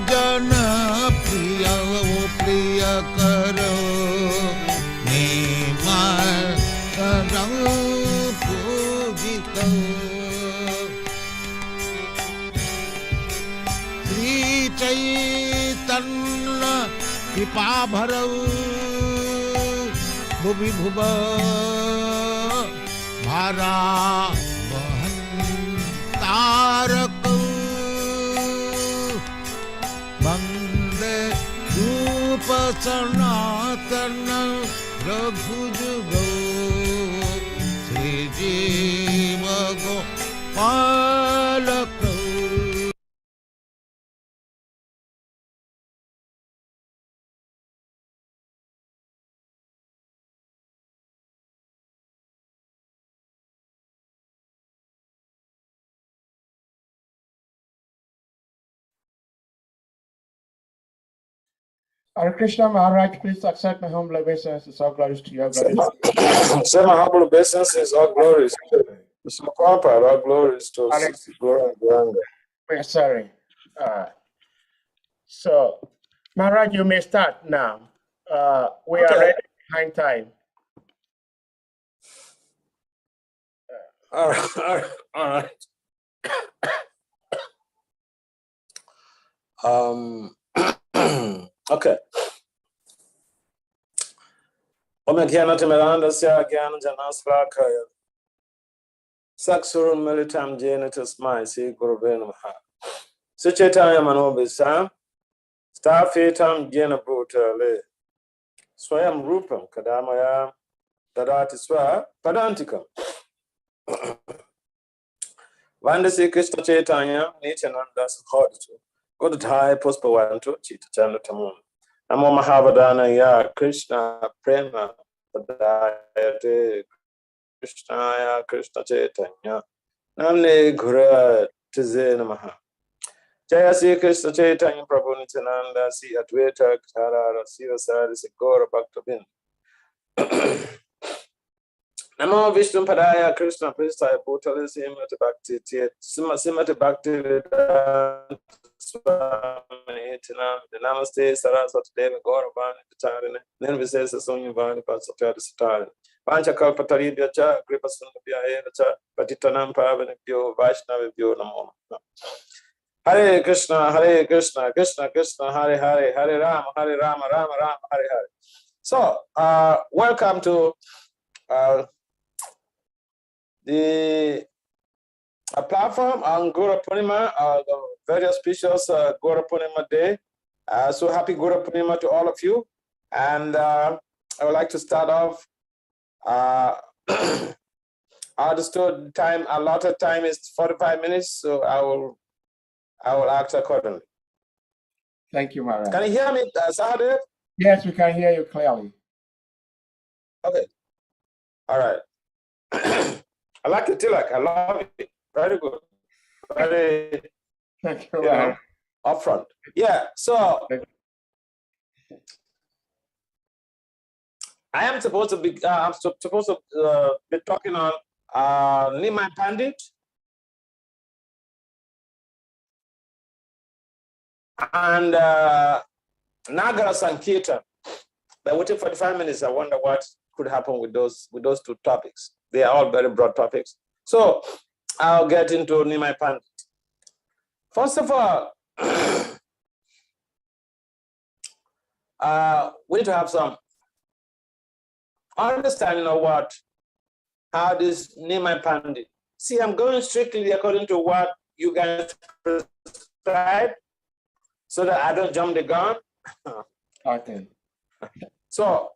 जन प्रिय प्रिय करो पूजित श्री चैतन्य कृपा भरौ भुवि भुव भारा वहन तारक वंदे रूप सनातन रघुजुगो श्री जीव गोपालक। Hare Krishna Maharaj, please accept my humble obeisances. All glories to you. Say my humble obeisances. All glories to Mr. Prabhupada. All glories to Sister Gaura and Gaura. We're sorry. So, Maharaj, you may start now. We are ready behind time. All right. All right. Okay. Omekiana Timiranda Sia Gyan Janasrakaya. Saksurun Militam Janitus Mai Si Gurubenam Ha. Suchetaya Manobisa. Starfitam Jena Brutale. Swayam Rupam Kadamaya Dadati Swa Padantikam. Vandasi Krishna Chaitanya, Nityananda Sukhodatu. Go to Thai Puspawanto, Chita Chanda Tamun. Namo Mahavadana Ya Krishna Prema Padayate Krishna Ya Krishna Chaitanya. Namne Gura Tize Namaha. Jaya Sri Krishna Chaitanya Prabhu Nityananda Si Advaita Kara Siva Sari Sikora Bhaktabin. Namo Vishnu Padaya Krishna Pristaya Bhutale Simati Bhakti Simati Bhakti Swamitinam Namaste Saraswati Devi Gaura Bani Pacharine Then we say Sasuni Vani Pasatari Satari Pancha Kalpatari Byacha Kripa Sundabhya Evacha Patitanam Pavanibhyo Vaishnavibhyo Namo Hare Krishna Krishna Krishna Hare Hare Hare Rama Rama Rama Hare Hare. So welcome to the platform on Gaura Purnima, the very auspicious Gaura Purnima day. So happy Gaura Purnima to all of you. And I would like to start off. I understood time, allotted time is 45 minutes, so I will act accordingly. Thank you, Maharaj. Can you hear me, Sahadev? Yes, we can hear you clearly. Okay. All right. I like it, Tilak. I love it. Very good. Very, thank you, upfront. Yeah, so I am supposed to be, I'm supposed to be talking on Nimai Pandit and Nagara Sankirtan. By waiting 45 minutes, I wonder what could happen with those two topics. They are all very broad topics. So I'll get into Nimai Pandit. First of all, we need to have some understanding of how this Nimai Pandit. See, I'm going strictly according to what you guys prescribe so that I don't jump the gun. Okay. So,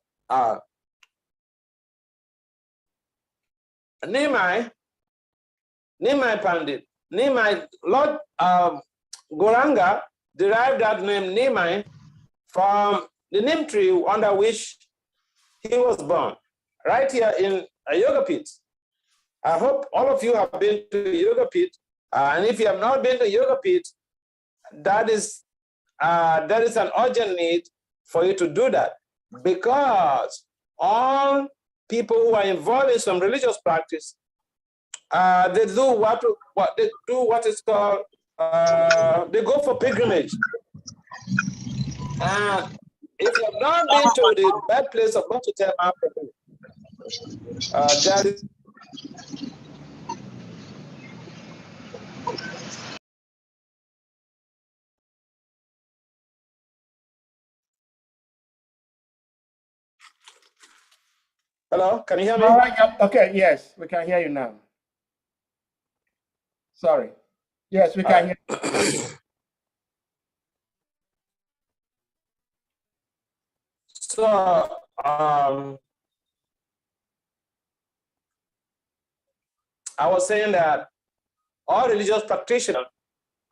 Nimai Pandit, Lord Gauranga derived that name Nimai from the name tree under which he was born, right here in a yoga pit. I hope all of you have been to yoga pit, and if you have not been to yoga pit, there is an urgent need for you to do that, because all people who are involved in some religious practice, they do what is called, they go for pilgrimage. And if you have not been to the birthplace of Bhakti Mahaprabhu, that is Hello, can you hear me? All right, okay, yes, we can hear you now. Sorry. Yes, we can hear you. So, I was saying that all religious practitioners,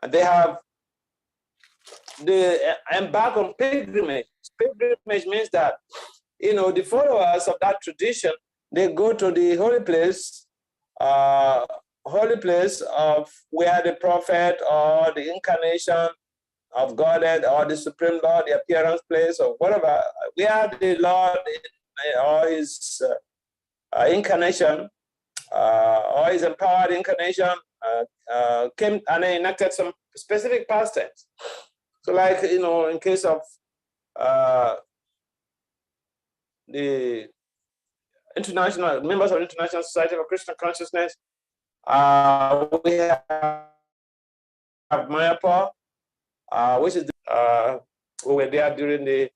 they embark on pilgrimage. Pilgrimage means that, the followers of that tradition, they go to the holy place of where the prophet or the incarnation of Godhead or the Supreme Lord, the appearance place or whatever, where the Lord or his incarnation or his empowered incarnation came and enacted some specific pastimes. So like, in case of the international members of the International Society for Christian Consciousness, we have Mayapur, which is we were there during the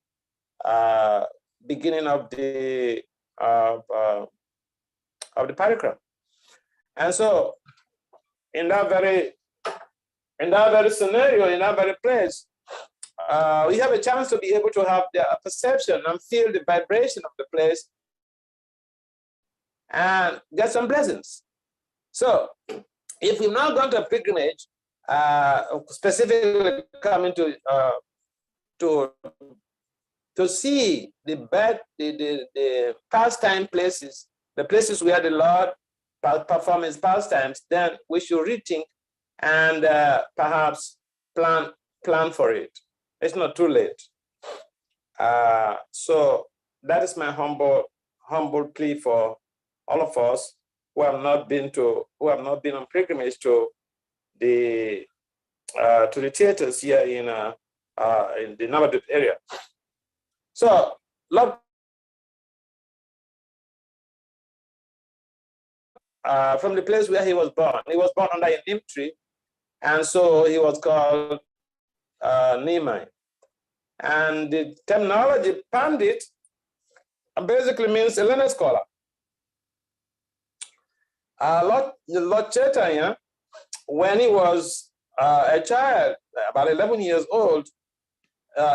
beginning of the parikrama, and so in that very scenario, in that very place, we have a chance to be able to have the perception and feel the vibration of the place and get some blessings. So if we've not gone to a pilgrimage, specifically coming to see the pastime places, the places where the Lord performs his pastimes, then we should rethink and perhaps plan for it. It's not too late. So that is my humble plea for all of us who have not been on pilgrimage to the theaters here in the Navadip area. So, Lord, from the place where he was born under a neem tree, and so he was called Nehemiah. And the terminology Pandit basically means a learned scholar. Lord Chaitanya, when he was a child, about 11 years old,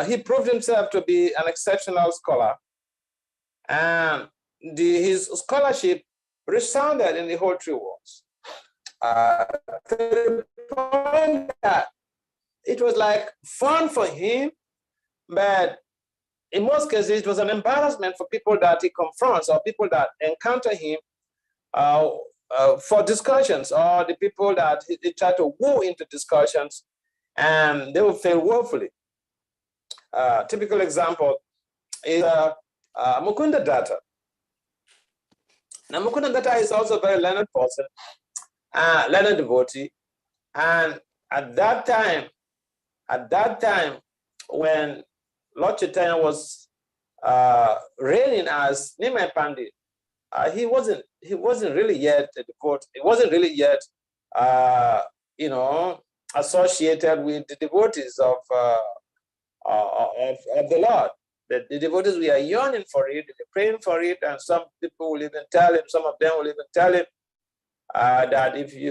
he proved himself to be an exceptional scholar. And his scholarship resounded in the whole three worlds. To the point that it was like fun for him, but in most cases, it was an embarrassment for people that he confronts or people that encounter him for discussions, or the people that he try to woo into discussions, and they will fail woefully. Typical example is Mukunda Datta. Now, Mukunda Datta is also a very learned person, learned devotee, and at that time, when Lord Chaitanya was reigning as Nimai Pandit, he wasn't really yet a devotee. He wasn't really yet, associated with the devotees of the Lord. The devotees, we are yearning for it, they're praying for it, and some people will even tell him, some of them will even tell him that if we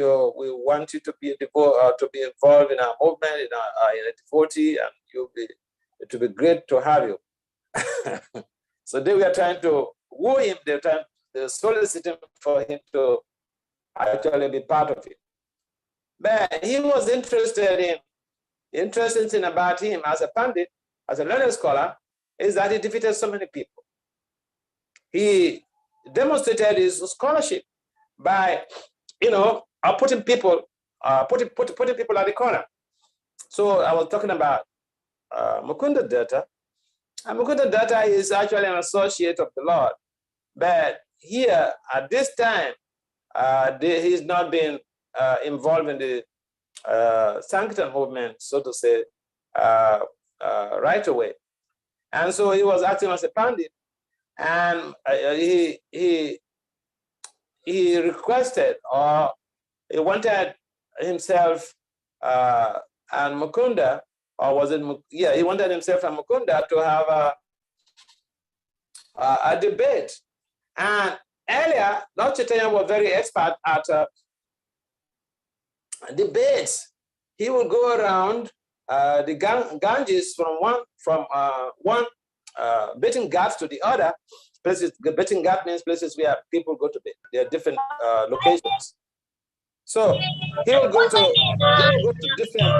want you to be to be involved in our movement, in a devotee, and it will be great to have you. So they were trying to woo him, they were soliciting for him to actually be part of it. But he was interesting thing about him as a Pandit, as a learned scholar, is that he defeated so many people. He demonstrated his scholarship by, putting people at the corner. So I was talking about Mukunda Datta. And Mukunda Datta is actually an associate of the Lord. But here, at this time, he's not been involved in the Sankirtan movement, so to say, right away. And so he was acting as a Pandit, and he requested, or he wanted himself and Mukunda, or was it? Yeah, he wanted himself and Mukunda to have a debate. And earlier, Lord Chaitanya was very expert at debates. He would go around the Ganges from one betting ghat to the other. Places, betting ghat means places where people go to bed. There are different locations. So he will go to different.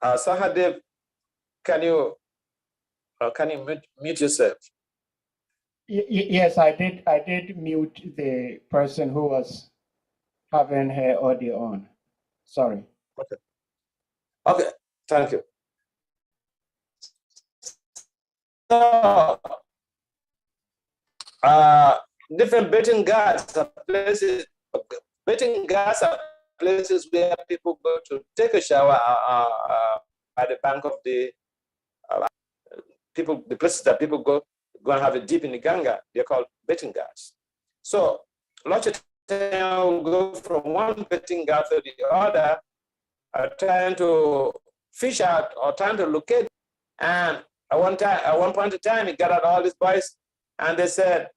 Sahadev, can you mute yourself? Yes, I did mute the person who was having her audio on. Sorry. Okay, thank you. So, different betting guards are places. Betting guards are places where people go to take a shower at the bank of the people. The places that people go and have a dip in the Ganga. They're called betting guards. So, lots of time will go from one betting guard to the other, trying to fish out or trying to locate. And at one point in time, he gathered all these boys, and they said,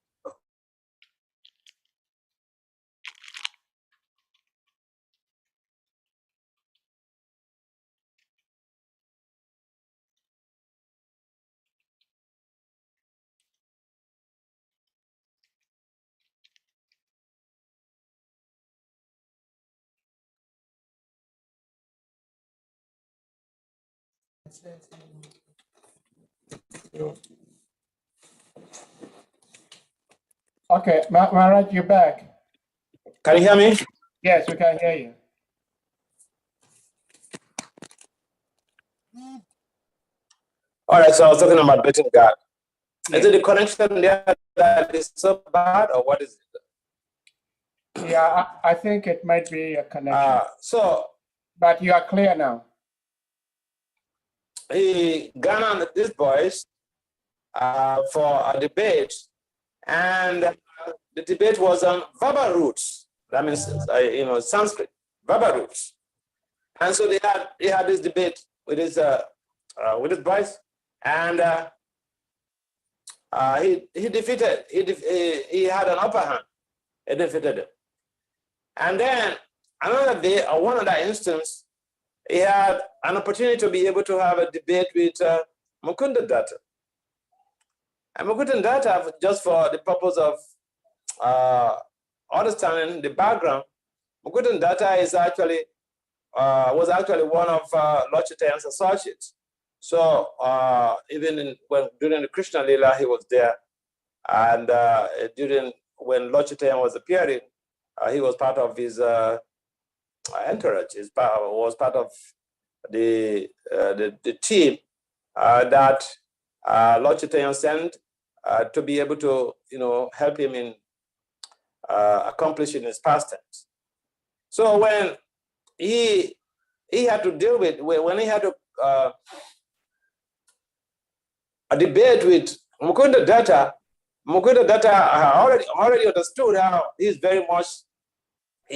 Okay, Maharaj, you're back. can you hear me? Yes, we can hear you. All right, so I was talking about betting guard. Yeah. Is it the connection there that is so bad, or what is it? Yeah, I think it might be a connection. But you are clear now. He gathered these boys for a debate, and the debate was on verbal roots. That means, Sanskrit, verbal roots. And so he had this debate with his boys, and he defeated. He had an upper hand. He defeated him. And then another day, or one other instance, he had an opportunity to be able to have a debate with Mukunda Datta. And Mukunda Datta, just for the purpose of understanding the background, Mukunda Datta is was actually one of Lord Chaitanya's associates. So even during the Krishna Lila, he was there, and when Lord Chaitanya was appearing, he was part of his entourage. Was part of the team that Lord Chaitanya sent to be able to help him in accomplishing his pastimes. So when he had to deal with when he had to a debate with Mukunda Datta already understood how he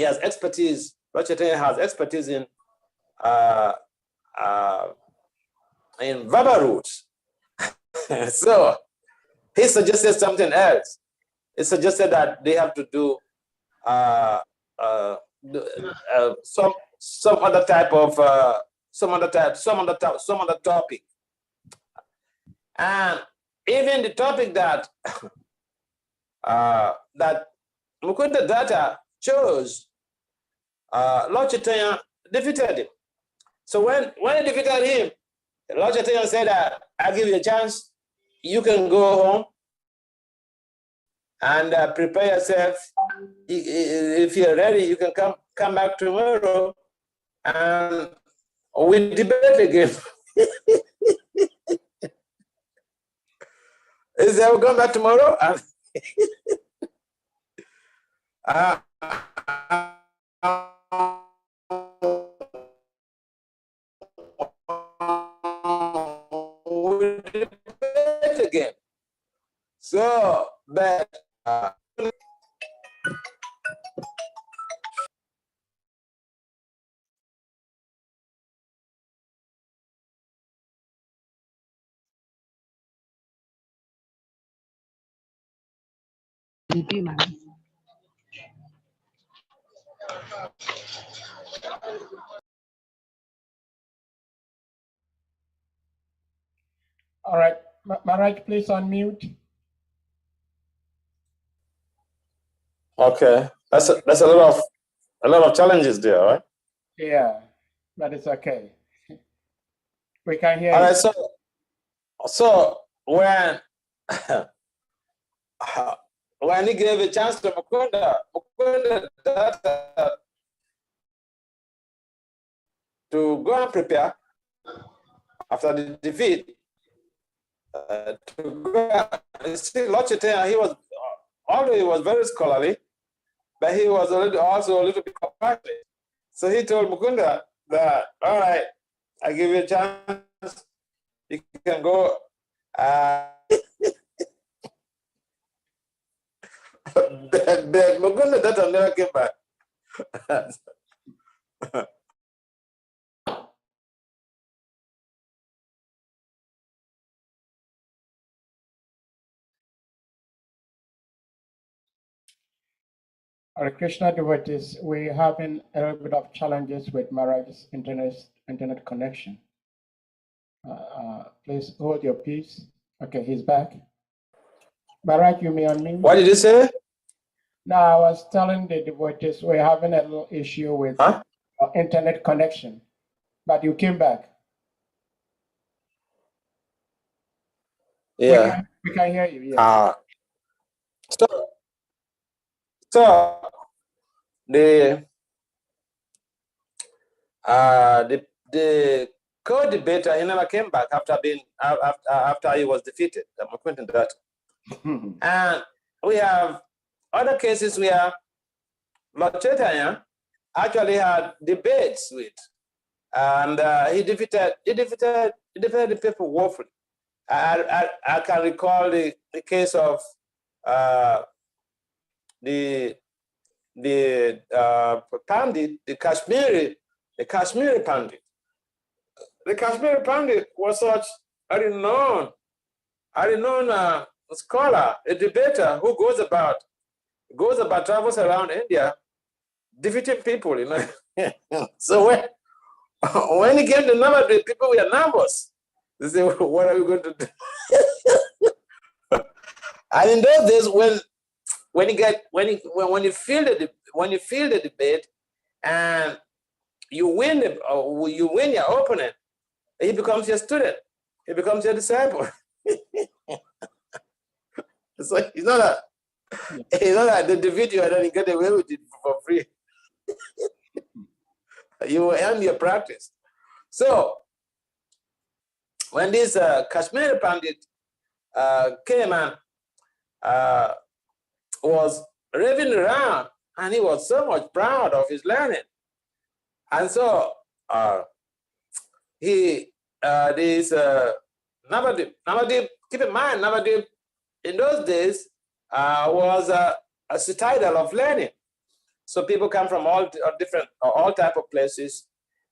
has expertise. Lord Chaitanya has expertise in verbal roots. So he suggested something else. He suggested that they have to do some other type of topic. And even the topic that that Mukunda Datta chose, Lord Chaitanya defeated him. So when he defeated him, Lord Chaitanya said, I'll give you a chance. You can go home and prepare yourself. If you're ready, you can come back tomorrow and we debate again. He said, we'll come back tomorrow. We'll debate again. So, but All right, Maharaj, please unmute. okay, that's a lot of challenges there, right? Yeah, but it's okay. We can hear All you. right, so when when he gave a chance to Mukunda Datta to go and prepare after the defeat. Lord Chaitanya, he was, although he was very scholarly, but he was also a little bit compassionate. So he told Mukunda that, all right, I give you a chance, you can go. But Mukunda that never came back. Hare Krishna devotees, we're having a little bit of challenges with Maharaj's internet connection. Please hold your peace. Okay, he's back. Maharaj, you may unmute. What did you say? No, I was telling the devotees we're having a little issue with internet connection, but you came back. Yeah. We can hear you. Yeah. So the co-debater, he never came back after he was defeated. I'm acquainted that. And we have other cases where Lord Chaitanya actually had debates with, and he defeated the people woefully. I can recall the case of the Pandit, the Kashmiri Pandit. The Kashmiri Pandit was such a renowned scholar, a debater who travels around India, defeating people, you know. So when he came to Navadvip, people were nervous. They say, what are we going to do? And in those days, when you feel the debate and you win your opponent, he becomes your student. He becomes your disciple. So it's not that they defeat you and then you get away with it for free. You will earn your practice. So when this Kashmiri Pandit came and was raving around, and he was so much proud of his learning, and so Navadvip, keep in mind, Navadvip in those days was a citadel of learning. So people come from all type of places,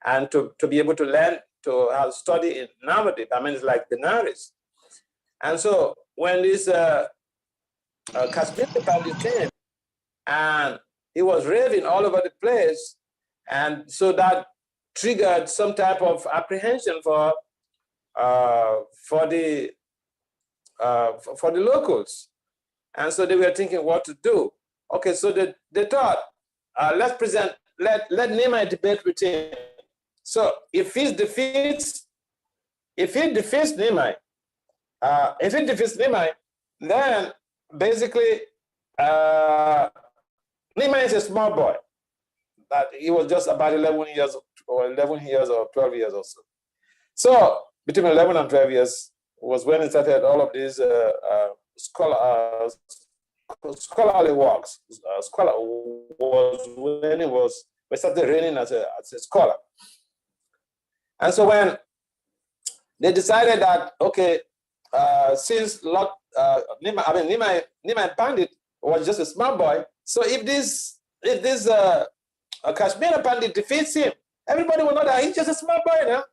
and to be able to learn, to have study in Navadvip, I mean, it's like Benares. And so when this Kashmiri Pandit came, and he was raving all over the place, and so that triggered some type of apprehension for the locals, and so they were thinking what to do. Okay, so they thought, let Nimai debate with him. So if he defeats Nimai, then basically Nimai is a small boy. That he was just about 11 years or 12 years or so. So between 11 and 12 years was when he started all of these scholarly works. Scholar was when we started reigning as a scholar. And so when they decided that, okay, since Nimai Pandit was just a small boy, so if this Kashmiri Pandit defeats him, everybody will know that he's just a small boy now.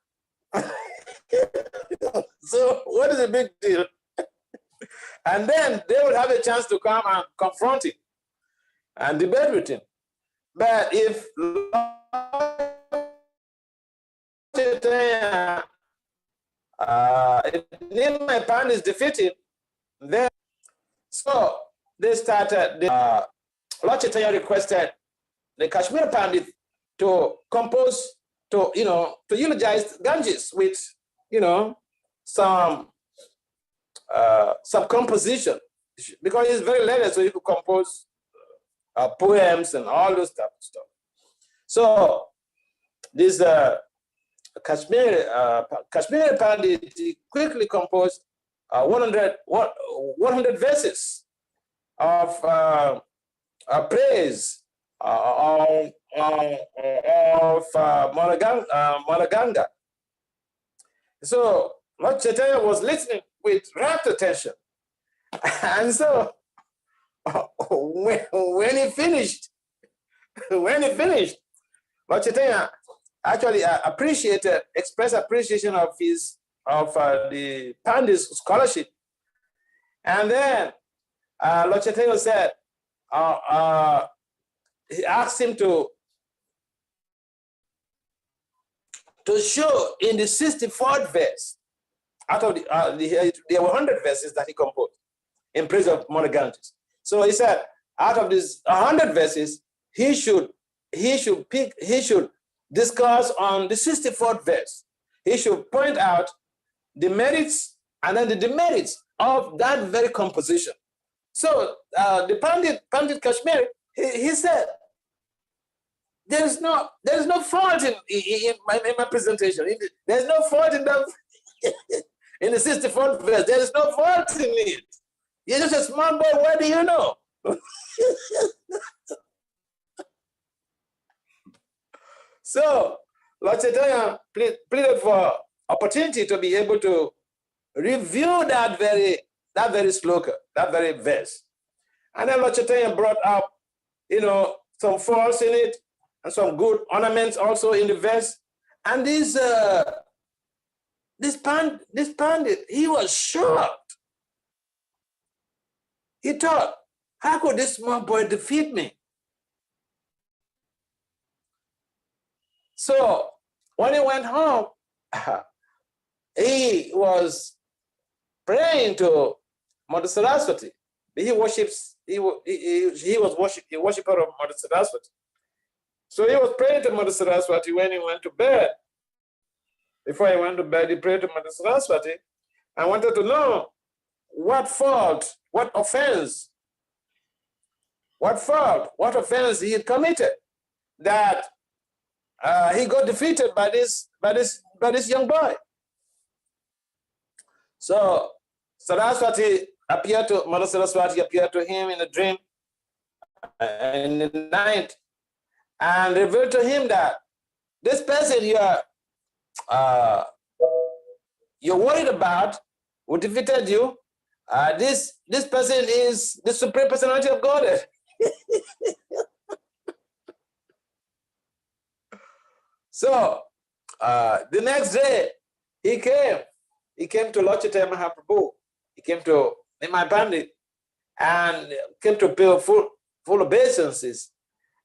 So what is the big deal? And then they will have a chance to come and confront him and debate with him. But if Nimai Pandit is defeated, then so they started. Lord Chaitanya requested the Kashmiri Pandit to compose, to eulogize Ganges with, some composition, because he's very learned, so he could compose poems and all those type of stuff. So this Kashmiri Pandit, he quickly composed 100 verses of praise of Monaganga. So Lord Chaitanya was listening with rapt attention. And so when he finished, Lord Chaitanya actually expressed appreciation of the Pandit's scholarship. And then Lord Chaitanya said, he asked him to show in the 64th verse, out of there were 100 verses that he composed in praise of Monagantis. So he said, out of these 100 verses, he should discuss on the 64th verse. He should point out the merits and then the demerits of that very composition. So the Pandit Kashmiri, he said, there is no fault in my presentation. There's no fault in the in the 64th verse. There is no fault in it. You're just a smart boy. What do you know? So Lord Chaitanya pleaded for opportunity to be able to review that very sloka, that very verse. And then Lord Chaitanya brought up, some faults in it and some good ornaments also in the verse. And this Pandit, he was shocked. He thought, how could this small boy defeat me? So when he went home, he was praying to Mother Saraswati. He was a worshiper of Mother Saraswati. So he was praying to Mother Saraswati when he went to bed. Before he went to bed, he prayed to Mother Saraswati and wanted to know what fault, what offense he had committed that he got defeated by this young boy. So Mother Saraswati appeared to him in a dream in the night and revealed to him that this person you're worried about, who defeated you, this person is the Supreme Personality of Godhead. So the next day, he came to Lord Chaitanya Mahaprabhu. He came to Nimai Pandit and came to pay full obeisances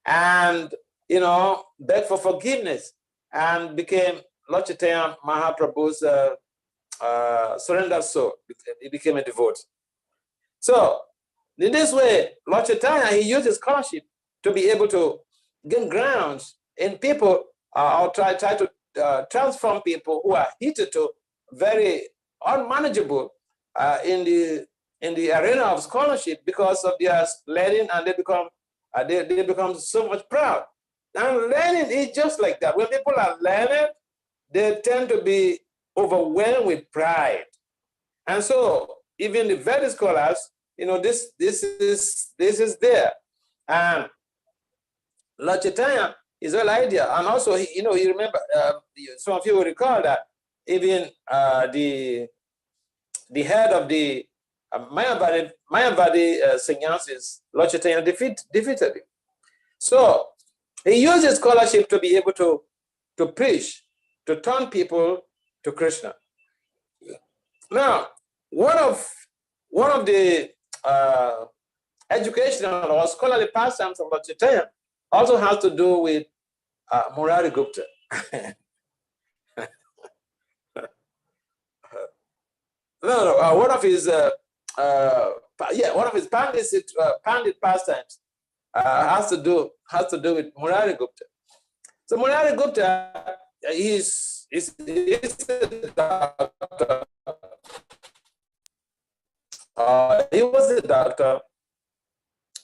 and, beg for forgiveness and became Lord Chaitanya Mahaprabhu's surrendered soul. He became a devotee. So in this way, Lord Chaitanya, he used his scholarship to be able to gain grounds in people or try to transform people who are hitherto very unmanageable in the arena of scholarship because of their learning, and they become so much proud. And learning is just like that. When people are learning, they tend to be overwhelmed with pride. And so even the Vedic scholars, this is there. And Lord Chaitanya is whole idea. And also, you remember, some of you will recall that even the head of the Mayavadi sannyasis, Lord Chaitanya defeated him. So he used his scholarship to be able to preach, to turn people to Krishna. Now, one of the educational or scholarly pastimes of Lord Chaitanya also has to do with Murari Gupta. One of his Pandit pastimes has to do with Murari Gupta. So Murari Gupta is a doctor. He was a doctor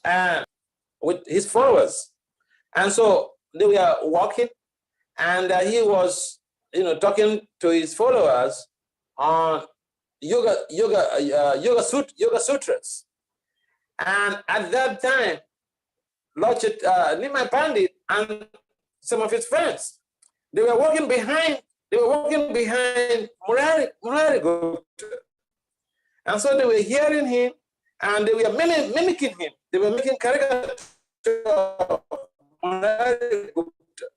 and with his followers, and so they were walking, and he was talking to his followers on Yoga Sutras. And at that time, Lord Nimai Pandit and some of his friends, they were walking behind Murari Gupta. And so they were hearing him and they were mimicking him. They were making caricatures of Murari Gupta.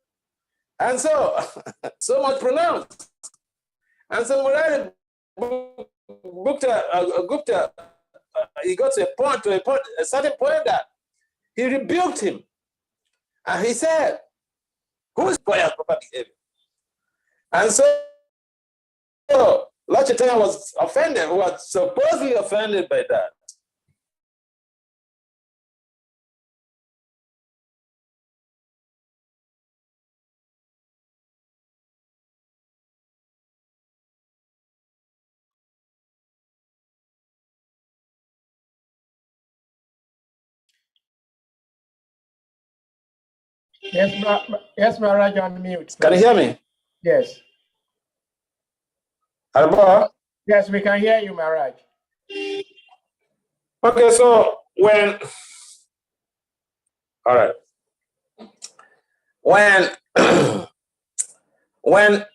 And so, so much pronounced. And so Murari Gupta, he got to a certain point that he rebuked him. And he said, who is boy of proper behavior? And so Lord Chaitanya was offended, was supposedly offended by that. Yes, Maharaj, on mute. Can you hear me? Yes. Hello? Yes, we can hear you, Maharaj. Okay, so when, all right. When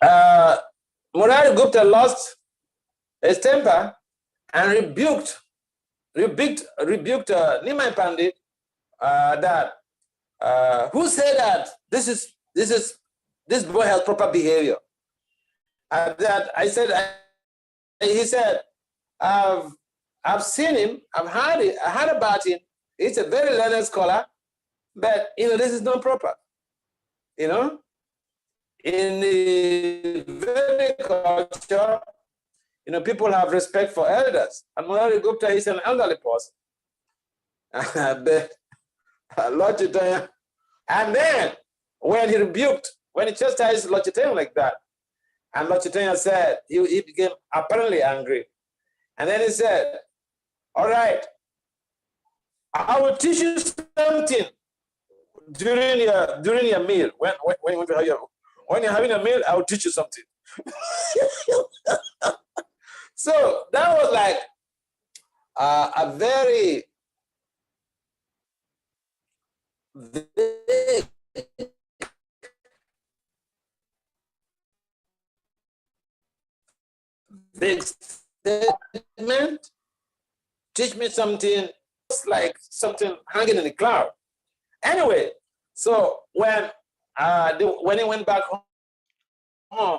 Murari Gupta lost his temper and rebuked Nimai Pandit, that who said that this boy has proper behavior? He said, I've seen him, I've heard about him. He's a very learned scholar, but this is not proper. In the Vedic culture, people have respect for elders, and Murari Gupta is an elderly person. But Lord Chaitanya, and then when he chastised Lord Chaitanya like that, and Lord Chaitanya said, he became apparently angry. And then he said, all right, I will teach you something during your meal. When you're having a meal, I will teach you something. So that was like a very big statement. Teach me something. It's like something hanging in the cloud. Anyway, so when he went back home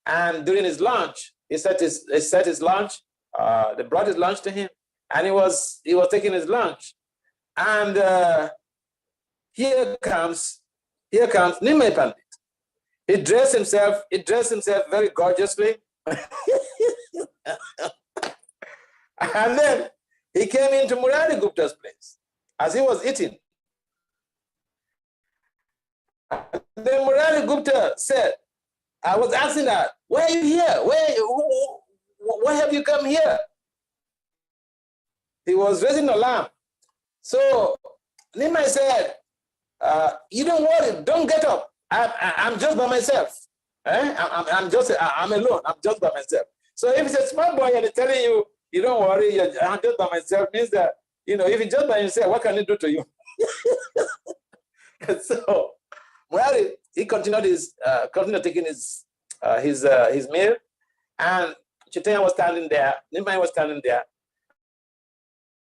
and during his lunch, he set his lunch. They brought his lunch to him, and he was taking his lunch, and here comes Nimai Pandit. He dressed himself very gorgeously, and then he came into Murari Gupta's place as he was eating. And then Murari Gupta said, I was asking that, why are you here? Why have you come here? He was raising alarm. So Nimai said, you don't worry, don't get up. I'm just by myself. I'm alone, I'm just by myself. So if it's a small boy and he's telling you, you don't worry, I'm just by myself, means that, if you're just by yourself, what can he do to you? So Murari, he continued taking his meal, and Chaitanya was standing there, Nimai was standing there.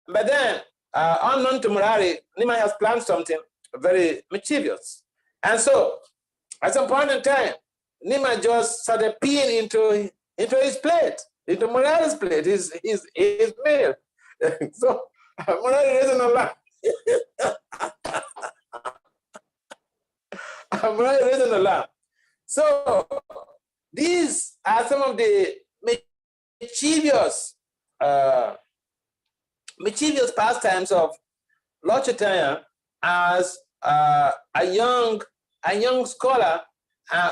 But then, unknown to Murari, Nimai has planned something very mischievous. And so, at some point in time, Nimai just started peeing into his plate, into Murari's plate, his meal. So, Murari raised an alarm. Murari raised an alarm. So, these are some of the mischievous pastimes of Lord Chaitanya as a young scholar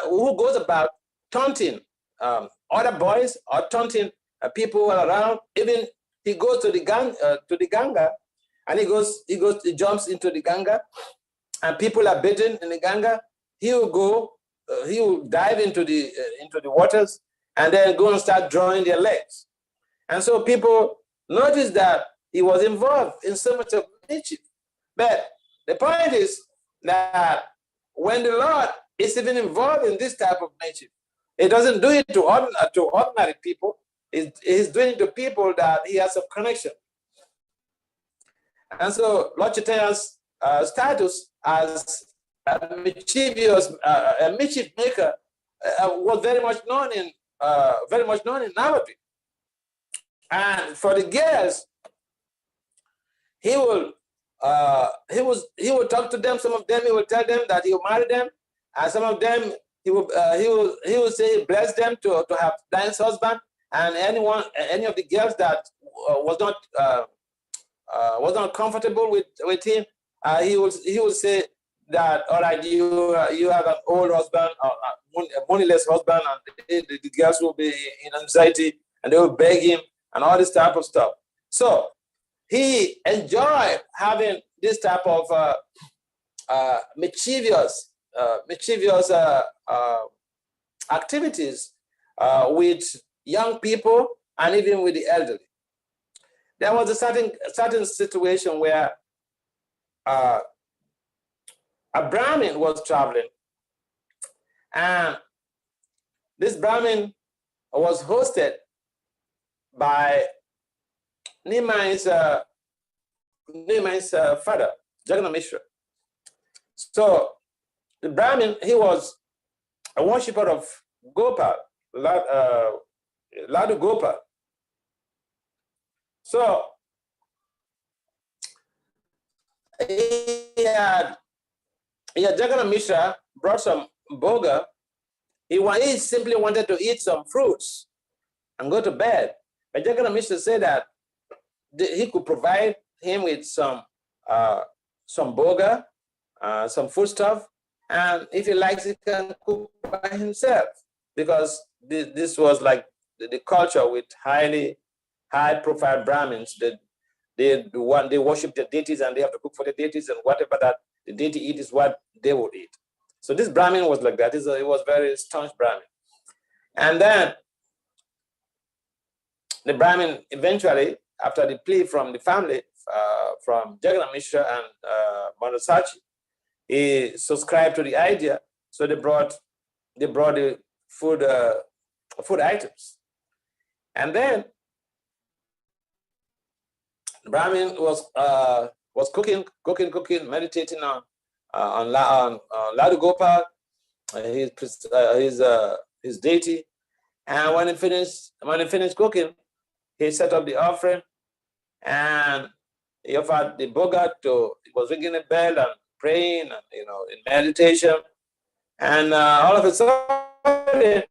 who goes about taunting other boys or taunting people around. Even he goes to the Ganga, and he jumps into the Ganga, and people are bathing in the Ganga. He will go dive into the waters and then go and start drawing their legs. And so people noticed that he was involved in so much of mischief. But the point is that when the Lord is even involved in this type of mischief, he doesn't do it to ordinary people. He's doing it to people that he has a connection. And so Lord Chaitanya's status as a mischievous, a mischief maker was very much known in Navadvip. And for the girls, he will talk to them. Some of them he will tell them that he will marry them, and some of them he will say bless them to have nice husband. And any of the girls that was not comfortable with him, he will say that, all right, you have an old husband, a moneyless husband, and the girls will be in anxiety and they will beg him and all this type of stuff. So he enjoyed having this type of mischievous activities with young people and even with the elderly. There was a certain situation where a Brahmin was traveling, and this Brahmin was hosted by Nimai's father, Jagannath Mishra. So the Brahmin, he was a worshipper of Gopal, Ladu Gopal. So he had Jagannath Mishra brought some boga. He simply wanted to eat some fruits and go to bed. But Jagannath Mishra said that he could provide him with some boga, some foodstuff, and if he likes, he can cook by himself, because this was like the culture with high-profile Brahmins. They worship their deities and they have to cook for the deities, and whatever that the deity eat is what they would eat. So this Brahmin was like that. He was very staunch Brahmin. And then the Brahmin eventually, after the plea from the family, from Jagannath Mishra and Manasachi, he subscribed to the idea. So they brought the food items, and then the Brahmin was cooking, meditating on Ladu Gopal, his deity. And when he finished cooking, he set up the offering, and he offered the boga he was ringing a bell and praying, and in meditation. And all of a sudden,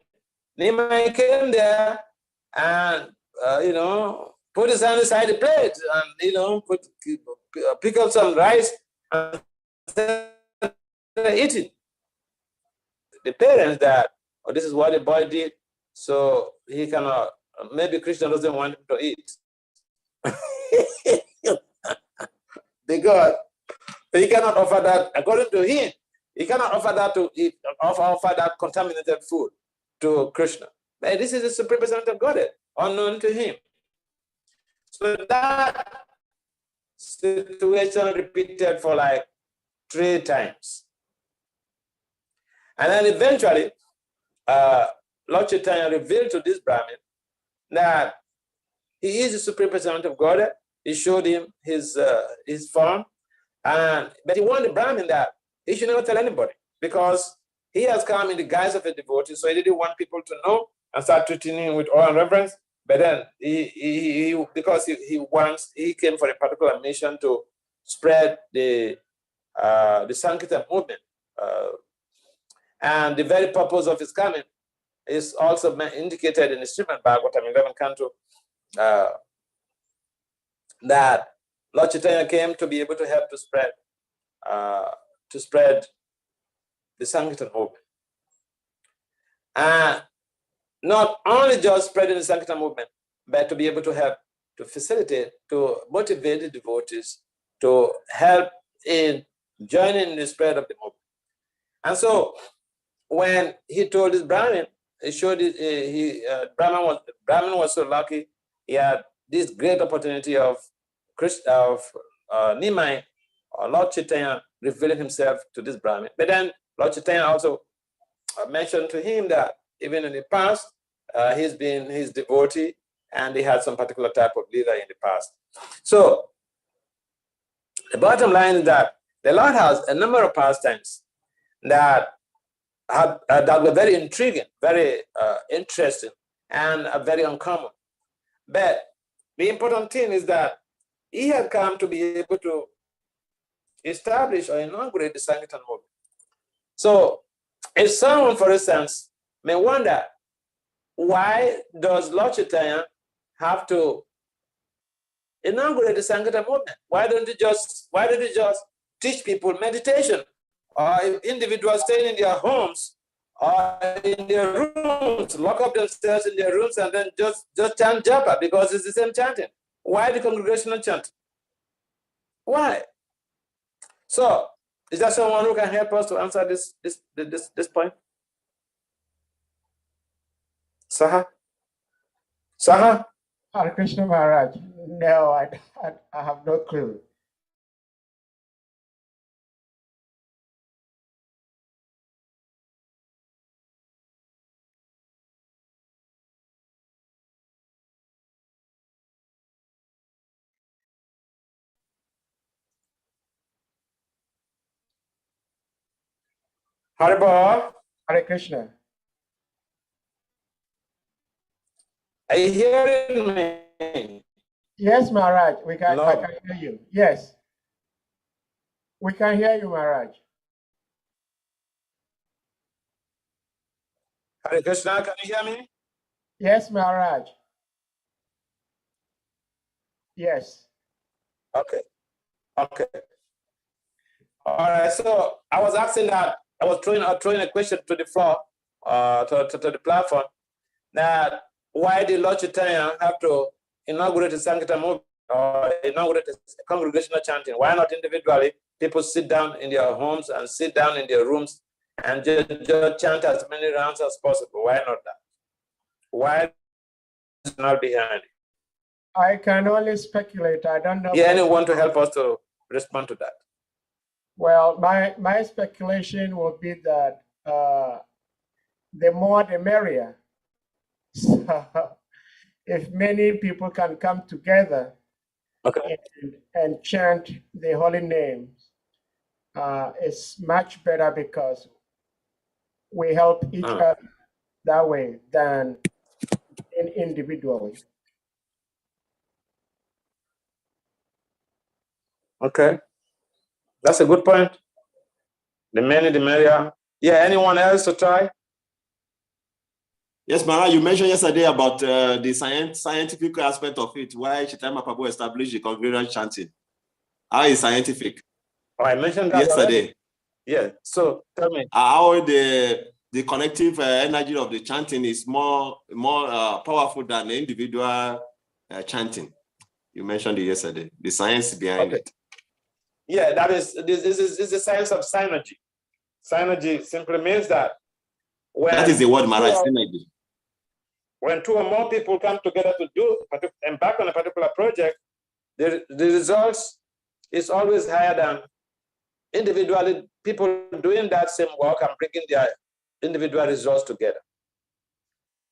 Nimai came there and put his hand inside the plate and pick up some rice and eat it. The parents that, this is what the boy did, so he cannot. Maybe Krishna doesn't want him to eat. Because he cannot offer that, according to him, he cannot offer that offer that contaminated food to Krishna. But this is the supreme personality of Godhead, unknown to him. So that situation repeated for like 3 times. And then eventually, Lord Chaitanya revealed to this Brahmin that he is the supreme personality of Godhead. He showed him his form, but he warned the Brahmin that he should never tell anybody, because he has come in the guise of a devotee, so he didn't want people to know and start treating him with awe and reverence. But then because he came for a particular mission to spread the Sankirtan movement, and the very purpose of his coming is also indicated in the Srimad Bhagavatam 11th canto, that Lord Chaitanya came to be able to help to spread the Sankirtan movement. And not only just spreading the Sankirtan movement, but to be able to help to facilitate, to motivate the devotees to help in joining the spread of the movement. And so when he told his Brahmin, he showed it, Brahmin was so lucky. He had this great opportunity of Nimai, or Lord Chaitanya, revealing himself to this Brahmin. But then Lord Chaitanya also mentioned to him that even in the past, he's been his devotee, and he had some particular type of leader in the past. So the bottom line is that the Lord has a number of pastimes that were very intriguing, very interesting, and very uncommon. But the important thing is that he had come to be able to establish or inaugurate the Sankirtan movement. So if someone, for instance, may wonder, why does Lord Chaitanya have to inaugurate the Sankirtan movement? Why don't you just teach people meditation? Or if individuals staying in their homes or in their rooms, lock up themselves in their rooms and then just chant japa, because it's the same chanting. Why the congregational chant? Why? So, is there someone who can help us to answer this point? Saha? Hare Krishna Maharaj. No, I have no clue. Haribo, Hare Krishna. are you hearing me? Yes, Maharaj, I can Lord. hear you. Yes. We can hear you, Maharaj. Hare Krishna, can you hear me? Yes, Maharaj. Yes. Okay. All right. So I was asking that, I was throwing a question to the floor, to the platform, that why did Lord Chaitanya have to inaugurate the Sankirtan movement or inaugurate a congregational chanting? Why not individually? People sit down in their homes and sit down in their rooms and just chant as many rounds as possible. Why not that? Why is not behind it? I can only speculate. I don't know. Yeah, anyone to help us to respond to that? Well, my speculation would be that the more the merrier. So if many people can come together, okay, and chant the holy names, it's much better, because we help each other that way than individually. Okay, that's a good point. The many, the merrier. Yeah, anyone else to try? Yes, Mara, you mentioned yesterday about the scientific aspect of it, why Chaitanya Mahaprabhu established the congregational chanting. How is scientific? Oh, I mentioned that yesterday. Already. Yeah, so tell me. How the collective energy of the chanting is more powerful than the individual chanting. You mentioned it yesterday, the science behind it. Yeah, this is the science of synergy. Synergy simply means that that is the word, Mara, synergy. When two or more people come together to embark on a particular project, the results is always higher than individually people doing that same work and bringing their individual results together.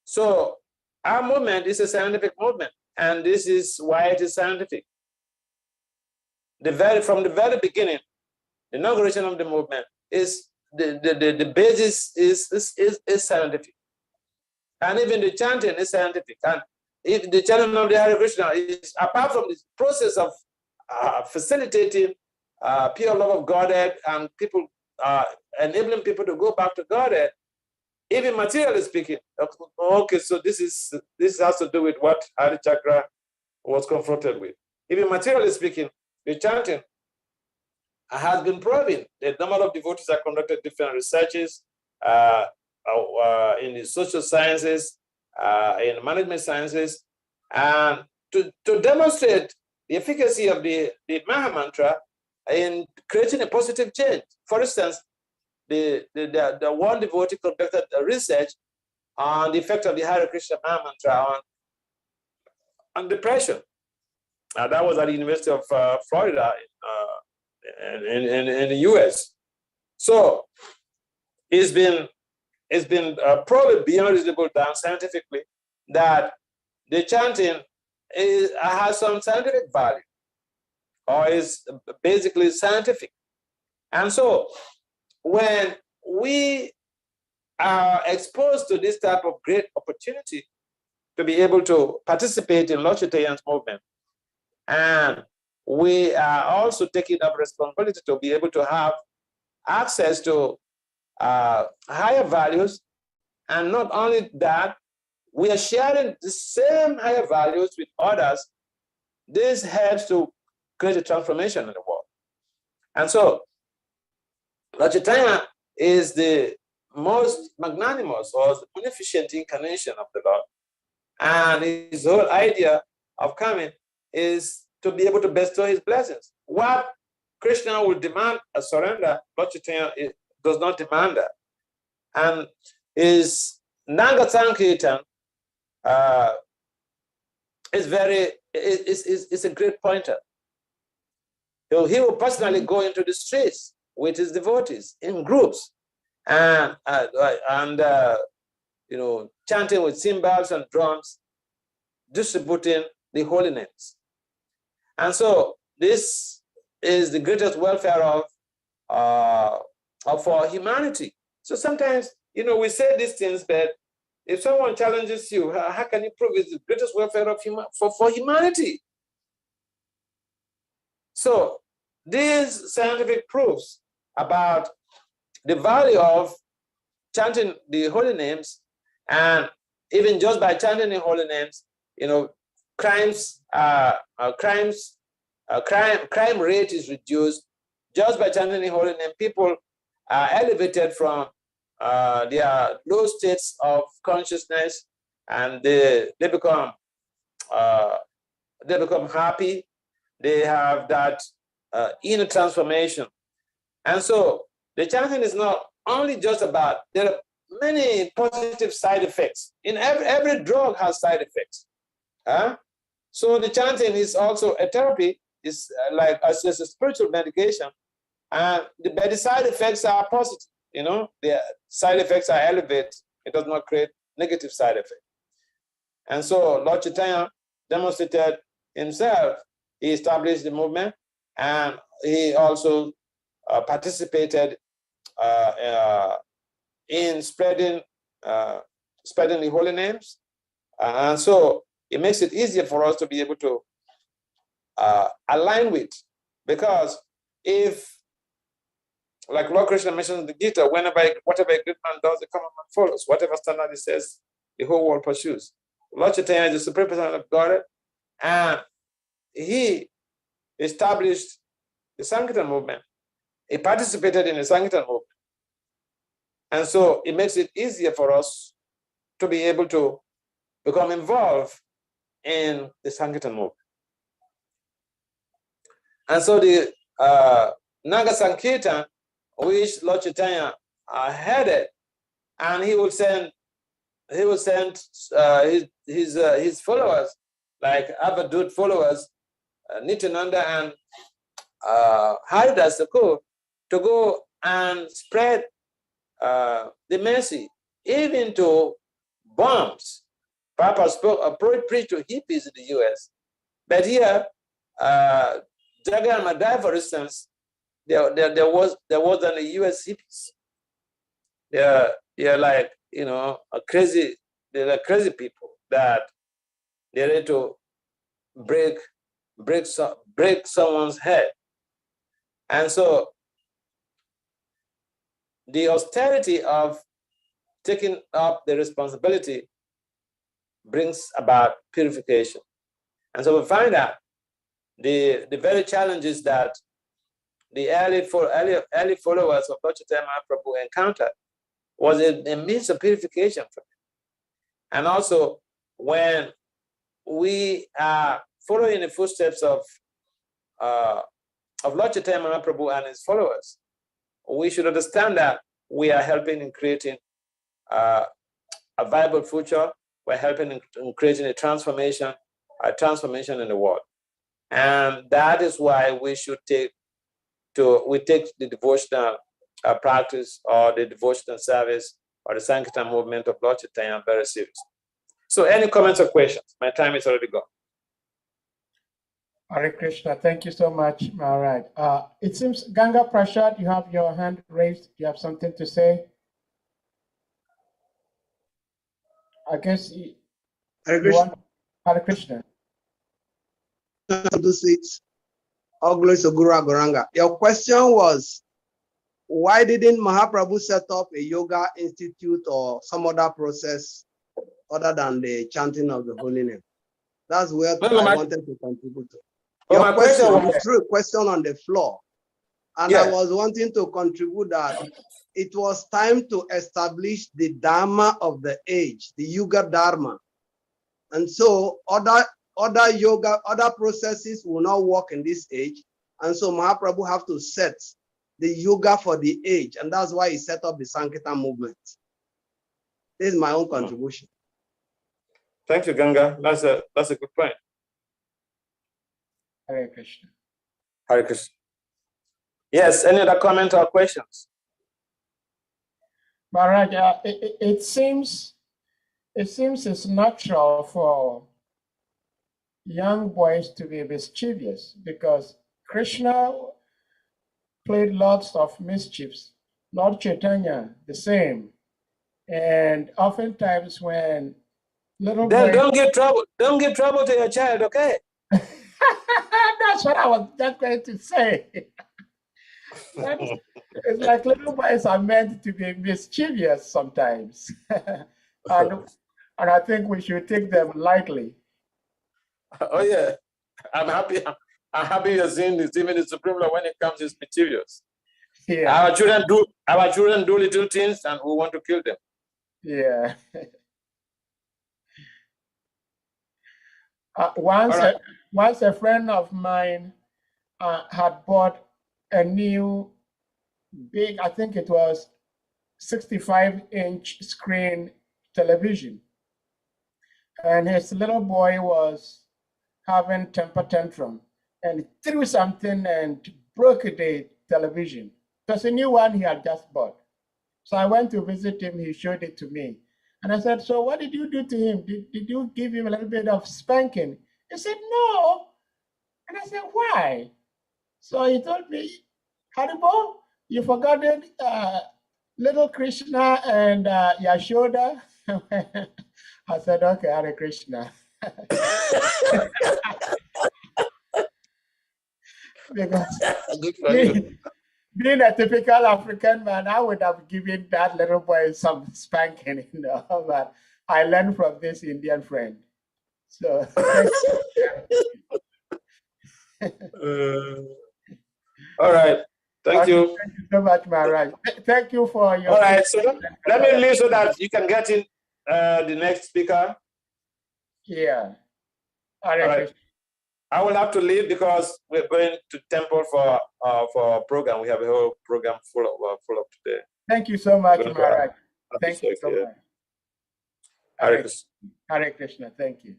So our movement is a scientific movement, and this is why it is scientific. From the very beginning, the inauguration of the movement is the basis is scientific. And even the chanting is scientific. And if the chanting of the Hare Krishna is, apart from this process of facilitating pure love of Godhead and people, enabling people to go back to Godhead, even materially speaking. Okay, so this has to do with what Hari Chakra was confronted with. Even materially speaking, the chanting has been proven. The number of devotees have conducted different researches in the social sciences, in management sciences, and to demonstrate the efficacy of the Maha Mantra in creating a positive change. For instance, the one devotee conducted a research on the effect of the Hare Krishna mantra on depression. That was at the University of Florida in the US. So it's been probably beyond reasonable doubt scientifically that the chanting has some scientific value, or is basically scientific. And so when we are exposed to this type of great opportunity to be able to participate in Lord Chaitanya's movement, and we are also taking up responsibility to be able to have access to higher values, and not only that, we are sharing the same higher values with others. This helps to create a transformation in the world. And so Lord Chaitanya is the most magnanimous or the beneficent incarnation of the Lord. And his whole idea of coming is to be able to bestow his blessings. What Krishna will demand as surrender, Lord Chaitanya does not demand that. And his Nanga Sankirtan is a great pointer. He will personally go into the streets with his devotees in groups, and chanting with cymbals and drums, distributing the holy names. And so this is the greatest welfare for humanity. So sometimes, we say these things, but if someone challenges you, how can you prove it's the greatest welfare of for humanity? So these scientific proofs about the value of chanting the holy names, and even just by chanting the holy names, crime rate is reduced just by chanting the holy name. People are elevated from their low states of consciousness, and they become happy. They have that inner transformation. And so the chanting is not only just about, there are many positive side effects. In every drug has side effects. So the chanting is also a therapy. It's like as a spiritual medication, and the side effects are positive. The side effects are elevated. It does not create negative side effects. And so Lord Chaitanya demonstrated himself. He established the movement, and he also participated in spreading the holy names. And so it makes it easier for us to be able to align with, because if, like Lord Krishna mentions in the Gita, whatever a great man does, the common man follows. Whatever standard he says, the whole world pursues. Lord Chaitanya is the supreme person of God, and he established the Sankirtan movement. He participated in the Sankirtan movement. And so it makes it easier for us to be able to become involved in the Sankirtan movement. And so the Naga Sankirtan, which Lord Chaitanya headed, and he would send his followers, like Avadut followers, Nityananda and Haridas Thakur, to go and spread the mercy, even to bombs. Papa preached to hippies in the US. But here, Jagan Madai, for instance, there wasn't a US hippies. They're like, they're like crazy people that they're ready to break someone's head. And so the austerity of taking up the responsibility brings about purification. And so we find out the very challenges that the early followers of Lord Chaitanya Mahaprabhu encountered was a means of purification for them. And also, when we are following the footsteps of Lord Chaitanya Mahaprabhu and his followers, we should understand that we are helping in creating a viable future. We're helping in creating a transformation in the world. And that is why we should take the devotional practice or the devotional service or the Sankirtan movement of Lord Chaitanya very serious. So any comments or questions? My time is already gone. Hare Krishna, thank you so much, Maharaj. It seems, Ganga Prashad, you have your hand raised. Do you have something to say? I guess you want Hare Krishna. All glory to Guru Goranga. Your question was, why didn't Mahaprabhu set up a yoga institute or some other process other than the chanting of the holy name? That's where I wanted to contribute to. Your question was through a question on the floor. And I was wanting to contribute that it was time to establish the Dharma of the age, the Yuga Dharma. And so other yoga, other processes will not work in this age. And so Mahaprabhu have to set the yoga for the age. And that's why he set up the Sankirtan movement. This is my own contribution. Thank you, Ganga. That's a good point. Hare Krishna. Hare Krishna. Yes, any other comment or questions? Maharaj, it seems it's natural for young boys to be mischievous because Krishna played lots of mischiefs. Lord Chaitanya, the same. And oftentimes when little boys... Don't give trouble to your child, okay? That's what I was just going to say. It's like little boys are meant to be mischievous sometimes. and I think we should take them lightly. Oh yeah. I'm happy you're seeing this. Even the Supreme Lord, when it comes, is mischievous. Yeah. Our children do little things and we want to kill them. Yeah. Once a friend of mine had bought a new big, I think it was 65-inch screen television. And his little boy was having temper tantrum and threw something and broke the television. It was a new one he had just bought. So I went to visit him, he showed it to me. And I said, so what did you do to him? Did you give him a little bit of spanking? He said, no. And I said, why? So he told me, Haribo, you forgot little Krishna and Yashoda. I said, okay, Hare Krishna. Because being a typical African man, I would have given that little boy some spanking, but I learned from this Indian friend. So all right. Thank you. Thank you so much, Maharaj. Thank you for your... All right, so let me leave so that you can get in the next speaker. Yeah. All right. I will have to leave because we're going to temple for a program. We have a whole program full of today. Thank you so much, Maharaj. Thank you so much. Hare Krishna. Hare Krishna. Thank you.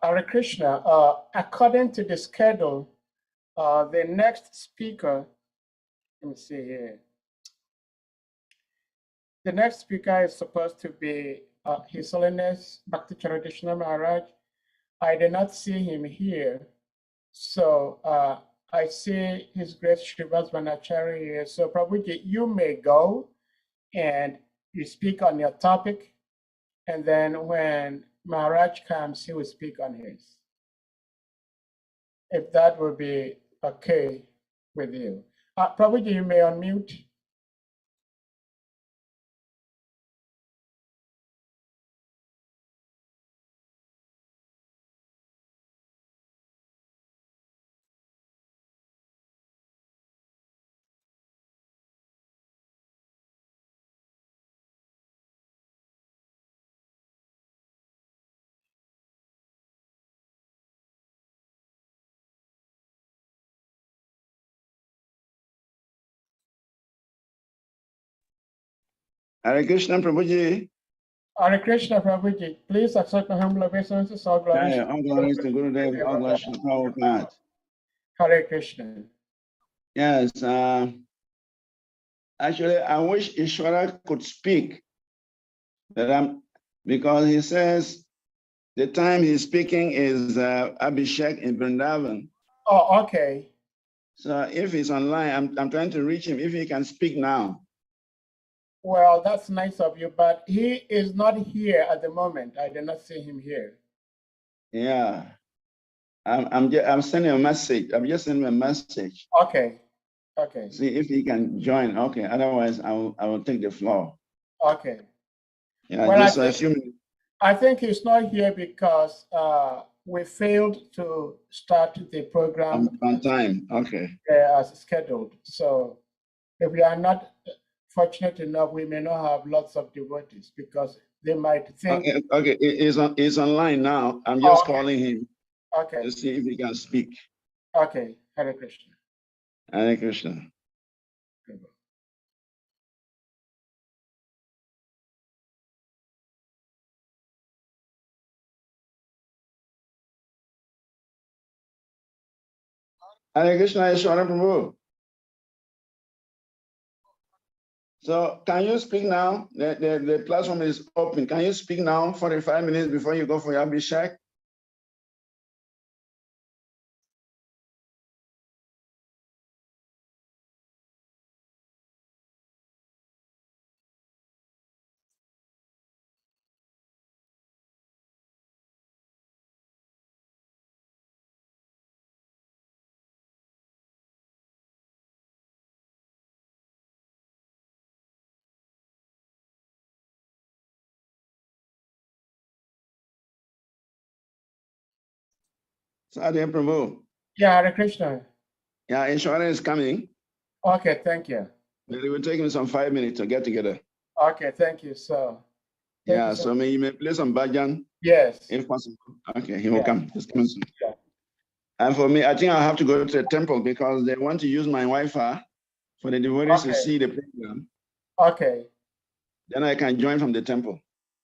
Hare Krishna, according to the schedule, the next speaker, let me see here. The next speaker is supposed to be His Holiness Bhakti Charadishna Maharaj. I did not see him here. So I see His Grace Srivas Vanachari here. So Prabhuji, you may go and you speak on your topic. And then when Maharaj comes, he will speak on his. If that will be okay with you. Prabhuji, you may unmute. Hare Krishna Prabhuji. Hare Krishna Prabhuji, please accept my humble obeisances. All glories Jai, all glories to Gurudev, all glories to Prabhupada. Hare Krishna. Yes, actually, I wish Ishwara could speak, because he says the time he's speaking is Abhishek in Vrindavan. Oh, okay. So if he's online, I'm trying to reach him. If he can speak now. Well, that's nice of you, but he is not here at the moment. I did not see him here. Yeah, I'm sending a message. I'm just sending a message. Okay. Okay. See if he can join. Okay, otherwise I will take the floor. Okay. Yeah, Well, just a few minutes. I think he's not here because we failed to start the program On time. Okay. As scheduled. So if we are not fortunate enough, we may not have lots of devotees because they might think. Okay. He's online now. I'm just calling him. Okay. To see if he can speak. Okay. Hare Krishna. Hare Krishna. Hare Krishna, Ishwara Prabhu. So can you speak now? The platform is open. Can you speak now 45 minutes before you go for your Abhishek? Sadhya Prabhu. Yeah, Hare Krishna. Yeah, Ishwara is coming. Okay, thank you. It will take him some 5 minutes to get together. Okay, thank you. So Yeah, so you may play some bhajan. Yes. If possible. Okay, he will come. He's coming soon. Yeah. And for me, I think I'll have to go to the temple because they want to use my Wi-Fi for the devotees to see the program. Okay. Then I can join from the temple.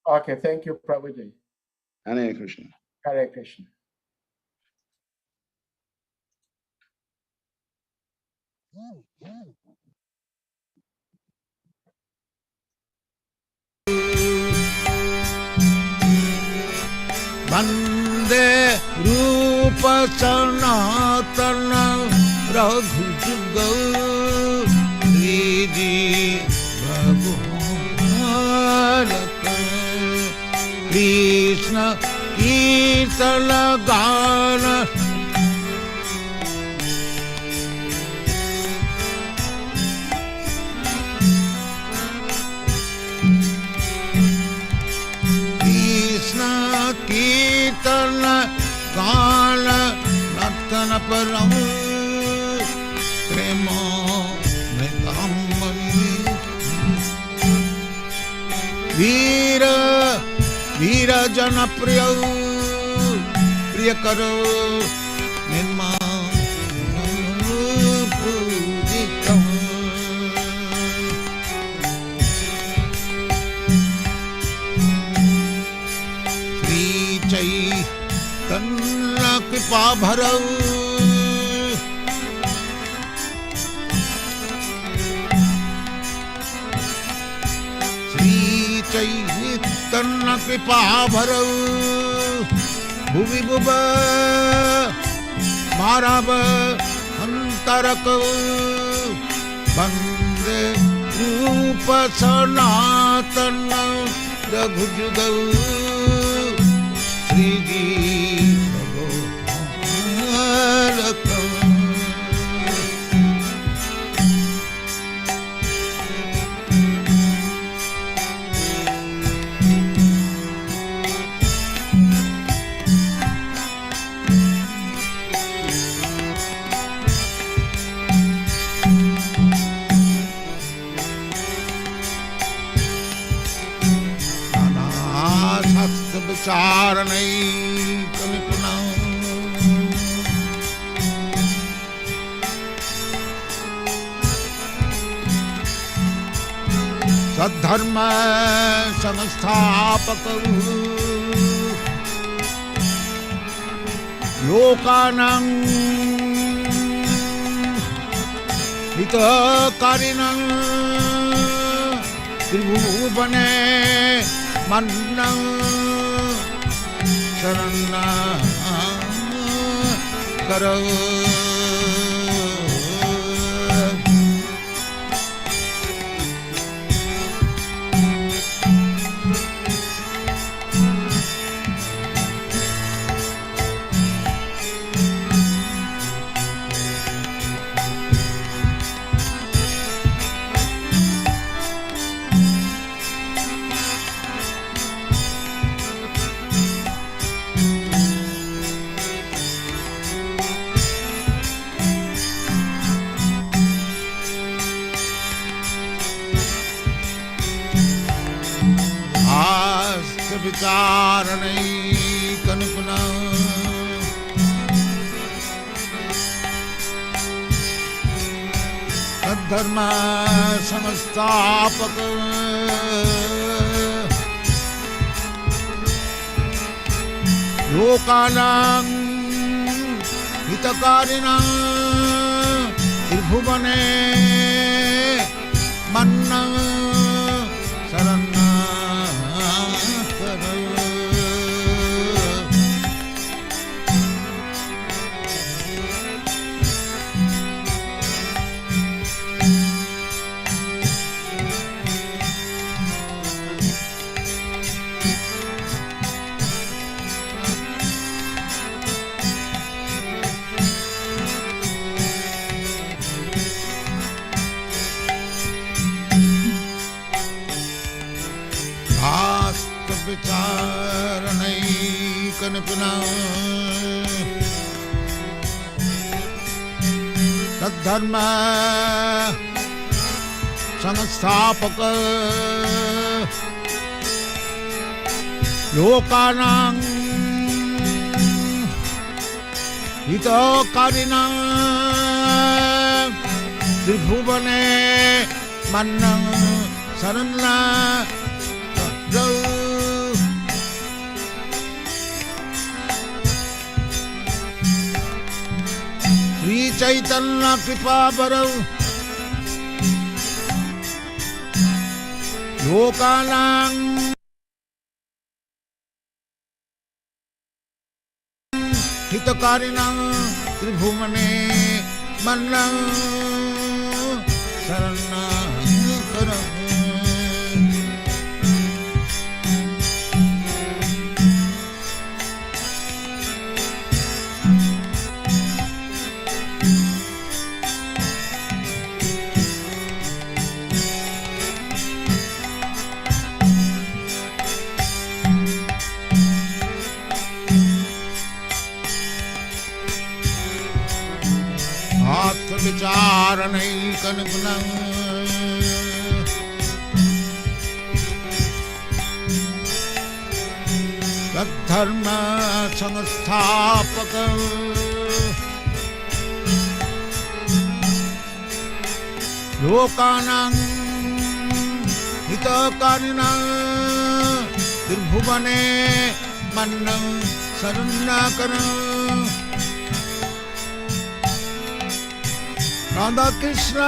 Okay, thank you, Prabhuji. Hare Krishna. Hare Krishna. Vande Rupa Sanatana Raghujuga Riji Bhagwan Krishna Kirtana Gana Kirtana Gana Nartana Param Prema Metamani Veera Jana Priya Priyakaro Nirma Pujitam Tanna Kripa Bharav Sri Chaitanya Kripa Bharav Bhuvi Bhuva Marava Antaraka Vande Rupa Sanatana Raghujuga Sriji Charanai Kamipuna तद्धर्म संस्थापक लोकानां हितकारिणं त्रिभुवने मन्नं शरणं विचारणैकनिपुना तद्धर्म संस्थापक लोकानां हितकारिणां त्रिभुवने मन्नं शरणं विचारणैकनिपुना तद्धर्म संस्थापक लोकानां हितकारिणां त्रिभुवने मन्नं शरणं श्री चैतन्य कृपा बरौ लोकानां हितकारिणां त्रिभुवने मन्नं शरणं विचारणैकनिपुनं तद्धर्म संस्थापक लोकानां हितकारिणां त्रिभुवने मन्नं शरणं राधा कृष्ण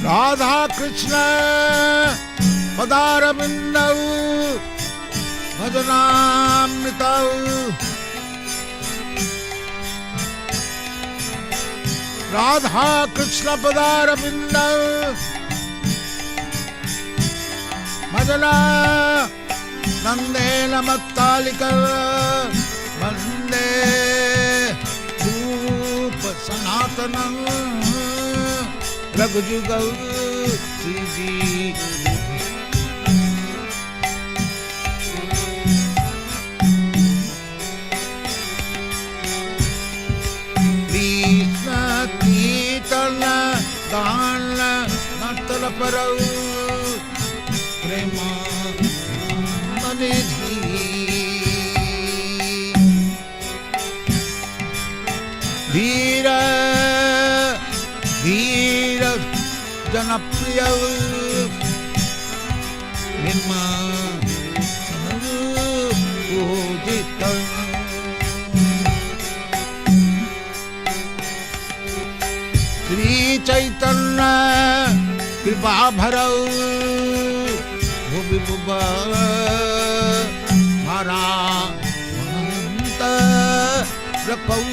राधा कृष्ण पदारविन्दौ भजनामृतौ राधा कृष्ण पदारविन्दौ भजना नंदेन मत्तालिका वंदे रूप सनातनं रघुजुगौ श्री कृष्ण कीर्तन गान नर्तन परौ प्रेम निधि Dhira Dhira Janapriya Nirma Udita Sri Chaitanya Kripa Bharau Bhubi Bhuba Mara Mahanta Rakau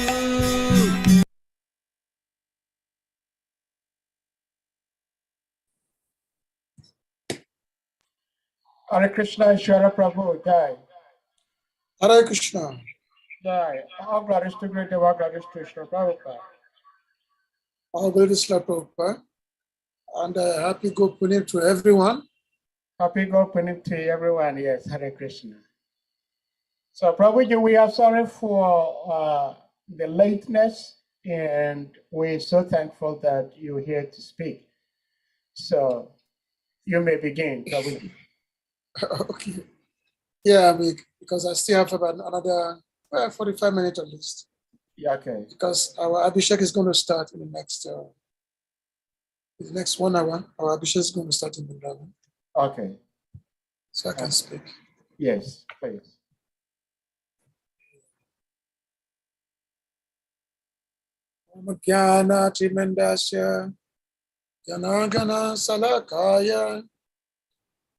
Hare Krishna, Shara Prabhu, Jai. Hare Krishna. Jai. All glories to great Deva, glories to Shri Prabhupada. All glory to Srila Prabhupada. And happy Go Punim to everyone. Happy Gopani to everyone. Yes, Hare Krishna. So, Prabhuji, we are sorry for the lateness, and we're so thankful that you're here to speak. So, you may begin, Prabhuji. Okay. Yeah, because I still have about another 45 minutes at least. Yeah, okay. Because our Abhishek is going to start in the next 1 hour. Our Abhishek is going to start in the 11. Okay. So I can speak. Yes, please. Jnana Tremendasya Janagana Salakaya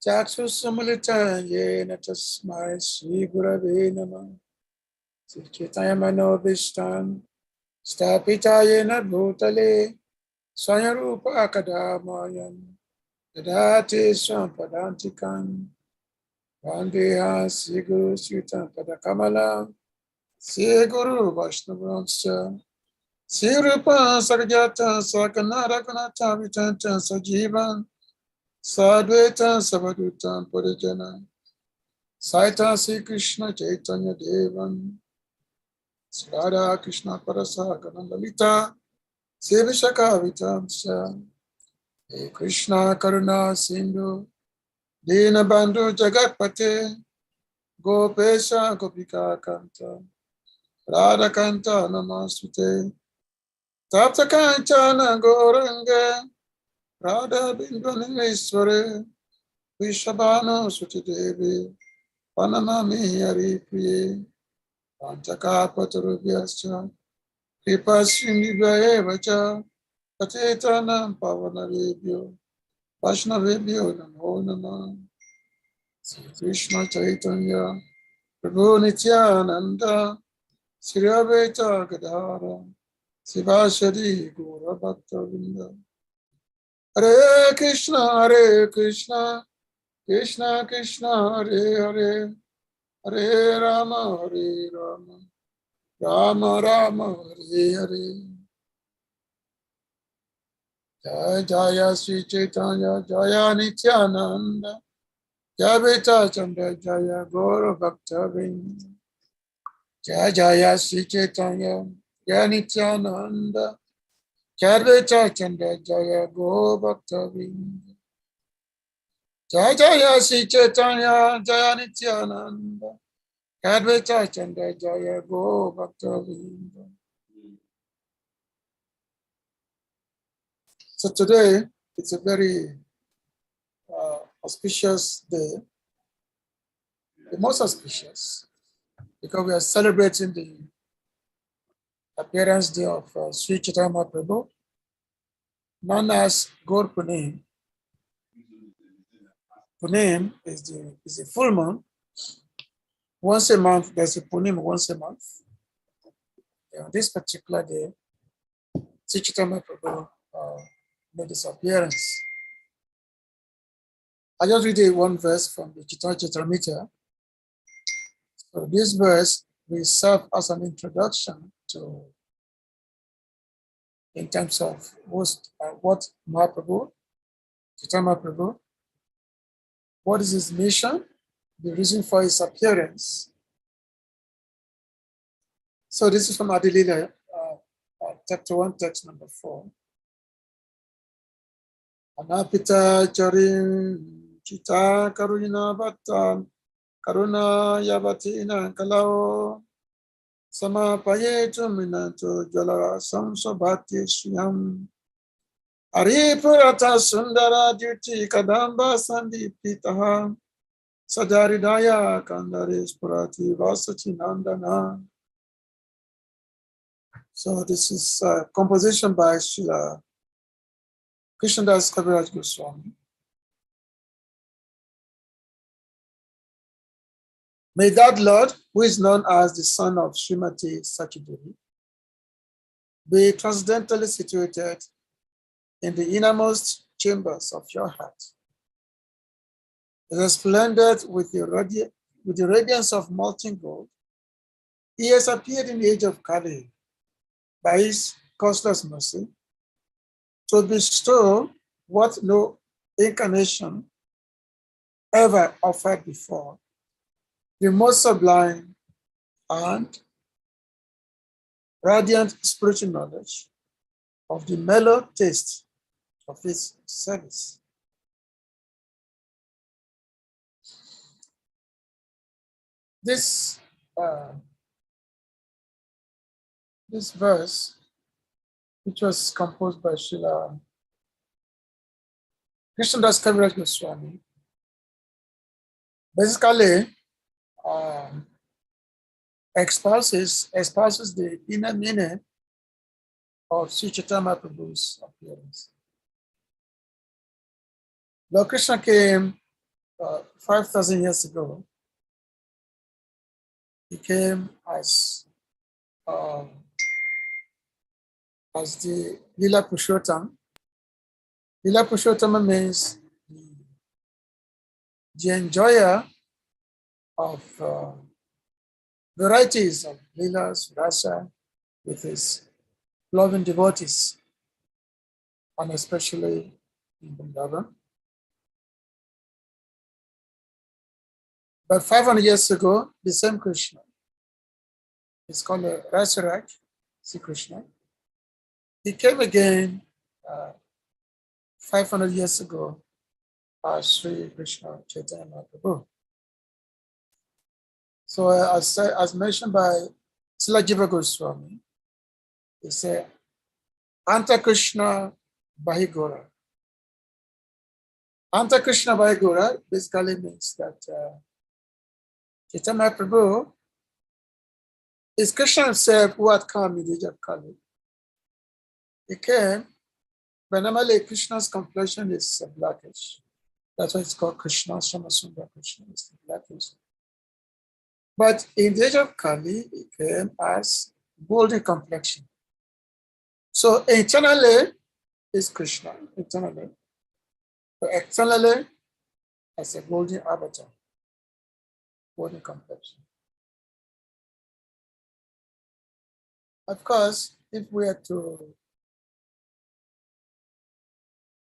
Chaksu Samulita Yena Tasmai Sri Gurave Namah Chaitanya Manobishtam Stapita Yena Bhutale Swayarupa Akadamayam Dadati Swampadantikam Vandeha Sri Guru Sutam Padakamala Sri Guru Vaishnavamscha Sri Rupa Sakajata Sakanara Kanata Vitanta Sajivan Sadveta Savadutam Purajana Saita Sri Krishna Chaitanya Devan Sri Radha Krishna Parasakana Lalita Sri Vishaka Vitamsha Hey Krishna Karuna Sindhu Dina Bandhu Jagatpate Gopesha Gopika Kanta Radha Kanta Namastute Tapta Kanchana Goranga Radha Bindvaneshware Vishabhanu Sutidevi Panamami Hari Priye Pantaka Patarubhyascha Kripasindhivya Vacha Patetanam Pavanavebhyo Vaishnavebhyo Namo Namah Sri Krishna Chaitanya Prabhu Nityananda Sri Advaita Gadadhara Sivasadi Gaura Bhakta Vrinda Hare Krishna Krishna Krishna Hare Hare Hare Rama Rama Rama Hare Hare Jaya Jaya Sri Chaitanya Jaya Nityananda Jaya Beta Chandra Jaya Gaura Bhakta Vrinda Jaya Jaya Sri Chaitanya Jaya Nityananda Jaya Beta Chandra Jaya Gaura Bhakta Vrinda Jaya Jaya Sri Chaitanya Jaya Nityananda Jaya Beta Chandra Jaya Gaura Bhakta Vrinda. So today, it's a very auspicious day, the most auspicious, because we are celebrating the appearance day of Sri Chaitanya Mahaprabhu, known as Gaur Punim. Punim is the full moon. Once a month, there's a Punim once a month. And on this particular day, Sri Chaitanya Mahaprabhu made his appearance. I just read one verse from the Chaitanya Charitamrita. So this verse will serve as an introduction to, in terms of what Mahaprabhu, Chaitanya Mahaprabhu, what is his mission, the reason for his appearance. So this is from Adilila, chapter 1, text number 4. Anapita charim chita karuna bhattam karuna yabatina kalao Samapayetu minato jalara samsobhati shiyam. Aripurata sundara duty kadamba sandipitaha. Sadaridaya kandaris purati vasati nandana. So this is a composition by Srila Krishnadas Kaviraj Goswami. May that Lord, who is known as the son of Srimati Sakiduri, be transcendentally situated in the innermost chambers of your heart. Resplendent with the radiance of molten gold, he has appeared in the age of Kali by his causeless mercy to bestow what no incarnation ever offered before, the most sublime and radiant spiritual knowledge of the mellow taste of his service. This verse, which was composed by Srila Krishnadas Kaviraj Goswami, basically espouses the inner meaning of Sri Chaitanya Prabhu's appearance. Lord Krishna came 5,000 years ago. He came as the Lila Purushottam. Lila Purushottam means the enjoyer of varieties of Lilas, Rasa, with his loving devotees, and especially in Vrindavan. But 500 years ago, the same Krishna, it's called a Rasaraj, Sri Krishna. He came again 500 years ago as Sri Krishna Chaitanya Mahaprabhu. So as mentioned by Srila Jiva Goswami, he said, Anta Krishna Bahi Gaura. Anta Krishna Bahi Gaura basically means that Chaitanya Mahaprabhu is Krishna himself who had come in the age of Kali. He came, but normally Krishna's complexion is blackish. That's why it's called Krishna, Shamasundar Krishna, is blackish. But in the age of Kali, he came as golden complexion. So internally is Krishna, internally, but externally as a golden avatar, golden complexion. Of course, if we are to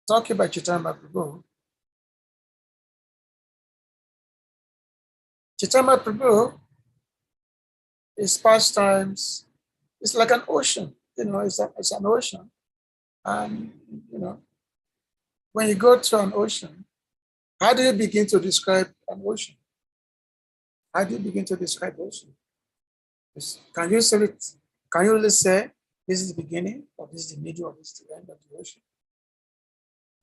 talk about Chaitanya Mahaprabhu, Chaitanya Mahaprabhu, his pastimes, it's like an ocean, it's an ocean. And, when you go to an ocean, how do you begin to describe an ocean? How do you begin to describe ocean? Can you say it? Can you really say this is the beginning, or this is the middle, or this is the end of the ocean?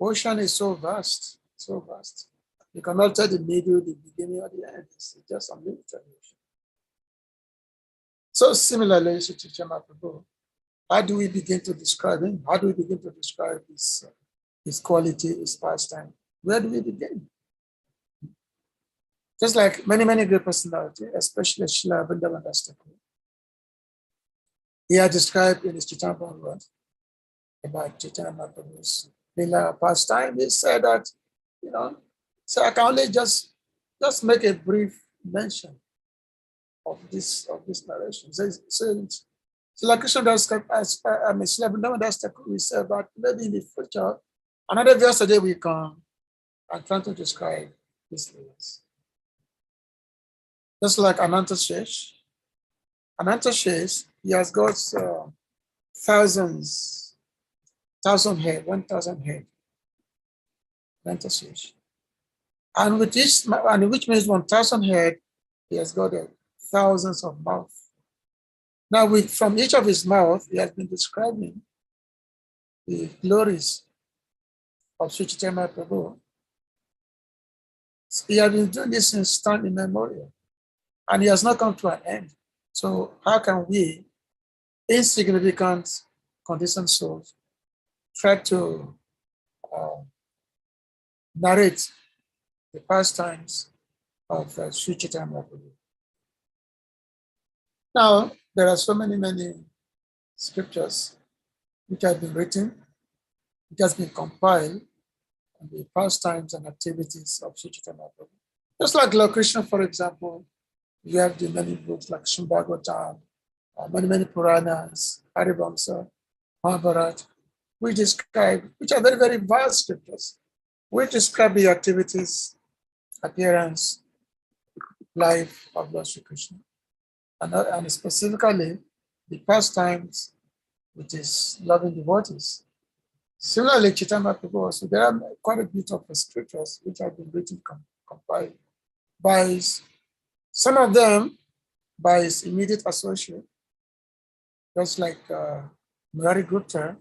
Ocean is so vast, so vast. You cannot tell the middle, the beginning, or the end. It's just unlimited ocean. So similarly, to Chaitanya Mahaprabhu, how do we begin to describe him? How do we begin to describe his quality, his pastime? Where do we begin? Just like many, many great personalities, especially Srila Vrindavan Das Thakur, he had described in his Chaitanya Bhagavat about Chaitanya Mahaprabhu's Lila pastime. He said that, so I can only just make a brief mention of this narration. So like Krishna Das Thakur, we said that maybe in the future, another verse today we come and try to describe these things. Just like Ananta Shesh, he has got 1,000 head, 1,000 head. Ananta Shesh. And with this, and which means 1,000 head, he has got thousands of mouths. Now, from each of his mouth, he has been describing the glories of Sri Chaitanya Prabhu. He has been doing this since time immemorial, and he has not come to an end. So how can we, insignificant conditioned souls, try to narrate the pastimes of Sri Chaitanya Prabhu? Now, there are so many scriptures which have been written, which has been compiled on the pastimes and activities of Sri Chaitanya Prabhu. Just like Lord Krishna, for example, you have the many books like Srimbhagavatam, many Puranas, Harivamsa, Mahabharata, which are very vast scriptures, which describe the activities, appearance, life of Lord Sri Krishna, and specifically the pastimes with his loving devotees. Similarly, Chaitanya Prabhu also, there are quite a bit of scriptures which have been written, compiled by some of them by his immediate associate, just like Murari Gupta.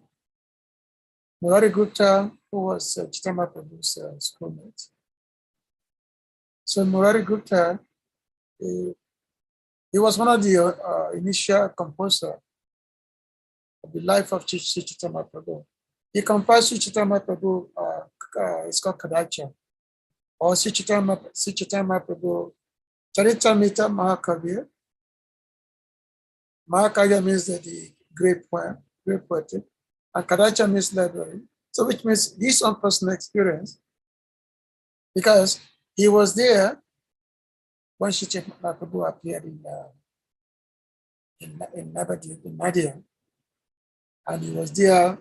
Murari Gupta, who was Chaitanya Prabhu's schoolmate. So Murari Gupta, he was one of the initial composer of the life of Sri Chaitanya Prabhu. He compiled Sri Chaitanya Prabhu, it's called Kadacha, or Sri Chaitanya Prabhu Charitamrita Mahakavya. Mahakavya means that the great poem, great poetic, and Kadacha means library. So which means his own personal experience, because he was there when Sri Chaitanya Prabhu appeared in Nadia, and he was there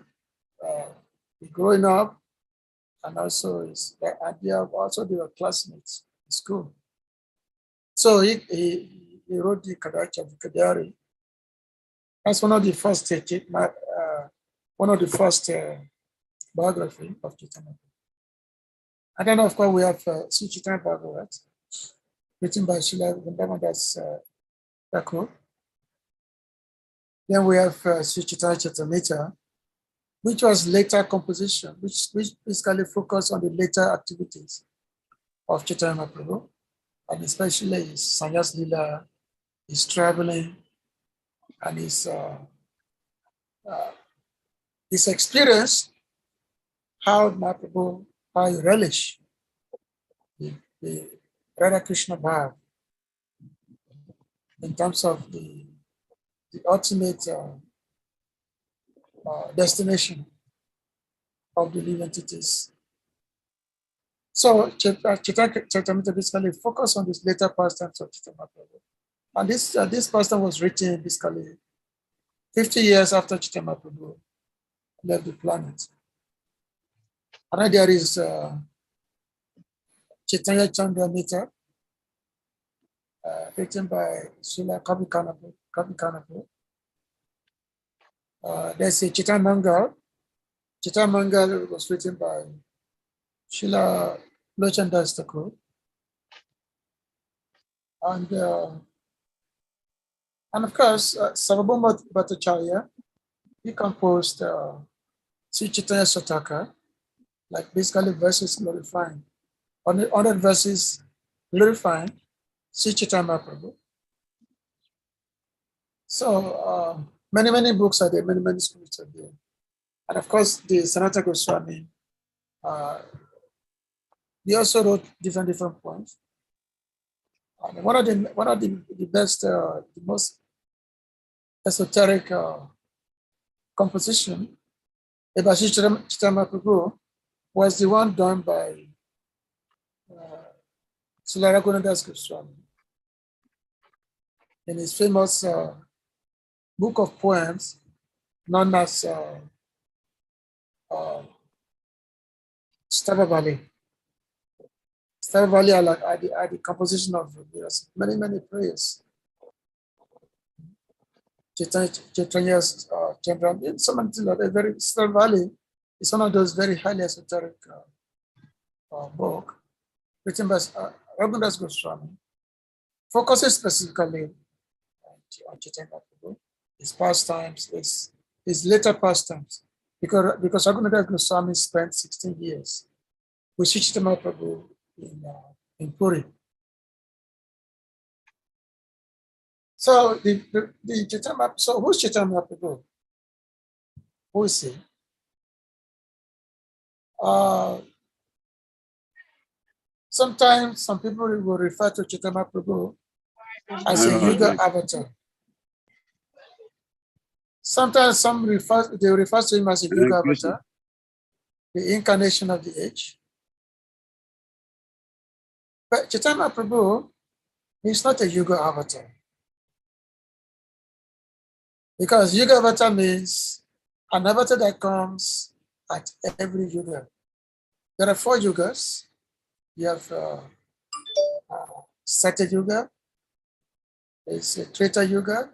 growing up, and also they were classmates in school. So he wrote the Kadacha, the Kadari. That's one of the first biography of Chaitanya. And then, of course, we have Sri Chaitanya Bhagavat, written by Srila Vrindavandas Thakur. Then we have Sri Chaitanya Charitamrita, which was later composition, which basically focused on the later activities of Chaitanya Prabhu, and especially his Sannyas Lila, his traveling, and his experience, how Mahaprabhu, how he relish the Radha Krishna Bhav in terms of the ultimate destination of the living entities. So Chaitanya basically focused on this later pastimes of Chaitanya Prabhu. And this pastime was written basically 50 years after Chaitanya Prabhu left the planet. And then there is Chaitanya Chandramrita, written by Srila Kavi Kanapur. There's a Chaitanya Mangal. Chaitanya Mangal was written by Srila Lochandas Thakur. And of course, Sarvabhauma Bhattacharya, he composed Sri Chaitanya Sataka, like basically verses glorifying, 100 verses glorifying Sri Chaitanya Prabhu. So many books are there, many scripts are there. And of course, the Sanatana Goswami, he also wrote different poems. And one of the best, the most esoteric composition about Sri Chaitanya Prabhu was the one done by Srila Raghunadas Goswami in his famous book of poems known as Stavavali. Stavavali are the composition of many prayers. Chaitanya's Chandram, Stavavali is one of those very highly esoteric book written by Raghunadas Goswami, focuses specifically on Chaitanya Prabhu. his pastimes, his later pastimes. Because Raghunath Goswami spent 16 years with Sri Chaitanya Prabhu in Puri. So the Chaitanya, so who's Chaitanya Prabhu? Who is he? Sometimes some people will refer to Chaitanya Prabhu as a Yuga avatar. Sometimes they refer to him as a Yuga avatar, the incarnation of the age. But Chaitanya Prabhu is not a Yuga avatar. Because Yuga avatar means an avatar that comes at every Yuga. There are 4 Yugas. You have Satya Yuga, there's a Treta Yuga,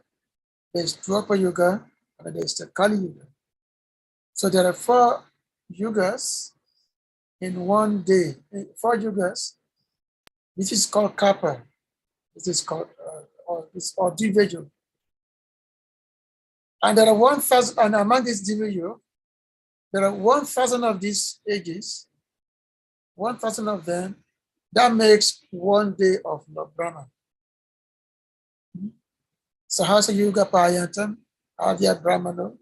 there's Dwapara Yuga, and there's the Kali Yuga. So there are 4 Yugas in one day, 4 Yugas. This is called Kappa. This is called, or Divejo. And there are 1,000, and among these Divejo, there are 1,000 of these ages, 1,000 of them, that makes one day of Lord Brahma. Sahasa Yuga Payantam, Adya Brahmano,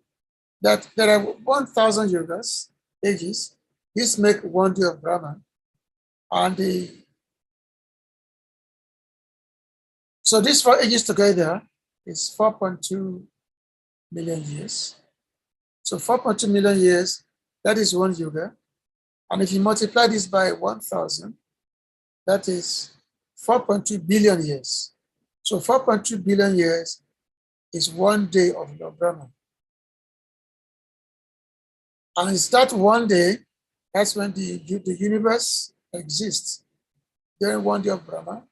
that there are 1,000 yugas, ages. This make one day of Brahman. And so these 4 ages together is 4.2 million years. So 4.2 million years, that is 1 yuga. And if you multiply this by 1,000, that is 4.2 billion years. So 4.2 billion years is 1 day of Lord Brahma. And it's that 1 day, that's when the universe exists, during 1 day of Brahma.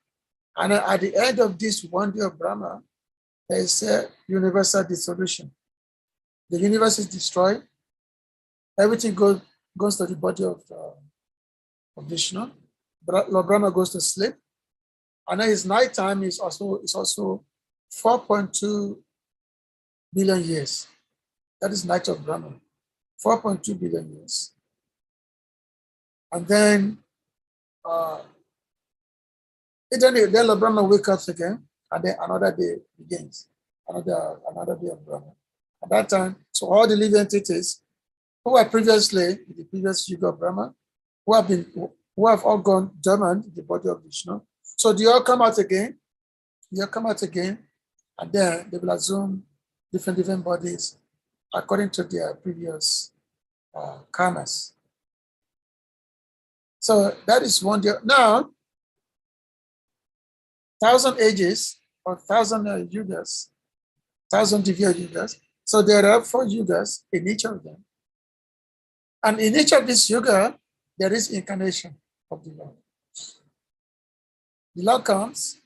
And at the end of this 1 day of Brahma, there is a universal dissolution. The universe is destroyed. Everything goes to the body of Vishnu. Lord Brahma goes to sleep. And then his nighttime is also 4.2 billion years. That is night of Brahma, 4.2 billion years. And then Lord Brahma wakes up again, and then another day begins, another day of Brahma. At that time, so all the living entities who were previously in the previous Yuga of Brahma, who have all gone dormant in the body of Vishnu, so they all come out again. And then they will assume different bodies according to their previous karmas. So that is 1 day. Now, 1,000 ages or 1,000 yugas, 1,000 divya yugas. So there are 4 yugas in each of them. And in each of these yuga, there is incarnation of the Lord. The Lord comes,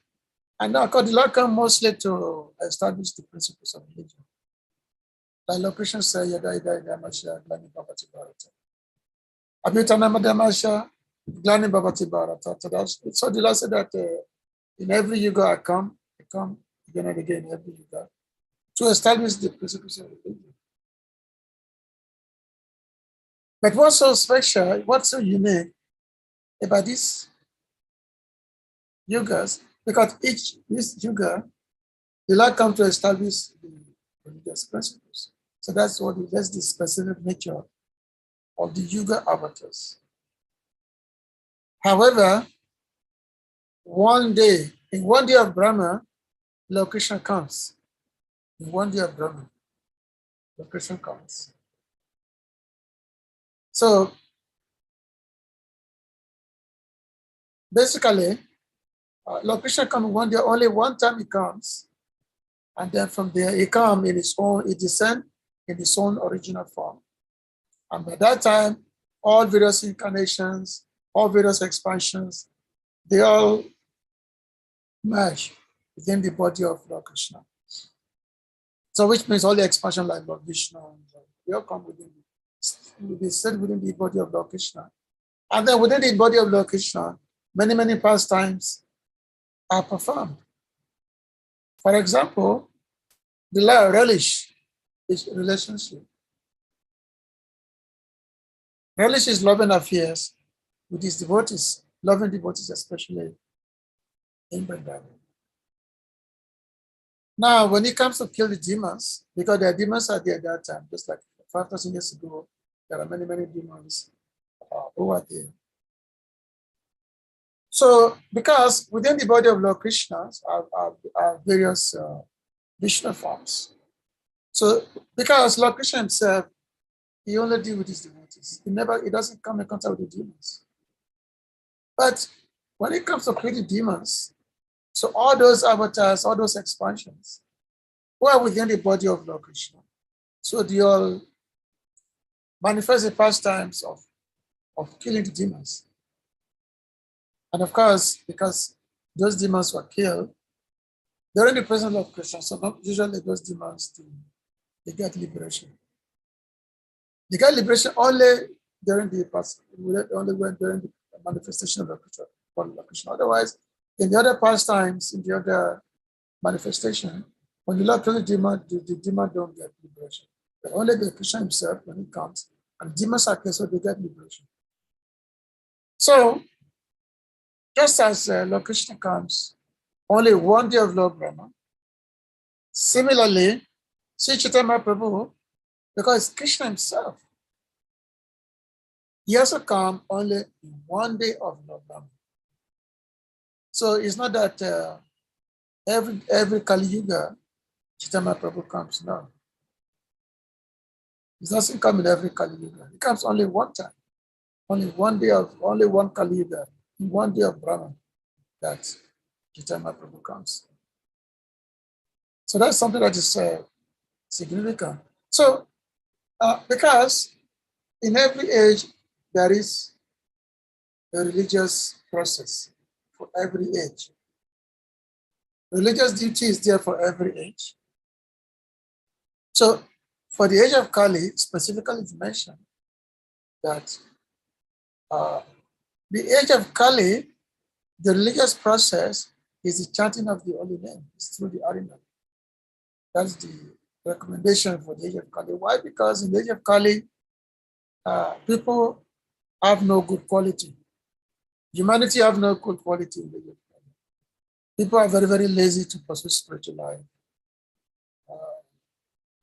and now the Lord comes mostly to establish the principles of religion. Like Lord Krishna said, Yada Yada Yamasha, Glani Bhavati Bharata. Abhitanama Damasha, Glani Bhavati Bharata. So the Lord said that in every yuga I come again and again in every yuga to establish the principles of religion. But what's so special, what's so unique about these yugas, because each yuga, the Lord comes to establish the religious principles. So that's the specific nature of the yuga avatars. However, in 1 day of Brahma, Lord Krishna comes. In 1 day of Brahma, Lord Krishna comes. So basically, Lord Krishna comes 1 day, only 1 time he comes, and then from there he comes he descends in his own original form. And by that time, all various incarnations, all various expansions, they all merge within the body of Lord Krishna. So which means all the expansion like Lord Vishnu, they all come they sit within the body of Lord Krishna. And then within the body of Lord Krishna, many pastimes are performed. For example, the relish is relationship. Relish is loving affairs with his devotees, loving devotees, especially in Vrindavan. Now, when it comes to kill the demons, because the demons are there at that time, just like 5,000 years ago, there are many, many demons who are there. So, because within the body of Lord Krishna are various Vishnu forms. So, because Lord Krishna himself, he only deals with his devotees. He doesn't come in contact with the demons. But when it comes to creating demons, so all those avatars, all those expansions, who are within the body of Lord Krishna, so they all manifest the pastimes of killing the demons. And of course, because those demons were killed, during the presence of Krishna, so not usually those demons, they get liberation. They get liberation only during the manifestation of the Krishna. Otherwise, in the other pastimes, in the other manifestation, when you love the demon don't get liberation. But only the Krishna himself, when he comes, and demons are killed, so they get liberation. So, just as Lord Krishna comes, only one day of Lord Brahma. Similarly, Sri Chaitanya Prabhu, because Krishna himself, he also comes only in one day of Lord Brahma. So it's not that every Kali Yuga, Chaitanya Prabhu comes, no. He doesn't come in every Kali Yuga. He comes only one time, only one Kali Yuga, in one day of Brahma, that Chaitanya Prabhu comes. So that's something that is significant. So, because in every age, there is a religious process for every age. Religious duty is there for every age. So, for the age of Kali, specifically it's mentioned that the age of Kali, the religious process is the chanting of the holy name. It's through the Harinam. That's the recommendation for the age of Kali. Why? Because in the age of Kali, people have no good quality. Humanity have no good quality in the age of Kali. People are very, very lazy to pursue spiritual life.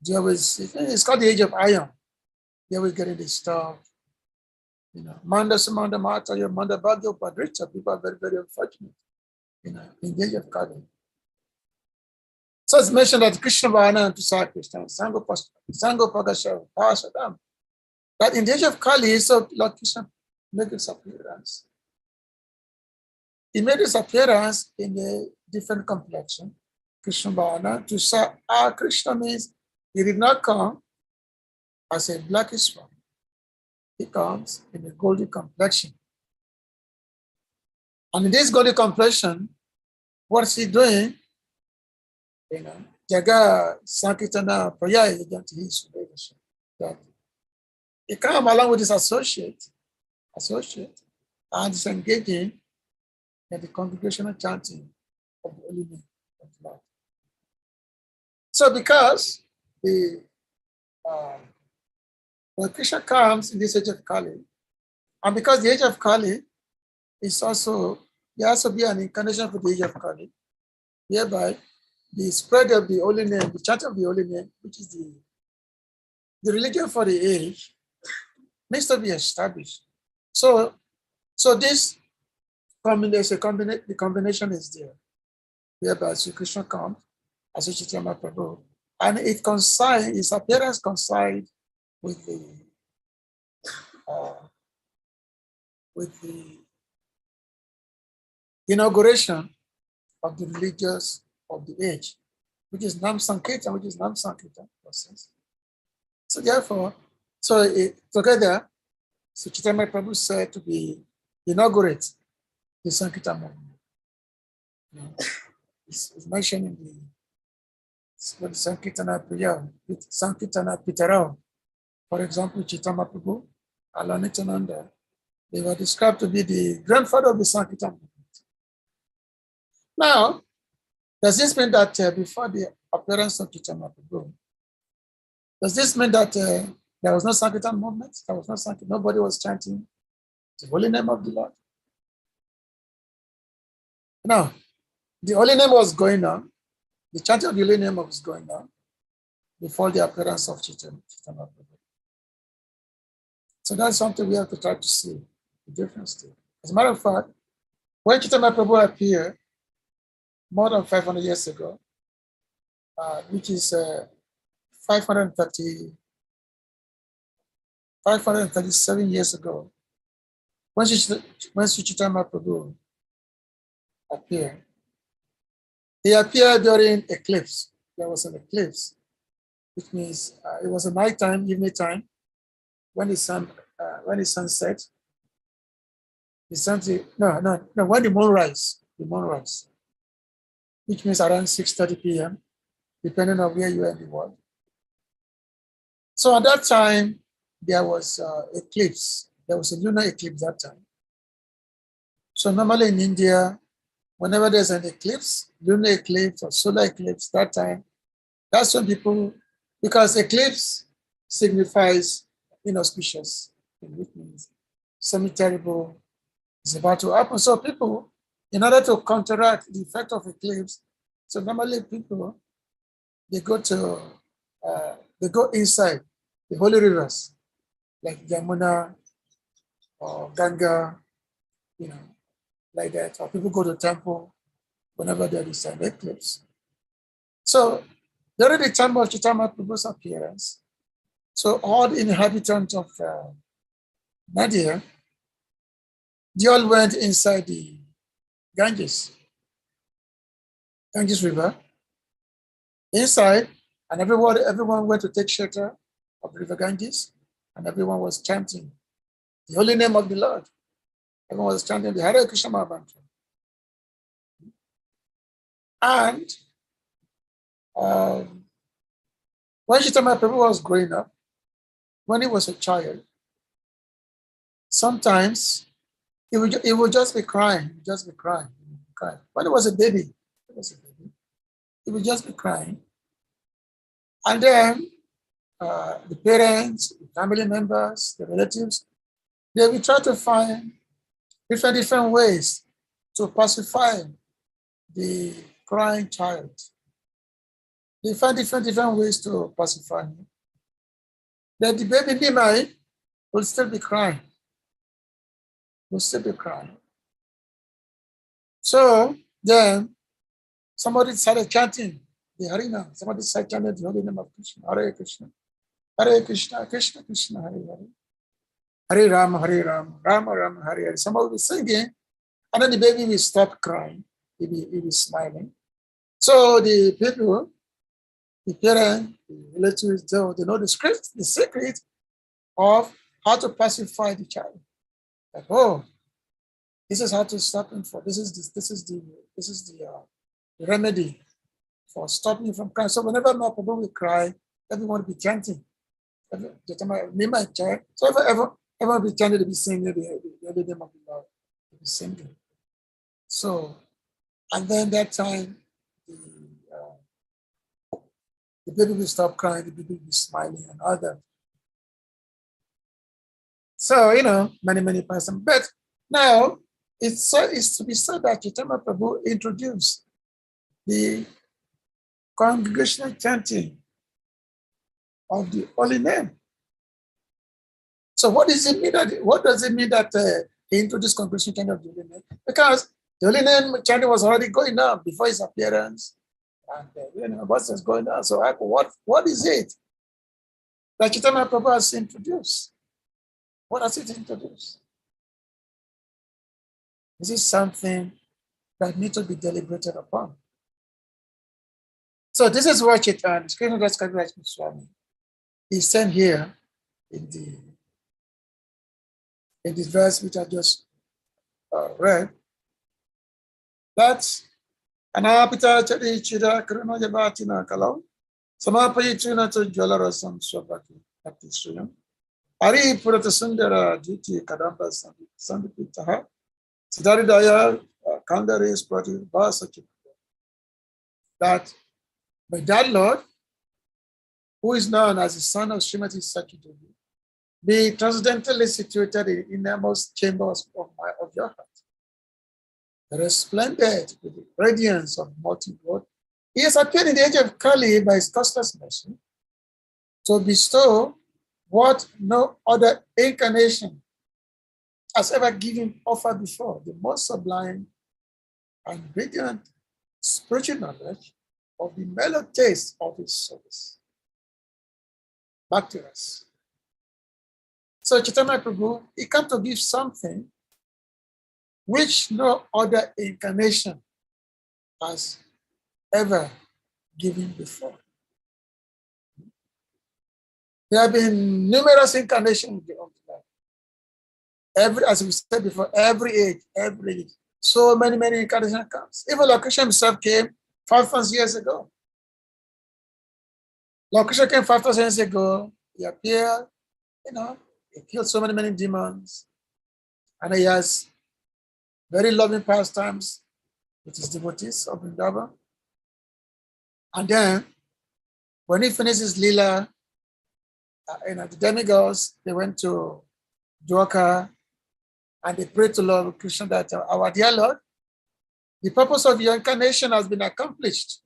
It's called the age of iron. They always getting this stuff. Manda Samanda Mata, your Manda Bhagyo Padricha. People are very, very unfortunate, in the age of Kali. So it's mentioned that Krishna Bhana and Tusa Krishna, Sango Pagasha, Pasadam. That in the age of Kali, so Lord Krishna made his appearance. He made his appearance in a different complexion. Krishna Bhana, Tusa Krishna means he did not come as a blackish one. He comes in a golden complexion. And in this golden complexion, what's he doing? Jaga Sankirtana Praya that he came along with his associate, and is engaging in the congregational chanting of the holy name of the Lord. So because when Krishna comes in this age of Kali, and because the age of Kali is also, there also be an incarnation for the age of Kali, whereby the spread of the holy name, the chant of the holy name, which is the religion for the age, needs to be established. So this the combination is there, whereby Sri Krishna comes as a Chaitanya Prabhu, and his appearance coincides with the inauguration of the religious of the age, which is Nam Sankirtan, process. So therefore, together, so Chaitanya Prabhu said to be inaugurate the Sankirtan movement. It's mentioned in the Sankirtana Priya, Sankirtana Pitarao. For example, Chaitanya Prabhu, Alanitananda, they were described to be the grandfather of the Sankirtan movement. Now, does this mean that before the appearance of Chaitanya Prabhu, does this mean that there was no Sankirtan movement? There was no Sankirtan. Nobody was chanting the holy name of the Lord. No, the holy name was going on. The chanting of the holy name was going on before the appearance of Chaitanya Prabhu. So that's something we have to try to see the difference there. As a matter of fact, when Chaitanya Prabhu appeared more than 500 years ago, which is 537 years ago, when Chaitanya Prabhu appeared, he appeared during eclipse. There was an eclipse, which means it was a nighttime, evening time, when the sun set. When the moon rise, which means around 6:30 p.m., depending on where you are in the world. So at that time, there was eclipse. There was a lunar eclipse that time. So normally in India, whenever there's an eclipse, lunar eclipse or solar eclipse, that time, that's when people, because eclipse signifies inauspicious, which means something terrible is about to happen. So people, in order to counteract the effect of eclipse, so normally people, they go inside the holy rivers, like Yamuna or Ganga, like that. Or people go to temple whenever there is an eclipse. So during the time of Chaitanya Prabhu's appearance, so all the inhabitants of Nadia, they all went inside the Ganges River, inside, and everyone went to take shelter of the river Ganges, and everyone was chanting the holy name of the Lord. Everyone was chanting the Hare Krishna Mahamantra. And when Chaitanya Prabhu was growing up, when he was a child, sometimes he would just be crying, When he was a baby, he would just be crying. And then the parents, the family members, the relatives, they will try to find different ways to pacify the crying child. They find different ways to pacify him. Then the baby Nimai will still be crying. So then somebody started chanting the Harina. Somebody started chanting the holy name of Krishna, Hare Krishna, Krishna Krishna, Hare Hare. Hare Rama, Rama Rama, Hare Hare. Somebody will be singing, and then the baby will stop crying. He'll be smiling. So the people, the parents, the relatives, they know the secret of how to pacify the child. Like, oh, this is how to stop him for. This is the remedy for stopping him from crying. So whenever my Prabhu will cry, everyone will be chanting. Name my child. So everyone will be chanting, to be singing the name of the Lord, to be singing. So, and then that time, the baby will stop crying, the baby will be smiling and all that. So, many persons. But now, it's to be said that Chaitanya Prabhu introduced the congregational chanting of the holy name. So what does it mean that he introduced congregational chanting of the holy name? Because the holy name chanting was already going on before his appearance. And what's going on? So what is it that Chaitanya Prabhu has introduced? What has it introduced? This is something that needs to be deliberated upon. So this is what Chaitanya, Srinadas Kaviraj Swami, is saying here in this verse which I just read, that Anapita Chadi Chida Karuna Yabatina Kalau, Samapayi Chuna to Jolarasam Swabaki Atisuyam, Ari Purata Sundara Jiti Kadamba Sandipitaha, Siddhari Daya Kandari Sprati Basaki. That But that Lord, who is known as the Son of Srimati Sachidevi, be transcendently situated in the innermost chambers of your heart, resplendent with the radiance of multi-God. He has appeared in the age of Kali by his costless mercy to bestow what no other incarnation has ever given offered before, the most sublime and radiant spiritual knowledge of the mellow taste of his service. Back to us. So Chaitanya Prabhu, he came to give something which no other incarnation has ever given before. There have been numerous incarnations of life. As we said before, every age, so many incarnations comes. Even Lord Krishna himself came 5,000 years ago. Lord Krishna came 5,000 years ago. He appeared, he killed so many demons. And he has very loving pastimes with his devotees of Vrindavan. And then, when he finished his Leela, the demigods, they went to Dwarka and they prayed to Lord Krishna that, our dear Lord, the purpose of your incarnation has been accomplished.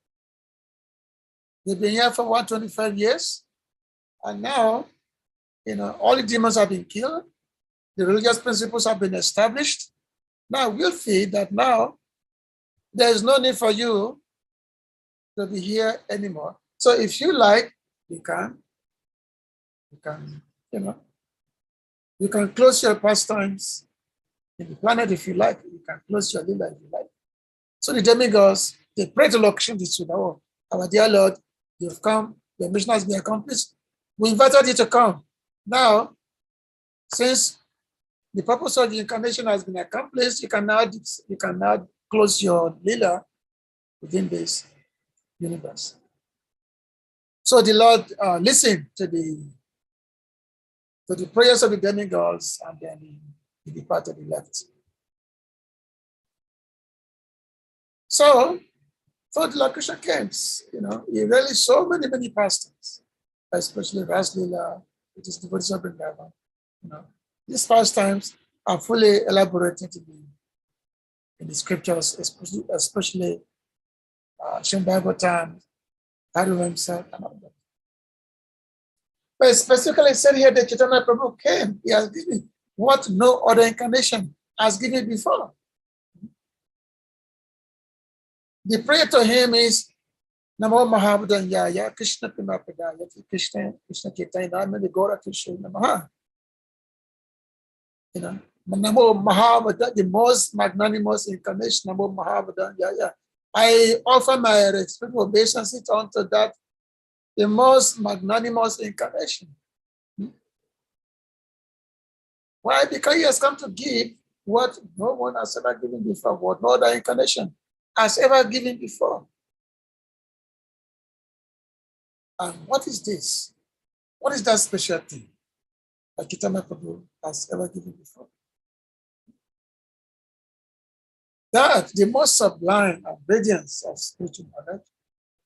They've been here for 125 years, and now, all the demons have been killed, the religious principles have been established. Now we'll feel that now there is no need for you to be here anymore. So if you like, you can close your pastimes in the planet if you like. You can close your Leela if you like. So the demigods, they pray to Lord Krishna this way, oh, our dear Lord, you've come, your mission has been accomplished. We invited you to come. Now, since the purpose of the incarnation has been accomplished, you can now close your Leela within this universe. So the Lord listened to the prayers of the demigods, and then he departed, he left. So the Lord Krishna came, he really so many pastimes, especially Ras Leela, which is devotees of Vrindavan. These pastimes are fully elaborated in the scriptures, especially Srimad Bhagavatam, Haru himself, and all that. But specifically said here that Chaitanya Prabhu came, he has given what no other incarnation has given before. The prayer to him is Namo Mahabudanyaya Krishna Primapadaya Krishna Chaitanya Namani Gaura Krishna Namaha. Namo Mahabudanyaya, the most magnanimous incarnation, Namo Mahabudanyaya. I offer my respectful obeisance unto that, the most magnanimous incarnation. Why? Because he has come to give what no one has ever given before, what no other incarnation has ever given before. And what is this? What is that special thing that Chaitanya Prabhu has ever given before? That the most sublime radiance of spiritual knowledge,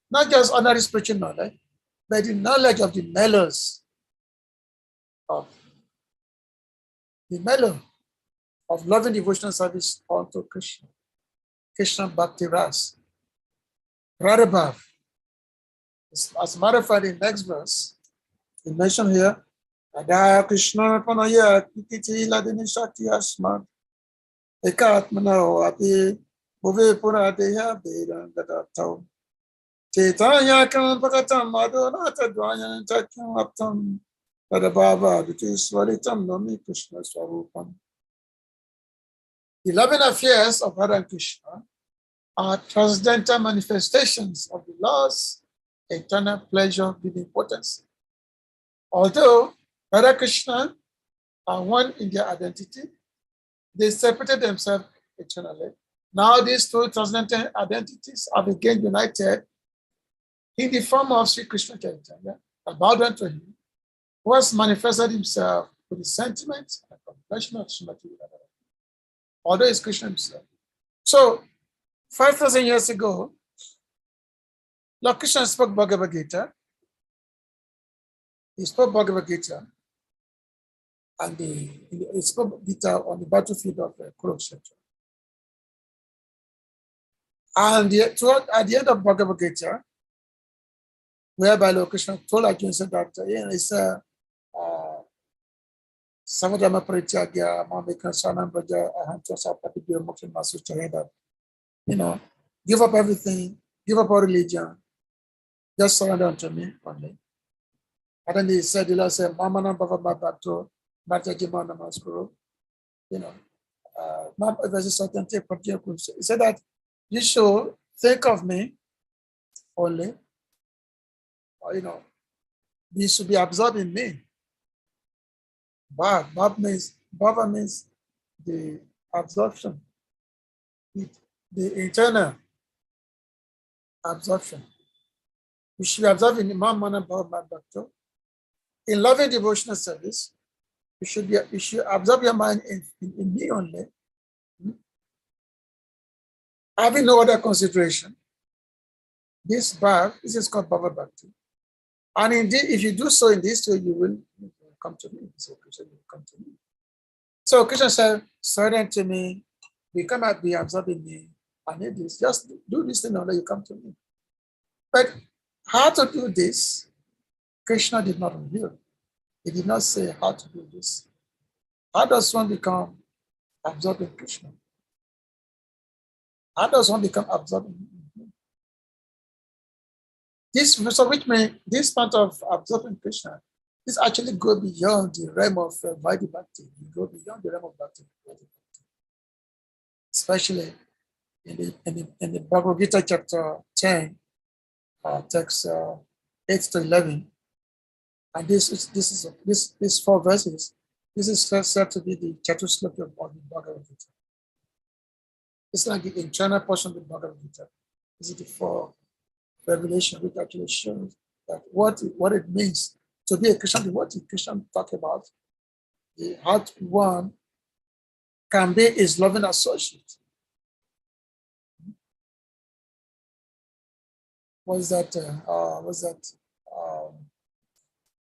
not just ordinary spiritual knowledge, but the knowledge of the mellows of loving devotional service unto Krishna. Krishna Bhakti Ras. Radhabhav. As a matter of fact, in the next verse, he mentioned here, Radha Krishna Panaya Kititi Ladini Shakti Asmat Ekatmana Api Bove Puradeya Vedan Gadatav Chaitanya Kam Pakatam Madhurata Dwayan Takyam Aptam Radhabhava Vitiswaritam Nami Krishna Swarupam. The loving affairs of Radha and Krishna are transcendental manifestations of the Lord's eternal pleasure giving potency. Although Radha Krishna are one in their identity, they separated themselves eternally. Now these two transcendental identities are again united in the form of Sri Krishna Chaitanya, bowed down to him, who has manifested himself with the sentiments and compassion of Srimati Radha, although it's Krishna himself. So 5,000 years ago, Lord Krishna spoke Bhagavad Gita. He spoke Bhagavad Gita, and he spoke Gita on the battlefield of Kurukshetra. And at the end of Bhagavad Gita, whereby Lord Krishna told Arjuna that it's Samadama Parityagya, Mamika Sanam Braja, Ahantu Sapati Bhyomukhim Masu Chaheda. Give up everything, give up all religion, just surrender unto me only. And then he said, the Lord said, Mamana Bava Babato, Bhatajimana Maskuru, he said that you should think of me only, or, you should be absorbed in me. Bhava means the absorption, the internal absorption. You should be absorbed in Mamana Bava Babato. In loving devotional service, you should absorb your mind in me only, having no other consideration. This is called Bhava Bhakti. And indeed, if you do so in this way, you will come to me. So Krishna will come to me. So Krishna said, surrender to me, be absorbed in me. I need this. Just do this thing until you come to me. But how to do this? Krishna did not reveal. He did not say how to do this. How does one become absorbed in Krishna? How does one become absorbed in Him? Which means this part of absorbing Krishna, this actually go beyond the realm of Vaidhi Bhakti. You go beyond the realm of Bhakti. Especially in the Bhagavad Gita chapter 10, text 8 to 11. And these 4 verses, this is said to be the Chatusloka of the Bhagavad Gita. It's like the internal portion of the Bhagavad Gita. This is the 4 revelation, which actually shows that what it means to be a Christian, what the Christian talk about, how one can be his loving associate.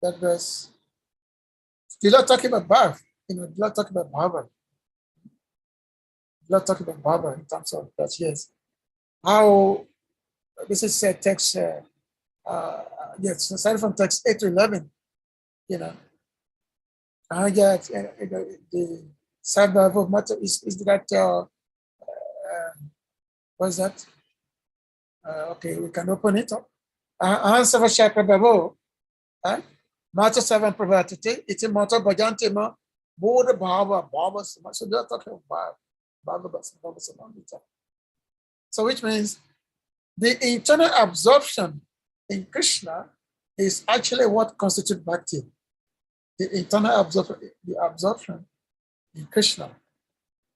That verse? You're not talking about Bhav, you're not talking about Bhava. You're not talking about Bhava in terms of that, yes. How this is text, yes, aside from text 8 to 11, the side of matter is that, what's that? Okay, we can open it up. Answer for Shaka Babo. Mata 7 Pravatite, it's a Mata Bajantema, Buddha Bhava, so they're talking about Bhava. So which means the internal absorption in Krishna is actually what constitutes bhakti. The internal absorption in Krishna.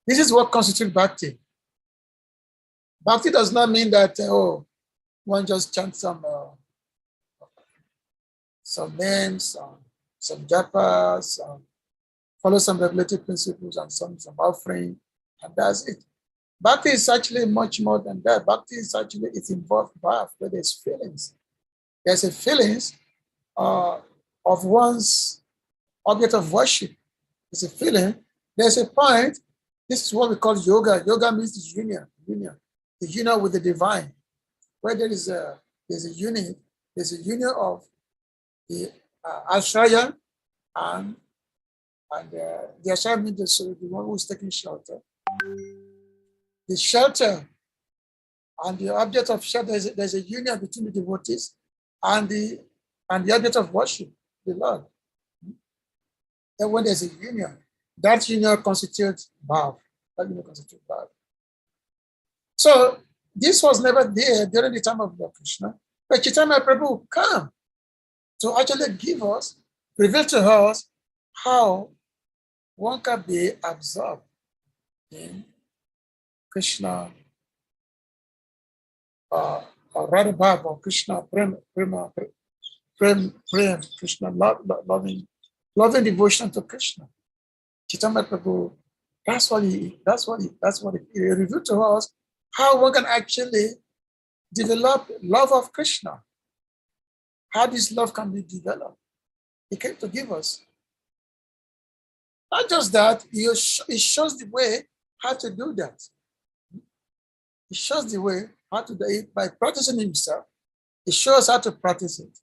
This is what constitutes bhakti. Bhakti does not mean that, one just chants some names, some japas, follow some regulative principles and some offering, and that's it. Bhakti is actually much more than that. Bhakti is actually, it's involved bhav, where there's feelings. There's a feelings of one's object of worship. There's a feeling. There's a point. This is what we call yoga. Yoga means this union. The union with the divine. Where there's a union of the ashraya and the ashraya means the one who's taking shelter. The shelter and the object of shelter, there's a union between the devotees and the object of worship, the Lord. And when there's a union, that union constitutes bhav. So this was never there during the time of Lord Krishna, but Chaitanya Prabhu will come to actually reveal to us how one can be absorbed in Krishna, or Radha Bhava, or Krishna, Prem, Krishna, loving devotion to Krishna. Chaitanya Prabhu, that's what he revealed to us, how one can actually develop love of Krishna. How this love can be developed. He came to give us. Not just that, he shows the way how to do that. He shows the way how to do it by practicing himself. He shows how to practice it.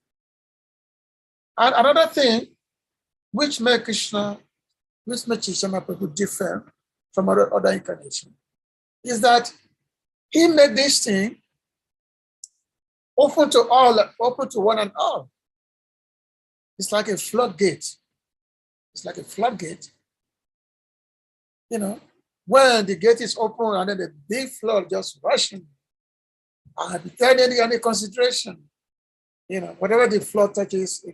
And another thing which makes Chaitanya Mahaprabhu different from other incarnations is that he made this thing open to all, open to one and all. It's like a floodgate. It's like a floodgate. You know, when the gate is open and then the big flood just rushing, and without any consideration, you know, whatever the flood touches,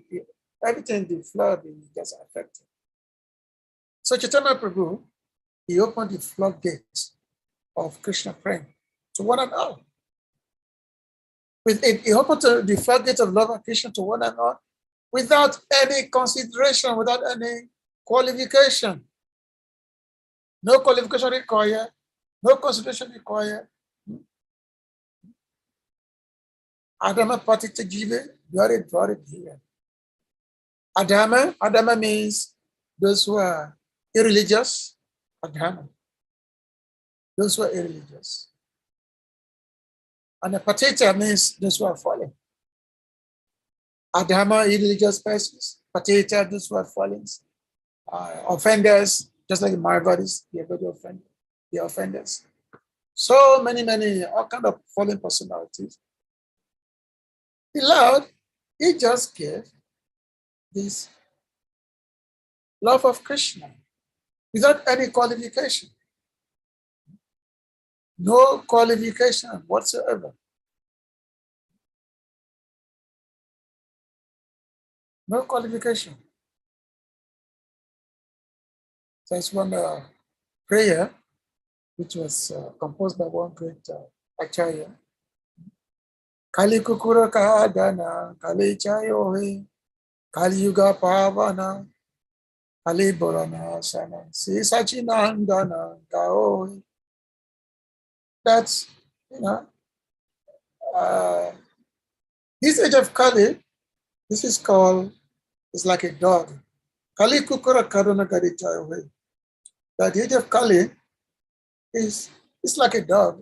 everything the flood gets affected. So Chaitanya Prabhu, he opened the floodgates of Krishna praying to one and all. He opened the floodgate of love of Krishna to one and all without any consideration, without any qualification. No qualification required, no consideration required. Adama patita jive, dware dhive. Adama means those who are irreligious, Adama. Those who are irreligious. And the patita means those who are fallen. Adama, irreligious persons. Patita, those who are fallen. Offenders, just like the Marvadis, they are very offended. They are offenders. So many, all kind of fallen personalities. The Lord, he just gave this love of Krishna without any qualification. No qualification whatsoever. No qualification. There's one prayer which was composed by one great Acharya. Kali kukura kahadana, Kali chayohi, Kali yuga pavana, Kali borana sana, Si sachinandana gaohi. That's, you know, this age of Kali, this is called, it's like a dog. Kali kukura kadana Kali chayohi. That the age of Kali is like a dog.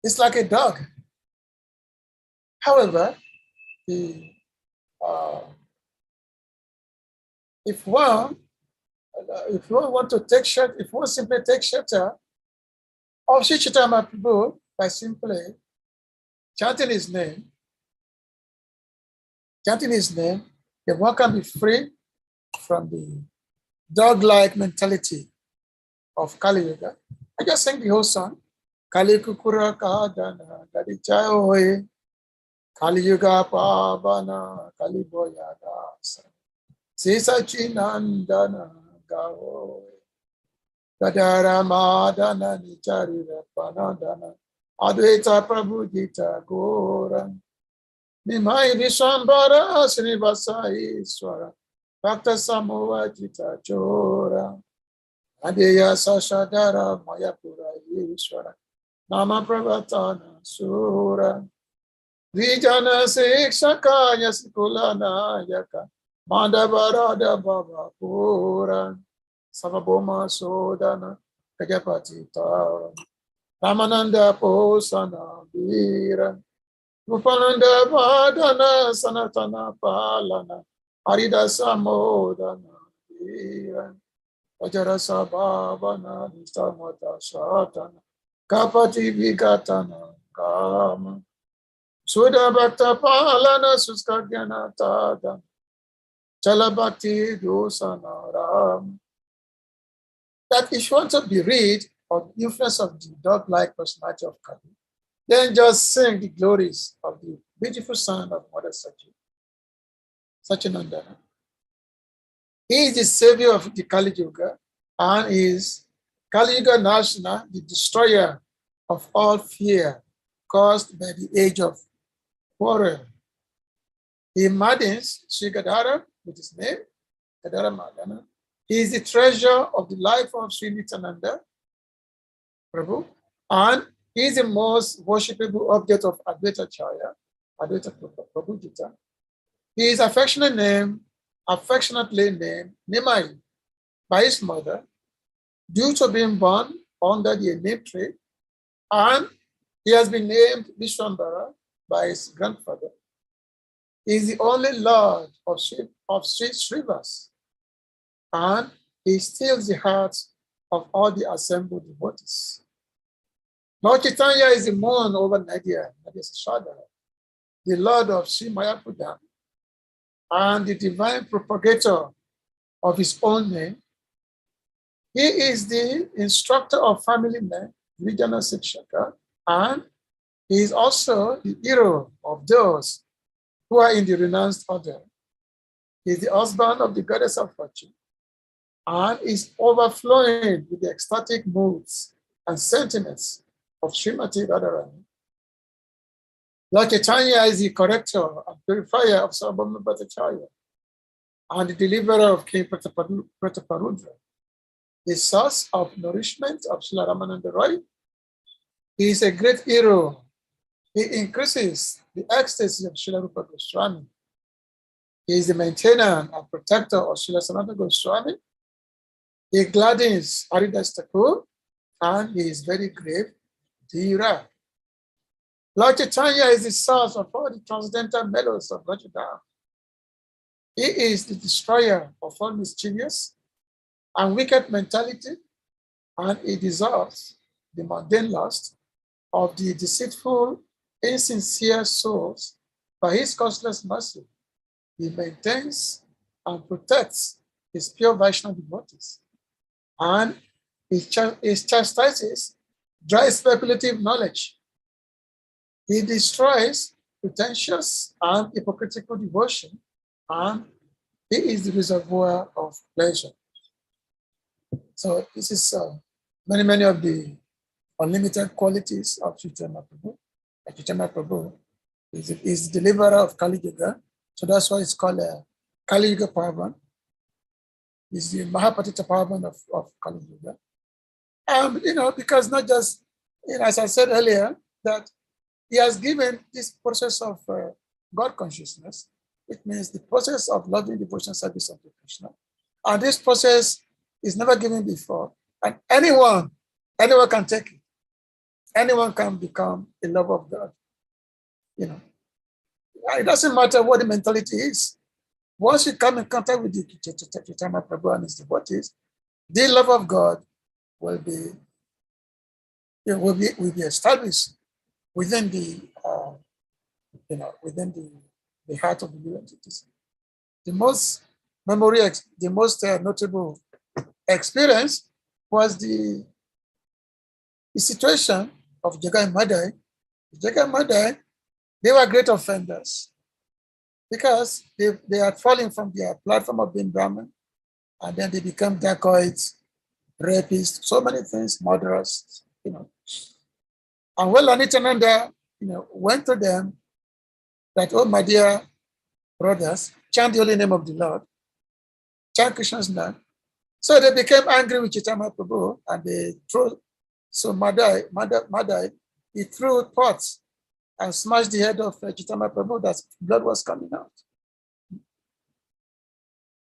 It's like a dog. However, if one want to take shelter, if one simply take shelter of Sri Chaitanya Mahaprabhu by simply chanting his name, then one can be free from the dog-like mentality of Kali Yuga. I just sang the whole song. Kali kukura kahadana, Kali chayohi, Kali yuga pavana, Kali boyada, Sisa chinandana gaohi, Gadara madana nicharira panadana, Advaita Prabhu Gita Gaura, Nimai Vishwambara Srivasa Iswara, Bhakta Samoa Gita Chora, Adeya Sashadara Mayapura Ishwara, Nama Pravatana Sura, Vijana Sikshaka Yasikulana Yaka, Mandavarada Baba Pura, Savaboma Sodana, Kajapati Tara, Ramananda Posana Vira, Upananda Vadana Sanatana Palana, Arida Samodana Vira, Vajarasa Bhavana Nistamata Shatana, Kapati Vigatana Kama, Sudha Bhakta Palana Suskagyana Tada, Chalabhakti Dosana Ram. That if you want to be rid of the influence of the dog-like personality of Kali, then just sing the glories of the beautiful son of Mother Sachinandana. He is the savior of the Kali Yuga and is Kali Yuga Nashna, the destroyer of all fear caused by the age of quarrel. He maddens Sri Gadara with his name, Gadara Madana. He is the treasure of the life of Sri Nityananda Prabhu, and He is the most worshipable object of Advaita Chaya, Advaita Prabhujita. He is affectionately named Nimai by his mother due to being born under the name tree, and he has been named Vishwambara by his grandfather. He is the only Lord of Sri Srivas, and he steals the hearts of all the assembled devotees. Lord Chaitanya is the moon over Nadia, Nadia Sashada, the Lord of Sri Mayapudha, and the divine propagator of his own name. He is the instructor of family men, Vijana Sikshaka, and he is also the hero of those who are in the renounced order. He is the husband of the goddess of fortune and is overflowing with the ecstatic moods and sentiments of Srimati Radharani. Lord Chaitanya is the corrector and purifier of Sarvabhauma Bhattacharya and the deliverer of King Prataparudra, the source of nourishment of Srila Ramananda Roy. He is a great hero. He increases the ecstasy of Srila Rupa Goswami. He is the maintainer and protector of Srila Sanatana Goswami. He gladdens Haridas Thakur, and he is very grave, Dhira. Lord Chaitanya is the source of all the transcendental mellows of Gajadam. He is the destroyer of all mischievous and wicked mentality, and he dissolves the mundane lust of the deceitful, insincere souls by his causeless mercy. He maintains and protects his pure Vaishnava devotees, and he chastises dry speculative knowledge. He destroys pretentious and hypocritical devotion, and he is the reservoir of pleasure. So this is many of the unlimited qualities of Chaitanya Prabhu. Chaitanya Prabhu is the deliverer of Kali Yuga, so that's why it's called Kali Yuga Parvan. He's the Mahapatita Parvan of Kali Yuga. Because not just, as I said earlier, that he has given this process of God consciousness. It means the process of loving devotion service unto Krishna. And this process is never given before. And anyone can take it. Anyone can become a lover of God. It doesn't matter what the mentality is. Once you come in contact with the Chaitanya Prabhu and his devotees, the love of God will be established within the heart of the new entities. The most notable experience was the situation of Jagai and Madai. Jagai and Madai, they were great offenders because they had fallen from their platform of being Brahmin, and then they become dacoits, rapists, so many things, murderers, And when Nityananda, went to them that, oh, my dear brothers, chant the holy name of the Lord, chant Krishna's name. So they became angry with Chaitanya Prabhu, and they threw. So Madai, he threw pots and smashed the head of Chaitanya Prabhu. That blood was coming out.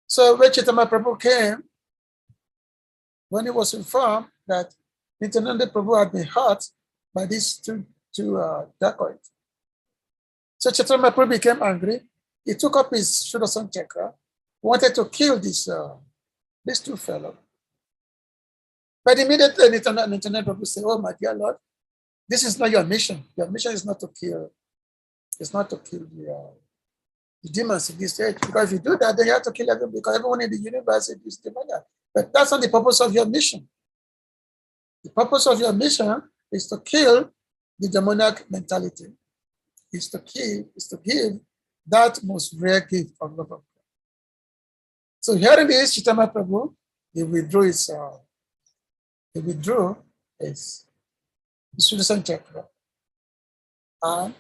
So when Chaitanya Prabhu came, when he was informed that Nityananda Prabhu had been hurt by these two dacoits, so Chaitanya Prabhu became angry. He took up his Sudarshan Chakra, wanted to kill these two fellows. But immediately Nityananda Prabhu said, oh, my dear Lord, this is not your mission. Your mission is not to kill. It's not to kill the demons in this age. Because if you do that, then you have to kill everyone, because everyone in the universe is demoniac. But that's not the purpose of your mission. The purpose of your mission is to kill the demoniac mentality. Is to give that most rare gift of love of God. So here it is, Chaitanya Prabhu, he withdrew his Sudarshan Chakra and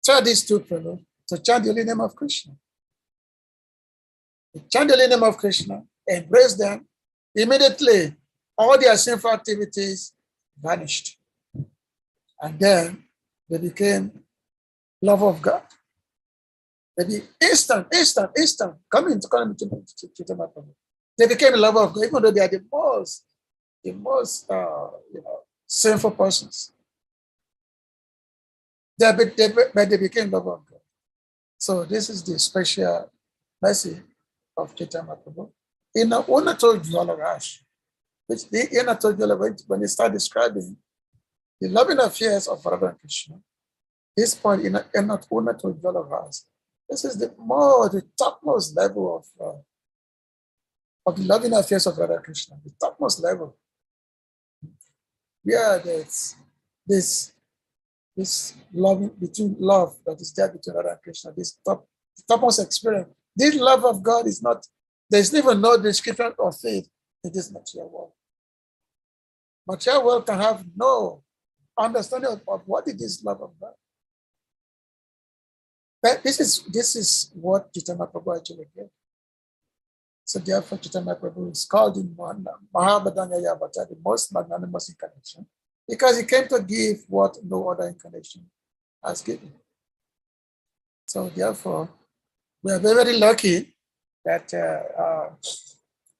told these two fellows to chant the holy name of Krishna. They chant the holy name of Krishna, embrace them. Immediately, all their sinful activities vanished. And then they became love of God. They be instant. Come to Chaitanya Prabhu. They became love of God, even though they are the most sinful persons. But they became love of God. So this is the special mercy of Chaitanya Prabhu. In Unato Jwalarash, which the Unato Jwalarash, when they start describing the loving affairs of Radha Krishna, this point in Unato Jwalarash, this is the topmost level of the loving affairs of Radha Krishna, the topmost level. Yeah, there's this love that is there between Radha and Krishna, the topmost experience. This love of God is not, there's even no description of faith in this material world. Material world can have no understanding of what it is love of God. But this is what Chaitanya Prabhu actually gave. So therefore, Chaitanya Prabhu is called in Mahabhadanya Yavata, the most magnanimous incarnation, because he came to give what no other incarnation has given. So therefore, we are very, very lucky that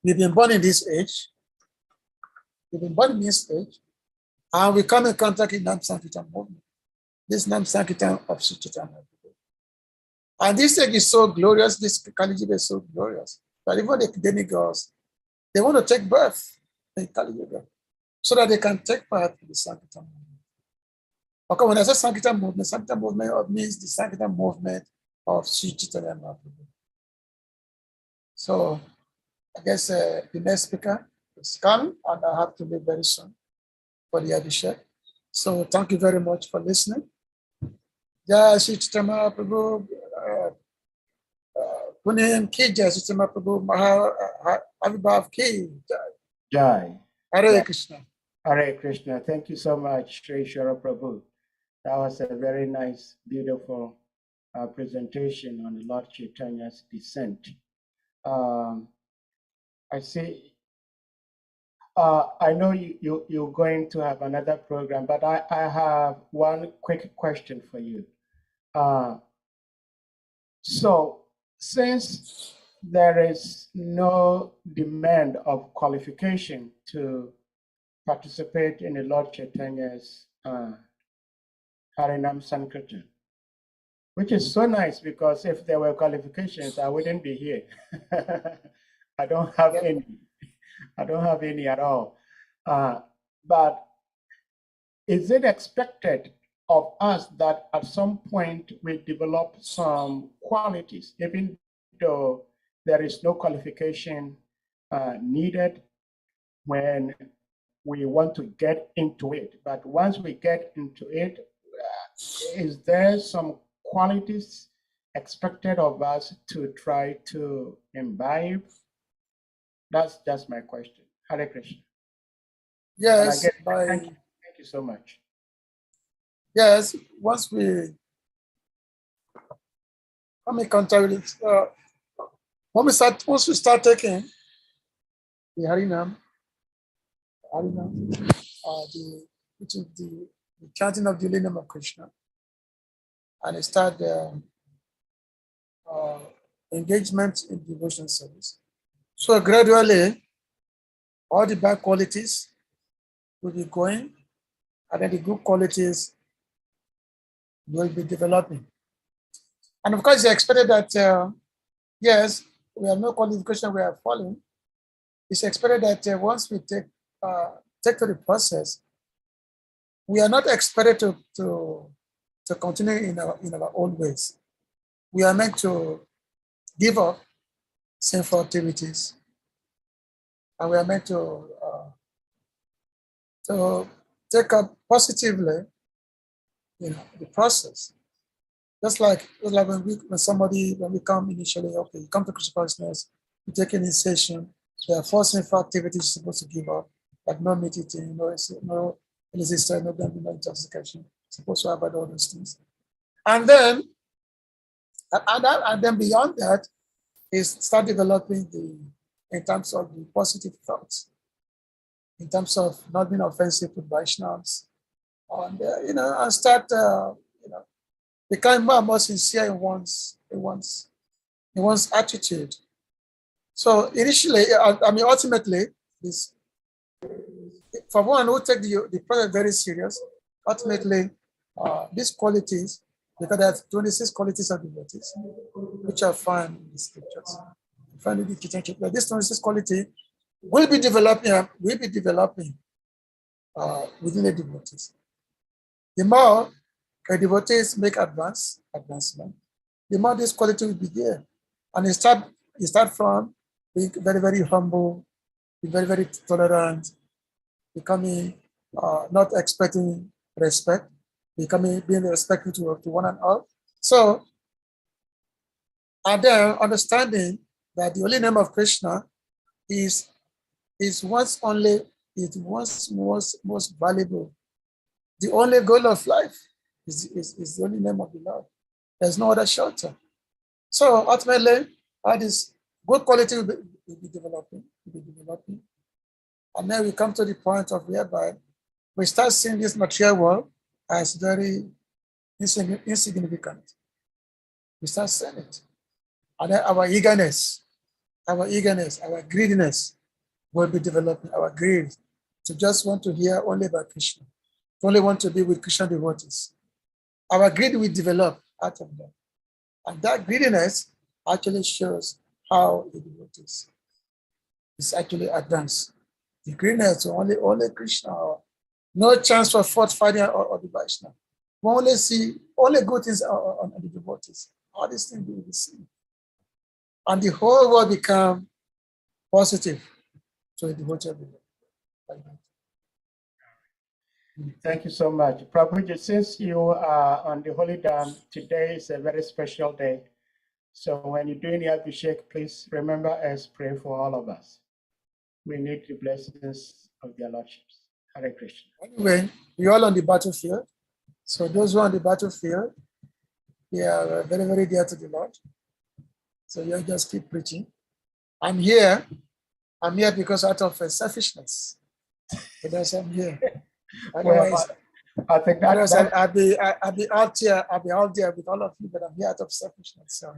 we've been born in this age. We've been born in this age, and we come in contact with Nam Sankirtan movement. This Nam Sankirtan of Sri Chaitanya Prabhu. And this age is so glorious, this Kali Yuga is so glorious, that even the demigods, they want to take birth in Kali Yuga so that they can take part in the Sankirtan movement. Okay, when I say Sankirtan movement means the Sankirtan movement of Sri Chaitanya Mahaprabhu. So I guess the next speaker is coming, and I have to leave very soon for the Abhishek. So thank you very much for listening. Jai Sri Chaitanya Mahaprabhu, Punim ki Jai Sri Chaitanya Mahaprabhu, Mahabhav ki Jai. Jai. Hare Krishna. Hare Krishna. Thank you so much, Sri Shara Prabhu. That was a very nice, beautiful presentation on the Lord Chaitanya's descent. I see. I know you're going to have another program, but I have one quick question for you. So since there is no demand of qualification to participate in the Lord Chaitanya's Harinam Sankirtan, which is so nice, because if there were qualifications, I wouldn't be here. I don't have any. I don't have any at all. But is it expected of us that at some point we develop some qualities, even though there is no qualification needed when we want to get into it? But once we get into it, is there some qualities expected of us to try to imbibe? That's just my question. Hare Krishna. Yes, thank you so much. Yes, once we come in contact with it, once we start taking the Harinam, which is the chanting of the name of Krishna, and I start engagement in devotion service. So gradually, all the bad qualities will be going, and then the good qualities will be developing. And of course, it's expected that, yes, we have no qualification, we are falling. It's expected that once we take to the process, we are not expected to continue in our own ways. We are meant to give up sinful activities, and we are meant to take up positively, the process. Just like when we come initially, okay, you come to Krishna consciousness, you take an initiation, there are 4 sinful activities you're supposed to give up, like no meat eating, no resistance, no gambling, no intoxication. Supposed to avoid all those things. And then beyond that is start developing in terms of the positive thoughts, in terms of not being offensive to Vaishnavas, and and start becoming more and more sincere in one's attitude. So initially, ultimately, this for one who take the project very serious, ultimately, these qualities, because there are 26 qualities of devotees, which are found in the scriptures. Find in the kitchen. This 26 quality will be developing within the devotees. The more the devotees make advancement, the more this quality will be there. And you start from being very, very humble, being very, very tolerant, becoming not expecting respect, being respectful to one and all. So, and then understanding that the only name of Krishna is most valuable. The only goal of life is the only name of the Lord. There's no other shelter. So ultimately, all this good quality will be developing. And then we come to the point of whereby we start seeing this material world as very insignificant. We start seeing it. And then our eagerness, our greediness will be developing, our greed to just want to hear only about Krishna, to only want to be with Krishna devotees. Our greed will develop out of that. And that greediness actually shows how the devotees is actually advanced. The greediness to only Krishna, or no chance for fault finding or the Vaishnava. We only see only good things on the devotees. All these things will be seen. And the whole world become positive to the devotee of the Lord. Thank you so much. Prabhuji, since you are on the Holy Dam, today is a very special day. So when you're doing the Abhishek, please remember us, pray for all of us. We need the blessings of their lordships. Hare Krishna. Anyway, we're all on the battlefield. So those who are on the battlefield, they are very, very dear to the Lord. So you just keep preaching. I'm here because out of selfishness. Because I'm here. Otherwise, I think I'll be out there with all of you, but I'm here out of selfishness. So.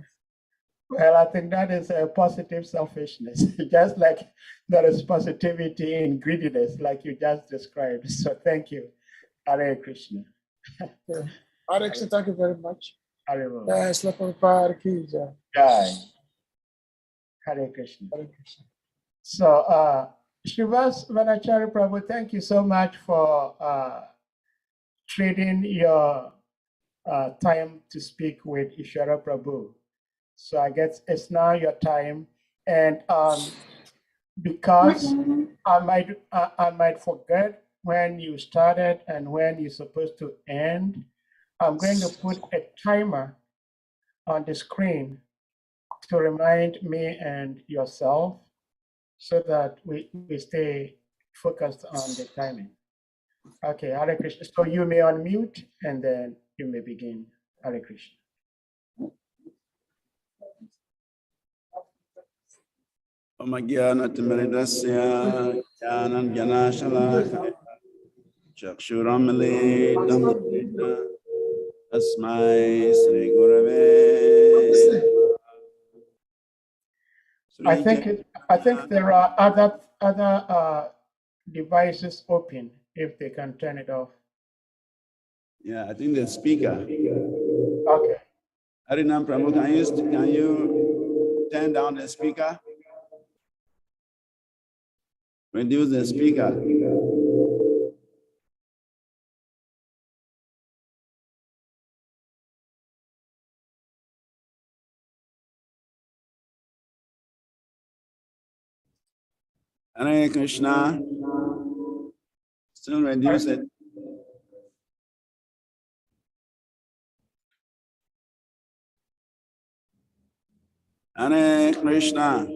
Well, I think that is a positive selfishness, just like there is positivity in greediness, like you just described. So thank you. Hare Krishna. Yeah. Hare Krishna, thank you very much. Hare Krishna. Hare Krishna. So, Srivas Vanachari Prabhu, thank you so much for trading your time to speak with Ishwara Prabhu. So I guess it's now your time, and because I might forget when you started and when you're supposed to end, I'm going to put a timer on the screen to remind me and yourself, so that we stay focused on the timing. Okay, Hare Krishna. So you may unmute and then you may begin. Hare Krishna. Omagyanatimeridasya Jnanam Janashalakaya Chakshuramale Asmai Sri Gurave. I think there are other devices open if they can turn it off. Yeah, I think the speaker. Okay. Harinam Prabhu, can you turn down the speaker? Reduce the speaker. Hare Krishna. Still reduce it. Hare Krishna.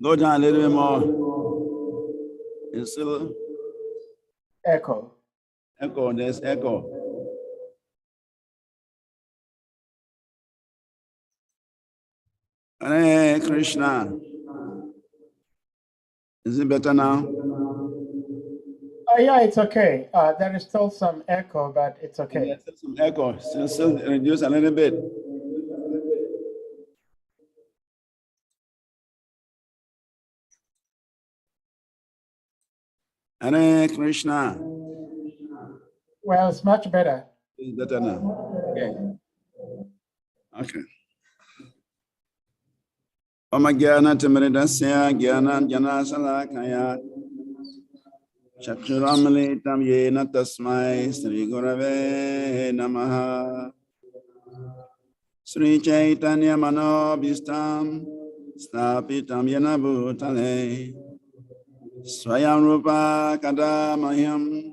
Go down a little bit more. It's still Echo. Echo, there's echo. Hare Krishna. Is it better now? Yeah, it's okay. There is still some echo, but it's okay. There's still some echo. Still reduce a little bit. Hare Krishna. Well, it's much better. It's better now. Okay. Okay. Om Gyana Tamiridasya Gyana Jana Salakaya Chakshuramalitam Yena Tasmai Sri Gurave Namaha Sri Chaitanya Manobhistam Stapitam Yena Bhutale Swayam Rupa Kadamahyam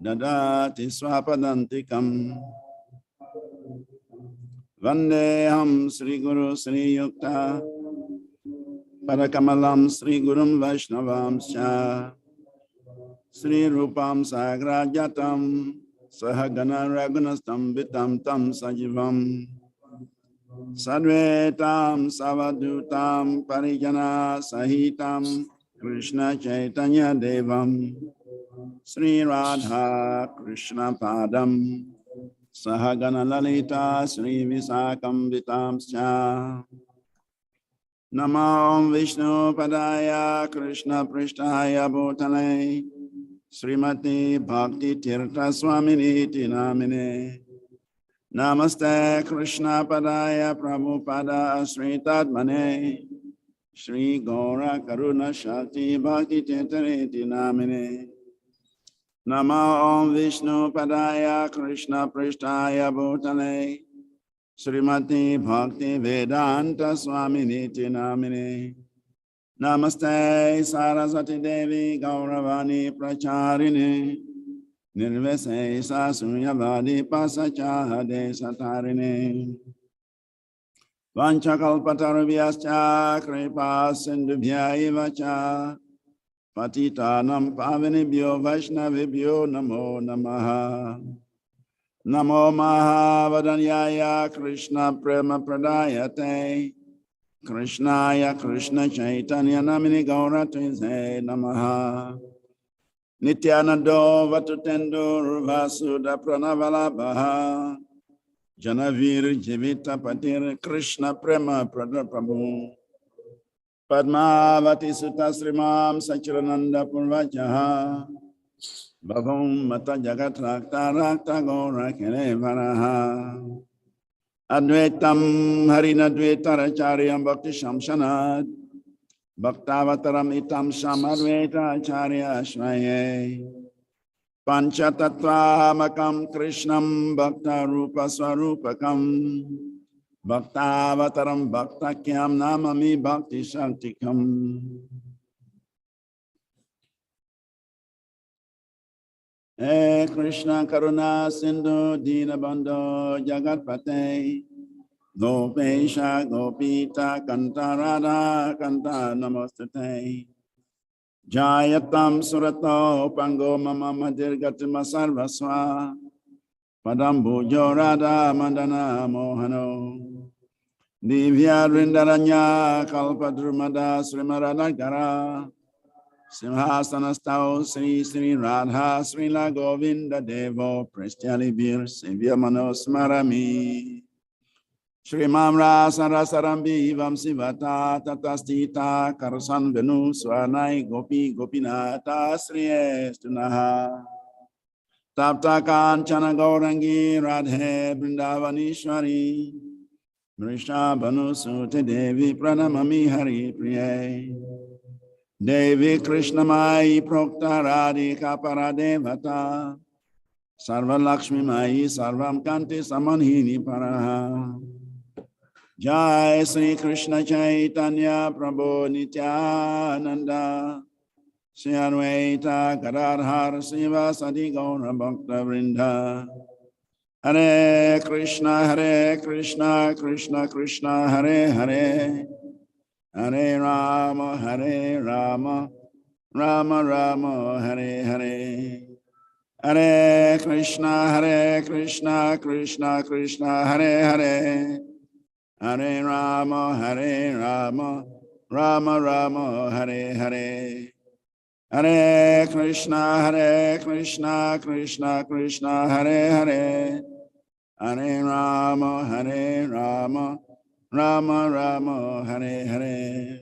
Dadati Swapadantikam Vandeham Sri Guru Sri Yukta Parakamalam Sri Gurum Vaishnavam Scha Sri Rupam Sagrajatam Sahagana Ragunastam Vitam Tam Sajivam Sadvetam Savadutam Parijana Sahitam Krishna Chaitanya Devam Sri Radha Krishna Padam Sahagana Lalita Sri Visakam Vitam Scha Namo Vishnu Padaya Krishna Prishtaya Bhutale Srimati Bhakti Tirtha Swamini Tinamine Namaste Krishna Padaya Prabhupada Sri Tadmane Sri Gaura Karuna Shakti Bhakti Tirtha Tinamine Namo Vishnu Padaya Krishna Prishtaya Bhutale Srimati Bhakti Vedanta Swamini Tinamine Namaste Saraswati Devi Gauravani Pracharini Nirvese Sasunyavadi Pasachahade Satarini Vanchakalpatarubhyascha Kripa Sindhubhya Ivacha Patitanam Pavinibhyo Vaishnavibhyo Namo Namaha Namo Mahavadanyaya Krishna Prema Pradayate Krishnaya Krishna Chaitanya Namini Gaura Tuze Namaha Nityanando Vatutendo Vasuda Pranavala Janavir Jivita Patir Krishna Prema Prabhu Padmavati Sutta Srimam Sachirananda Purvajaha Bhavam Mata Jagat Rakta Rakta Gaura Kene Varaha Advaitam Harinadvaita Racharyam Bhakti Shamshanad Bhaktavataram Itam Samadvaita Acharya Ashvaye Panchatattvamakam Krishnam Bhakta Rupa Swarupakam Bhaktavataram Bhaktakyam Namami Bhakti Shantikam Hey Krishna Karuna Sindhu Dinabandho Jagatpate Gopesha Gopita Kanta Radha Kanta Namostate Jayatam Surato Pango Mama Madirgatima Sarvaswa Padambu Jorada Mandana Mohano Divya Rindaranya Kalpadrumada Srimaradagara Simhasanastao Sri Sri Radha Srila Govinda Devo Prestiali Bir Sevya Manosmarami Shrimam Rasa Rasarambi Vam Sivata Tatastita Karasan Venu Swanai Gopi Gopinata Sri Estunaha Tapta Kanchana Gaurangi Radhe Brindavanishwari Mrisha Banu Sute Devi Pranamami Hari Priye Devi Krishna Mai Prokta Radhika Paradevata Sarva Lakshmi Mai Sarvam Kanti Samanhini Paraha Jai Sri Krishna Chaitanya Prabhu Nityananda Sri Advaita Gadadhar Siva Sadi Gaura Bhakta Vrinda Hare Krishna Krishna Krishna Hare Hare Hare Rama, Rama Rama, Hare Hare. Hare Krishna, Krishna Krishna, Hare Hare. Hare Rama, Rama Rama, Hare Hare. Hare Krishna, Krishna Krishna, Hare Hare. Hare Rama, Rama Rama, Hare Hare.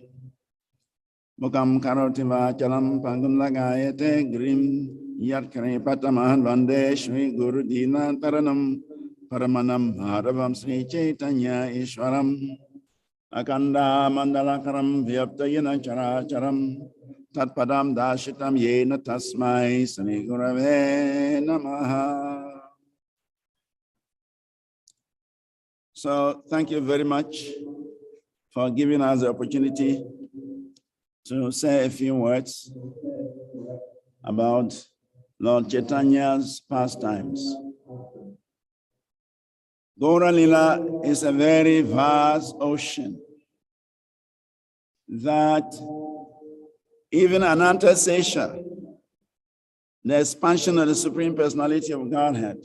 Mukam karoti vachalam pangum lagayate grim yat kare patamahan vande Shri Guru Dina Taranam Paramanam Haravam Sri Chaitanya Ishwaram Akanda Mandalakaram Vyaptayana Characharam Tatpadam Dashitam Yena Tasmai Sri Gurave Namaha. So thank you very much for giving us the opportunity to say a few words about Lord Chaitanya's pastimes. Gaura Lila is a very vast ocean that even Ananta Sesha, the expansion of the Supreme Personality of Godhead,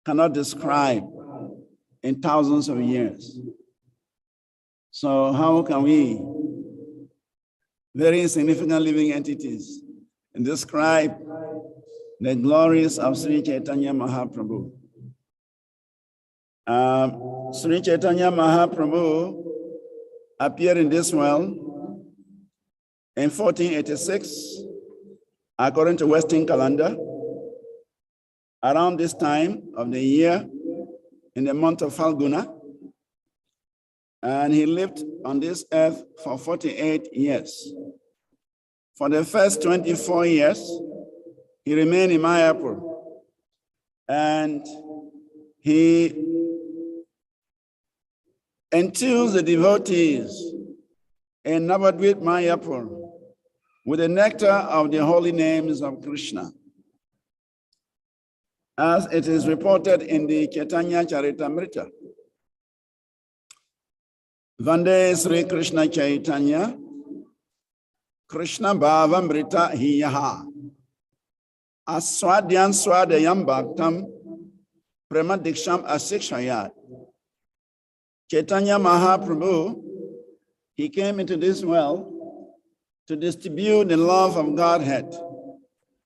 cannot describe in thousands of years. So how can we, very insignificant living entities, describe the glories of Sri Chaitanya Mahaprabhu? Sri Chaitanya Mahaprabhu appeared in this world in 1486, according to Western calendar, around this time of the year, in the month of Falguna, and he lived on this earth for 48 years. For the first 24 years, he remained in Mayapur, and he enthused the devotees in Navadvip Mayapur with the nectar of the holy names of Krishna. As it is reported in the Chaitanya Charitamrita. Vande Sri Krishna Chaitanya, Krishna Bhavamrita Hiyaha, Aswadyan Swadayam Bhaktam, Prema Diksham Asikshayat. Chaitanya Mahaprabhu, he came into this world to distribute the love of Godhead.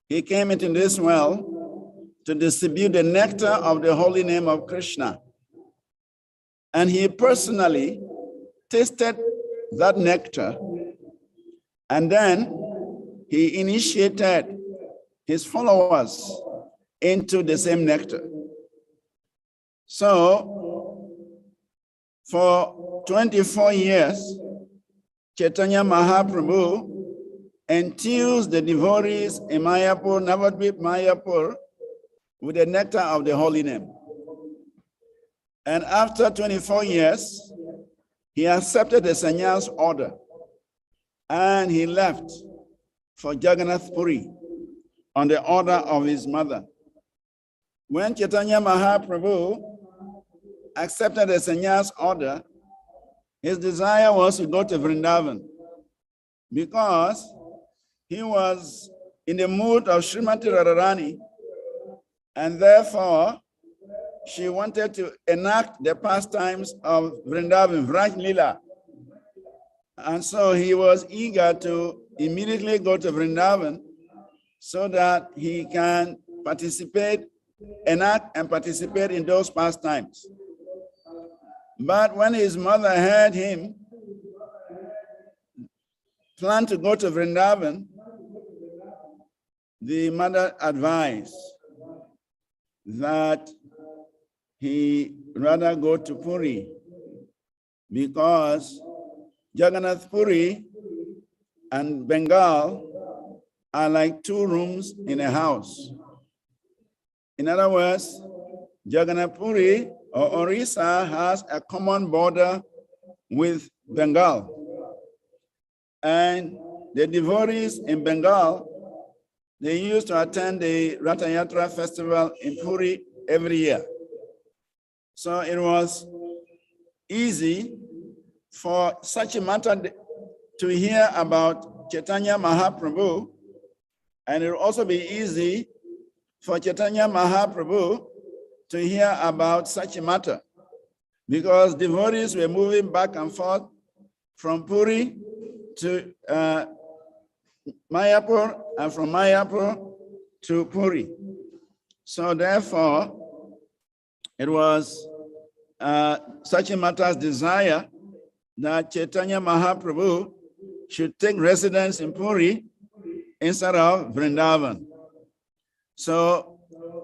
He came into this world to distribute the nectar of the holy name of Krishna. And he personally tasted that nectar, and then he initiated his followers into the same nectar. So, for 24 years, Chaitanya Mahaprabhu enthused the devotees in Mayapur, Navadvip Mayapur, with the nectar of the holy name. And after 24 years, he accepted the sannyas order and he left for Jagannath Puri on the order of his mother. When Chaitanya Mahaprabhu accepted the sannyas order, his desire was to go to Vrindavan because he was in the mood of Srimati Radharani, and therefore she wanted to enact the pastimes of Vrindavan, Vraj Lila. And so he was eager to immediately go to Vrindavan so that he can participate, enact and participate in those pastimes. But when his mother heard him plan to go to Vrindavan, the mother advised that he rather go to Puri because Jagannath Puri and Bengal are like two rooms in a house. In other words, Jagannath Puri or Orissa has a common border with Bengal. And the devotees in Bengal, they used to attend the Ratha Yatra festival in Puri every year. So it was easy for such a matter to hear about Chaitanya Mahaprabhu, and it will also be easy for Chaitanya Mahaprabhu to hear about such a matter, because devotees were moving back and forth from Puri to Mayapur and from Mayapur to Puri. So therefore, it was Sachi Mata's desire that Chaitanya Mahaprabhu should take residence in Puri instead of Vrindavan. So,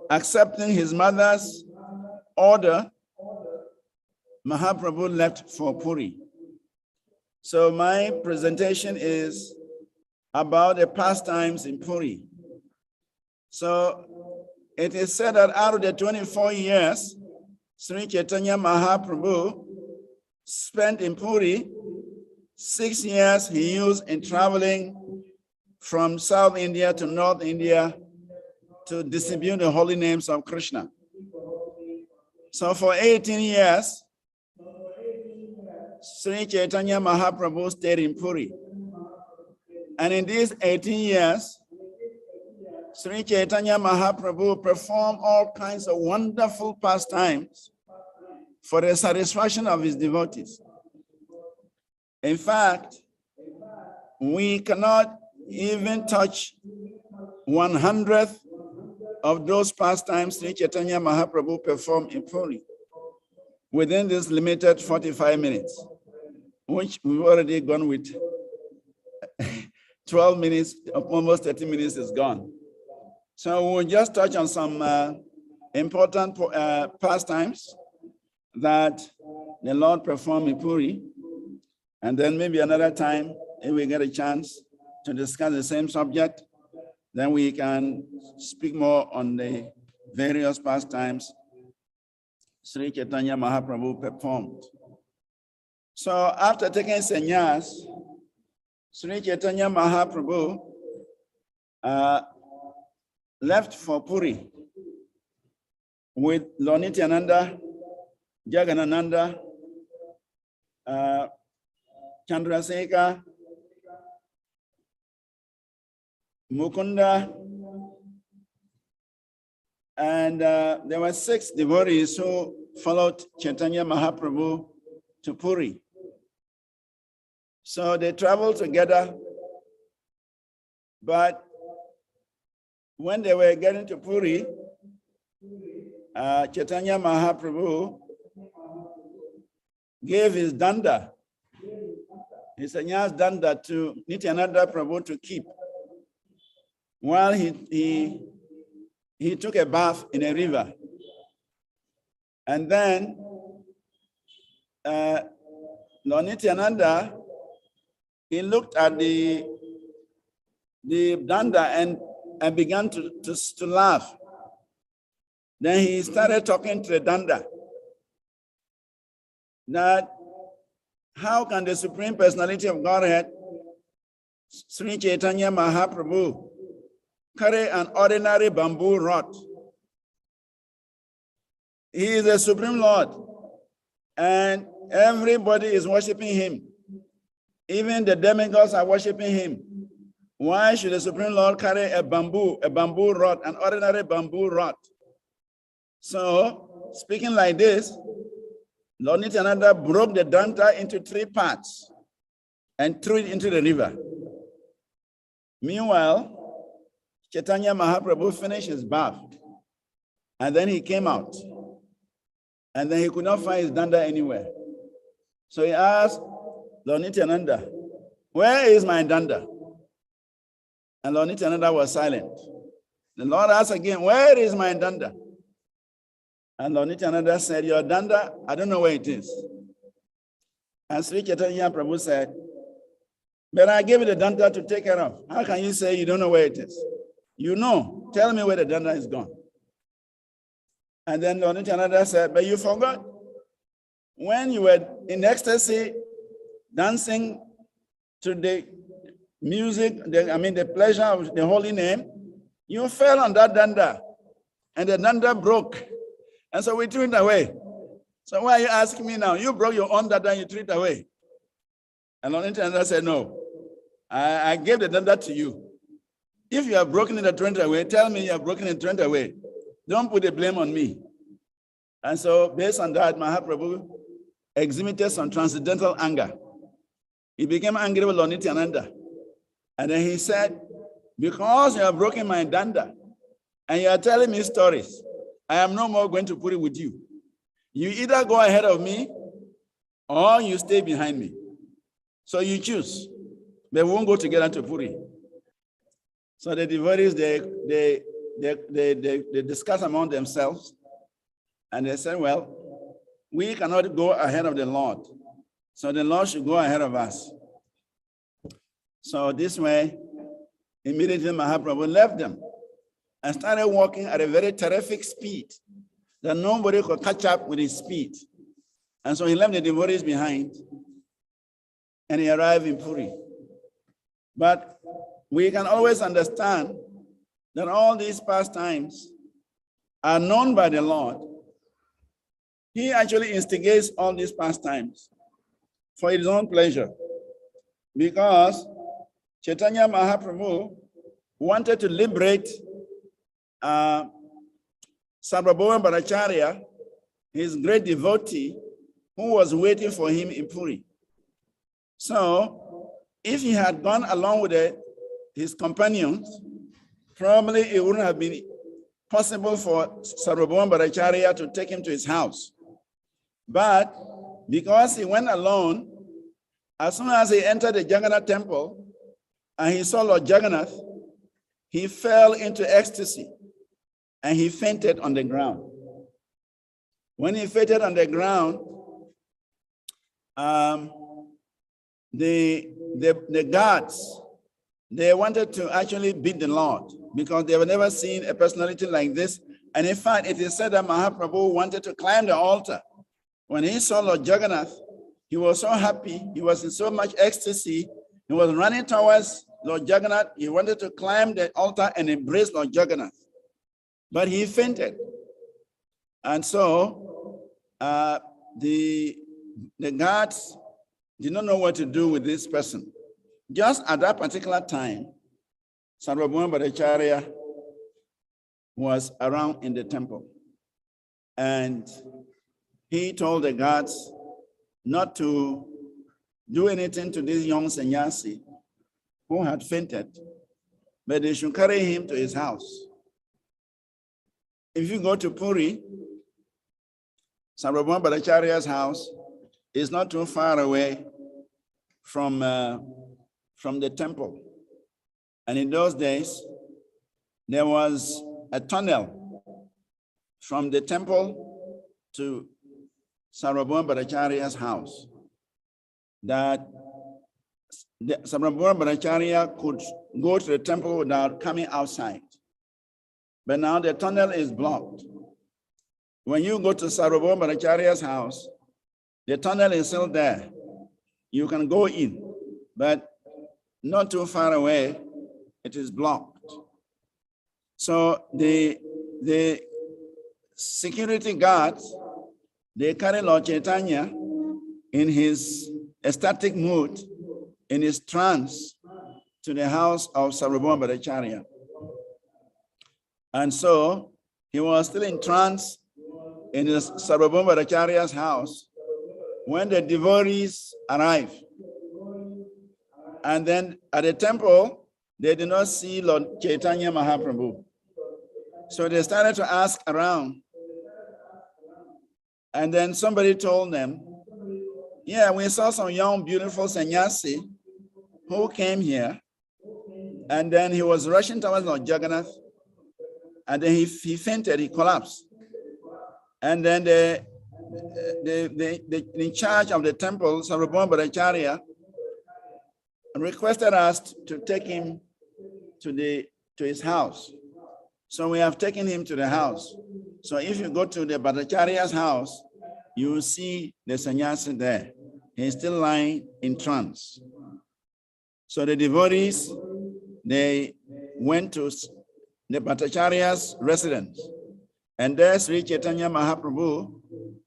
accepting his mother's order, Mahaprabhu left for Puri. So my presentation is about the pastimes in Puri. So it is said that out of the 24 years Sri Chaitanya Mahaprabhu spent in Puri, 6 years he used in traveling from South India to North India to distribute the holy names of Krishna. So for 18 years, Sri Chaitanya Mahaprabhu stayed in Puri. And in these 18 years, Sri Chaitanya Mahaprabhu performed all kinds of wonderful pastimes for the satisfaction of his devotees. In fact, we cannot even touch 1/100th of those pastimes Sri Chaitanya Mahaprabhu performed in Puri within this limited 45 minutes, which we've already gone with 12 minutes, almost 30 minutes is gone. So we'll just touch on some important pastimes that the Lord performed in Puri, and then maybe another time, if we get a chance to discuss the same subject, then we can speak more on the various pastimes Sri Chaitanya Mahaprabhu performed. So after taking sannyas, Sri Chaitanya Mahaprabhu left for Puri with Lord Nityananda, Jagannananda, Chandrasekhar, Mukunda, and there were 6 devotees who followed Chaitanya Mahaprabhu to Puri. So they traveled together, but when they were getting to Puri, Chaitanya Mahaprabhu gave his danda, his sannyas danda, to Nityananda Prabhu to keep while he took a bath in a river. And then Lord Nityananda, he looked at the danda and began to laugh. Then he started talking to the danda that how can the Supreme Personality of Godhead, Sri Chaitanya Mahaprabhu, carry an ordinary bamboo rod? He is the Supreme Lord, and everybody is worshiping him. Even the demigods are worshiping him. Why should the Supreme Lord carry a bamboo rod, an ordinary bamboo rod? So, speaking like this, Lord Nityananda broke the danta into 3 parts and threw it into the river. Meanwhile, Chaitanya Mahaprabhu finished his bath, and then he came out, and then he could not find his danda anywhere. So he asked Lord Nityananda, "Where is my danda?" And Lord Nityananda was silent. The Lord asked again, "Where is my danda?" And Lord Nityananda said, "Your danda, I don't know where it is." And Sri Chaitanya Prabhu said, "But I gave you the danda to take care of. How can you say you don't know where it is? You know, tell me where the danda is gone." And then Lord Nityananda said, "But you forgot. When you were in ecstasy, dancing to the music, the pleasure of the holy name, you fell on that danda, and the danda broke. And so we threw it away. So why are you asking me now? You broke your own danda and you threw it away." And Lord Nityananda said, "No, I gave the danda to you. If you have broken it and thrown it away, tell me you have broken it and thrown it away. Don't put the blame on me." And so based on that, Mahaprabhu exhibited some transcendental anger. He became angry with Lord Nityananda. And then he said, because you have broken my danda and you are telling me stories, I am no more going to put it with you. You either go ahead of me or you stay behind me. So you choose. They won't go together to Puri. So the devotees, they discuss among themselves, and they said, well, we cannot go ahead of the Lord. So the Lord should go ahead of us. So this way, immediately Mahaprabhu left them and started walking at a very terrific speed that nobody could catch up with his speed. And so he left the devotees behind and he arrived in Puri. But we can always understand that all these pastimes are known by the Lord. He actually instigates all these pastimes for his own pleasure, because Chaitanya Mahaprabhu wanted to liberate Sarvabhauma Bhattacharya, his great devotee, who was waiting for him in Puri. So if he had gone along with his companions, probably it wouldn't have been possible for Sarvabhauma Bhattacharya to take him to his house. But because he went alone, as soon as he entered the Jagannath temple and he saw Lord Jagannath, he fell into ecstasy and he fainted on the ground. When he fainted on the ground, the guards, they wanted to actually beat the Lord because they have never seen a personality like this. And in fact, it is said that Mahaprabhu wanted to climb the altar. When he saw Lord Jagannath, he was so happy, he was in so much ecstasy, he was running towards Lord Jagannath. He wanted to climb the altar and embrace Lord Jagannath, but he fainted. And so the guards did not know what to do with this person. Just at that particular time, Sarvabhauma Bhattacharya was around in the temple. And he told the guards not to do anything to this young sannyasi who had fainted, but they should carry him to his house. If you go to Puri, Sarvabhauma Bhattacharya's house is not too far away from the temple. And in those days, there was a tunnel from the temple to Sarvabhauma Bhattacharya's house that Sarvabhauma Bhattacharya could go to the temple without coming outside. But now the tunnel is blocked. When you go to Sarvabhauma Bhattacharya's house, the tunnel is still there. You can go in, but not too far away, it is blocked. So the security guards, they carry Lord Chaitanya in his ecstatic mood, in his trance, to the house of Sarvabhauma Bhattacharya. And so he was still in trance in his Sarvabhauma Bhattacharya's house when the devotees arrived. And then at the temple, they did not see Lord Chaitanya Mahaprabhu. So they started to ask around. And then somebody told them, yeah, we saw some young, beautiful sannyasi who came here. And then he was rushing towards Lord Jagannath. And then he fainted, he collapsed. And then the in charge of the temple, Sarvabhauma Bhattacharya, requested us to take him to his house. So we have taken him to the house. So if you go to the Bhattacharya's house, you will see the sannyasi there. He's still lying in trance. So the devotees, they went to the Bhattacharya's residence, and there Sri Chaitanya Mahaprabhu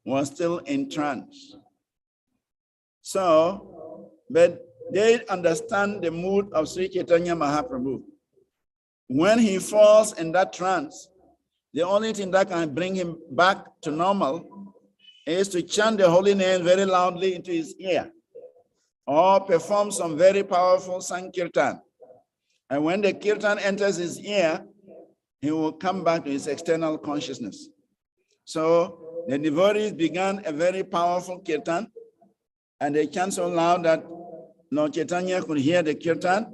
was still in trance. So, but they understand the mood of Sri Chaitanya Mahaprabhu. When he falls in that trance, the only thing that can bring him back to normal is to chant the holy name very loudly into his ear, or perform some very powerful Sankirtan, And when the kirtan enters his ear, he will come back to his external consciousness. So the devotees began a very powerful kirtan, and they chant so loud that Lord Chaitanya could hear the kirtan,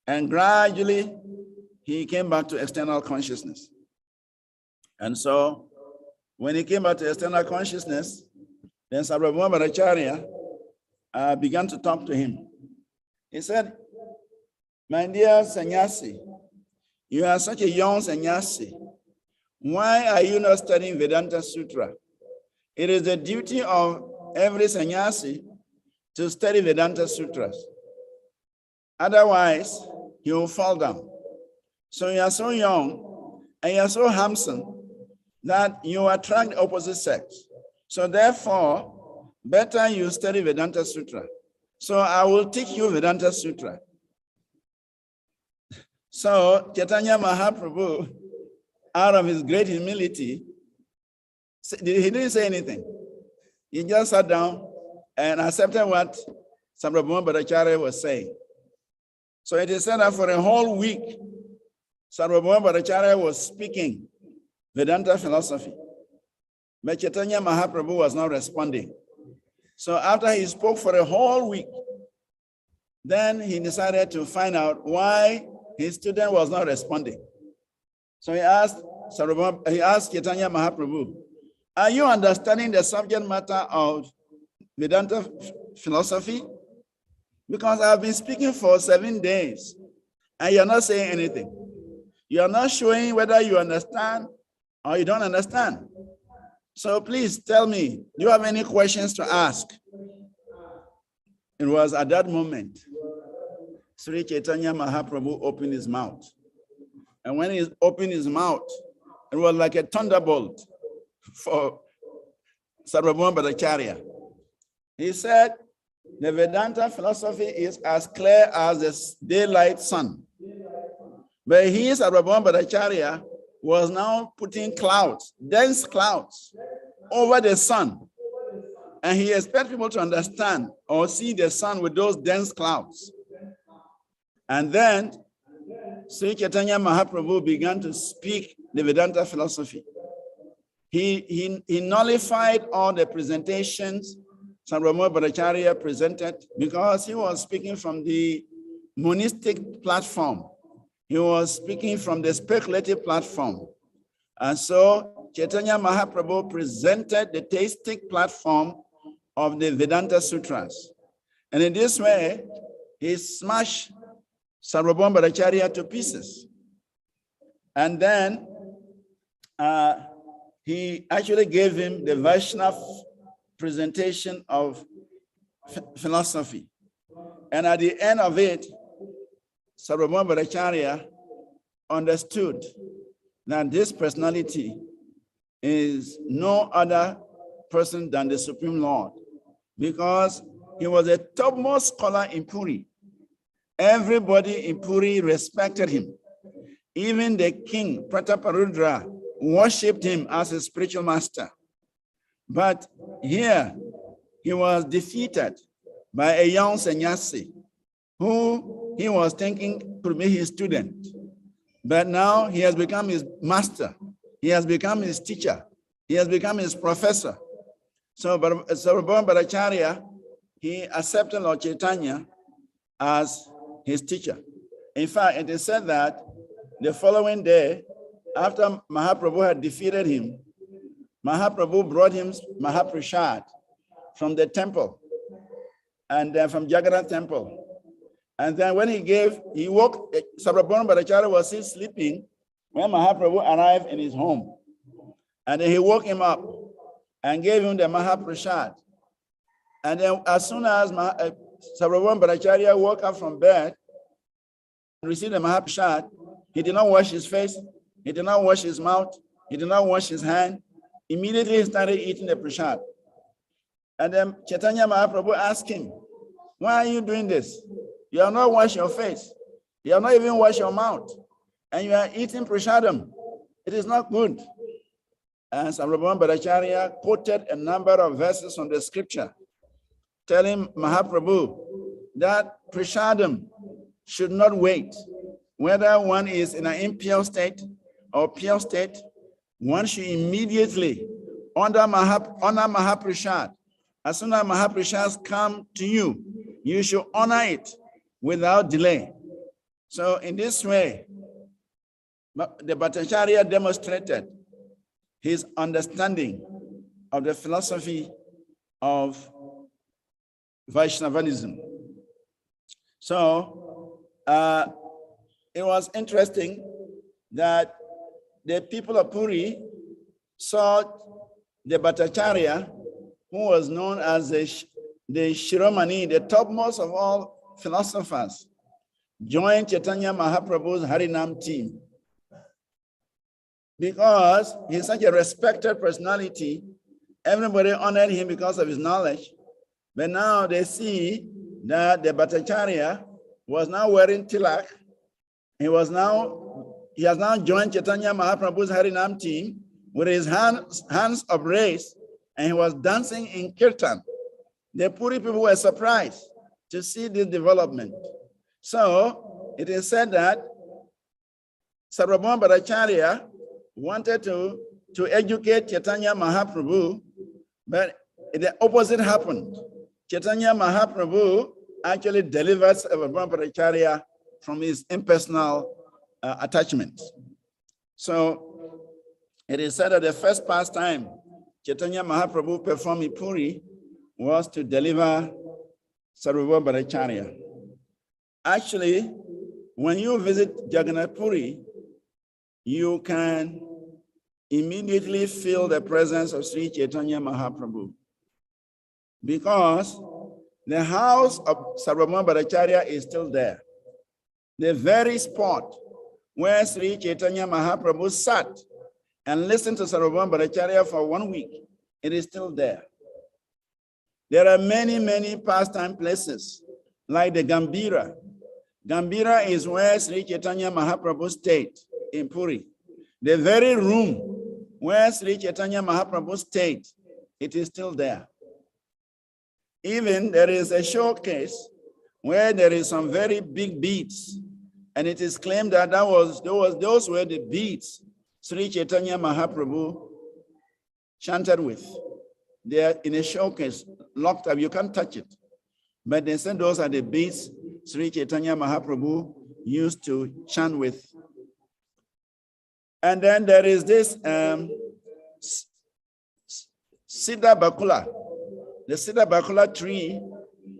and gradually he came back to external consciousness. And so when he came back to external consciousness, then Sarvabhauma Bhattacharya began to talk to him. He said, "My dear sannyasi, you are such a young sannyasi. Why are you not studying Vedanta Sutra? It is the duty of every sannyasi to study Vedanta Sutras. Otherwise, he will fall down. So you are so young and you are so handsome that you attract the opposite sex. So therefore, better you study Vedanta Sutra. So I will teach you Vedanta Sutra." So Chaitanya Mahaprabhu, out of his great humility, he didn't say anything. He just sat down and accepted what Sarvabhauma Bhattacharya was saying. So it is said that for a whole week, Sarvabhauma Bhattacharya was speaking Vedanta philosophy. But Chaitanya Mahaprabhu was not responding. So after he spoke for a whole week, then he decided to find out why his student was not responding. So he asked Chaitanya Mahaprabhu, "Are you understanding the subject matter of Vedanta philosophy? Because I've been speaking for 7 days and you're not saying anything. You're not showing whether you understand or you don't understand. So please tell me, do you have any questions to ask?" It was at that moment Sri Chaitanya Mahaprabhu opened his mouth. And when he opened his mouth, it was like a thunderbolt for Sarvabhauma Bhattacharya. He said, the Vedanta philosophy is as clear as the daylight sun. But he, Sarvabhauma Bhattacharya, was now putting clouds, dense clouds, over the sun. And he expects people to understand or see the sun with those dense clouds. And then Sri Chaitanya Mahaprabhu began to speak the Vedanta philosophy. He nullified all the presentations Sarvabhauma Bhattacharya presented because he was speaking from the monistic platform. He was speaking from the speculative platform. And so Chaitanya Mahaprabhu presented the theistic platform of the Vedanta Sutras. And in this way, he smashed Sarvabhauma Bhattacharya to pieces. And then he actually gave him the Vaishnava presentation of philosophy. And at the end of it, Sarvabhauma Bhattacharya understood that this personality is no other person than the Supreme Lord, because he was a topmost scholar in Puri. Everybody in Puri respected him. Even the king, Prataparudra, worshipped him as a spiritual master. But here, he was defeated by a young sannyasi who he was thinking could be his student. But now he has become his master. He has become his teacher. He has become his professor. So Sarvabhauma Bhattacharya, he accepted Lord Chaitanya as his teacher. In fact, it is said that the following day, after Mahaprabhu had defeated him, Mahaprabhu brought him Mahaprasad from the temple, and then from Jagannath temple. And then when he woke, Sarvabhauma Bhattacharya was still sleeping when Mahaprabhu arrived in his home. And then he woke him up and gave him the Mahaprasad. And then as soon as Sarvabhauma Bhattacharya woke up from bed and received the Mahaprasad, he did not wash his face, he did not wash his mouth, he did not wash his hand. Immediately he started eating the prasad. And then Chaitanya Mahaprabhu asked him, "Why are you doing this? You have not washed your face. You have not even washed your mouth. And you are eating prasadam. It is not good." And Sarvabhauma Bhattacharya quoted a number of verses from the scripture, telling Mahaprabhu that prasadam should not wait. whether one is in an impure state or pure state, one should immediately honor Mahaprasad. As soon as Mahaprasad come to you, you should honor it without delay. So in this way, the Bhattacharya demonstrated his understanding of the philosophy of Vaishnavism. So it was interesting that the people of Puri saw the Bhattacharya, who was known as the Shiromani, the topmost of all philosophers, join Chaitanya Mahaprabhu's Harinam team. Because he's such a respected personality, everybody honored him because of his knowledge. But now they see that the Bhattacharya was now wearing tilak. He has now joined Chaitanya Mahaprabhu's Harinam team with his hands upraised, and he was dancing in kirtan. The Puri people were surprised to see this development. So it is said that Sarvabhauma Bhattacharya wanted to educate Chaitanya Mahaprabhu, but the opposite happened. Chaitanya Mahaprabhu actually delivered Sarvabhauma Bhattacharya from his impersonal attachment. So it is said that the first pastime Chaitanya Mahaprabhu performed in Puri was to deliver Sarvabhauma Bhattacharya. Actually, when you visit Jagannath Puri, you can immediately feel the presence of Sri Chaitanya Mahaprabhu, because the house of Sarvabhauma Bhattacharya is still there. The very spot where Sri Chaitanya Mahaprabhu sat and listened to Sarvabhauma Bhattacharya for 1 week, it is still there. There are many, many pastime places, like the Gambira. Gambira is where Sri Chaitanya Mahaprabhu stayed in Puri. The very room where Sri Chaitanya Mahaprabhu stayed, it is still there. Even there is a showcase where there is some very big beads, and it is claimed that those were the beads Sri Chaitanya Mahaprabhu chanted with. They are in a showcase, locked up, you can't touch it. But they said those are the beads Sri Chaitanya Mahaprabhu used to chant with. And then there is this Siddha Bakula. The Siddha Bakula tree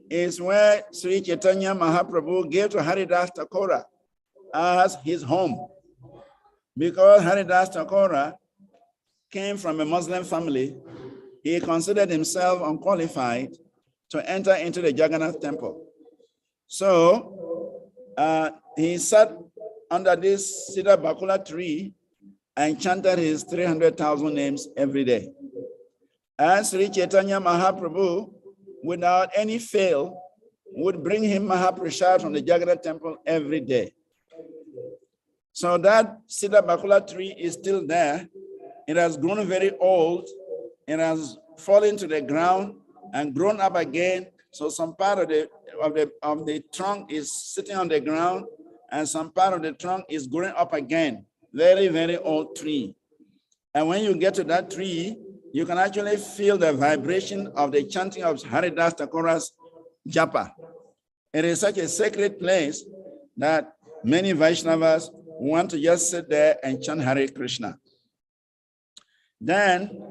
is where Sri Chaitanya Mahaprabhu gave to Haridas Thakura as his home. Because Haridas Thakura came from a Muslim family, he considered himself unqualified to enter into the Jagannath temple. So he sat under this Siddha Bakula tree and chanted his 300,000 names every day. And Sri Chaitanya Mahaprabhu, without any fail, would bring him Mahaprasad from the Jagannath temple every day. So that Siddha Bakula tree is still there. It has grown very old. It has fallen to the ground and grown up again. So some part of the trunk is sitting on the ground, and some part of the trunk is growing up again. Very, very old tree. And when you get to that tree, you can actually feel the vibration of the chanting of Haridas Thakura's japa. It is such a sacred place that many Vaishnavas want to just sit there and chant Hare Krishna. Then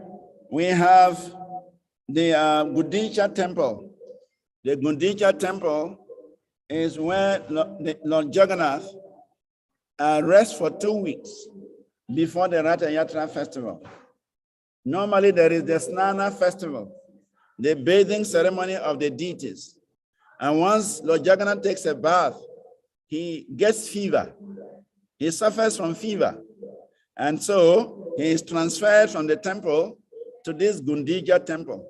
we have the Gundicha temple. The Gundicha temple is where Lord Jagannath rests for 2 weeks before the Ratha Yatra festival. Normally there is the Snana festival, the bathing ceremony of the deities. And once Lord Jagannath takes a bath, he gets fever. He suffers from fever. And so he is transferred from the temple to this Gundicha temple.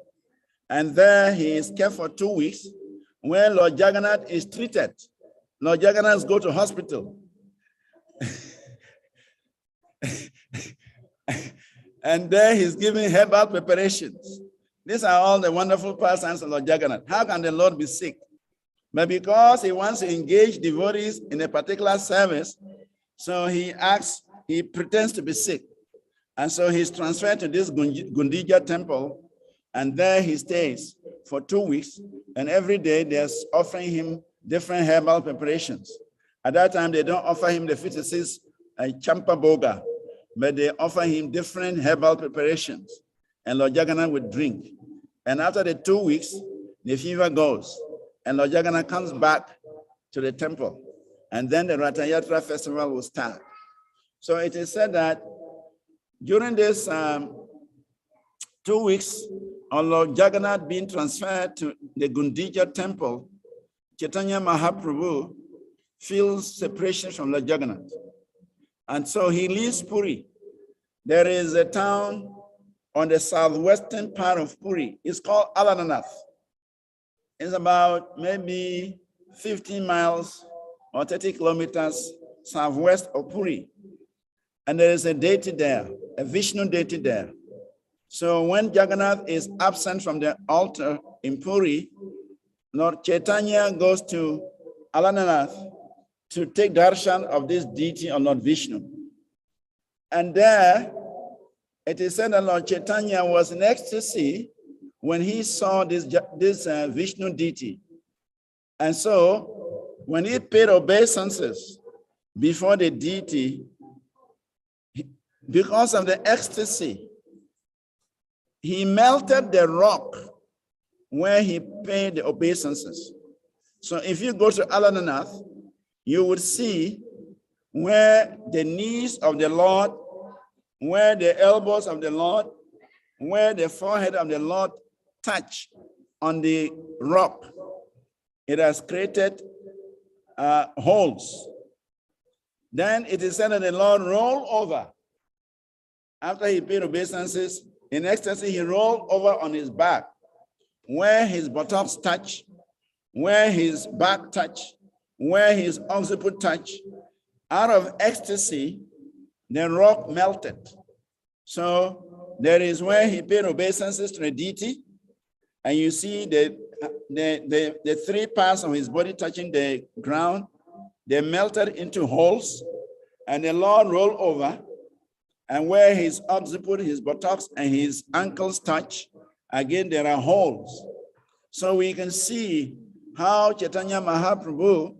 And there he is kept for 2 weeks, where Lord Jagannath is treated. Lord Jagannath goes to hospital. And there he's giving herbal preparations. These are all the wonderful pastimes of Lord Jagannath. How can the Lord be sick? But because he wants to engage devotees in a particular service, so he pretends to be sick. And so he's transferred to this Gundija temple, and there he stays for 2 weeks. And every day they're offering him different herbal preparations. At that time, they don't offer him the 56 champa boga, but they offer him different herbal preparations. And Lord Jagannath would drink. And after the 2 weeks, the fever goes. And Lord Jagannath comes back to the temple. And then the Ratha Yatra festival will start. So it is said that during this 2 weeks of Lord Jagannath being transferred to the Gundija temple, Chaitanya Mahaprabhu feels separation from Lord Jagannath. And so he leaves Puri. There is a town on the southwestern part of Puri. It's called Alananath. It's about maybe 15 miles or 30 kilometers southwest of Puri. And there is a deity there, a Vishnu deity there. So when Jagannath is absent from the altar in Puri, Lord Chaitanya goes to Alananath to take darshan of this deity of Lord Vishnu. And there, it is said that Lord Chaitanya was in ecstasy when he saw this Vishnu deity. And so when he paid obeisances before the deity, because of the ecstasy, he melted the rock where he paid the obeisances. So if you go to Alananath, you would see where the knees of the Lord, where the elbows of the Lord, where the forehead of the Lord touch on the rock. It has created holes. Then it is said that the Lord rolled over. After he paid obeisances, in ecstasy, he rolled over on his back, where his buttocks touch, where his back touch, where his occiput touch. Out of ecstasy, the rock melted. So there is where he paid obeisances to the deity, and you see the 3 parts of his body touching the ground. They melted into holes, and the Lord rolled over, and where his occiput, his buttocks, and his ankles touch, again, there are holes. So we can see how Chaitanya Mahaprabhu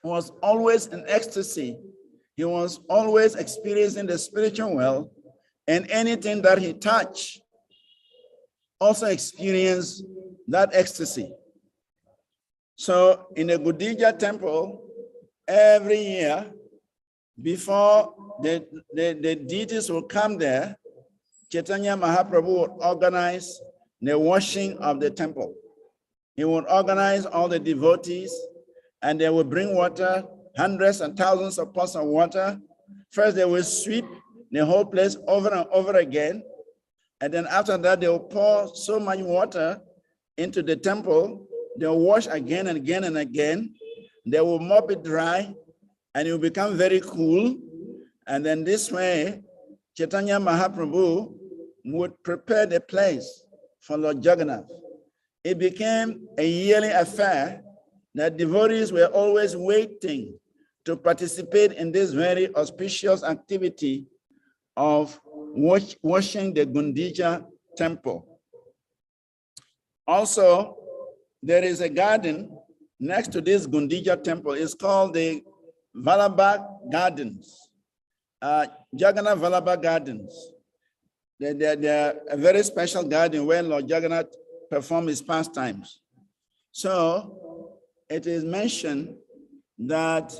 was always in ecstasy. He was always experiencing the spiritual world, and anything that he touched also experienced that ecstasy. So in the Gundija temple, every year, before the deities will come there, Chaitanya Mahaprabhu would organize the washing of the temple. He would organize all the devotees, and they would bring water, hundreds and thousands of pots of water. First, they will sweep the whole place over and over again. And then after that, they will pour so much water into the temple. They'll wash again and again and again. They will mop it dry, and it will become very cool. And then this way, Chaitanya Mahaprabhu would prepare the place for Lord Jagannath. It became a yearly affair that devotees were always waiting to participate in this very auspicious activity of washing the Gundija temple. Also, there is a garden next to this Gundija temple. It's called the Vallabha Gardens, Jagannath Vallabha Gardens. They're a very special garden where Lord Jagannath performed his pastimes. So it is mentioned that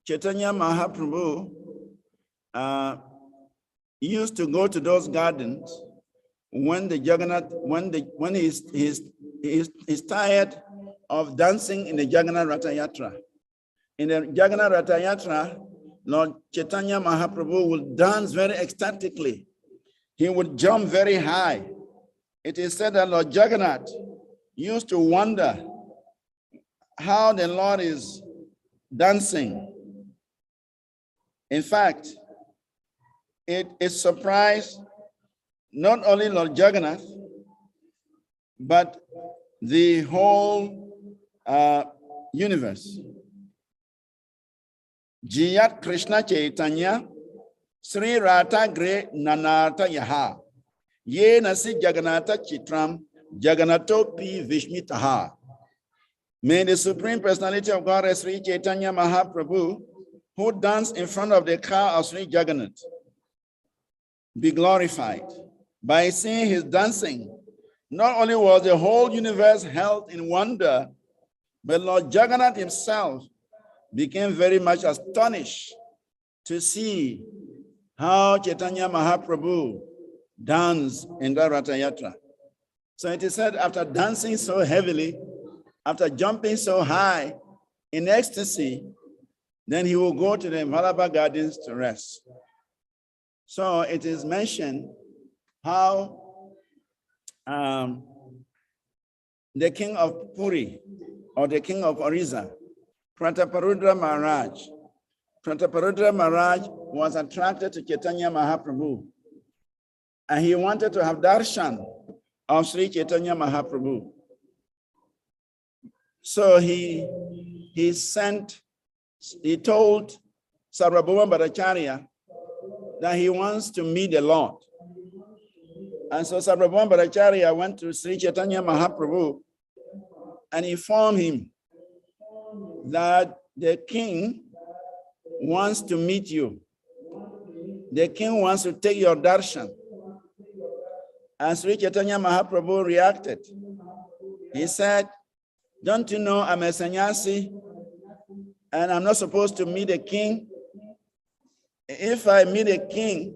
Chaitanya Mahaprabhu used to go to those gardens when the Jagannath, when he's tired of dancing in the Jagannath Ratha Yatra. In the Jagannath Ratha Yatra, Lord Chaitanya Mahaprabhu would dance very ecstatically. He would jump very high. It is said that Lord Jagannath used to wonder how the Lord is dancing. In fact, it surprised not only Lord Jagannath, but the whole universe. Jiyat Krishna Chaitanya Sri Rata Gre Nanata Yaha Ye Nasi Jagannatha Chitram Jagannato P Vishmitaha. May the Supreme Personality of God, Sri Chaitanya Mahaprabhu, who danced in front of the car of Sri Jagannath, be glorified. By seeing his dancing, not only was the whole universe held in wonder, but Lord Jagannath himself became very much astonished to see how Chaitanya Mahaprabhu danced in the Ratha Yatra. So it is said, after dancing so heavily, after jumping so high in ecstasy, then he will go to the Vallabha Gardens to rest. So it is mentioned how the king of Puri, or the king of Orissa, Prataparudra Maharaj was attracted to Chaitanya Mahaprabhu, and he wanted to have darshan of Sri Chaitanya Mahaprabhu. So he told Sarvabhauma Bhattacharya that he wants to meet the Lord. And so Sarvabhauma Bhattacharya went to Sri Chaitanya Mahaprabhu and informed him that the king wants to meet you. The king wants to take your darshan. And Sri Chaitanya Mahaprabhu reacted. He said, don't you know I'm a sannyasi and I'm not supposed to meet a king? If I meet a king,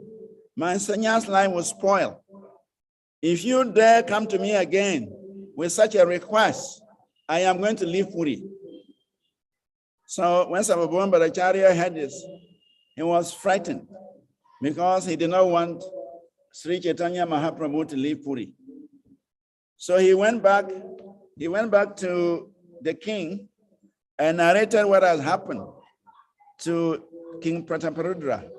my sannyas life will spoil. If you dare come to me again with such a request, I am going to leave Puri. So when Sarvabhauma Bhattacharya heard this, he was frightened because he did not want Sri Chaitanya Mahaprabhu to leave Puri. So he went back to the king and narrated what has happened to King Prataparudra.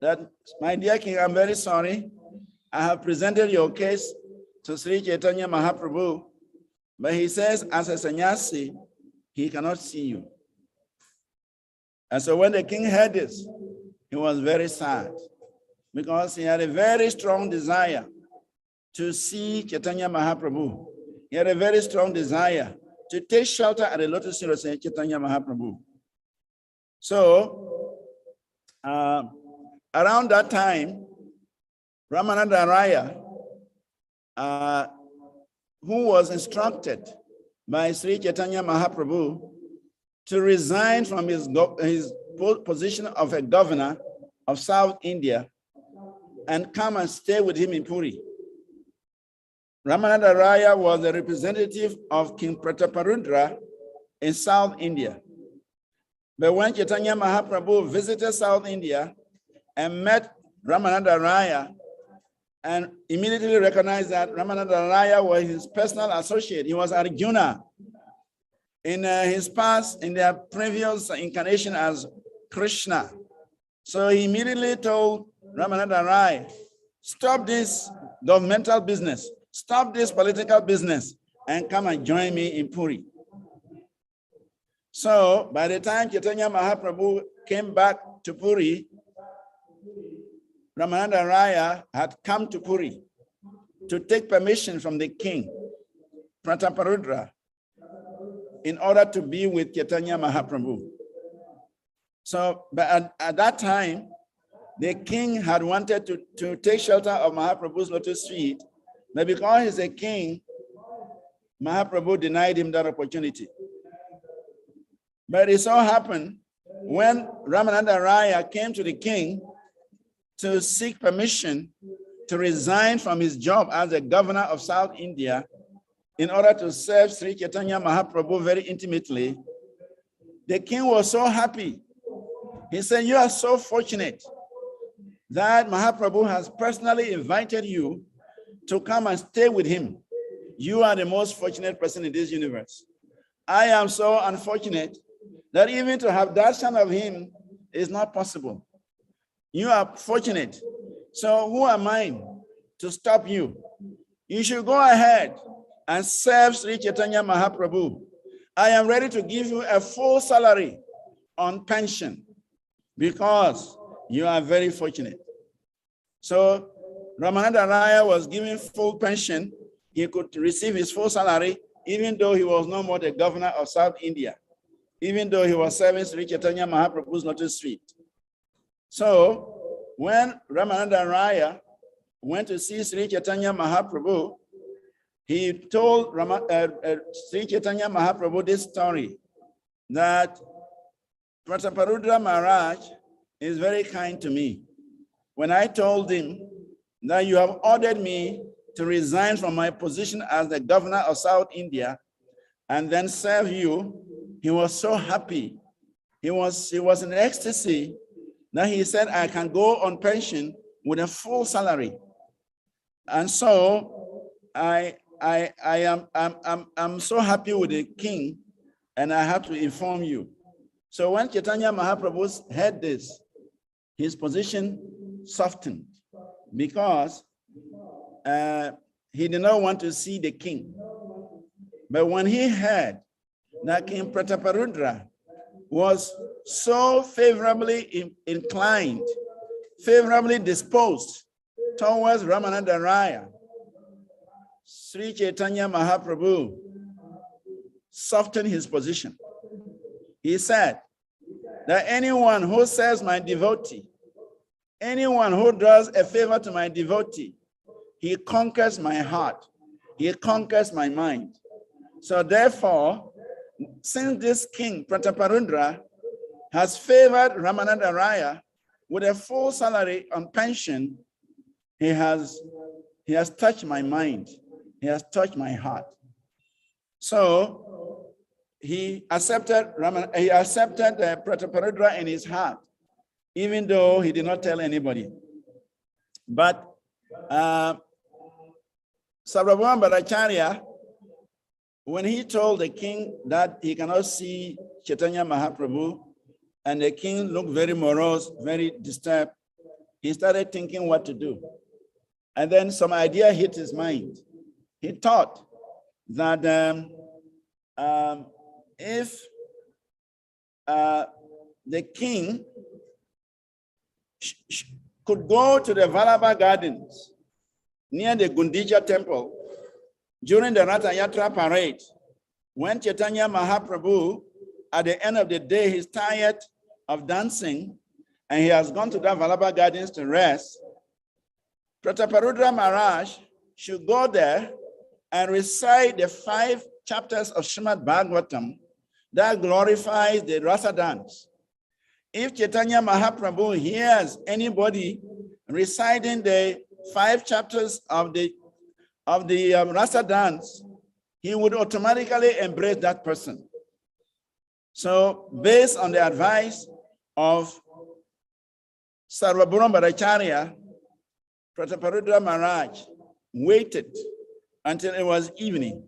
That, my dear king, I'm very sorry. I have presented your case to Sri Chaitanya Mahaprabhu, but he says as a sannyasi, he cannot see you. And so when the king heard this, he was very sad because he had a very strong desire to see Chaitanya Mahaprabhu. He had a very strong desire to take shelter at the lotus feet of Chaitanya Mahaprabhu. So around that time, Ramananda Raya, who was instructed by Sri Chaitanya Mahaprabhu to resign from his position of a governor of South India and come and stay with him in Puri. Ramananda Raya was the representative of King Prataparudra in South India. But when Chaitanya Mahaprabhu visited South India and met Ramananda Raya and immediately recognized that Ramananda Raya was his personal associate, he was Arjuna in his past, in their previous incarnation as Krishna. So he immediately told Ramananda Raya, stop this governmental business, stop this political business, and come and join me in Puri. So by the time Chaitanya Mahaprabhu came back to Puri, Ramananda Raya had come to Puri to take permission from the king, Prataparudra, in order to be with Chaitanya Mahaprabhu. So but at that time, the king had wanted to take shelter of Mahaprabhu's lotus feet, but because he's a king, Mahaprabhu denied him that opportunity. But it so happened, when Ramananda Raya came to the king to seek permission to resign from his job as the governor of South India in order to serve Sri Chaitanya Mahaprabhu very intimately, the king was so happy. He said, you are so fortunate that Mahaprabhu has personally invited you to come and stay with him. You are the most fortunate person in this universe. I am so unfortunate that even to have darshan of him is not possible. You are fortunate. So who am I to stop you? You should go ahead and serve Sri Chaitanya Mahaprabhu. I am ready to give you a full salary on pension because you are very fortunate. So Ramananda Raya was given full pension. He could receive his full salary, even though he was no more the governor of South India, even though he was serving Sri Chaitanya Mahaprabhu's notice street. So when Ramananda Raya went to see Sri Chaitanya Mahaprabhu, he told Sri Chaitanya Mahaprabhu this story, that Prataparudra Maharaj is very kind to me. When I told him that you have ordered me to resign from my position as the governor of South India and then serve you, he was so happy. He was in ecstasy that he said, I can go on pension with a full salary. And so I'm so happy with the king, and I have to inform you. So when Chaitanya Mahaprabhu heard this, his position softened because he did not want to see the king. But when he heard that King Prataparudra was so favorably inclined, favorably disposed towards Ramananda Raya, Sri Chaitanya Mahaprabhu softened his position. He said that anyone who serves my devotee, anyone who does a favor to my devotee, he conquers my heart, he conquers my mind. So therefore, since this king, Prataparudra, has favored Ramananda Raya with a full salary on pension, he has touched my mind, he has touched my heart. So he accepted Prataparudra in his heart, even though he did not tell anybody. But Sarvabhauma Bhattacharya, when he told the king that he cannot see Chaitanya Mahaprabhu, and the king looked very morose, very disturbed, he started thinking what to do. And then some idea hit his mind. He thought that if the king could go to the Vallabha Gardens near the Gundija temple during the Ratha Yatra parade, when Chaitanya Mahaprabhu, at the end of the day, he's tired of dancing and he has gone to the Vallabha Gardens to rest, Prataparudra Maharaj should go there and recite the 5 chapters of Srimad Bhagavatam that glorifies the Rasa dance. If Chaitanya Mahaprabhu hears anybody reciting the 5 chapters of the Rasa dance, he would automatically embrace that person. So based on the advice of Sarvabhauma Bhattacharya, Prataparudra Maharaj waited until it was evening.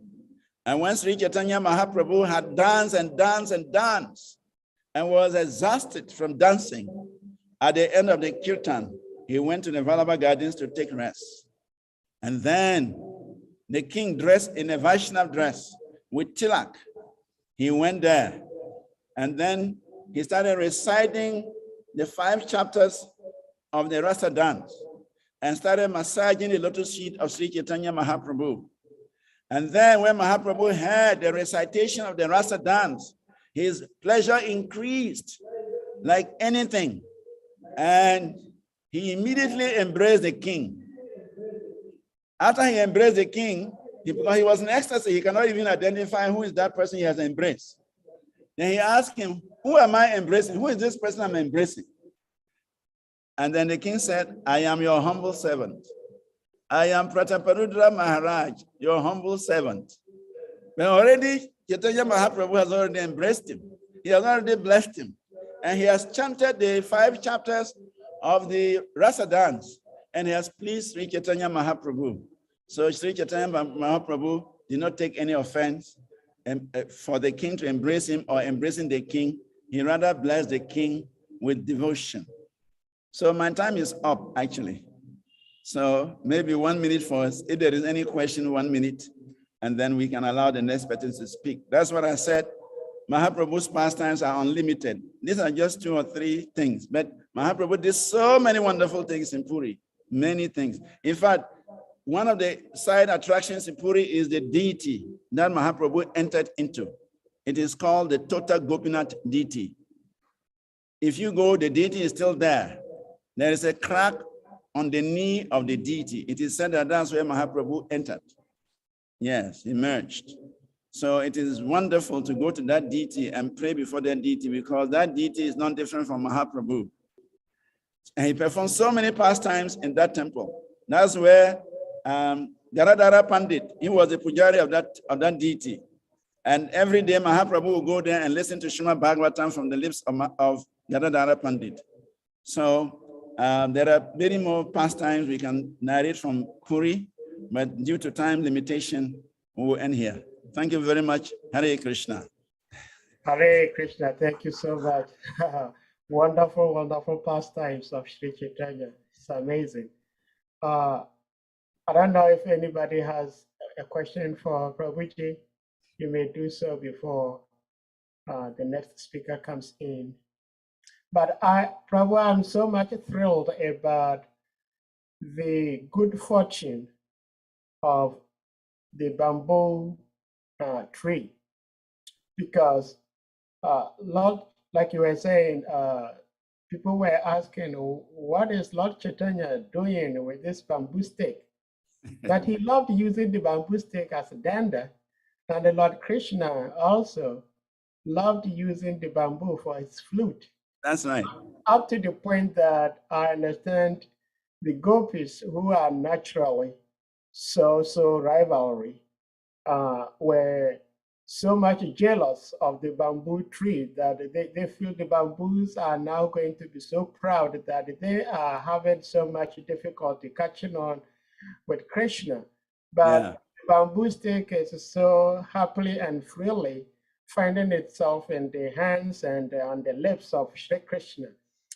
And when Sri Chaitanya Mahaprabhu had danced and danced and danced and was exhausted from dancing, at the end of the kirtan, he went to the Vallabha Gardens to take rest. And then the king, dressed in a Vaishnava dress with tilak, he went there. And then he started reciting the 5 chapters of the Rasa dance and started massaging the lotus feet of Sri Chaitanya Mahaprabhu. And then when Mahaprabhu heard the recitation of the Rasa dance, his pleasure increased like anything. And he immediately embraced the king. After he embraced the king, because he was in ecstasy, he cannot even identify who is that person he has embraced. Then he asked him, who am I embracing? Who is this person I'm embracing? And then the king said, I am your humble servant. I am Prataparudra Maharaj, your humble servant. But already, Chaitanya Mahaprabhu has already embraced him. He has already blessed him. And he has chanted the 5 chapters of the Rasa dance, and he has pleased Sri Chaitanya Mahaprabhu. So Sri Chaitanya Mahaprabhu did not take any offense for the king to embrace him or embracing the king. He rather blessed the king with devotion. So my time is up, actually. So maybe 1 minute for us. If there is any question, 1 minute, and then we can allow the next person to speak. That's what I said. Mahaprabhu's pastimes are unlimited. These are just 2 or 3 things, but Mahaprabhu did so many wonderful things in Puri, many things. In fact, one of the side attractions in Puri is the deity that Mahaprabhu entered into. It is called the Tota Gopinath deity. If you go, the deity is still there. There is a crack on the knee of the deity. It is said that that's where Mahaprabhu entered. Yes, emerged. So it is wonderful to go to that deity and pray before that deity, because that deity is not different from Mahaprabhu. And he performed so many pastimes in that temple. That's where Garadhara Pandit, he was the pujari of that deity. And every day Mahaprabhu will go there and listen to Srimad Bhagavatam from the lips of Garadhara Pandit. So there are many more pastimes we can narrate from Puri, but due to time limitation, we will end here. Thank you very much. Hare Krishna. Hare Krishna. Thank you so much. Wonderful, wonderful pastimes of Sri Chaitanya. It's amazing. I don't know if anybody has a question for Prabhuji. You may do so before the next speaker comes in. But Prabhu, I'm so much thrilled about the good fortune of the bamboo tree, because Lord, like you were saying, people were asking, what is Lord Chaitanya doing with this bamboo stick? That he loved using the bamboo stick as a danda, and the Lord Krishna also loved using the bamboo for his flute. That's right. Up to the point that I understand the gopis, who are naturally so rivalry, were so much jealous of the bamboo tree that they feel the bamboos are now going to be so proud that they are having so much difficulty catching on with Krishna. But the bamboo stick is so happily and freely finding itself in the hands and on the lips of Shri Krishna.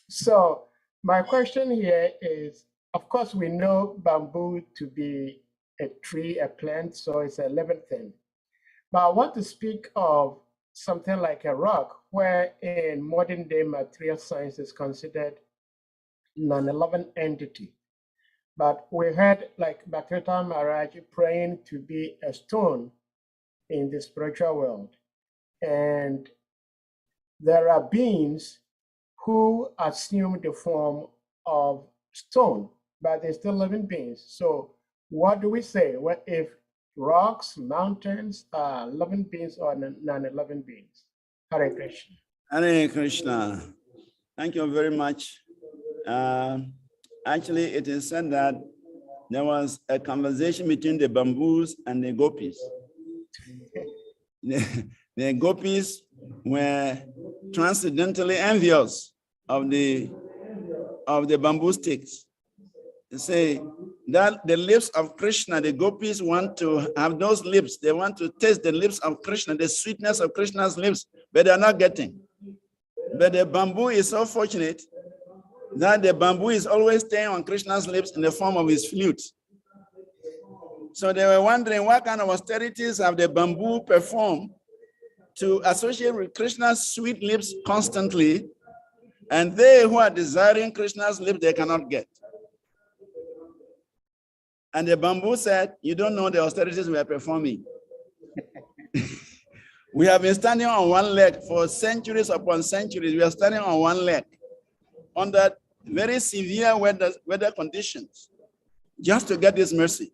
So my question here is, of course, we know bamboo to be a tree, a plant, so it's a living thing. But I want to speak of something like a rock, where in modern day material science is considered non-living entity. But we heard like Bhaktivinoda Maharaj praying to be a stone in the spiritual world. And there are beings who assume the form of stone, but they're still living beings. So what do we say? What if rocks, mountains are living beings or non-living beings? Hare Krishna. Hare Krishna. Thank you very much. Actually, it is said that there was a conversation between the bamboos and the gopis. The gopis were transcendentally envious of the bamboo sticks. They say that the lips of Krishna, the gopis want to have those lips. They want to taste the lips of Krishna, the sweetness of Krishna's lips, but they're not getting. But the bamboo is so fortunate that the bamboo is always staying on Krishna's lips in the form of his flute. So they were wondering what kind of austerities have the bamboo performed to associate with Krishna's sweet lips constantly, and they who are desiring Krishna's lips, they cannot get. And the bamboo said, you don't know the austerities we are performing. We have been standing on one leg for centuries upon centuries. We are standing on one leg under very severe weather conditions just to get this mercy.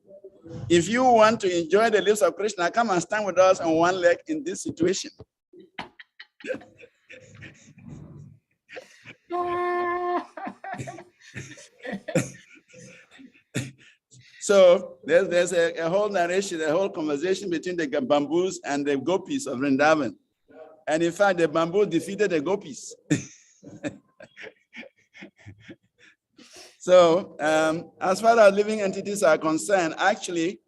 If you want to enjoy the lips of Krishna, come and stand with us on one leg in this situation. So there's a whole narration, a whole conversation between the bamboos and the gopis of Vrindavan. And in fact, the bamboo defeated the gopis. So as far as living entities are concerned, actually,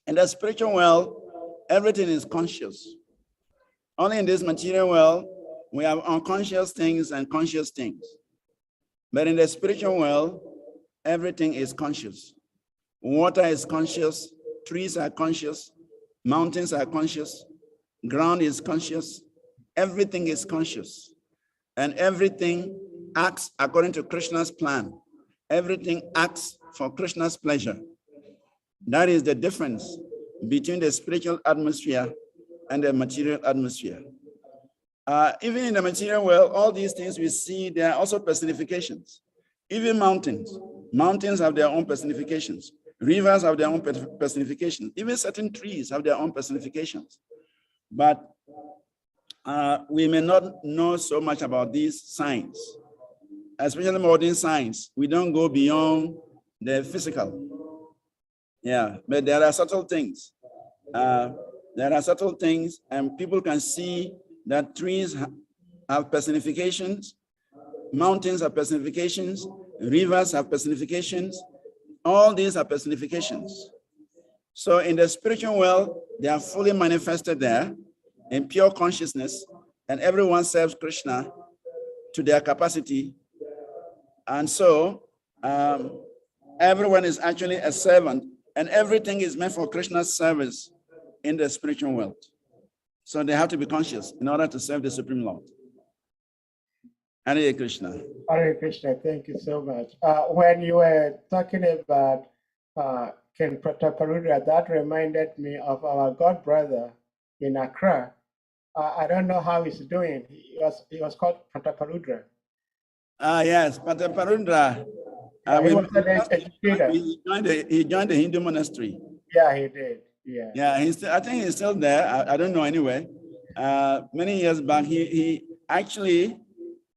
in the spiritual world, everything is conscious. Only in this material world, we have unconscious things and conscious things. But in the spiritual world, everything is conscious. Water is conscious, trees are conscious, mountains are conscious, ground is conscious, everything is conscious and everything acts according to Krishna's plan. Everything acts for Krishna's pleasure. That is the difference between the spiritual atmosphere and the material atmosphere. Even in the material world, all these things we see, there are also personifications. Even mountains. Mountains have their own personifications. Rivers have their own personifications. Even certain trees have their own personifications. But we may not know so much about these signs, especially modern science. We don't go beyond the physical. Yeah, but there are subtle things. There are subtle things, and people can see that trees have personifications, mountains have personifications, rivers have personifications. All these are personifications. So in the spiritual world, they are fully manifested there in pure consciousness, and everyone serves Krishna to their capacity. And so everyone is actually a servant, and everything is meant for Krishna's service in the spiritual world. So they have to be conscious in order to serve the Supreme Lord. Hare Krishna. Hare Krishna, thank you so much. When you were talking about Ken Prataparudra, that reminded me of our god brother in Accra. I don't know how he's doing. He was called Prataparudra. Yes, Prataparudra. He was an educator. He joined the Hindu monastery. Yeah, he did. Yeah. Yeah, I think he's still there. I don't know anyway. Many years back, he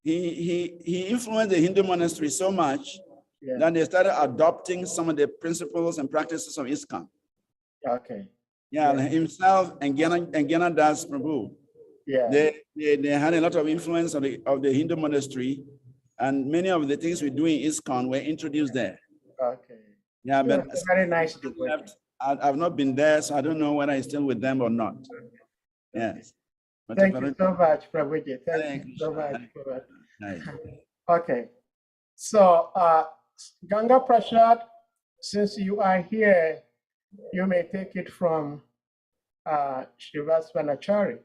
influenced the Hindu monastery so much that they started adopting some of the principles and practices of ISKCON. Okay. Yeah, himself and Gyana Das Prabhu. Yeah. They had a lot of influence of the Hindu monastery, and many of the things we do in ISKCON were introduced there. Okay. Yeah, but very nice. I've not been there, so I don't know whether he's still with them or not. Yes. Thank you so much, Prabhuji. Thank you so much for that. Okay. So, Ganga Prasad, since you are here, you may take it from Srivastvanachari.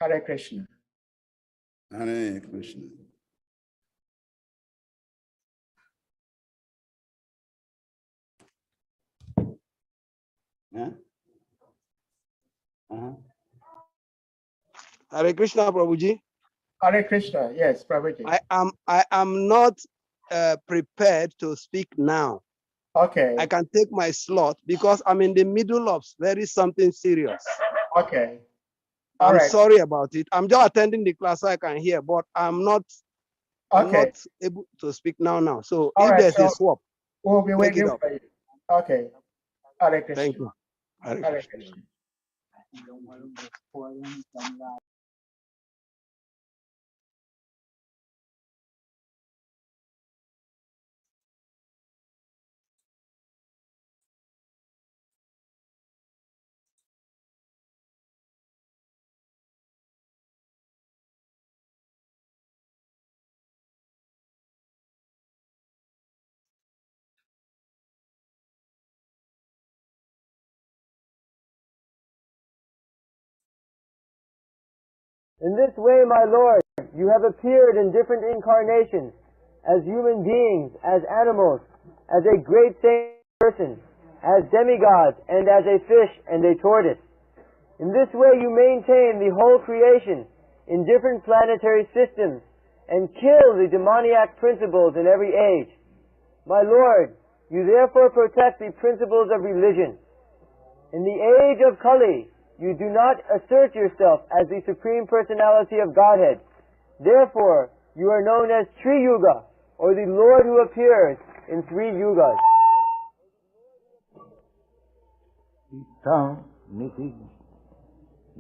Hare Krishna. Hare Krishna. Yeah? Hare Krishna, Prabhuji. Hare Krishna, yes, Prabhuji. I am not prepared to speak now. Okay. I can take my slot because I'm in the middle of something serious. Okay. I'm sorry about it. I'm just attending the class so I can hear, but I'm not able to speak now. So if there's a swap, we'll be waiting for you. Okay. Hare Krishna. Thank you. Hare Krishna. In this way, my Lord, you have appeared in different incarnations, as human beings, as animals, as a great saint person, as demigods, and as a fish and a tortoise. In this way you maintain the whole creation in different planetary systems, and kill the demoniac principles in every age. My Lord, you therefore protect the principles of religion. In the age of Kali, you do not assert yourself as the Supreme Personality of Godhead. Therefore, you are known as Tri Yuga, or the Lord who appears in 3 yugas. Itam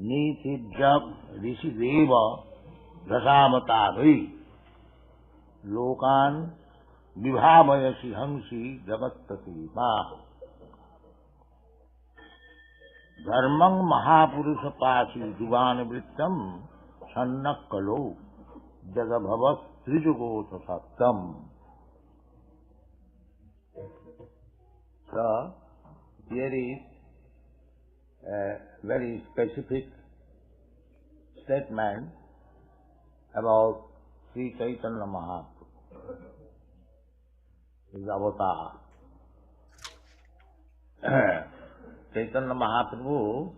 nitijab rishideva rasamatadhi lokan vibhamayasi hamsi jagattati ma dharmang mahapurusha pasi juvan vrittam sannakkalo jagabhavat trijugota sattam. So, here is a very specific statement about Sri Chaitanya Mahaprabhu, his avatar. Chaitanya Mahaprabhu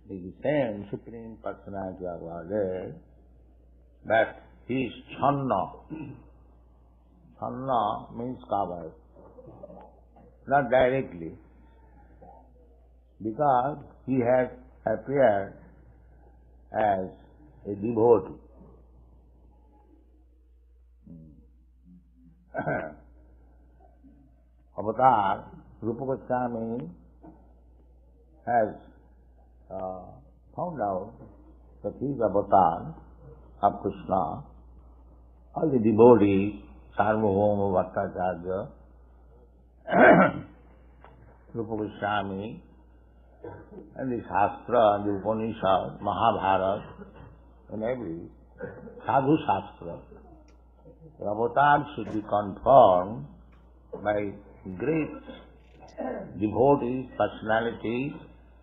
is the same Supreme Personality of Godhead, but he is Channa. Channa means covered, not directly, because he has appeared as a devotee. Avatar, Rupa Goswami has found out that he is avatar of Krishna. All the devotees, Sarvabhauma Bhattacharya, Rupa Goswami, and the Shastra, the Upanishad, Mahabharata, and every Sadhu Shastra, the avatar should be confirmed by great devotees, personalities,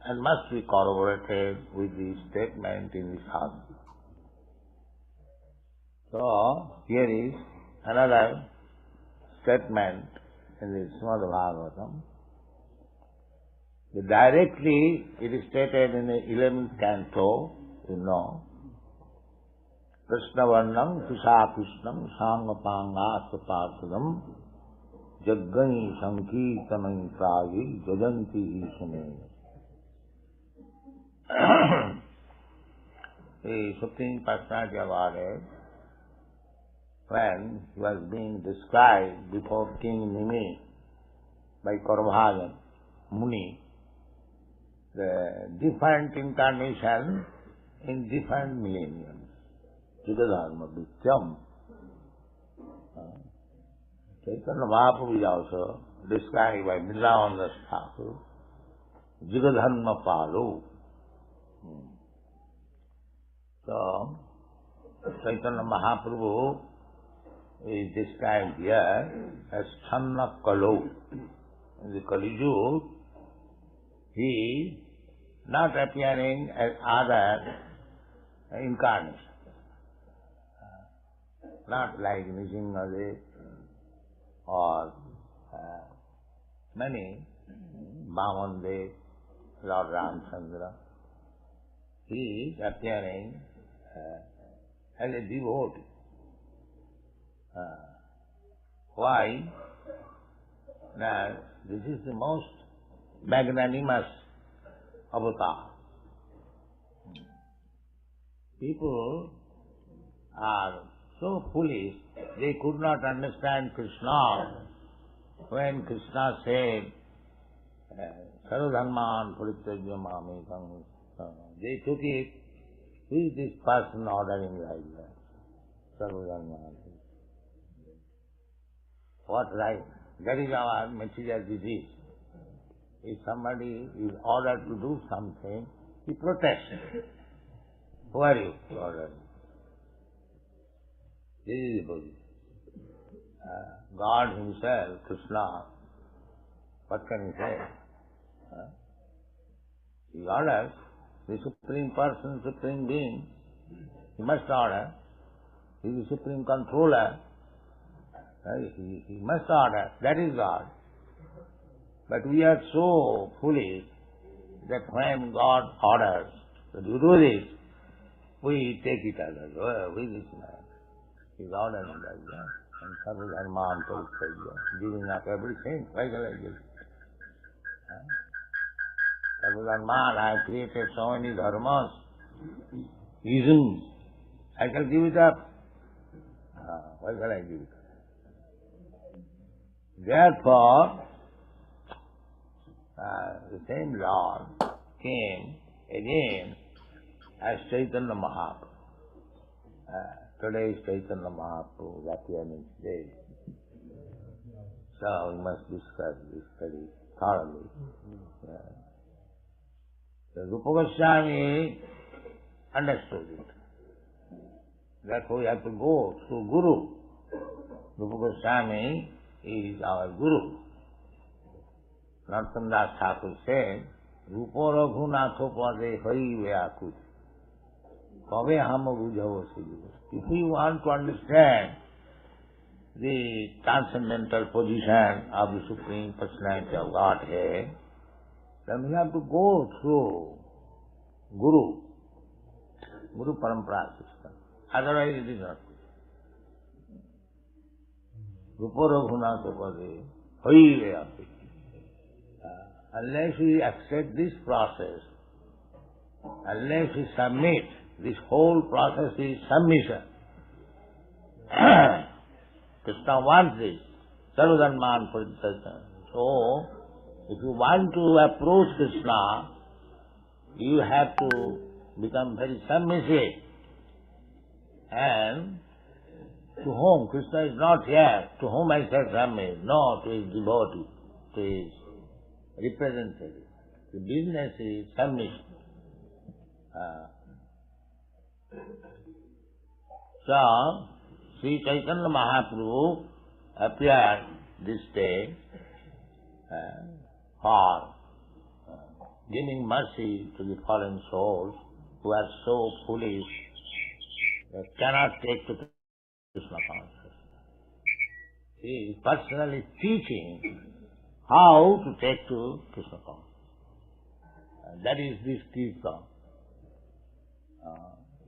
and must be corroborated with the statement in the Shastra. So, here is another statement in the Srimad Bhagavatam. Directly, it is stated in the 11th canto, you know, Krishna Varnam Krishna Krishnam Sangapanga Sapasadam Jaggani Sankirtanam Prayi Jajanti Isune. The Supreme Personality of Godhead, when he was being described before King Nimi by Kaurvajan Muni, the different incarnations in different millenniums. Jugadharma Vityam. Chaitanya Mahaprabhu is also described by Vrindavan Thakur, Jugadharma Palu. So, Chaitanya Mahaprabhu is described here as Channa Kalau. In the Kali Yuga, he not appearing as other incarnations, not like Nrsimhadev or many Vamandev, Lord Ramchandra. He is appearing as a devotee. Why? Now, this is the most magnanimous avatar. People are so foolish, they could not understand Krishna when Krishna said, Sarvadharman Parityajya Mamekam. They took it, who is this person ordering like that? Sarvadharman. What right? That is our material disease. If somebody is ordered to do something, he protests. Who are you to order? This is the position. God himself, Krishna, what can he say? He orders, the Supreme Person, Supreme Being, he must order. He is the Supreme Controller. He must order. That is God. But we are so foolish that when God orders that you do this, we take it as who is this man? He's ordering like that. And Sarvadharman Parityajya, giving up everything. Why shall I give? Sarvadharman, I have created so many dharmas, isms. I shall give it up. Why shall I give it up? Therefore, the same Lord came again as Chaitanya Mahaprabhu. Today is Chaitanya Mahaprabhu's appearance day. So we must discuss this study thoroughly. The Rupa Goswami understood it. Therefore we have to go to Guru. Rupa Goswami is our Guru. Narottam Das Thakur said, Rupa Raghunatho Pade Hari Vyakuti. Kave ham bujhavo siddhi. If we want to understand the transcendental position of the Supreme Personality of Godhead, then we have to go through Guru Parampara system. Otherwise it is not. Rupa Raghunatha Pade, Hoye. Unless we accept this process, unless we submit, this whole process is submission. Krishna wants this, Sarvadharman Parityajya. So, if you want to approach Krishna, you have to become very submissive. And to whom? Krishna is not here. To whom I shall submit? No, to his devotee, to his representative. The business is submission. So, Sri Chaitanya Mahaprabhu appeared this day for giving mercy to the fallen souls who are so foolish they cannot take to Krishna consciousness. He is personally teaching how to take to Krishna consciousness. That is this Kirtan.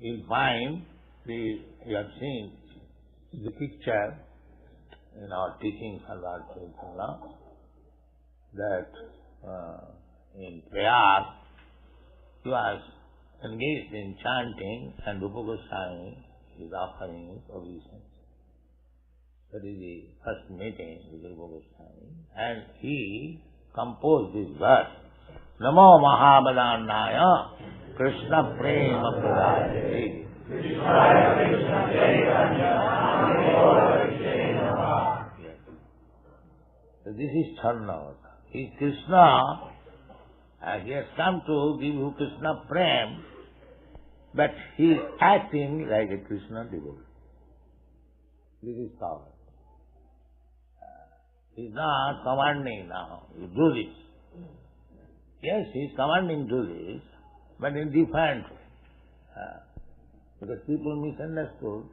You'll find you have seen the picture in our teachings on Lord Chaitanya that in prayer he was engaged in chanting and Rupa Goswami is offering his obeisance. That is the first meeting with Rupa Goswami, and he composed this verse, Namo Mahabhadanaya Krishna Prema Pradayate. So this is Charnavata. He is Krishna, and he has come to give you Krishna Prem, but he is acting like a Krishna devotee. This is power. He is not commanding now, you do this. Yes, he is commanding do this, but in different way. Because people misunderstood,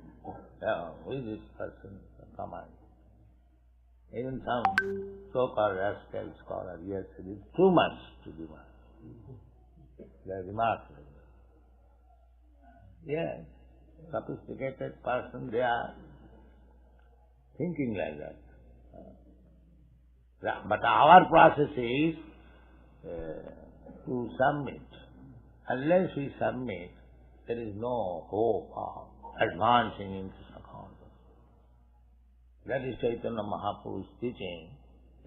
who is this person commanding? Even some so-called rascal scholar, yes, it is too much to demand. They are remarkable. Yes, sophisticated person, they are thinking like that. But our process is to submit. Unless we submit, there is no hope of advancing in Krishna consciousness. That is Chaitanya Mahaprabhu's teaching.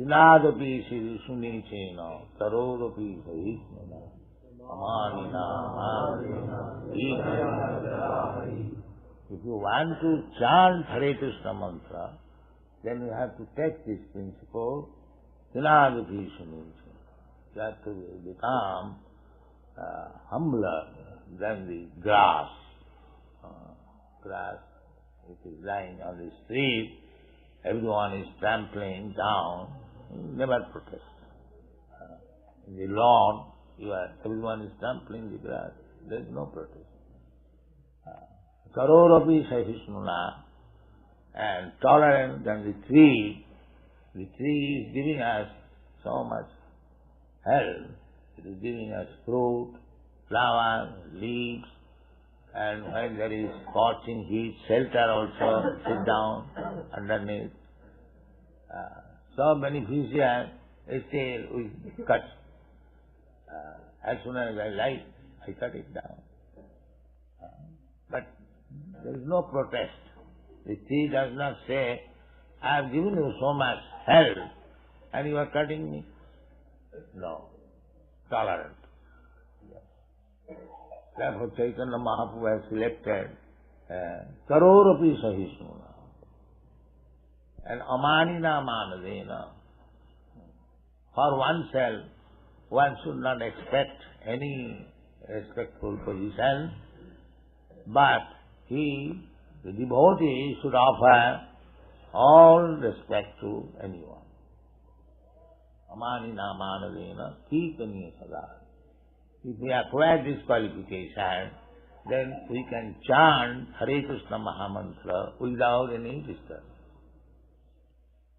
Tinadapi Sri Sunichena Tarodapi Sahisnana Amanina Amanina. If you want to chant Hare Krishna mantra, then you have to take this principle, Tinadapi Sunichena. You have to become humbler than the grass. Grass, it is lying on the street, everyone is trampling down, never protest. In the lawn, everyone is trampling the grass, there is no protest. Karorapi Sahisnuna, and tolerant than the tree is giving us so much help. It is giving us fruit, flowers, leaves, and when there is scorching heat, shelter also, sit down underneath. So beneficial, still we cut. As soon as I like, I cut it down. But there is no protest. The tree does not say, I have given you so much help and you are cutting me. No. Tolerant. Therefore Chaitanya Mahaprabhu has selected Karorapi Sahisnuna and Amanina Manadena. For oneself, one should not expect any respectful position, but the devotee should offer all respect to anyone. Amanina Manadena Kirtaniya Sada. If we acquire this qualification, then we can chant Hare Krishna Mahamantra without any disturbance.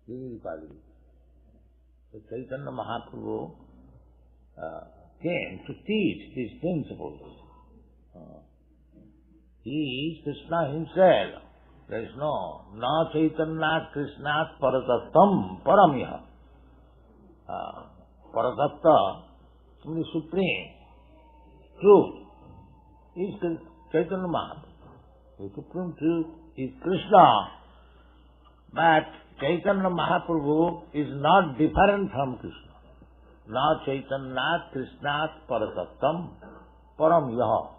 This is possible. So Chaitanya Mahaprabhu came to teach these principles. He is Krishna himself. There is no Chaitanya Krishna Paratattam Paramya. Paratatta, the supreme truth, is Chaitanya Mahaprabhu. The supreme truth is Krishna. But Chaitanya Mahaprabhu is not different from Krishna. Na Chaitanya Krishna Paratattam Paramya.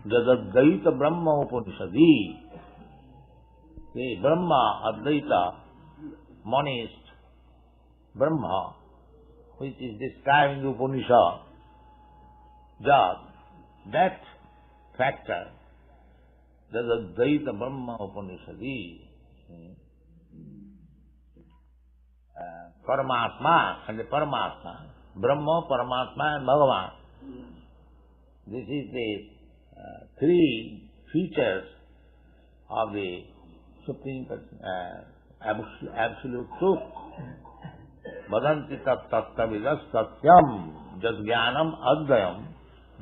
Jadadvaita Brahma Upanishadi. The Brahma, Advaita, monist, Brahma, which is described in the Upanishad, that factor, Jadadvaita Brahma Upanishadi, Paramatma and the Paramatma, Brahma, Paramatma and Bhagavan. This is the three features of the Supreme Absolute Truth. Vadanti tat tattavidas satyam jadgyanam advayam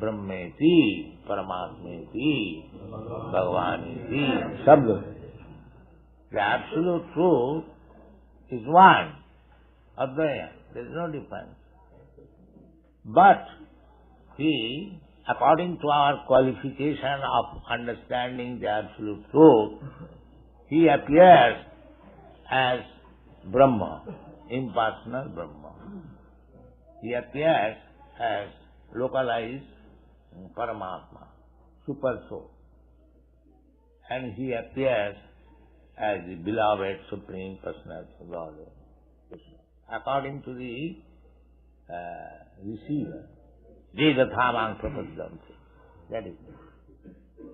brahmeti paramatmeti bhagavaneti sabda. The Absolute Truth is one, advaya. There is no difference. But he, according to our qualification of understanding the Absolute Truth, he appears as Brahma, impersonal Brahma. He appears as localized Paramatma, Super Soul. And he appears as the beloved Supreme Personality of Godhead, according to the receiver. Jedathamang prapadanti. That is it.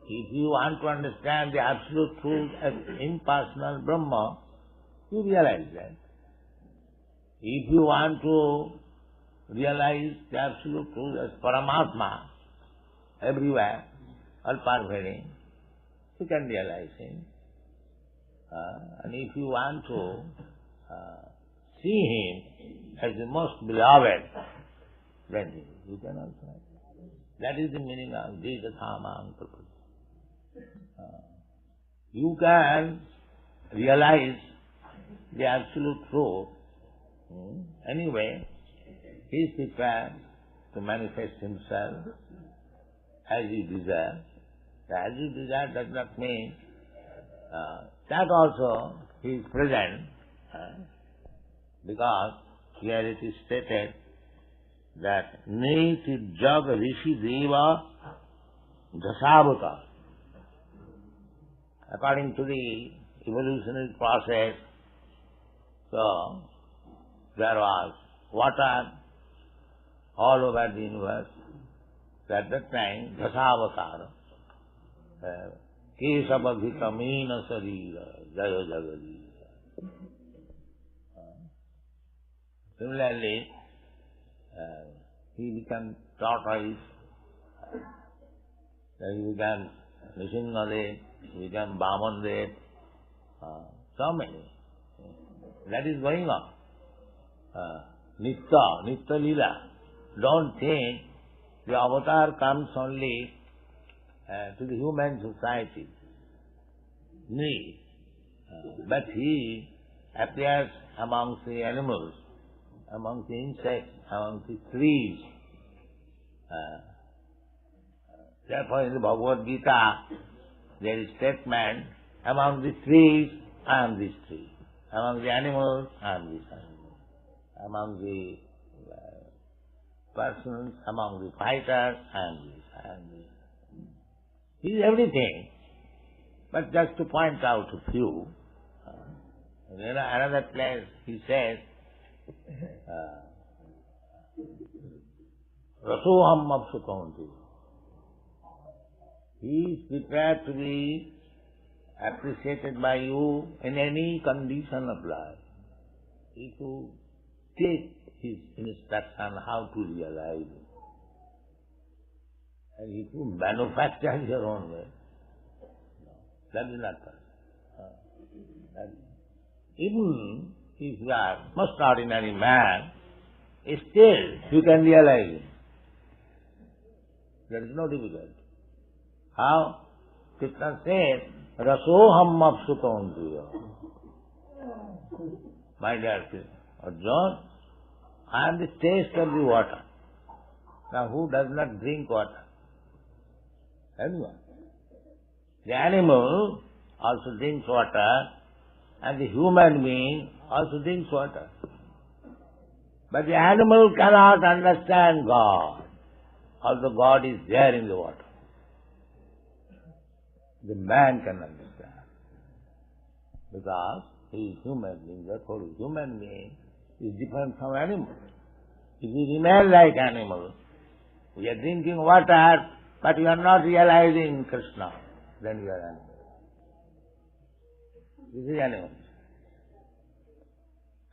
If you want to understand the Absolute Truth as impersonal Brahma, you realize that. If you want to realize the Absolute Truth as Paramatma, everywhere, all pervading, you can realize him. And if you want to see him as the most beloved, then you can also. That is the meaning of Jedathamang Prapadanti. You can realize the Absolute Truth. Anyway, he is prepared to manifest himself as you desire. As you desire does not mean that also he is present, because here it is stated that Neti Jag Rishi Deva Dasavata. According to the evolutionary process, so there was water all over the universe. At that time, Dasavatar, Kesavadhitamena Sarira, Jaya Jagadi. Similarly, he became tortoise, then he became Nishingadev, he became Vamandev, so many. That is going on. Nitya Lila. Don't think the avatar comes only to the human society. But he appears amongst the animals, amongst the insects, amongst the trees. Therefore in the Bhagavad Gita there is statement, among the trees I am this tree, among the animals I am this animal, among the persons, among the fighters I am this. He is everything. But just to point out a few, in another place he says, Rasoham Mapsukaunti. He is prepared to be appreciated by you in any condition of life. If you take his instruction how to realize it. And if you manufacture your own way, that is not possible. Even if you are most ordinary man, still you can realize it. There is no difficulty. How? Krishna says, Rasoham apsukauntiya. My dear Arjuna, I am the taste of the water. Now who does not drink water? Everyone. The animal also drinks water, and the human being also drinks water. But the animal cannot understand God, although God is there in the water. The man can understand, because he is human being, therefore human being is different from animal. If we remain like animal, we are drinking water, but we are not realizing Krishna, then we are animal. This is animal.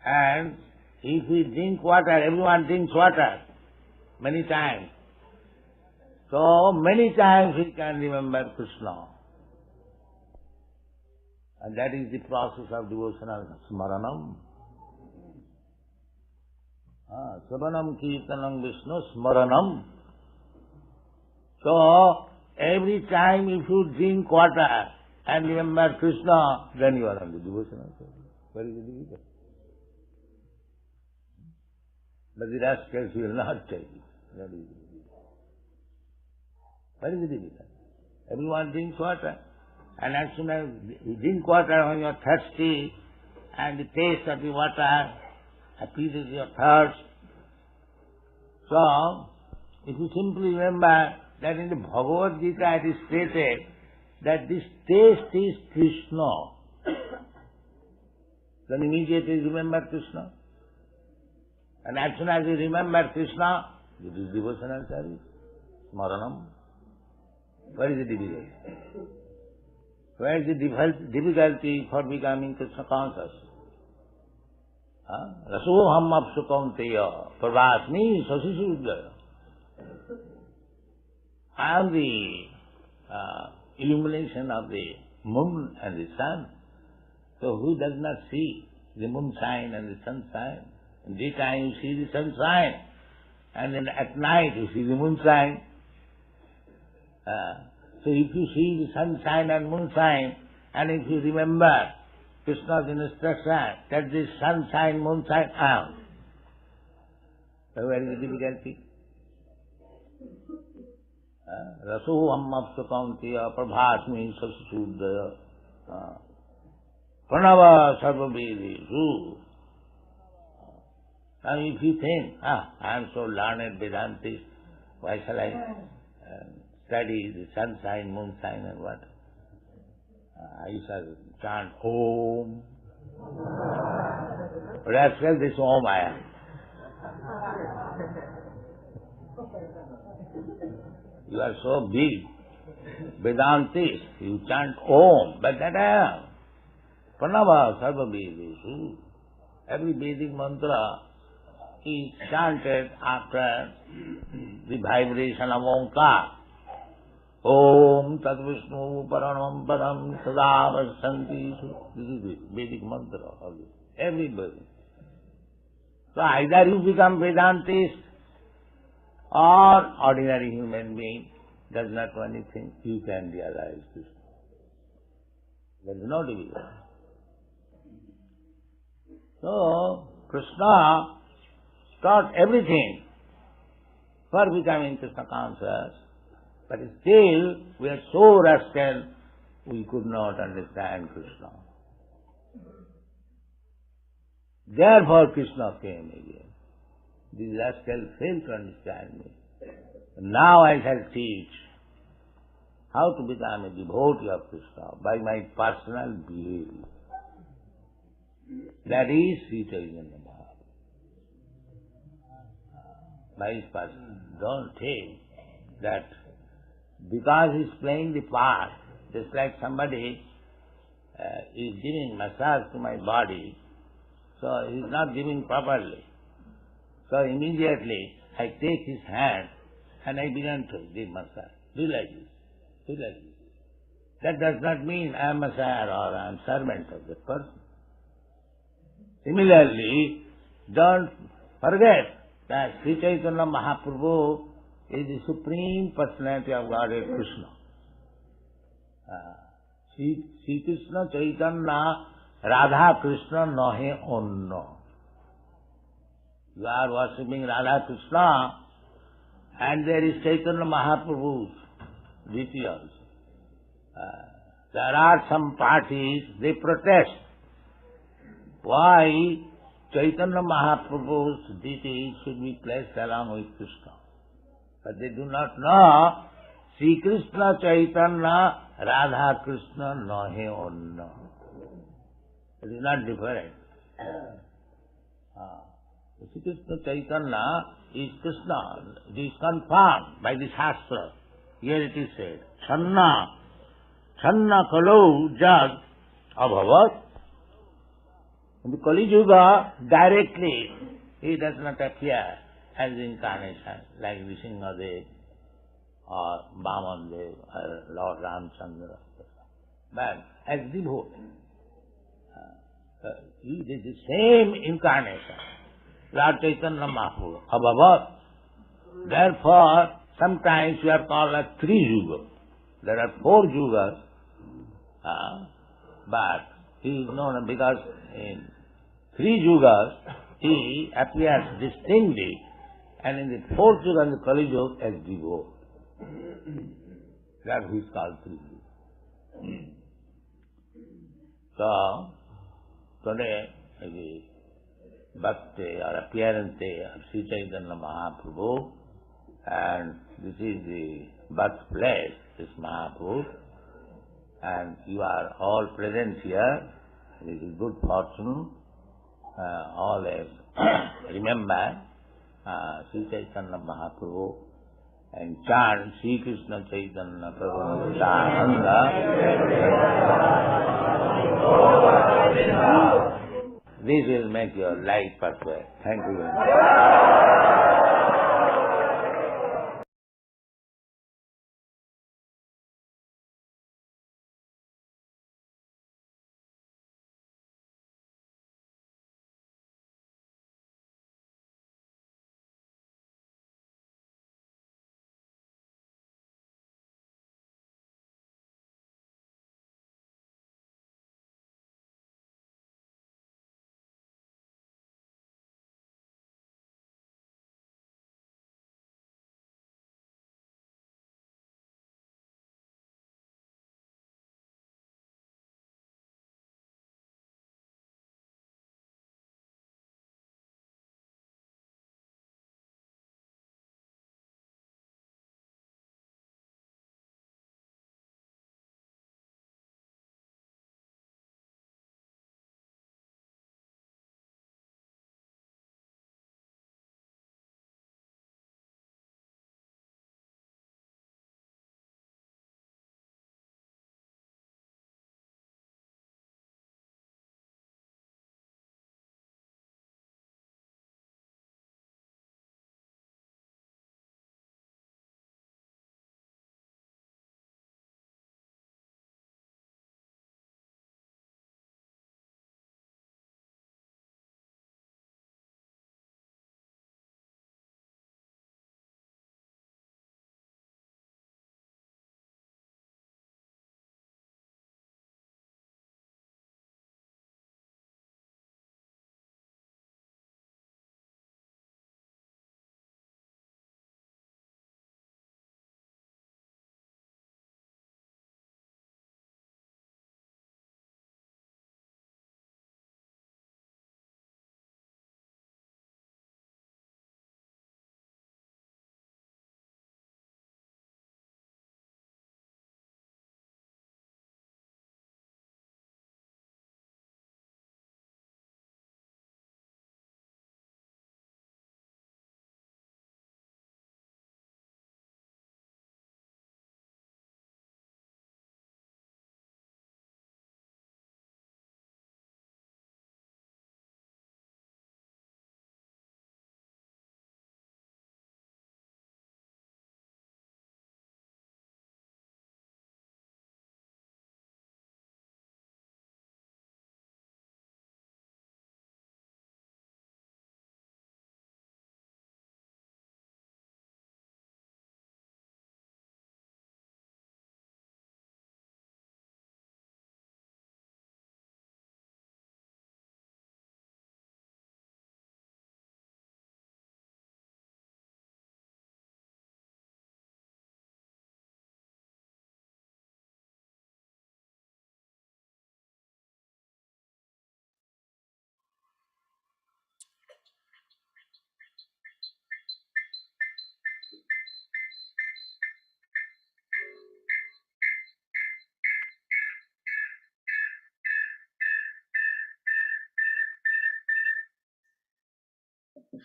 And if we drink water, everyone drinks water many times. So many times we can remember Krishna. And that is the process of devotional smaranam. Savanam kirtanam Vishnu smaranam. So every time if you drink water and remember Krishna, then you are on the devotional service. Very difficult. But the rascals will not take it. That is difficult. Very difficult. Everyone drinks water. And as soon as you drink water when you are thirsty, and the taste of the water appeases your thirst. So, if you simply remember that in the Bhagavad Gita it is stated that this taste is Krishna, then immediately remember Krishna. And as soon as you remember Krishna, it is devotional service, smaranam. Where is the difficulty? Where is the difficulty for becoming Krishna conscious? Rasoham apsukaunteya pravasmi sasisudaya. I am the illumination of the moon and the sun. So who does not see the moonshine and the sunshine? In daytime you see the sunshine, and then at night you see the moonshine. So if you see the sunshine and moonshine, and if you remember Krishna's instruction that this sunshine, moonshine am, so where is the difficulty? Rasoham apsukauntiya prabhasmi sasudaya pranava sarvavedesu. Now if you think, I am so learned Vedantist, why shall I study the sunshine, moonshine and what? I shall chant Om. Rascal, this Om I am. You are so big, Vedantist, you chant Om, but that I am. Pranava sarva Vedesu. Every Vedic mantra is chanted after the vibration of Omkar. Om Tat Vishnu Paranam Param Sada Vasanti. This is the Vedic mantra of this. Everybody. So either you become Vedantist or ordinary human being does not know anything, you can realize this. There is no difficulty. So Krishna taught everything for becoming Krishna conscious. But still, we are so rascal, we could not understand Krishna. Therefore Krishna came again. These rascals failed to understand me. Now I shall teach how to become a devotee of Krishna by my personal behavior. That is Sri Chaitanya Mahaprabhu. By his person. Don't think that because he's playing the part, just like somebody is giving massage to my body, so he's not giving properly. So immediately I take his hand and I began to give massage. Do like this. Do like this. That does not mean I am Messiah or I am servant of the person. Similarly, don't forget that Sri Chaitanya Mahaprabhu is the Supreme Personality of Godhead Krishna. Sri Krishna Chaitanya Radha Krishna Nahe Onno. You are worshipping Radha Krishna and there is Chaitanya Mahaprabhu's deity also. There are some parties, they protest. Why Chaitanya Mahaprabhu's deity should be placed along with Krishna? But they do not know Sri Krishna Chaitanya Radha Krishna Nahe Onno. It is not different. Sri Krishna Chaitanya is Krishna. It is confirmed by the Shastra. Here it is said, Channa Kalau Jag Abhavat. In the Kali Yuga, directly, he does not appear as incarnation, like Vishnudev or Vamandev or Lord Ramchandra, but as devotee. He is the same incarnation, Lord Chaitanya Mahaprabhu, Abhavat. Therefore, sometimes we are called as three yugas. There are 4 yugas, but he is known because in 3 yugas he appears distinctly, and in the 4th yuga, in the Kali Yuga, as devotee. That he is called 3 yugas. So, today, the birthday or appearance day of Sri Chaitanya Mahaprabhu, and this is the birthplace, this Mahaprabhu, and you are all present here. This is good fortune. Always remember Sri Chaitanya Mahaprabhu and chant Sri Krishna Chaitanya Prabhu Nityananda. This will make your life perfect. Thank you very much.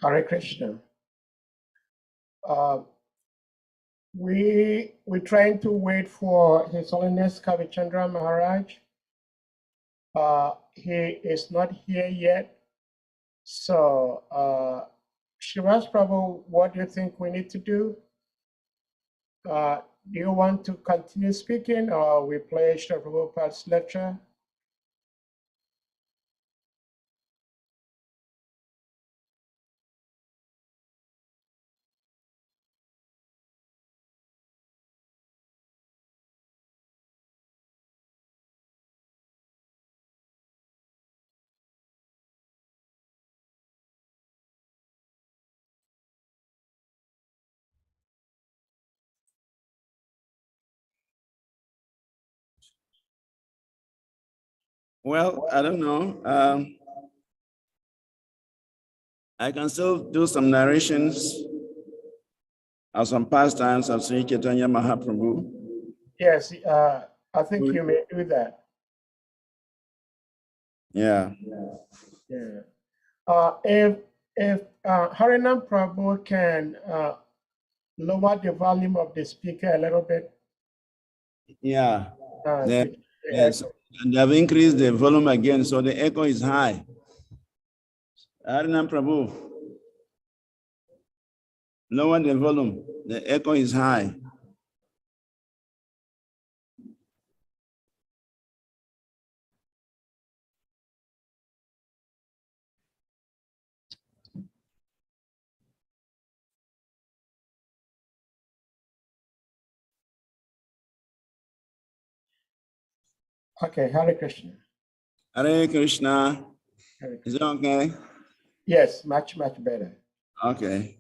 Hare Krishna. We're trying to wait for His Holiness Kavichandra Maharaj. He is not here yet. So, Srivas Prabhu, what do you think we need to do? Do you want to continue speaking, or we play Srila Prabhupada's lecture? Well, I don't know. I can still do some narrations of some pastimes of Sri Chaitanya Mahaprabhu. Yes, I think you may do that. Yeah. Yeah. If Harinam Prabhu can lower the volume of the speaker a little bit. Yeah. The Yes. And they have increased the volume again, so the echo is high. Harinam Prabhu, lower the volume. The echo is high. Okay, Hare Krishna. Hare Krishna. Hare Krishna. Is it okay? Yes, much better. Okay.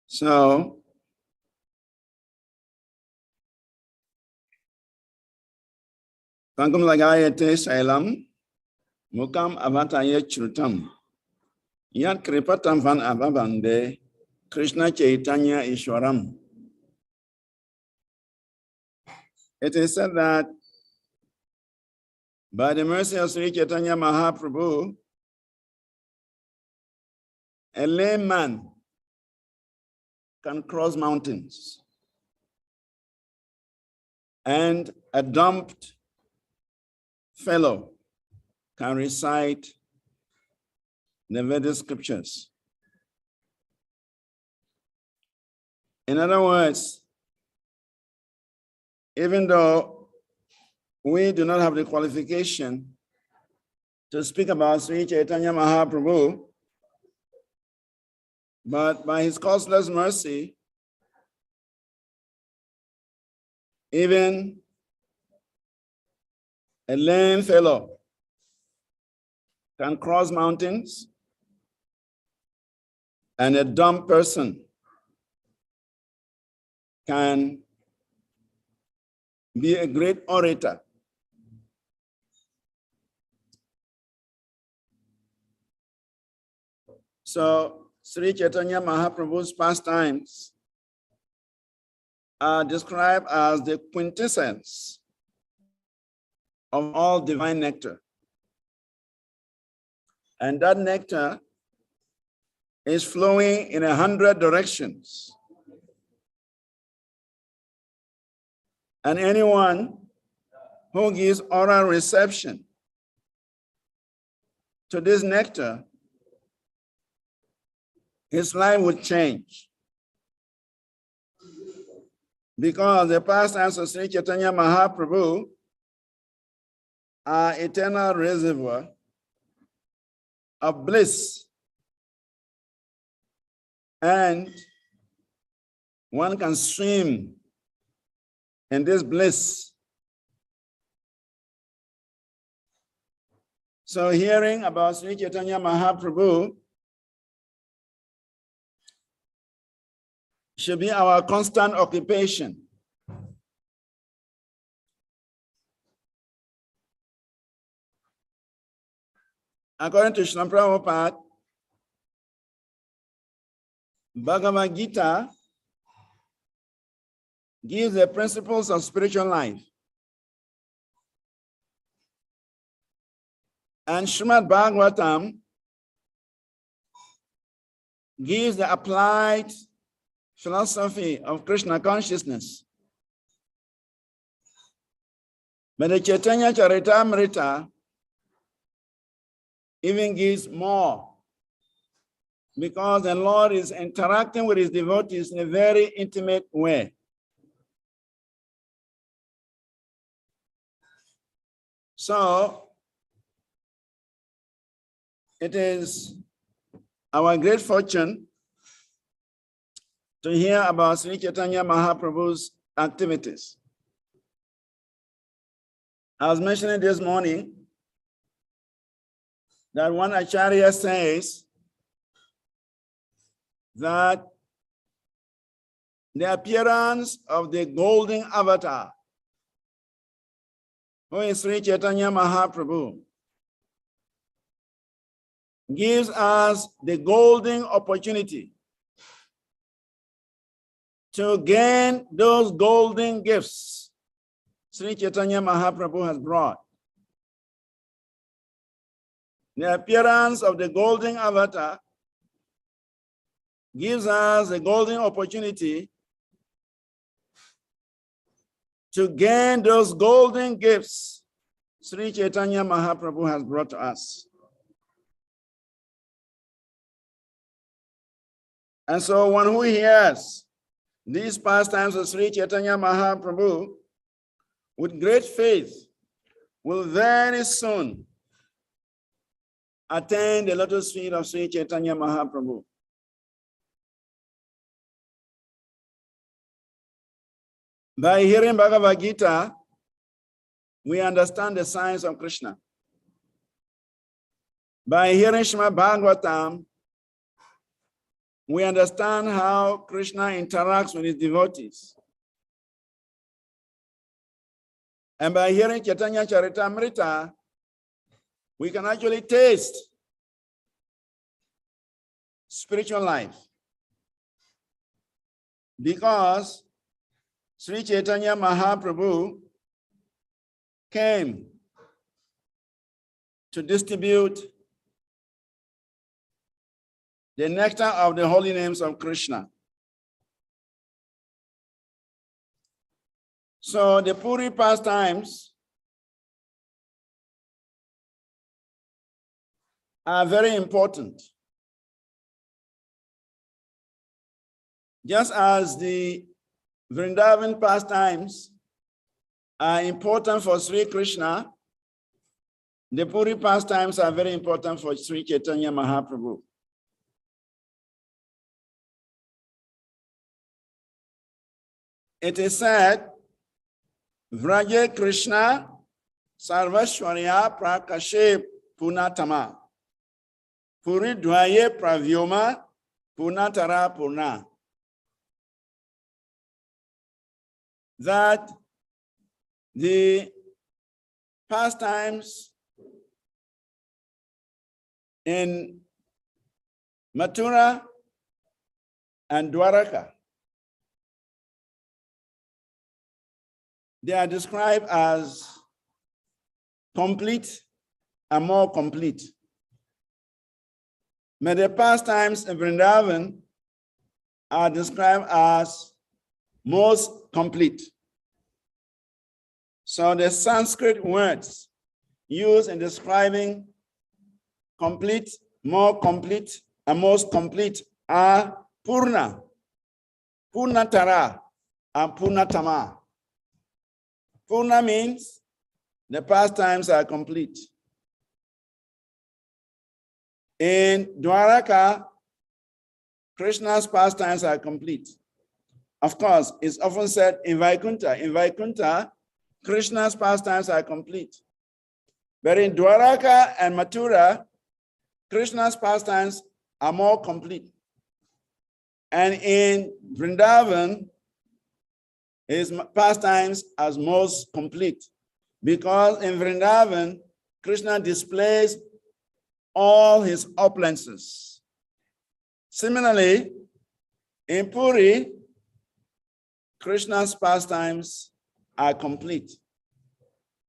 So, Kangum lagayate sailam, mukam avataye chrutam, yat kripatam van avavande, Krishna Chaitanya Ishwaram. It is said that by the mercy of Sri Chaitanya Mahaprabhu, a layman can cross mountains, and a dumped fellow can recite the Vedic scriptures. In other words, even though we do not have the qualification to speak about Sri Chaitanya Mahaprabhu, but by his causeless mercy, even a lame fellow can cross mountains, and a dumb person can be a great orator. So Sri Chaitanya Mahaprabhu's pastimes are described as the quintessence of all divine nectar. And that nectar is flowing in 100 directions. And anyone who gives oral reception to this nectar, his life would change. Because the pastimes of Sri Chaitanya Mahaprabhu are eternal reservoir of bliss. And one can swim in this bliss. So hearing about Sri Chaitanya Mahaprabhu should be our constant occupation. According to Srila Prabhupada, Bhagavad Gita gives the principles of spiritual life. And Srimad Bhagavatam gives the applied philosophy of Krishna consciousness. But the Chaitanya Charitamrita even gives more, because the Lord is interacting with his devotees in a very intimate way. So it is our great fortune to hear about Sri Chaitanya Mahaprabhu's activities. I was mentioning this morning that one Acharya says that the appearance of the golden avatar, who is Sri Chaitanya Mahaprabhu, gives us the golden opportunity to gain those golden gifts Sri Chaitanya Mahaprabhu has brought. The appearance of the golden avatar gives us a golden opportunity to gain those golden gifts Sri Chaitanya Mahaprabhu has brought to us. And so one who hears these pastimes of Sri Chaitanya Mahaprabhu with great faith will very soon attain the lotus feet of Sri Chaitanya Mahaprabhu. By hearing Bhagavad Gita, we understand the science of Krishna. By hearing Srimad Bhagavatam, we understand how Krishna interacts with his devotees. And by hearing Chaitanya Charitamrita, we can actually taste spiritual life. Because Sri Chaitanya Mahaprabhu came to distribute the nectar of the holy names of Krishna. So the Puri pastimes are very important. Just as the Vrindavan pastimes are important for Sri Krishna, the Puri pastimes are very important for Sri Chaitanya Mahaprabhu. It is said, Vraje Krishna Sarvashwarya Prakashe Punatama. Puri Dwaye Pravyoma Punatara Purna. That the pastimes in Mathura and Dwaraka, they are described as complete and more complete. But the pastimes in Vrindavan are described as most complete. So the Sanskrit words used in describing complete, more complete, and most complete are Purna, Purnatara, and Purnatama. Purna means the pastimes are complete. In Dwaraka, Krishna's pastimes are complete. Of course, it's often said in Vaikuntha, Krishna's pastimes are complete. But in Dwaraka and Mathura, Krishna's pastimes are more complete. And in Vrindavan, his pastimes are most complete. Because in Vrindavan, Krishna displays all his opulences. Similarly, in Puri, Krishna's pastimes are complete.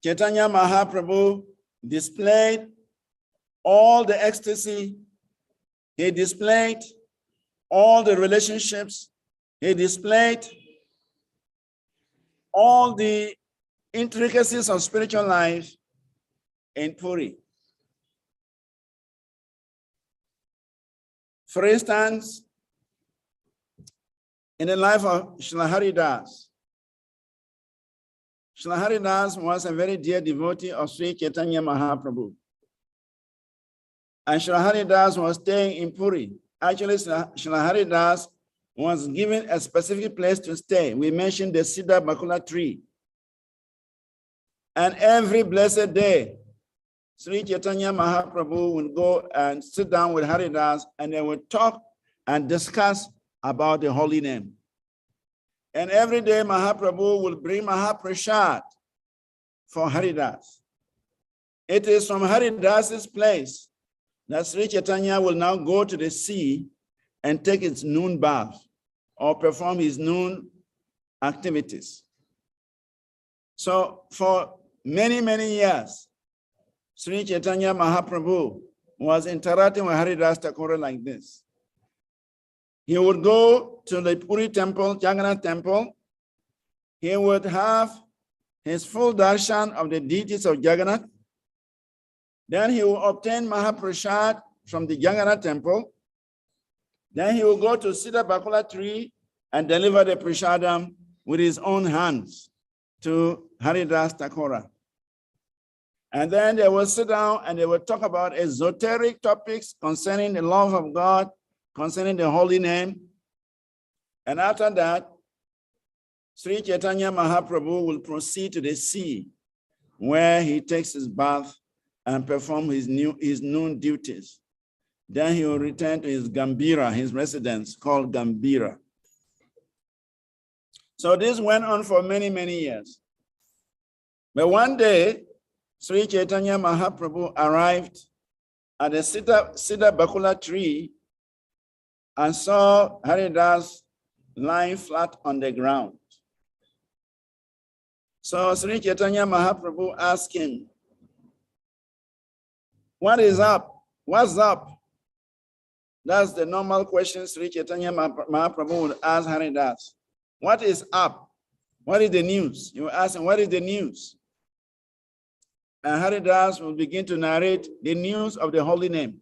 Chaitanya Mahaprabhu displayed all the ecstasy. He displayed all the relationships. He displayed all the intricacies of spiritual life in Puri. For instance, in the life of Srila Haridas, Srila Haridas was a very dear devotee of Sri Chaitanya Mahaprabhu. And Srila Haridas was staying in Puri. Actually, Srila Haridas was given a specific place to stay. We mentioned the cedar bakula tree. And every blessed day, Sri Chaitanya Mahaprabhu would go and sit down with Haridas, and they would talk and discuss about the holy name. And every day Mahaprabhu will bring Mahaprasad for Haridas. It is from Haridas's place that Sri Chaitanya will now go to the sea and take its noon bath or perform his noon activities. So for many, many years, Sri Chaitanya Mahaprabhu was interacting with Haridas Thakur like this. He would go to the Puri temple, Jagannath temple. He would have his full darshan of the deities of Jagannath. Then he will obtain Mahaprasad from the Jagannath temple. Then he will go to Siddha Bakula tree and deliver the prasadam with his own hands to Haridas Thakur. And then they will sit down and they will talk about esoteric topics concerning the love of God, concerning the holy name. And after that, Sri Chaitanya Mahaprabhu will proceed to the sea where he takes his bath and perform his noon duties. Then he will return to his Gambira, his residence called Gambira. So this went on for many, many years. But one day, Sri Chaitanya Mahaprabhu arrived at the Siddha Bakula tree and saw Haridas lying flat on the ground. So Sri Chaitanya Mahaprabhu asked him, "What is up? What's up?" That's the normal question Sri Chaitanya Mahaprabhu would ask Haridas. What is up? What is the news? You ask him, what is the news? And Haridas will begin to narrate the news of the holy name.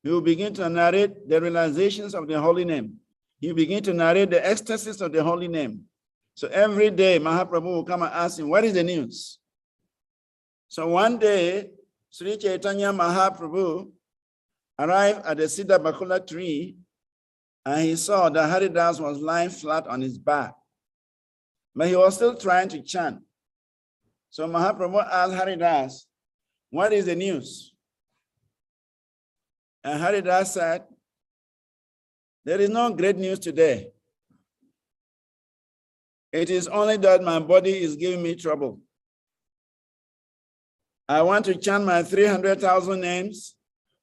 He will begin to narrate the realizations of the holy name. He will begin to narrate the ecstasies of the holy name. So every day, Mahaprabhu will come and ask him, what is the news? So one day, Sri Chaitanya Mahaprabhu arrived at the Siddha Bakula tree, and he saw that Haridas was lying flat on his back. But he was still trying to chant. So Mahaprabhu asked Haridas, what is the news? And Haridas said, there is no great news today. It is only that my body is giving me trouble. I want to chant my 300,000 names,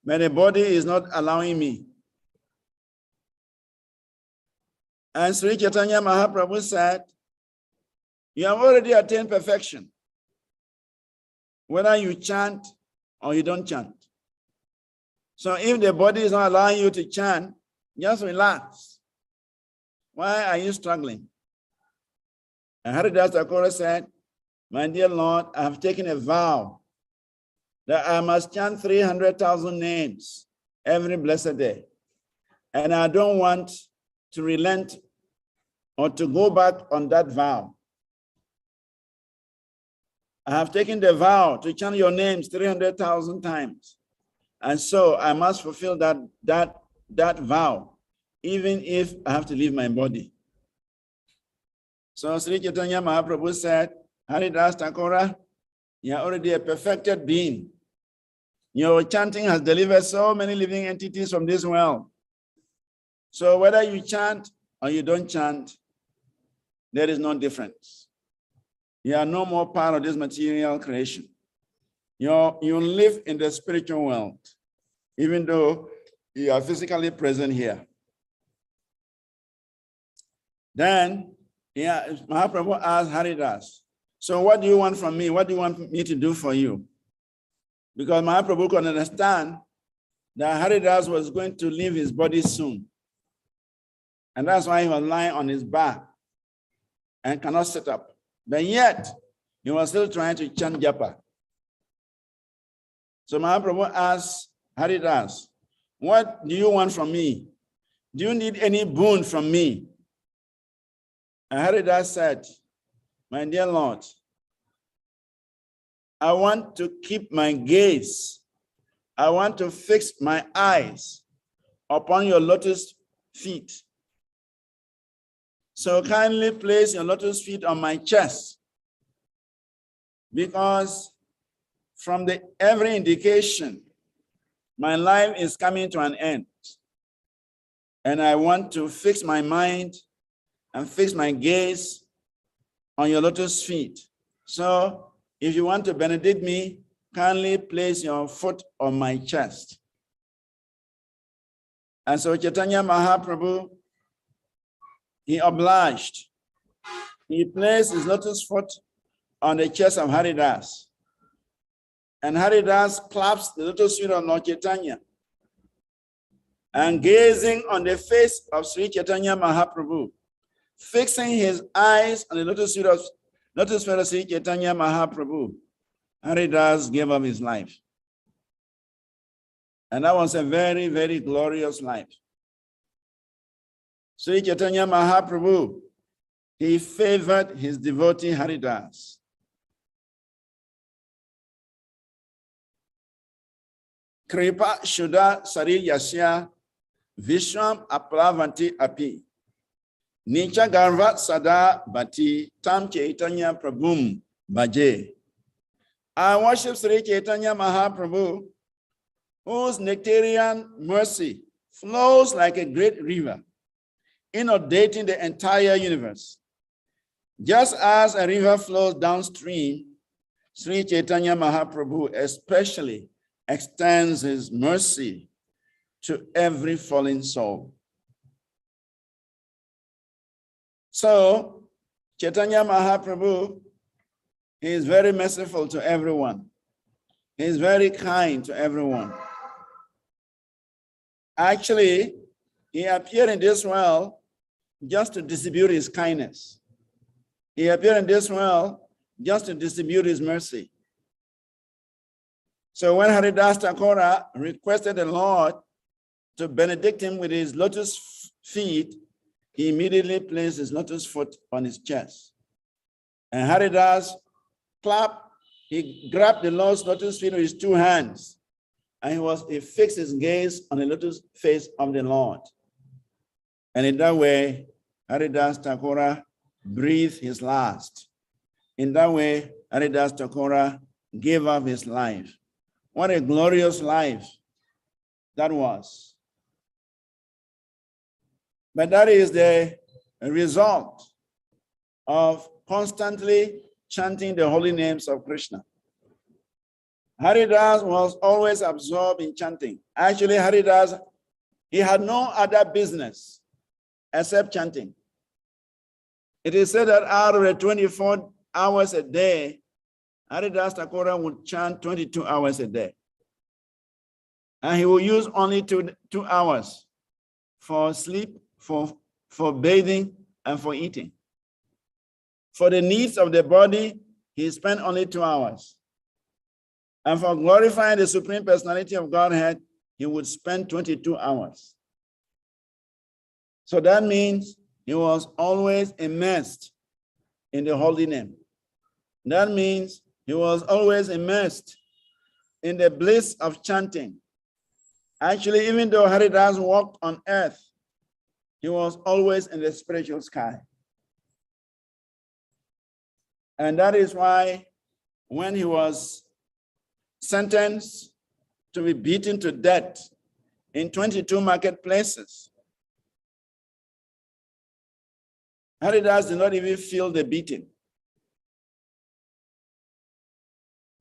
but the body is not allowing me. And Sri Chaitanya Mahaprabhu said, you have already attained perfection, whether you chant or you don't chant. So if the body is not allowing you to chant, just relax. Why are you struggling? And Haridas Thakur said, my dear Lord, I have taken a vow that I must chant 300,000 names every blessed day. And I don't want to relent or to go back on that vow. I have taken the vow to chant your names 300,000 times. And so I must fulfill that vow, even if I have to leave my body. So Sri Chaitanya Mahaprabhu said, Haridas Thakur, you are already a perfected being. Your chanting has delivered so many living entities from this world. So whether you chant or you don't chant, there is no difference. You are no more part of this material creation. You live in the spiritual world, even though you are physically present here. Then Mahaprabhu asked Haridas, so what do you want from me? What do you want me to do for you? Because Mahaprabhu could understand that Haridas was going to leave his body soon. And that's why he was lying on his back and cannot sit up. But yet, he was still trying to chant japa. So Mahaprabhu asked Haridas, what do you want from me? Do you need any boon from me? And Haridas said, my dear Lord, I want to keep my gaze. I want to fix my eyes upon your lotus feet. So kindly place your lotus feet on my chest, because from every indication, my life is coming to an end. And I want to fix my mind and fix my gaze on your lotus feet. So if you want to benedict me, kindly place your foot on my chest. And so Chaitanya Mahaprabhu, he obliged. He placed his lotus foot on the chest of Haridas. And Haridas claps the lotus feet of Lord Chaitanya. And gazing on the face of Sri Chaitanya Mahaprabhu, fixing his eyes on the lotus feet of Sri Chaitanya Mahaprabhu, Haridas gave up his life. And that was a very, very glorious life. Sri Chaitanya Mahaprabhu, he favored his devotee Haridas. Kripa Shuddha Sari Yasya Vishwam Aplavanti Api Nicha Garvat Sada Bhati Tam Chaitanya Prabhum Bhaje. I worship Sri Chaitanya Mahaprabhu, whose nectarian mercy flows like a great river, inundating the entire universe. Just as a river flows downstream, Sri Chaitanya Mahaprabhu especially extends his mercy to every fallen soul. So, Chaitanya Mahaprabhu, he is very merciful to everyone. He is very kind to everyone. Actually, he appeared in this world just to distribute his kindness. He appeared in this world just to distribute his mercy. So when Haridas Thakura requested the Lord to benedict him with his lotus feet, he immediately placed his lotus foot on his chest. And Haridas clapped, he grabbed the Lord's lotus feet with his two hands, and he fixed his gaze on the lotus face of the Lord. And in that way, Haridas Thakura breathed his last. In that way, Haridas Thakura gave up his life. What a glorious life that was. But that is the result of constantly chanting the holy names of Krishna. Haridas was always absorbed in chanting. Actually, Haridas, he had no other business except chanting. It is said that out of the 24 hours a day, Haridas Thakura would chant 22 hours a day. And he will use only two hours for sleep, for bathing, and for eating. For the needs of the body, he spent only 2 hours. And for glorifying the Supreme Personality of Godhead, he would spend 22 hours. So that means he was always immersed in the holy name. That means he was always immersed in the bliss of chanting. Actually, even though Haridas walked on earth, he was always in the spiritual sky. And that is why when he was sentenced to be beaten to death in 22 marketplaces, Haridas did not even feel the beating.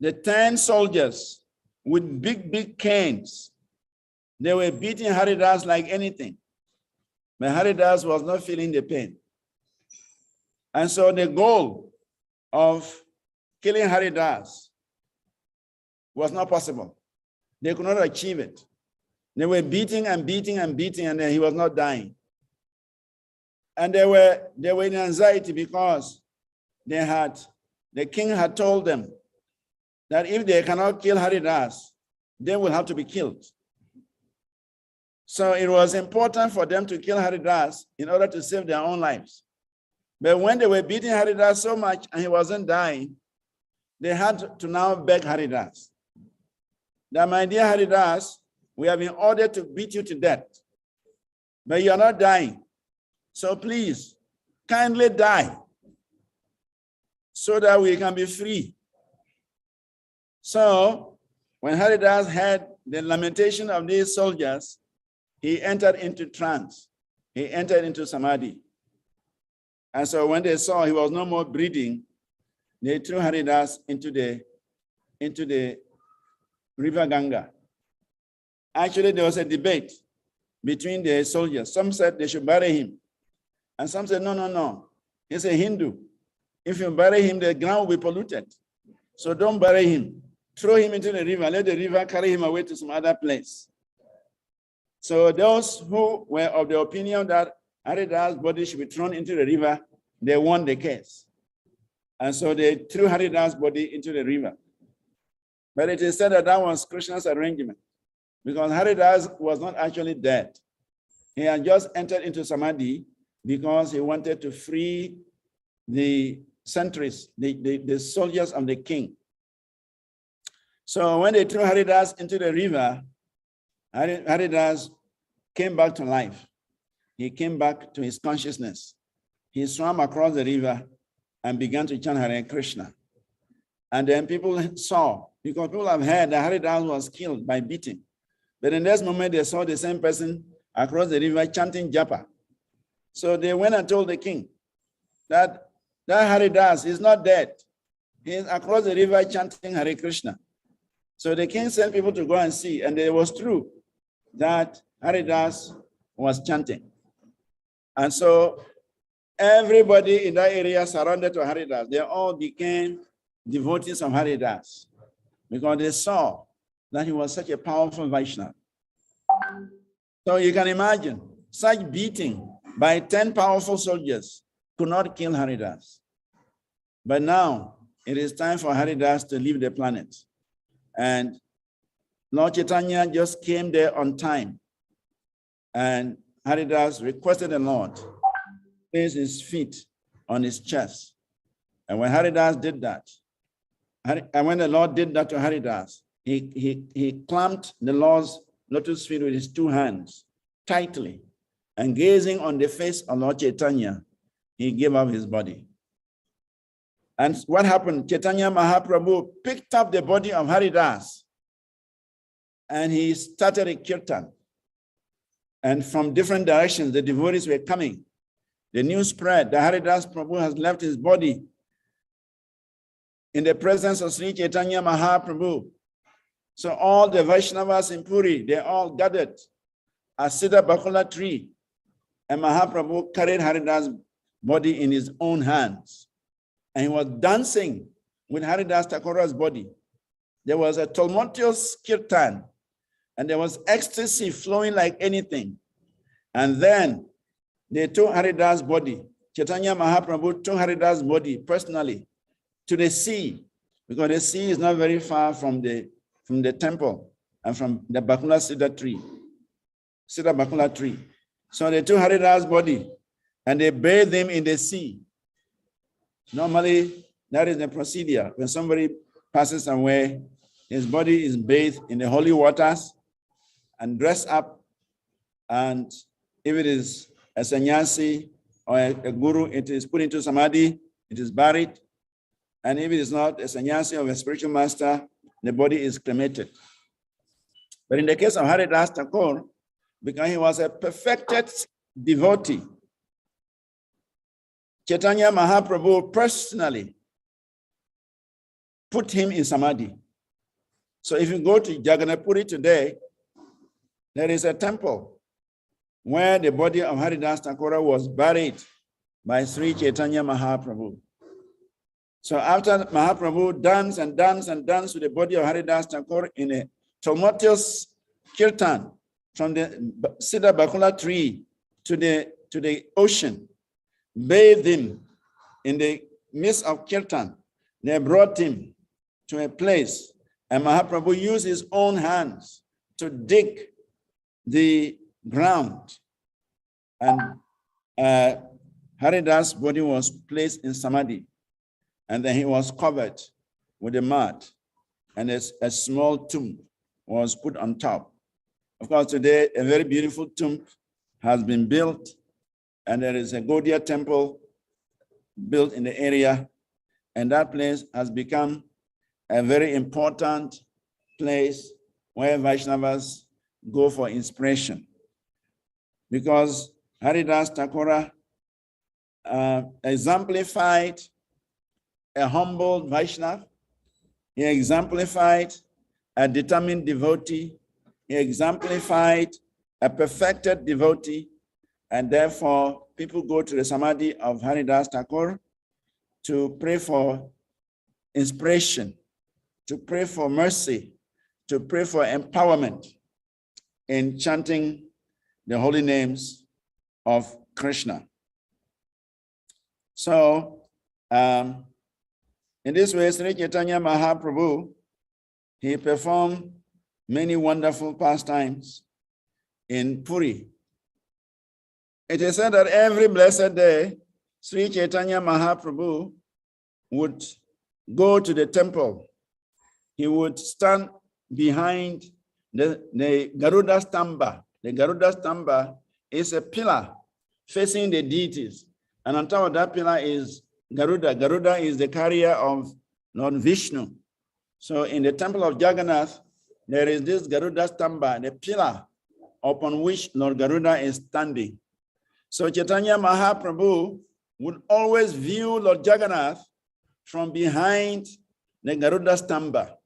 The 10 soldiers with big canes, they were beating Haridas like anything. But Haridas was not feeling the pain. And so the goal of killing Haridas was not possible. They could not achieve it. They were beating and beating and beating, and then he was not dying. And they were in anxiety because the king had told them that if they cannot kill Haridas, they will have to be killed. So it was important for them to kill Haridas in order to save their own lives. But when they were beating Haridas so much and he wasn't dying, they had to now beg Haridas that, my dear Haridas, we have been ordered to beat you to death, but you are not dying. So please, kindly die so that we can be free. So when Haridas heard the lamentation of these soldiers, he entered into trance. He entered into samadhi. And so when they saw he was no more breathing, they threw Haridas into the river Ganga. Actually, there was a debate between the soldiers. Some said they should bury him. And some said, no, no, no. He's a Hindu. If you bury him, the ground will be polluted. So don't bury him. Throw him into the river. Let the river carry him away to some other place. So those who were of the opinion that Haridas' body should be thrown into the river, they won the case. And so they threw Haridas' body into the river. But it is said that that was Krishna's arrangement, because Haridas was not actually dead. He had just entered into samadhi because he wanted to free the sentries, the soldiers of the king. So when they threw Haridas into the river, Haridas came back to life. He came back to his consciousness. He swam across the river and began to chant Hare Krishna. And then people saw, because people have heard that Haridas was killed by beating. But in this moment, they saw the same person across the river chanting japa. So they went and told the king that Haridas is not dead. He is across the river chanting Hare Krishna. So the king sent people to go and see, and it was true that Haridas was chanting. And so everybody in that area surrounded to Haridas. They all became devotees of Haridas because they saw that he was such a powerful Vaishnava. So you can imagine, such beating by 10 powerful soldiers could not kill Haridas. But now it is time for Haridas to leave the planet. And Lord Chaitanya just came there on time. And Haridas requested the Lord to place his feet on his chest. And when Haridas did that, and when the Lord did that to Haridas, he clamped the Lord's lotus feet with his two hands tightly, and gazing on the face of Lord Chaitanya, he gave up his body. And what happened? Chaitanya Mahaprabhu picked up the body of Haridas and he started a kirtan. And from different directions, the devotees were coming. The news spread that Haridas Prabhu has left his body in the presence of Sri Chaitanya Mahaprabhu. So all the Vaishnavas in Puri, they all gathered at Siddha Bakula tree, and Mahaprabhu carried Haridas' body in his own hands. And he was dancing with Haridas Thakur's body. There was a tumultuous kirtan, and there was ecstasy flowing like anything. And then they took Haridas' body. Chaitanya Mahaprabhu took Haridas' body personally to the sea, because the sea is not very far from the temple and from the Bakula Siddha tree, Siddha Bakula tree. So they took Haridas' body and they bathed him in the sea. Normally, that is the procedure. When somebody passes away, his body is bathed in the holy waters and dressed up. And if it is a sannyasi or a guru, it is put into samadhi, it is buried. And if it is not a sannyasi or a spiritual master, the body is cremated. But in the case of Haridas Thakur, because he was a perfected devotee, Chaitanya Mahaprabhu personally put him in samadhi. So if you go to Jagannath Puri today, there is a temple where the body of Haridas Thakur was buried by Sri Chaitanya Mahaprabhu. So after Mahaprabhu danced and danced and danced with the body of Haridas Thakur in a tumultuous kirtan from the Siddha Bakula tree to the ocean, bathed him in the midst of kirtan. They brought him to a place, and Mahaprabhu used his own hands to dig the ground, and Haridas' body was placed in samadhi, and then he was covered with a mat, and a small tomb was put on top. Of course, today a very beautiful tomb has been built, and there is a Gaudiya temple built in the area, and that place has become a very important place where Vaishnavas go for inspiration, because Haridas Thakur exemplified a humble Vaishnava. He exemplified a determined devotee. He exemplified a perfected devotee, and therefore people go to the Samadhi of Haridas Thakur to pray for inspiration, to pray for mercy, to pray for empowerment in chanting the holy names of Krishna. So, in this way, Sri Chaitanya Mahaprabhu, he performed many wonderful pastimes in Puri. It is said that every blessed day, Sri Chaitanya Mahaprabhu would go to the temple. He would stand behind the Garuda Stamba. The Garuda Stamba is a pillar facing the deities. And on top of that pillar is Garuda. Garuda is the carrier of Lord Vishnu. So in the temple of Jagannath, there is this Garuda Stamba, the pillar upon which Lord Garuda is standing. So Chaitanya Mahaprabhu would always view Lord Jagannath from behind the Garuda Stamba.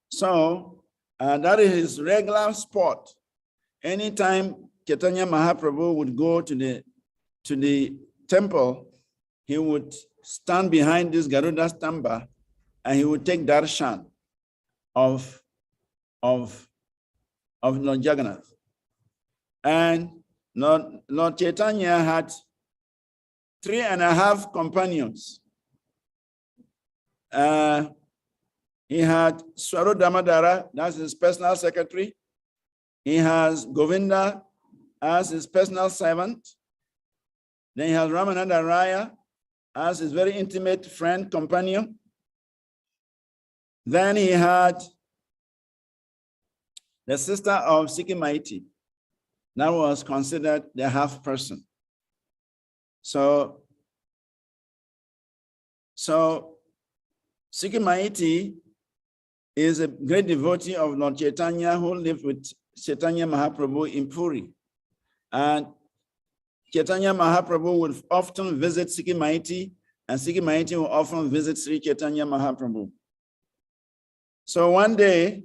So that is his regular spot. Anytime Chaitanya Mahaprabhu would go to the temple, he would stand behind this Garuda Stamba and he would take darshan of Lord Jagannath. And Lord Chaitanya had 3.5 companions. He had Swaro Damadara, that's his personal secretary. He has Govinda as his personal servant. Then he has Ramananda Raya as his very intimate friend, companion. Then he had the sister of Sikimaiti. That was considered the half person. So Sikimaiti is a great devotee of Lord Chaitanya who lived with Chaitanya Mahaprabhu in Puri. And Chaitanya Mahaprabhu would often visit Sikimaiti, and Sikimaiti would often visit Sri Chaitanya Mahaprabhu. So one day,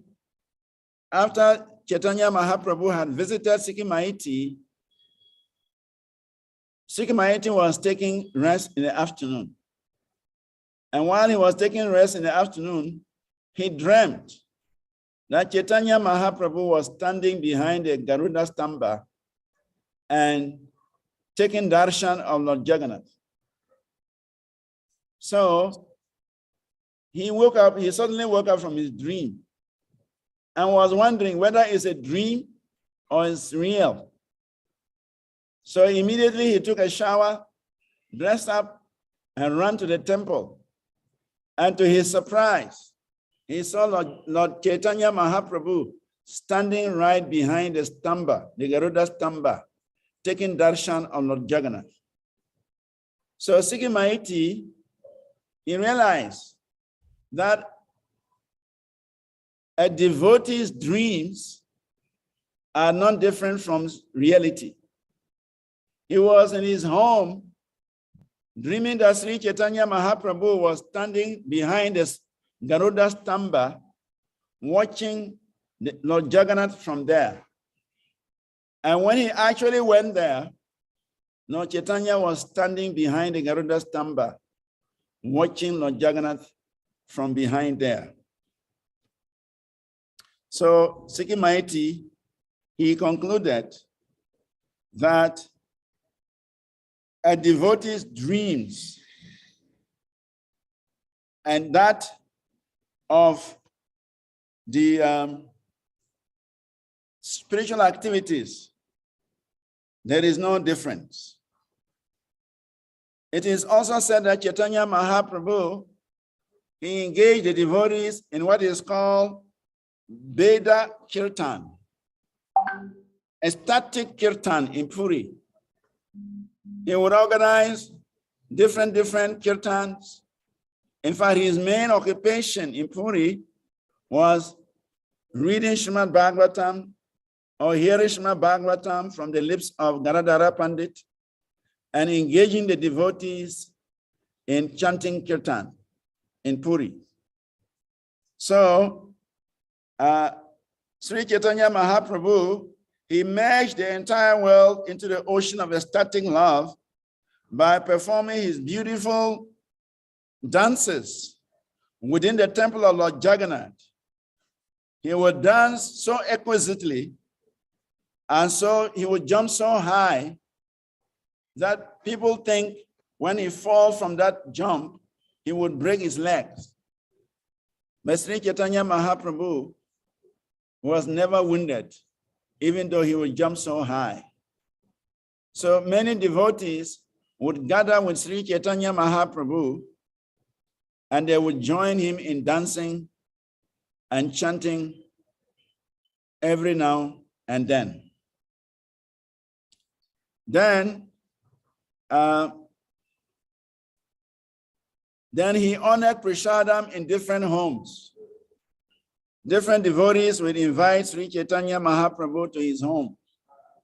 after Chaitanya Mahaprabhu had visited Sikimaiti, Sikimaiti was taking rest in the afternoon. And while he was taking rest in the afternoon, he dreamt that Chaitanya Mahaprabhu was standing behind a Garuda Stamba and taking darshan of Lord Jagannath. So he suddenly woke up from his dream and was wondering whether it's a dream or it's real. So immediately he took a shower, dressed up, and ran to the temple. And to his surprise, he saw Lord Chaitanya Mahaprabhu standing right behind the Stamba, the Garuda Stamba, taking darshan of Lord Jagannath. So Sikimaiti, he realized that a devotee's dreams are not different from reality. He was in his home dreaming that Sri Chaitanya Mahaprabhu was standing behind the Garuda Stamba, watching Lord Jagannath from there. And when he actually went there, Lord Chaitanya was standing behind the Garuda Stamba, watching Lord Jagannath from behind there. So Sikimaiti, he concluded that a devotee's dreams and that of the spiritual activities, there is no difference. It is also said that Chaitanya Mahaprabhu, he engaged the devotees in what is called Veda Kirtan, a static kirtan in Puri. He would organize different kirtans. In fact, his main occupation in Puri was reading Srimad Bhagavatam or hearing Srimad Bhagavatam from the lips of Garadhara Pandit and engaging the devotees in chanting kirtan in Puri. So, Sri Chaitanya Mahaprabhu, he merged the entire world into the ocean of ecstatic love by performing his beautiful dances within the temple of Lord Jagannath. He would dance so exquisitely, and so he would jump so high that people think when he falls from that jump, he would break his legs. But Sri Chaitanya Mahaprabhu was never wounded, even though he would jump so high. So many devotees would gather with Sri Chaitanya Mahaprabhu, and they would join him in dancing and chanting every now and then. Then he honored Prasadam in different homes. Different devotees would invite Sri Chaitanya Mahaprabhu to his home,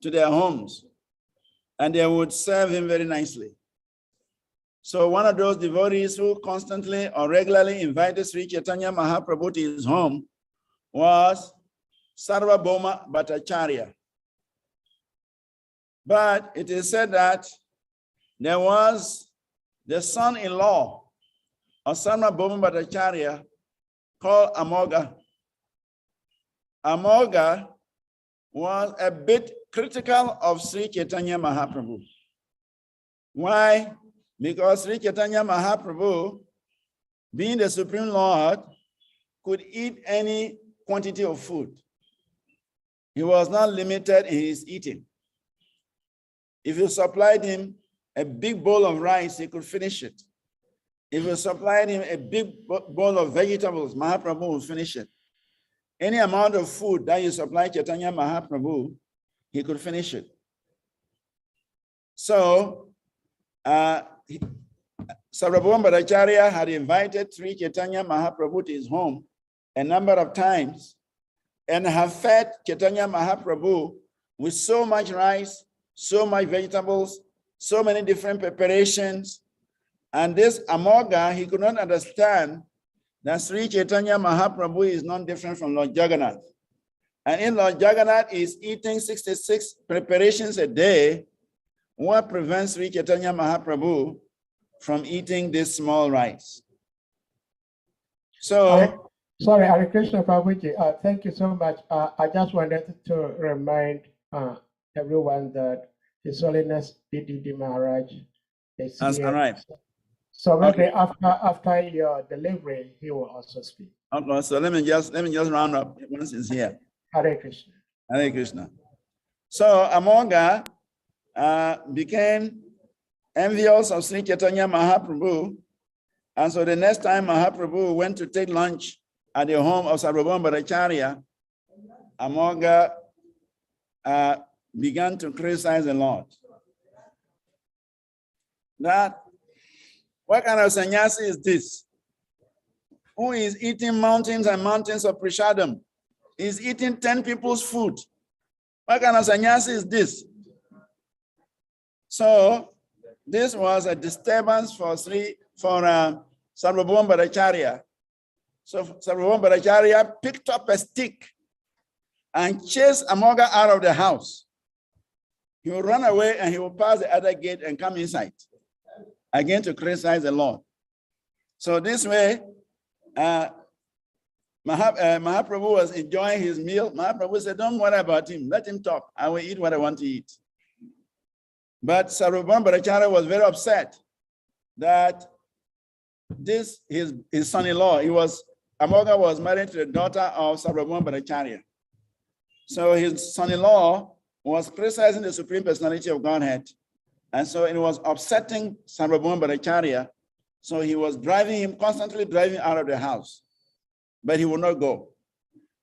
to their homes, and they would serve him very nicely. So one of those devotees who constantly or regularly invited Sri Chaitanya Mahaprabhu to his home was Sarvabhauma Bhattacharya. But it is said that there was the son-in-law of Sarvabhauma Bhattacharya called Amoga. Amoga was a bit critical of Sri Chaitanya Mahaprabhu. Why? Because Sri Chaitanya Mahaprabhu, being the Supreme Lord, could eat any quantity of food. He was not limited in his eating. If you supplied him a big bowl of rice, he could finish it. If you supplied him a big bowl of vegetables, Mahaprabhu would finish it. Any amount of food that you supply Chaitanya Mahaprabhu, he could finish it. So, Sarvabhauma Bhattacharya had invited Sri Chaitanya Mahaprabhu to his home a number of times and have fed Chaitanya Mahaprabhu with so much rice, so much vegetables, so many different preparations. And this Amoga, he could not understand that Sri Chaitanya Mahaprabhu is not different from Lord Jagannath. And in Lord Jagannath is eating 66 preparations a day. What prevents Sri Chaitanya Mahaprabhu from eating this small rice? So, sorry, Hare Krishna Prabhuji, thank you so much. I just wanted to remind everyone that His Holiness B.D.D. Maharaj is has here. arrived. So maybe after your delivery, he will also speak. Okay, so let me just round up once he's here. Hare Krishna. Hare Krishna. So Amoga became envious of Sri Chaitanya Mahaprabhu, and so the next time Mahaprabhu went to take lunch at the home of Sarvabhauma Bhattacharya, Amoga began to criticize the Lord. That what kind of sannyasi is this? Who is eating mountains and mountains of prasadam? He's eating 10 people's food. What kind of sannyasi is this? So this was a disturbance for Sarvabhauma Bhattacharya. So Sarvabhauma Bhattacharya picked up a stick and chased Amoga out of the house. He will run away and he will pass the other gate and come inside, again to criticize the Lord. So this way, Mahaprabhu was enjoying his meal. Mahaprabhu said, don't worry about him. Let him talk. I will eat what I want to eat. But Sarvabhauma Bhattacharya was very upset that his son-in-law, Amoga was married to the daughter of Sarvabhauma Bhattacharya. So his son-in-law was criticizing the Supreme Personality of Godhead. And so it was upsetting Sarvabhauma Bhattacharya. So he was constantly driving out of the house, but he would not go.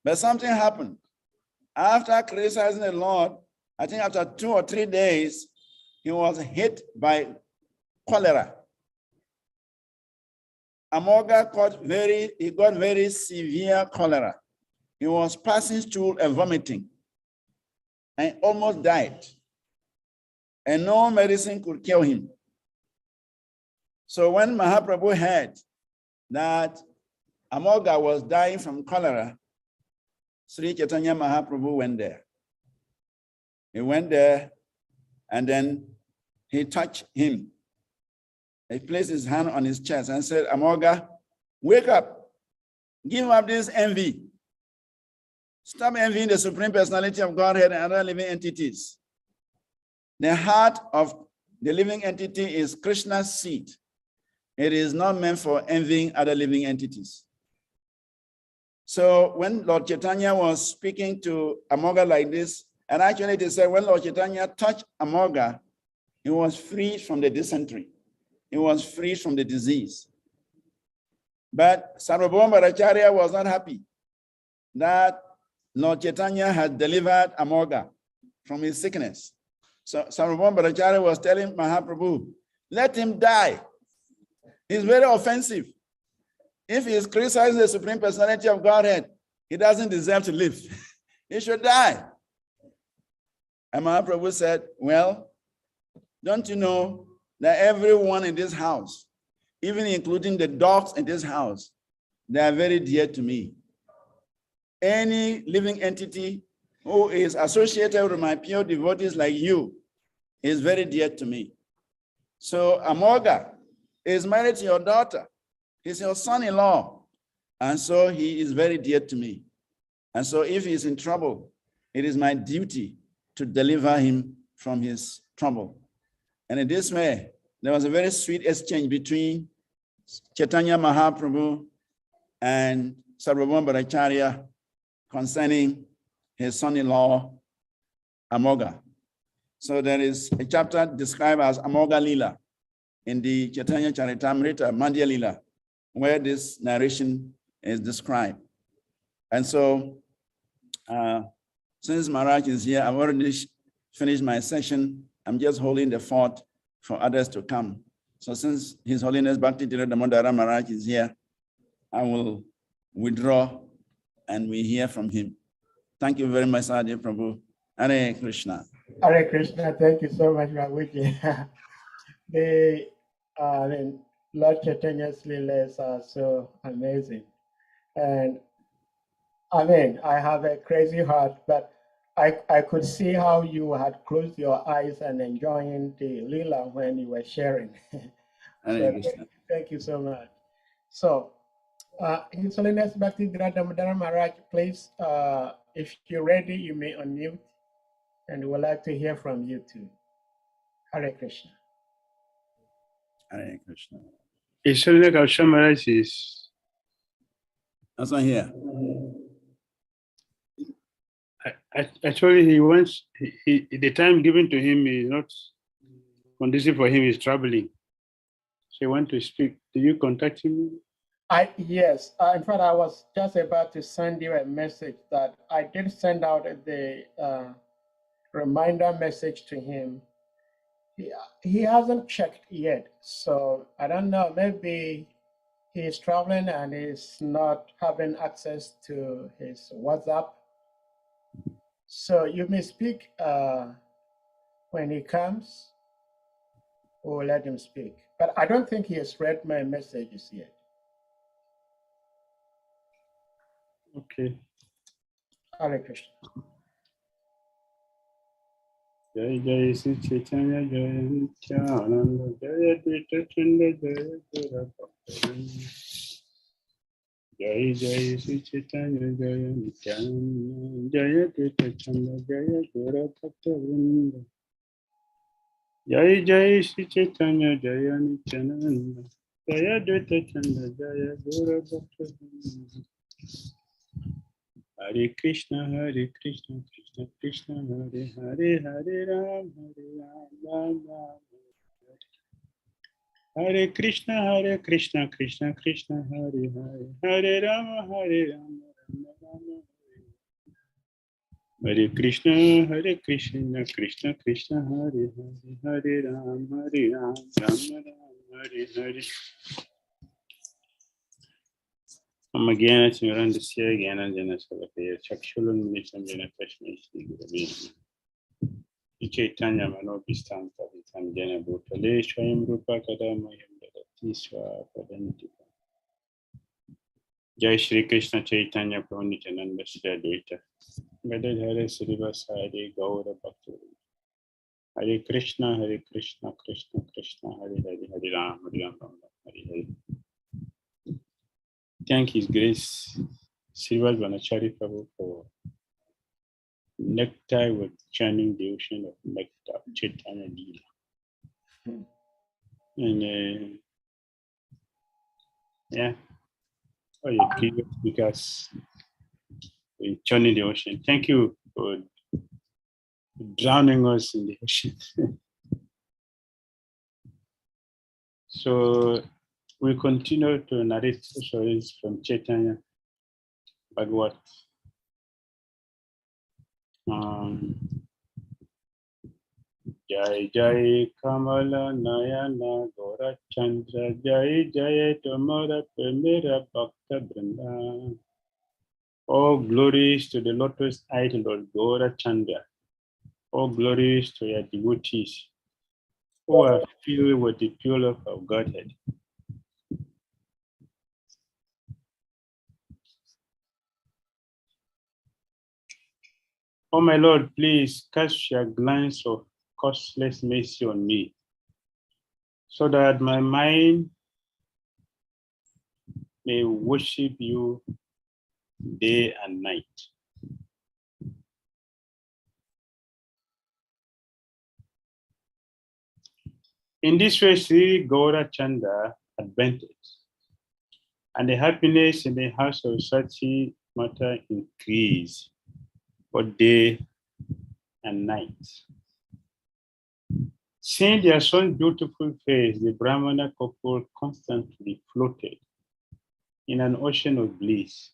But something happened. After criticizing the Lord, I think after 2 or 3 days, he was hit by cholera. Amoga got very severe cholera. He was passing stool and vomiting and almost died. And no medicine could kill him. So when Mahaprabhu heard that Amoga was dying from cholera, Sri Chaitanya Mahaprabhu went there. He went there and then he touched him. He placed his hand on his chest and said, Amoga, wake up. Give up this envy. Stop envying the Supreme Personality of Godhead and other living entities. The heart of the living entity is Krishna's seed. It is not meant for envying other living entities. So when Lord Chaitanya was speaking to Amoga like this, and actually they said when Lord Chaitanya touched Amoga, he was freed from the dysentery. He was freed from the disease. But Sarvabhauma Bhattacharya was not happy that Lord Chaitanya had delivered Amoga from his sickness. So Sarvabhauma Bhattacharya was telling Mahaprabhu, let him die. He's very offensive. If he is criticizing the Supreme Personality of Godhead, he doesn't deserve to live. He should die. And Mahaprabhu said, well, don't you know that everyone in this house, even including the dogs in this house, they are very dear to me. Any living entity who is associated with my pure devotees like you is very dear to me. So Amoga is married to your daughter. He's your son-in-law. And so he is very dear to me. And so if he's in trouble, it is my duty to deliver him from his trouble. And in this way, there was a very sweet exchange between Chaitanya Mahaprabhu and Sarvabhauma Bhattacharya concerning his son-in-law, Amoga. So there is a chapter described as Amoga Lila in the Chaitanya Charitamrita, Mandya Lila, where this narration is described. And so, since Maharaj is here, I've already finished my session. I'm just holding the fort for others to come. So since His Holiness Bhakti Tirtha Damodara Maharaj is here, I will withdraw and we hear from him. Thank you very much, Sadhya Prabhu. Hare Krishna. Hare Krishna, thank you so much, Babuji. Lord Chaitanya's leelas are so amazing. And I mean, I have a crazy heart, but I could see how you had closed your eyes and enjoying the lila when you were sharing. So thank you so much. So, His Holiness Bhakti Tirtha Damodara Maharaj, please, if you're ready, you may unmute, and we'd like to hear from you too. Hare Krishna. Hare Krishna. His Holiness Gaura Maharaj is. That's not here. Actually, he wants, the time given to him is not conducive for him, he's traveling. So he wants to speak. Do you contact him? Yes. In fact, I was just about to send you a message that I did send out the reminder message to him. He hasn't checked yet. So I don't know, maybe he's traveling and he's not having access to his WhatsApp. So you may speak when he comes, we'll let him speak. But I don't think he has read my messages yet. Okay. Hare Krishna. Jai Jai Sri Chaitanya Jai Nityananda Jai Advaita Chanda Jai Gaura Bhakta Jai Jai Sri Chaitanya Jai Nityananda Jai Advaita Chanda Jai Gaura Bhakta Jai Jai Shri Chaitanya Jaya Nityananda Jaya Dvaita Chanda Jaya Gaura Bhakta Hare Krishna Krishna Krishna Hare Hare Hare Ram Ram Ram Hare Krishna Krishna Krishna Hare Hare Hare Rama Rama Rama Hare Krishna Krishna Krishna Hare Hare Hare Ram Ram Hare Hare Amagyan Chirandasya Gyananjana Salakaya Chakshulunnitam Jana Krishna Shri Gurave Chaitanya Manobhistam Pavitam Jana Bhutale Swayam Rupa Kadamayam Dadati Swapadantika Jai Shri Krishna Chaitanya Prabhu Nityananda Shri Advaita Gadadhara Srivasadi Gaura Bhakta Hare Krishna Krishna Krishna Hare Hare Hare Ram Ram Hare Hare. Thank His Grace Srivas Vanachari Prabhu for nectar with churning the ocean of nectar, Chaitanya Leela. And yeah, all the previous speakers in churning the ocean. Thank you for drowning us in the ocean. So we continue to narrate stories from Chaitanya Bhagavat. Jai Jai Kamala Nayana Gaura Chandra Jai Jai Tomara Pemira Bhakta Brinda. All glories to the lotus-eyed Lord Gaura Chandra. All glories to your devotees who are filled with the pure love of Godhead. Oh my Lord, please cast your glance of costless mercy on me, so that my mind may worship you day and night. In this way, Sri Gaura Chandra advantage, and the happiness in the house of Sachi Mata increase for day and night. Seeing their son's beautiful face, the Brahmana couple constantly floated in an ocean of bliss.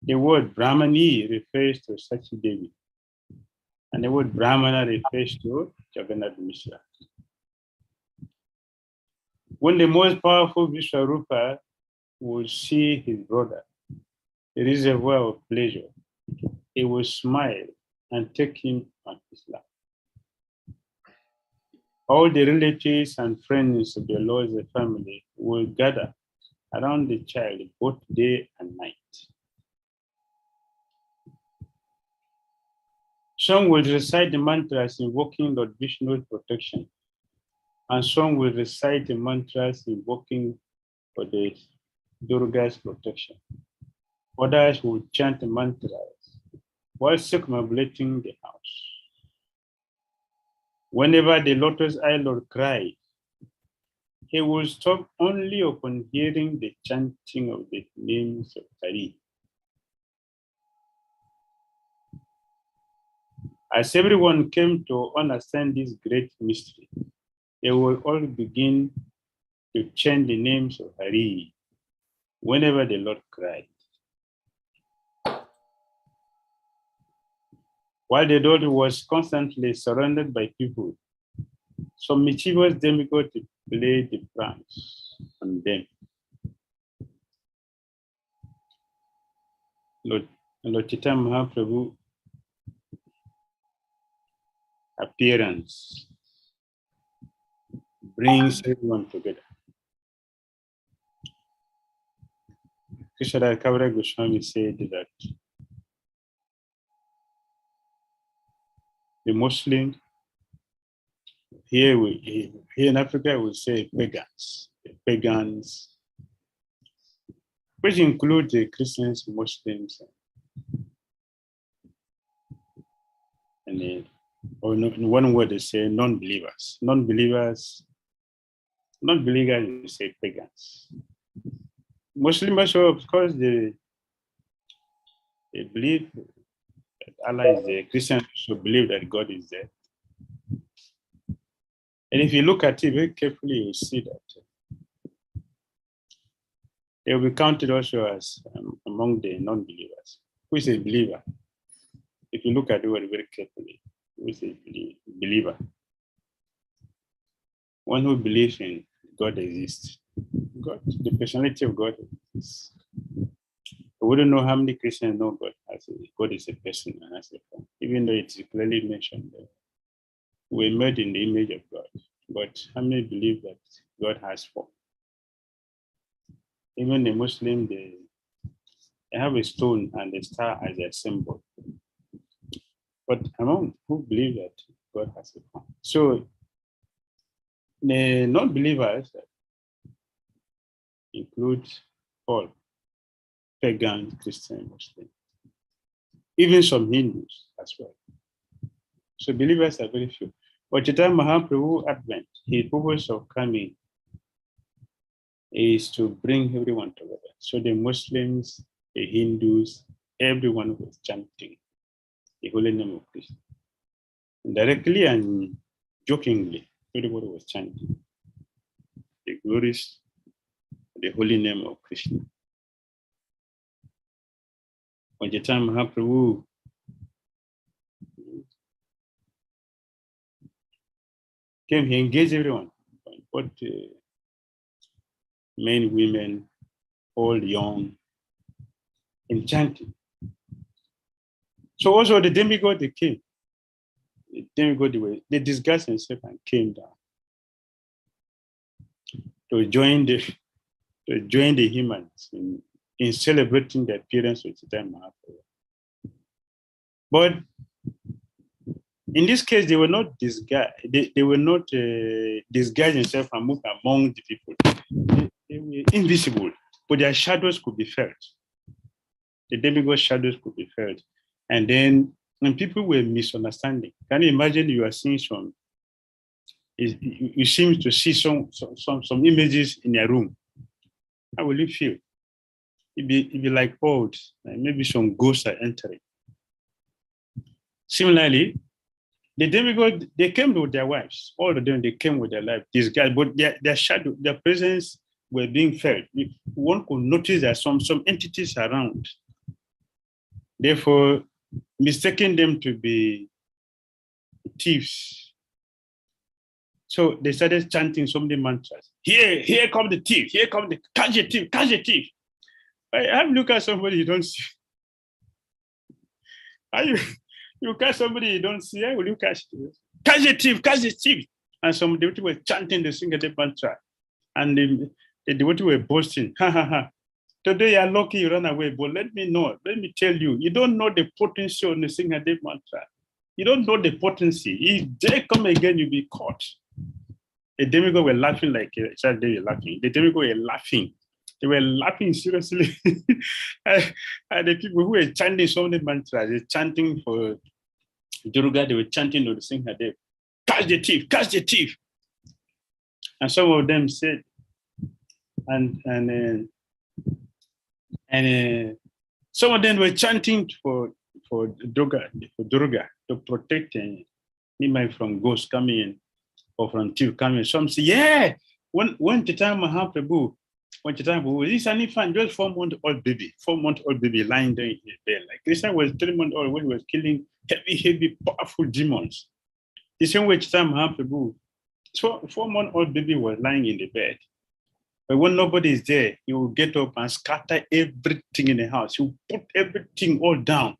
The word Brahmani refers to Sachi Devi, and the word Brahmana refers to Jagannath Mishra. When the most powerful Vishwarupa would see his brother, the reservoir of pleasure, he would smile and take him on his lap. All the relatives and friends of the Lord's family will gather around the child both day and night. Some will recite the mantras invoking Lord Vishnu's protection, and some will recite the mantras invoking for the Durga's protection. Others will chant the mantras while circumambulating the house. Whenever the lotus-eyed Lord cried, he will stop only upon hearing the chanting of the names of Hari. As everyone came to understand this great mystery, they will all begin to chant the names of Hari whenever the Lord cried. While the Lord was constantly surrounded by people, some mischievous demigod played the pranks on them. Lord Chaitanya Mahaprabhu appearance brings everyone together. Krishna Kavra Goswami said that the Muslim, here in Africa we say pagans, the pagans, which include the Christians, Muslims, and or in one word they say non-believers. Non-believers, you say pagans. Muslims, of course, they believe that Allah is there. Christians should believe that God is there. And if you look at it very carefully, you see that they will be counted also as among the non-believers. Who is a believer? If you look at the word very carefully, who is a believer? One who believes in God exists. God, the personality of God exists. I wouldn't know how many Christians know God as God is a person and as a form, even though it's clearly mentioned that we're made in the image of God. But how many believe that God has form? Even the Muslim, they have a stone and a star as their symbol. But among who believe that God has a form? So the non-believers include all pagan, Christian, Muslim, even some Hindus as well. So believers are very few. But Chaitanya Mahaprabhu Advent, his purpose of coming is to bring everyone together. So the Muslims, the Hindus, everyone was chanting the holy name of Krishna. Directly and jokingly, everybody was chanting the glories of the holy name of Krishna. When Chaitanya Mahaprabhu came, he engaged everyone, both men, women, old, young, in chanting. So also the demigod, they came. The demigod, they disguised themselves and came down to join the humans in celebrating the appearance of Chaitanya Mahaprabhu. But in this case, they were not disguised. They were not disguised themselves and moved among the people. They were invisible, but their shadows could be felt. The demigod shadows could be felt. And then when people were misunderstanding, can you imagine you are seeing you seem to see some images in your room? How will you feel? It'd be like old, like maybe some ghosts are entering. Similarly, the demigod, they came with their wives. All of them, they came with their life. These guys, but their shadow, their presence were being felt. One could notice that some entities around. Therefore, mistaking them to be thieves. So they started chanting so many mantras. Here come the thief. Here come the catch a thief, catch a thief. I have look at somebody you don't see. You catch somebody you don't see, how will you catch it? Catch a thief, catch a thief. And some devotees were chanting the single mantra. And the devotees were boasting. Ha ha ha. Today you're lucky you run away, but let me tell you, you don't know the potency of the single mantra. You don't know the potency. If they come again, you'll be caught. The demigod were laughing like a child, they were laughing. The demigod were laughing. They were laughing seriously. And the people who were chanting so many mantras, they were chanting for Durga, they were chanting to the Singhadev, catch the thief, catch the thief. And some of them said, and some of them were chanting for Durga to protect Nimai from ghosts coming in or from thief coming in. Some say, yeah, when Chaitanya Mahaprabhu, this is fun, just 4-month-old baby lying there in the bed. Like Krishna was 3 months old when he was killing heavy, powerful demons. The same way Chaitanya Mahaprabhu, 4-month-old baby was lying in the bed. But when nobody is there, he will get up and scatter everything in the house. He will put everything all down.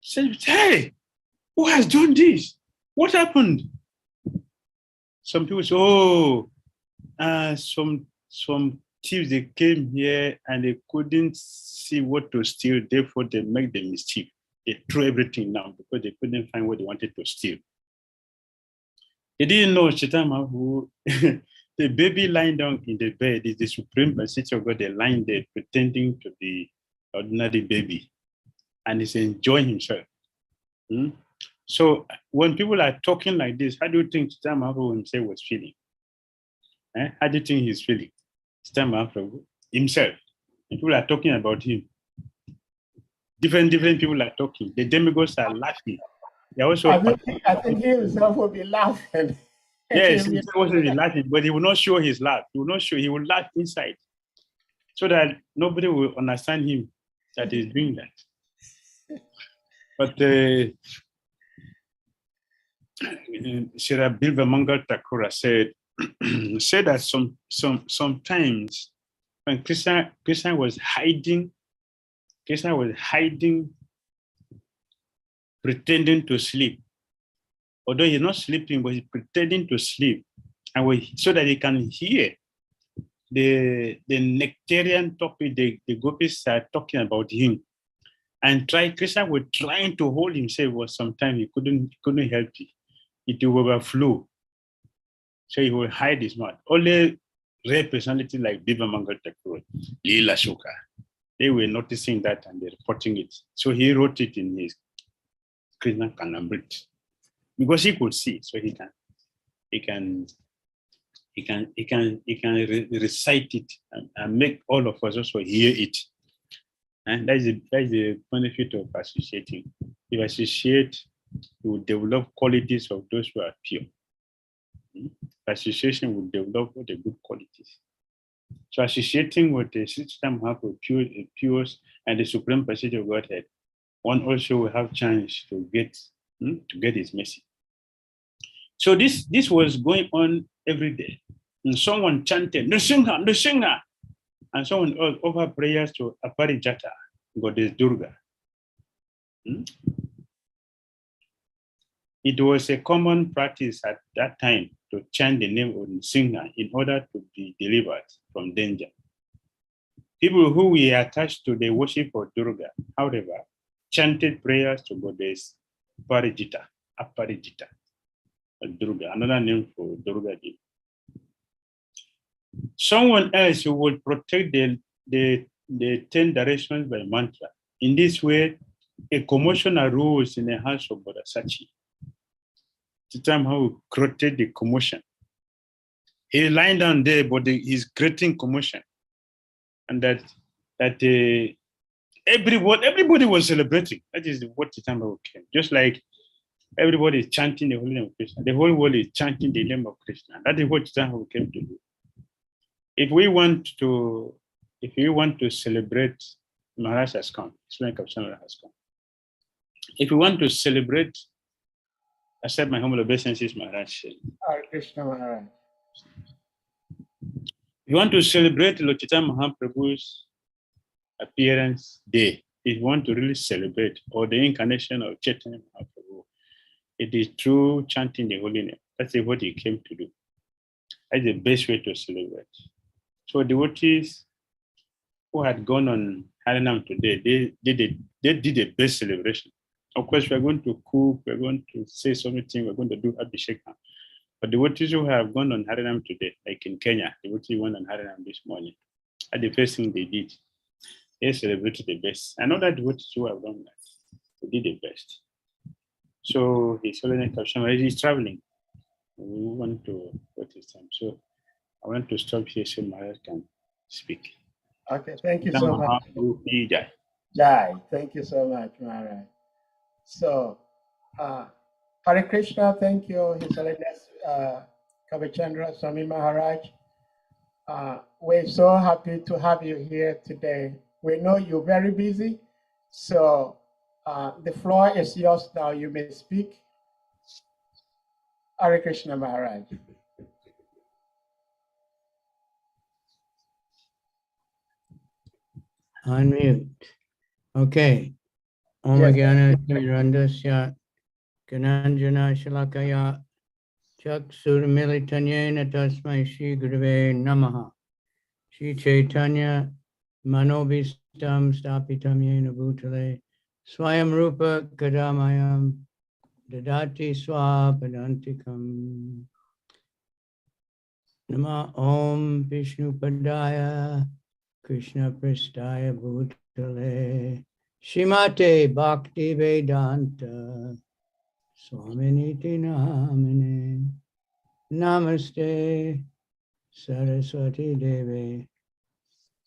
Say, hey, who has done this? What happened? Some people say, some thieves, they came here and they couldn't see what to steal, therefore they make the mischief. They threw everything down because they couldn't find what they wanted to steal. They didn't know Chaitanya Mahaprabhu, the baby lying down in the bed is the supreme personality of God. They're lying there pretending to be ordinary baby and he's enjoying himself. So when people are talking like this, how do you think Chaitanya Mahaprabhu himself was feeling? How do you think he's feeling? Chaitanya Mahaprabhu himself. And people are talking about him. Different people are talking. The demigods are laughing. They're also I think he himself will be laughing. yes, he will also be laughing, but he will not show his laugh. He will not show, he will laugh inside. So that nobody will understand him that he's doing that. But Sri Bilvamangal Thakura said that sometimes when Krishna was hiding, pretending to sleep. Although he's not sleeping, but he's pretending to sleep, and so that he can hear the nectarian topic the gopis are talking about him. And Krishna was trying to hold himself, but sometimes he couldn't help it. It will overflow. So he will hide his mouth. Only rare personality like Biva Mangal Thakur, Leela Shuka, they were noticing that and they're reporting it. So he wrote it in his Krishna Kanamrit. Because he could see, so he can recite it and make all of us also hear it. And that's the benefit of associating. If you associate, you will develop qualities of those who are pure. Association will develop the good qualities. So associating with the system have pure and the supreme passage of Godhead, one also will have chance to get his message. So this was going on every day. And someone chanted, Nrsimha, Nrsimha, and someone offered prayers to Aparijata, goddess Durga. It was a common practice at that time to chant the name of Nrsimha in order to be delivered from danger. People who were attached to the worship of Durga, however, chanted prayers to goddess Aparijita, Durga, another name for Durga. Someone else who would protect the 10 directions by mantra. In this way, a commotion arose in the house of Bodhisattva. The time how created the commotion. He lying down there, but he's creating commotion. And that everybody was celebrating. That is what the time came. Just like everybody is chanting the holy name of Krishna. The whole world is chanting the name of Krishna. That is what the time came to do. If we want to celebrate, Maharaj has come. Swami Kapsana has come. If we want to celebrate, accept my humble obeisances, Maharaj. Hare Krishna Maharaj. If you want to celebrate Lord Chaitanya Mahaprabhu's appearance day, if you want to really celebrate, or the incarnation of Chaitanya Mahaprabhu, it is through chanting the holy name. That's what he came to do. That's the best way to celebrate. So devotees who had gone on Harinam today, they did the best celebration. Of course, we're going to cook, we're going to say something, we're going to do Abhishekam. But devotees who have gone on Harinam today, like in Kenya, devotees went on Harinam this morning. That's the first thing they did. They celebrated the best. I know that devotees who have done that, they did the best. So His Holiness Kapsama is traveling. We want to go this time. So I want to stop here so Maharaj can speak. Okay, thank you so much. Jai, thank you so much, Maharaj. So, Hare Krishna, thank you, His Holiness Kavichandra Swami Maharaj. We're so happy to have you here today. We know you're very busy, so the floor is yours now. You may speak. Hare Krishna Maharaj. Unmute. Okay. Om Gyana Tirandasya Gananjana Shalakaya Chaksur Militanyena Tasmai Shri Gurave Namaha Shri Chaitanya Manobhistam Stapitam Yena Bhutale Swayam Rupa Kadamayam Dadati Swapadantikam Nama Om Vishnu Padaya Krishna Prestaya Bhutale Shrimate Bhakti Vedanta Swaminiti Namine Namaste Saraswati Devi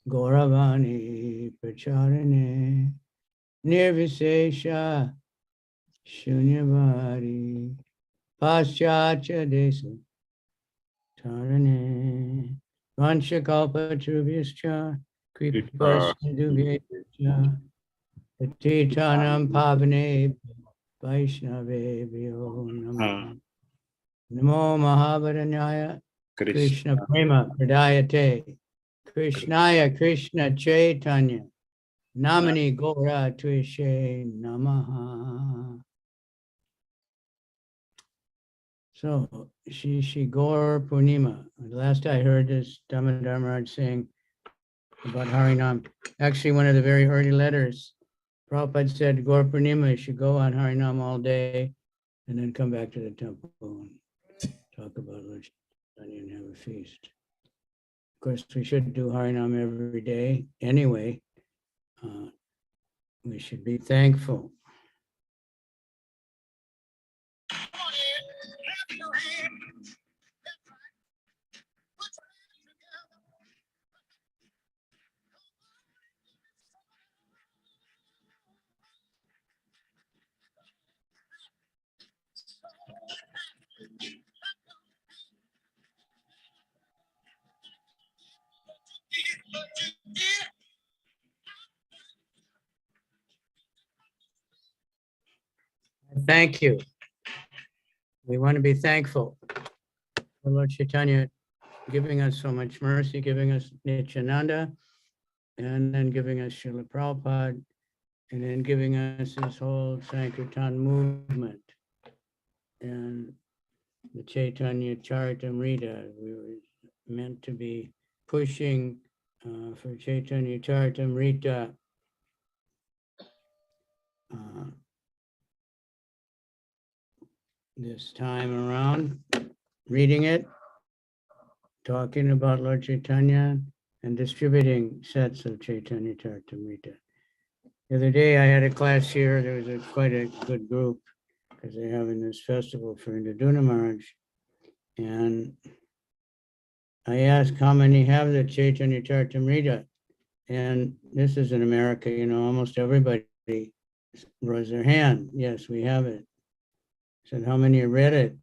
Gauravani Pracharine Nirvisesha Shunyavadi Paschatya Desa Tarane Vanchakalpatrubhyascha Kripa Sindhubhyascha Patitanam Pavane Vaishnavebhyo Namaha Namo Mahavaranyaya Krishna Prema Pradayate Krishnaya Krishna Chaitanya Namani Gaura Tuishe Namaha. So, Shri Gaura Purnima. Last I heard this Damodar Maharaj saying about Harinam. Actually, one of the very early letters, Prabhupada said Gaura Purnima, you should go on Harinam all day and then come back to the temple and talk about Lord Chaitanya and have a feast. Of course, we should do Harinam every day anyway. We should be thankful. Thank you. We want to be thankful for Lord Chaitanya giving us so much mercy, giving us Nityananda, and then giving us Srila Prabhupada, and then giving us this whole Sankirtan movement. And the Chaitanya Charitamrita, we were meant to be pushing for Chaitanya Charitamrita. This time around, reading it, talking about Lord Chaitanya, and distributing sets of Chaitanya Charitamrita. The other day I had a class here, there was quite a good group, because they're having this festival for Indraduna Maharaj. And I asked how many have the Chaitanya Charitamrita. And this is in America, you know, almost everybody raised their hand. Yes, we have it. Said, how many read it?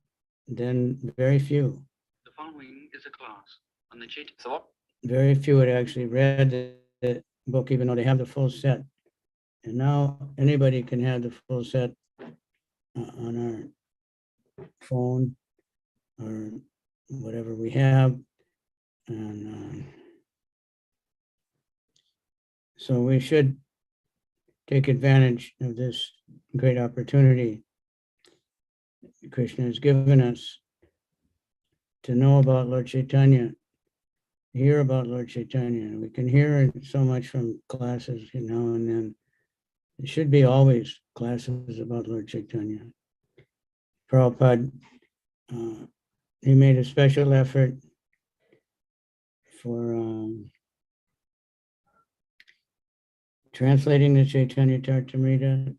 Then very few. The following is a class on the Chaitanya. Very few had actually read the book, even though they have the full set. And now anybody can have the full set on our phone or whatever we have. And so we should take advantage of this great opportunity Krishna has given us to know about Lord Chaitanya, hear about Lord Chaitanya. We can hear so much from classes, you know, and then it should be always classes about Lord Chaitanya. Prabhupada, he made a special effort for translating the Chaitanya Charitamrita,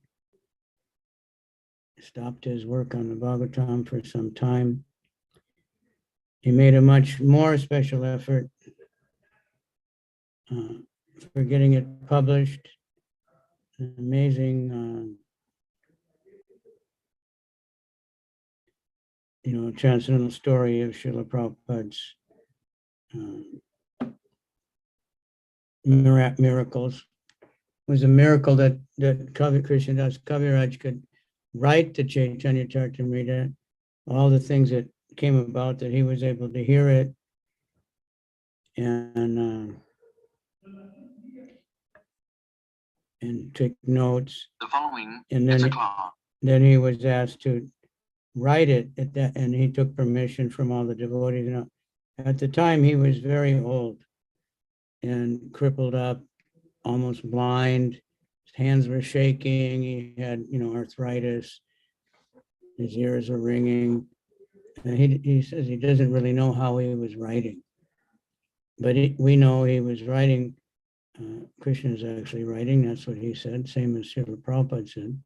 stopped his work on the Bhagavatam for some time. He made a much more special effort for getting it published. An amazing, transcendental story of Srila Prabhupada's miracles. It was a miracle that Krishnadas Kaviraj could write the Chaitanya Charitamrita, all the things that came about, that he was able to hear it and take notes. The following and is then, a class. then he was asked to write it at that, and he took permission from all the devotees. At the time, he was very old and crippled up, almost blind. His hands were shaking. He had, arthritis. His ears were ringing. And he says he doesn't really know how he was writing. But we know he was writing. Krishna's actually writing. That's what he said. Same as Srila Prabhupada said.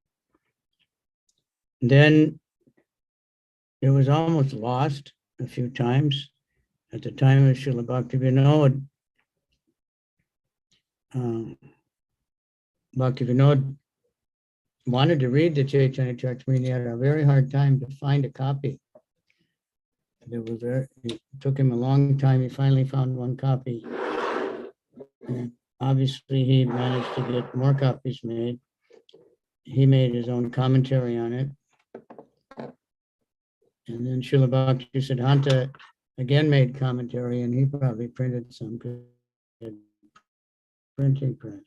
Then it was almost lost a few times. At the time of Srila Bhaktivinoda, Bhaktivinoda wanted to read the Chaitanya Charitamrita. He had a very hard time to find a copy. It took him a long time. He finally found one copy. And obviously, he managed to get more copies made. He made his own commentary on it. And then Srila Bhaktisiddhanta again made commentary, and he probably printed some printing press.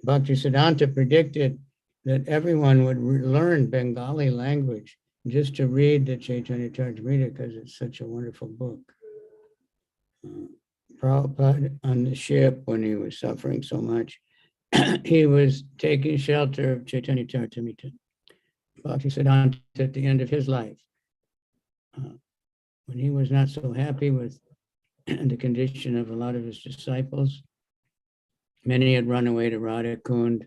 Bhaktisiddhanta predicted that everyone would learn Bengali language just to read the Chaitanya Charitamrita because it's such a wonderful book. Prabhupada on the ship, when he was suffering so much, he was taking shelter of Chaitanya Charitamrita. Bhaktisiddhanta at the end of his life, when he was not so happy with the condition of a lot of his disciples, many had run away to Radhakund,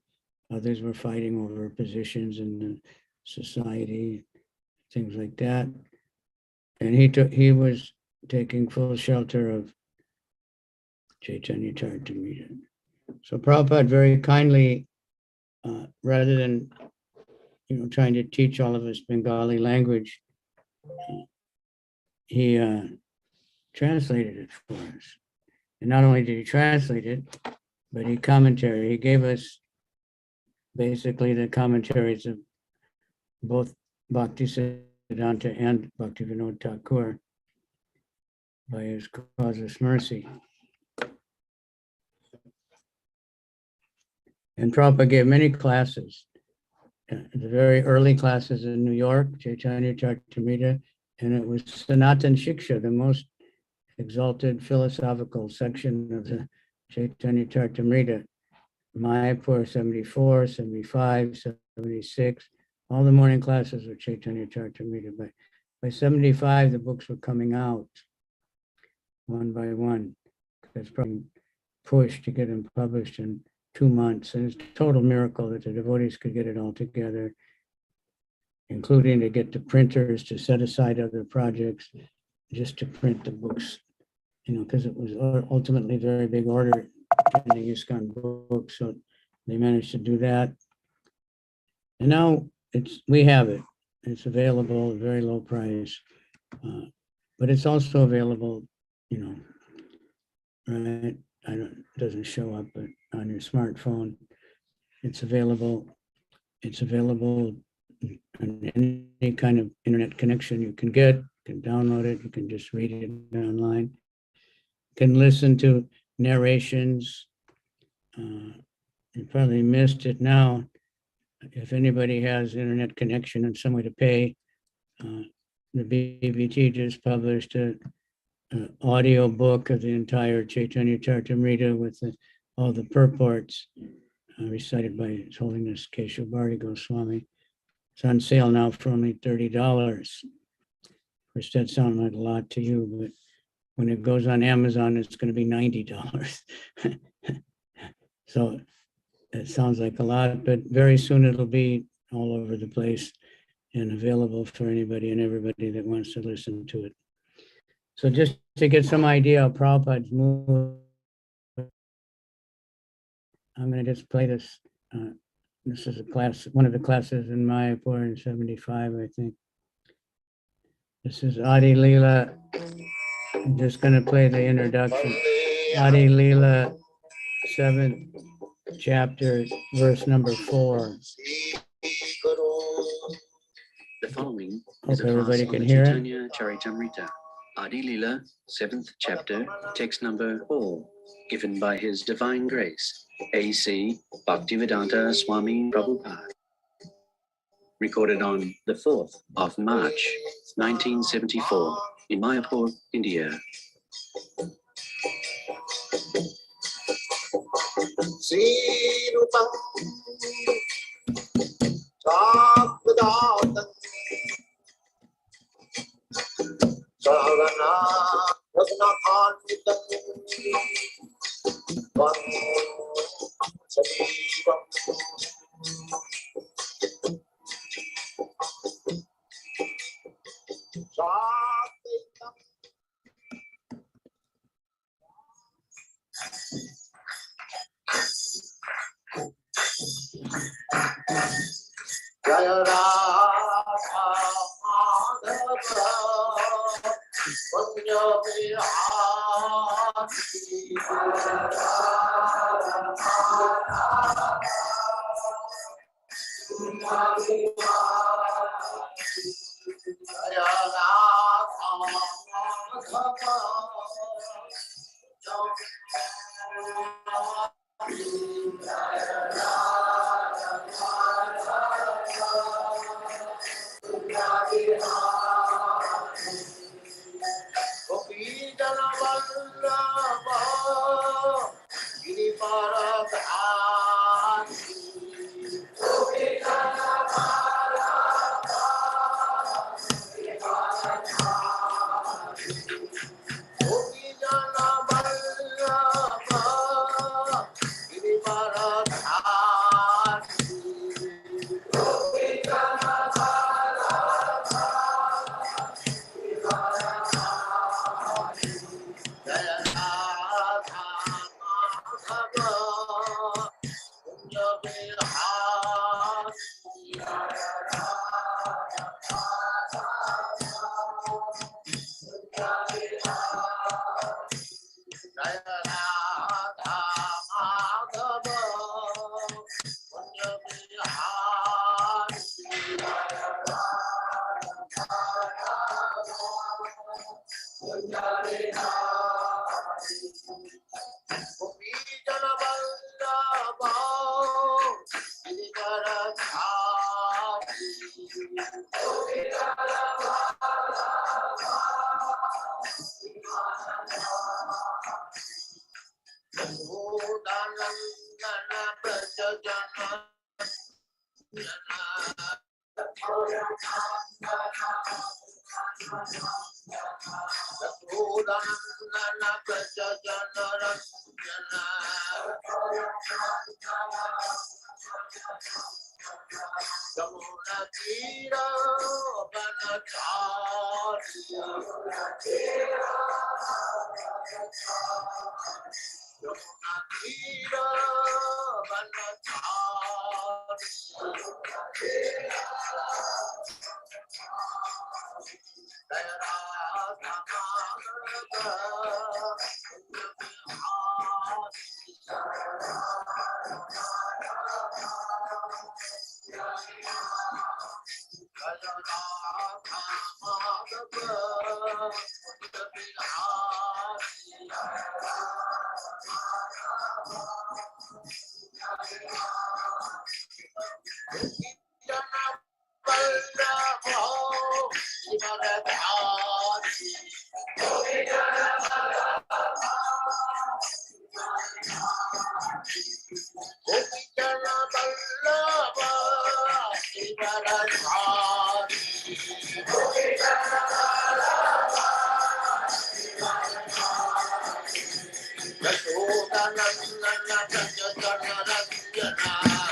others were fighting over positions in the society, things like that. And he was taking full shelter of Chaitanya Charitamrita. So Prabhupada very kindly, rather than trying to teach all of us Bengali language, he translated it for us. And not only did he translate it, but he commentary. He gave us basically the commentaries of both Bhaktisiddhanta and Bhaktivinoda Thakur by his causeless mercy. And Prabhupada gave many classes. The very early classes in New York, Chaitanya Charitamrita, and it was Sanatan Shiksha, the most exalted philosophical section of the Chaitanya Charitamrita. Mayapur 74, 75, 76, all the morning classes were Chaitanya Charitamrita. By 75, the books were coming out one by one. It's probably pushed to get them published in 2 months. And it's a total miracle that the devotees could get it all together, including to get the printers to set aside other projects just to print the books, because it was ultimately a very big order in the ISKCON books. So they managed to do that. And now we have it. It's available at a very low price, but it's also available, right? It doesn't show up, but on your smartphone, it's available. It's available on any kind of internet connection you can get. You can download it. You can just read it online. You can listen to narrations. You probably missed it now. If anybody has internet connection and some way to pay, the BBT just published an audio book of the entire Chaitanya Charitamrita with all the purports recited by His Holiness Keshav Bharati Goswami. It's on sale now for only $30. Of course, that sounds like a lot to you, but when it goes on Amazon, it's going to be $90. So it sounds like a lot, but very soon it'll be all over the place and available for anybody and everybody that wants to listen to it. So just to get some idea of Prabhupada's mood, I'm going to just play this. This is one of the classes in Mayapur in 75, I think. This is Adi Leela. I'm just going to play the introduction. Adi Leela, 7th chapter, verse number 4. The following Hope is a everybody class on can the hear it. Chaitanya Charitamrita, Adi Leela, 7th chapter, text number 4, given by His Divine Grace, A.C. Bhaktivedanta Swami Prabhupada. Recorded on the 4th of March, 1974, in Mayapur, India. Jaya Radha Madhava Punya Vihari Jaya Radha Madhava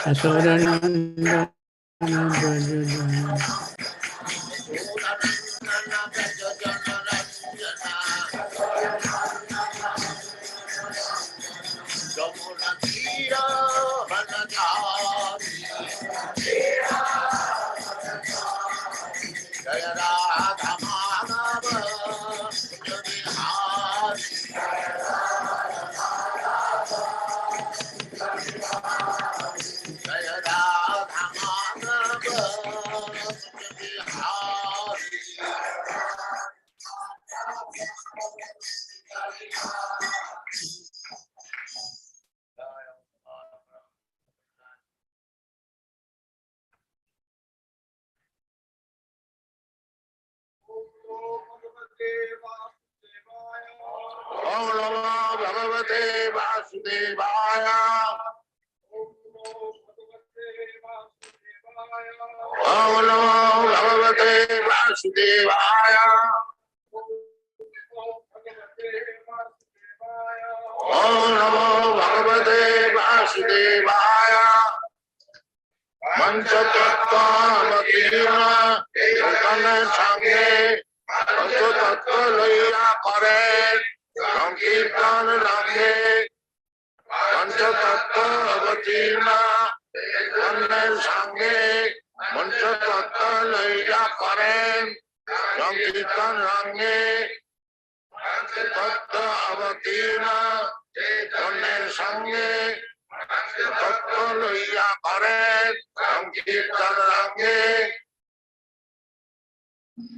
Asorananda Om Namo Bhagavate Vasudevaya. Om Namo Bhagavate Vasudevaya. Om Namo Bhagavate Vasudevaya. Manchatattva Matina Ekana Sanghe Manchatattva Laya Kare Sankirtan Ranghe Manchatattva Matina লইয়া করেন সংকীর্তন রঙ্গে।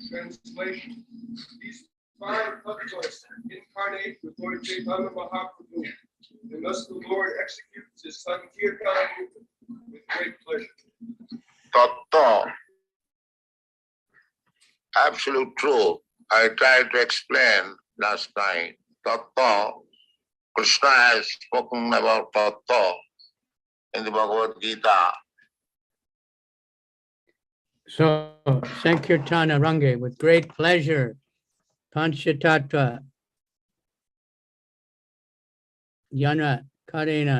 Translation. These five tattvas incarnate with Lord Chaitanya Mahaprabhu, and thus the Lord executes his Sankirtan with great pleasure. তত্ত্ব, absolute truth. I tried to explain last night. Tattva, Krishna has spoken about Tattva in the Bhagavad Gita. So, Sankirtana Range, with great pleasure, Panchatattva, Yana Karena,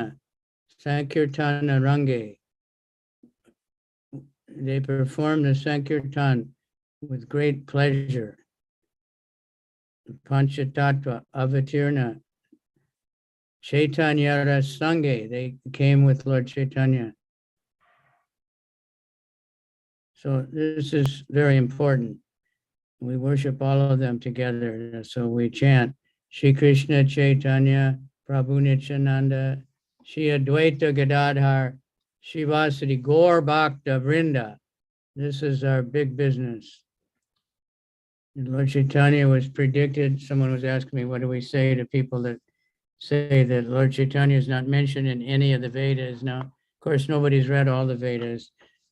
Sankirtana Range. They perform the Sankirtan with great pleasure. Panchatattva, Avatirna, Chaitanya Rasange, they came with Lord Chaitanya. So this is very important. We worship all of them together. So we chant Shri Krishna Chaitanya, Prabhu Nityananda, Shri Advaita Gadadhar, Shivasati Gaur Bhakta Vrinda. This is our big business. And Lord Chaitanya was predicted. Someone was asking me, what do we say to people that say that Lord Chaitanya is not mentioned in any of the Vedas? Now, of course, nobody's read all the Vedas,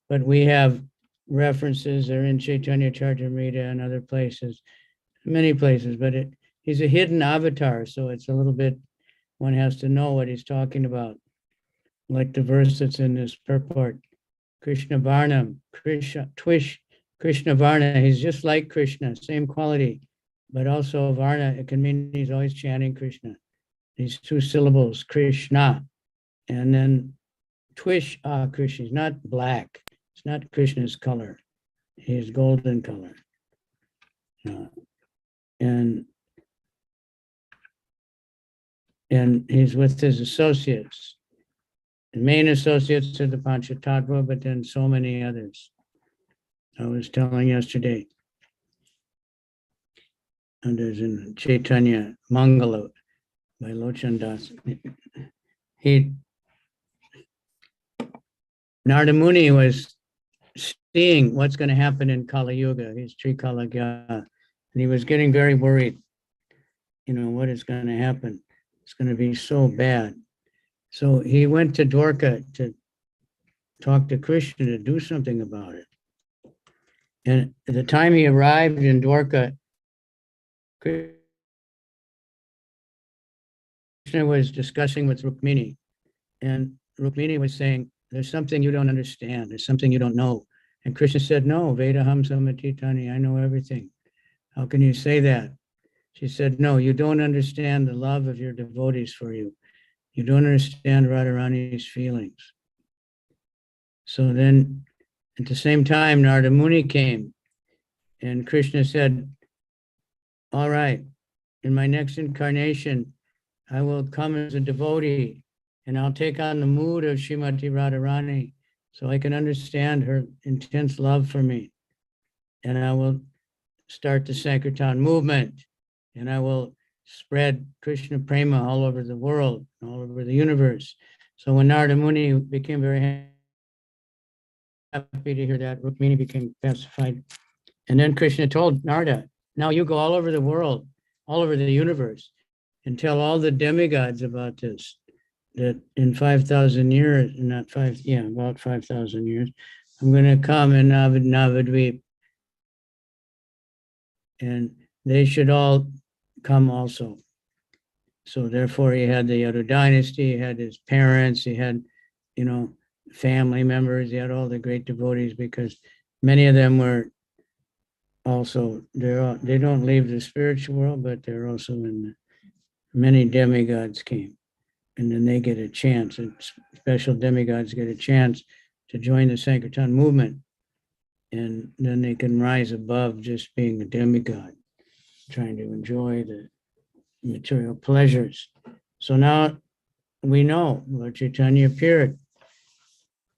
but we have references. They're in Chaitanya Charitamrita and other places, many places, but he's a hidden avatar. So it's a little bit, one has to know what he's talking about. Like the verse that's in this purport, Krishna Varnam, Krishna Varna, he's just like Krishna, same quality, but also Varna, it can mean he's always chanting Krishna. These two syllables, Krishna, and then Twish, Krishna, he's not black. It's not Krishna's color. He's golden color. And he's with his associates. The main associates are the Panchatattva, but then so many others. I was telling yesterday. And there's in Chaitanya Mangala by Lochan Das. Narada Muni was seeing what's going to happen in Kali Yuga, his Trikalagya, and he was getting very worried. What is going to happen? It's going to be so bad. So he went to Dwarka to talk to Krishna to do something about it. And at the time he arrived in Dwarka, Krishna was discussing with Rukmini, and Rukmini was saying, there's something you don't understand. There's something you don't know. And Krishna said, no, Vedaham Samatitani, I know everything. How can you say that? She said, no, you don't understand the love of your devotees for you. You don't understand Radharani's feelings. So then at the same time, Narada Muni came, and Krishna said, all right, in my next incarnation, I will come as a devotee, and I'll take on the mood of Srimati Radharani so I can understand her intense love for me. And I will start the Sankirtan movement, and I will spread Krishna Prema all over the world, all over the universe. So when Narada Muni became very happy to hear that, Rukmini became pacified. And then Krishna told Narada, now you go all over the world, all over the universe, and tell all the demigods about this, that in 5,000 years, about 5,000 years, I'm going to come in Navadvip, and they should all come also. So therefore he had the Yadu dynasty, he had his parents, he had, family members, he had all the great devotees, because many of them were also, they don't leave the spiritual world, but they're also many demigods came. And then they get a chance, and special demigods get a chance to join the Sankirtan movement. And then they can rise above just being a demigod, trying to enjoy the material pleasures. So now we know Lord Chaitanya appeared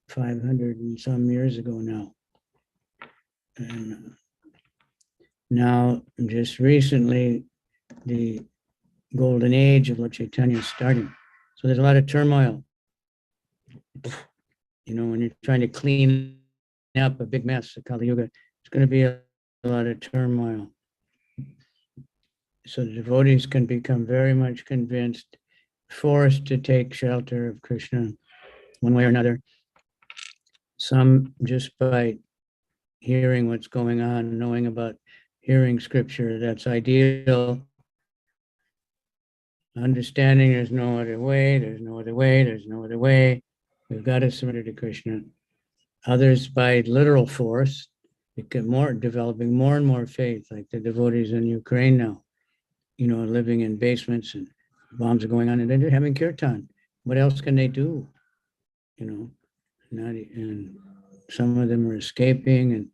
500 and some years ago now. And now, just recently, the golden age of Lord Chaitanya is starting. So there's a lot of turmoil You know, when you're trying to clean up a big mess of Kali Yuga, it's going to be a lot of turmoil. So the devotees can become very much convinced, forced to take shelter of Krishna one way or another. Some just by hearing what's going on, knowing about hearing scripture, that's ideal. Understanding there's no other way, there's no other way, there's no other way. We've got to surrender to Krishna. Others by literal force, developing more and more faith, like the devotees in Ukraine now, you know, living in basements and bombs are going on and they're having kirtan. What else can they do? You know, and some of them are escaping and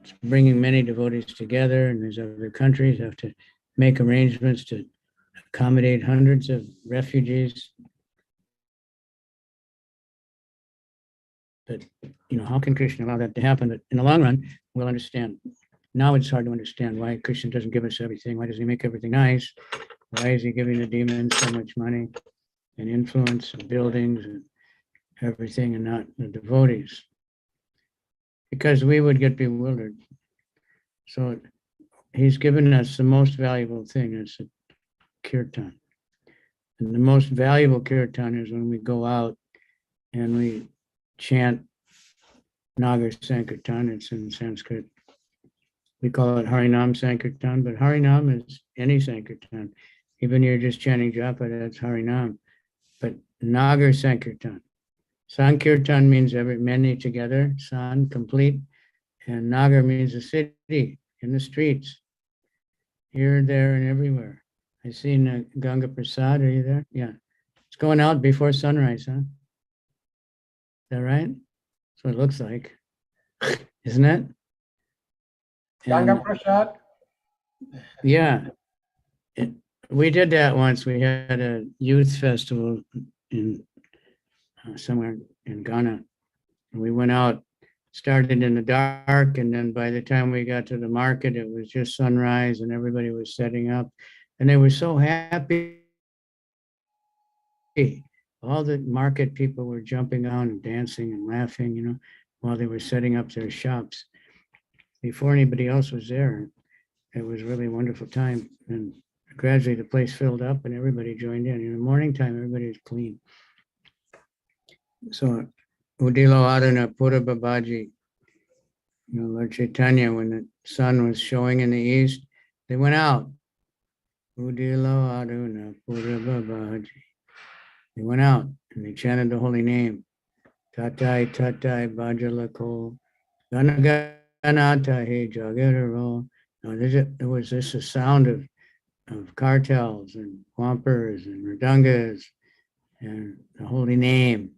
it's bringing many devotees together, and there's other countries have to make arrangements to accommodate hundreds of refugees. But, you know, how can Krishna allow that to happen? But in the long run, we'll understand. Now it's hard to understand why Krishna doesn't give us everything. Why doesn't he make everything nice? Why is he giving the demons so much money and influence and buildings and everything and not the devotees? Because we would get bewildered. So he's given us the most valuable thing, it's a kirtan. And the most valuable kirtan is when we go out and we chant Nagar Sankirtan, it's in Sanskrit. We call it Harinam Sankirtan, but Harinam is any Sankirtan. Even you're just chanting japa, that's Harinam. But Nagar Sankirtan. Sankirtan means many together, San, complete, and Nagar means a city, in the streets, here, there, and everywhere. I seen Ganga Prasad, are you there? Yeah. It's going out before sunrise, huh? Is that right? That's what it looks like, isn't it? Ganga Prasad? Yeah. We did that once. We had a youth festival in somewhere in Ghana. We went out, started in the dark, and then by the time we got to the market, it was just sunrise and everybody was setting up. And they were so happy. All the market people were jumping on and dancing and laughing, you know, while they were setting up their shops before anybody else was there. It was really a wonderful time. And gradually the place filled up and everybody joined in. In the morning time, everybody was clean. So Udilo Adana Pura Babaji, you know, Lord Chaitanya, when the sun was showing in the east, they went out. Udilo Adana Pura Babaji. They went out and they chanted the holy name. Tatai, Tatai, Bajalako, Ganaganata, He Jagadaro. There was this a sound of cartels and wampers and mridungas and the holy name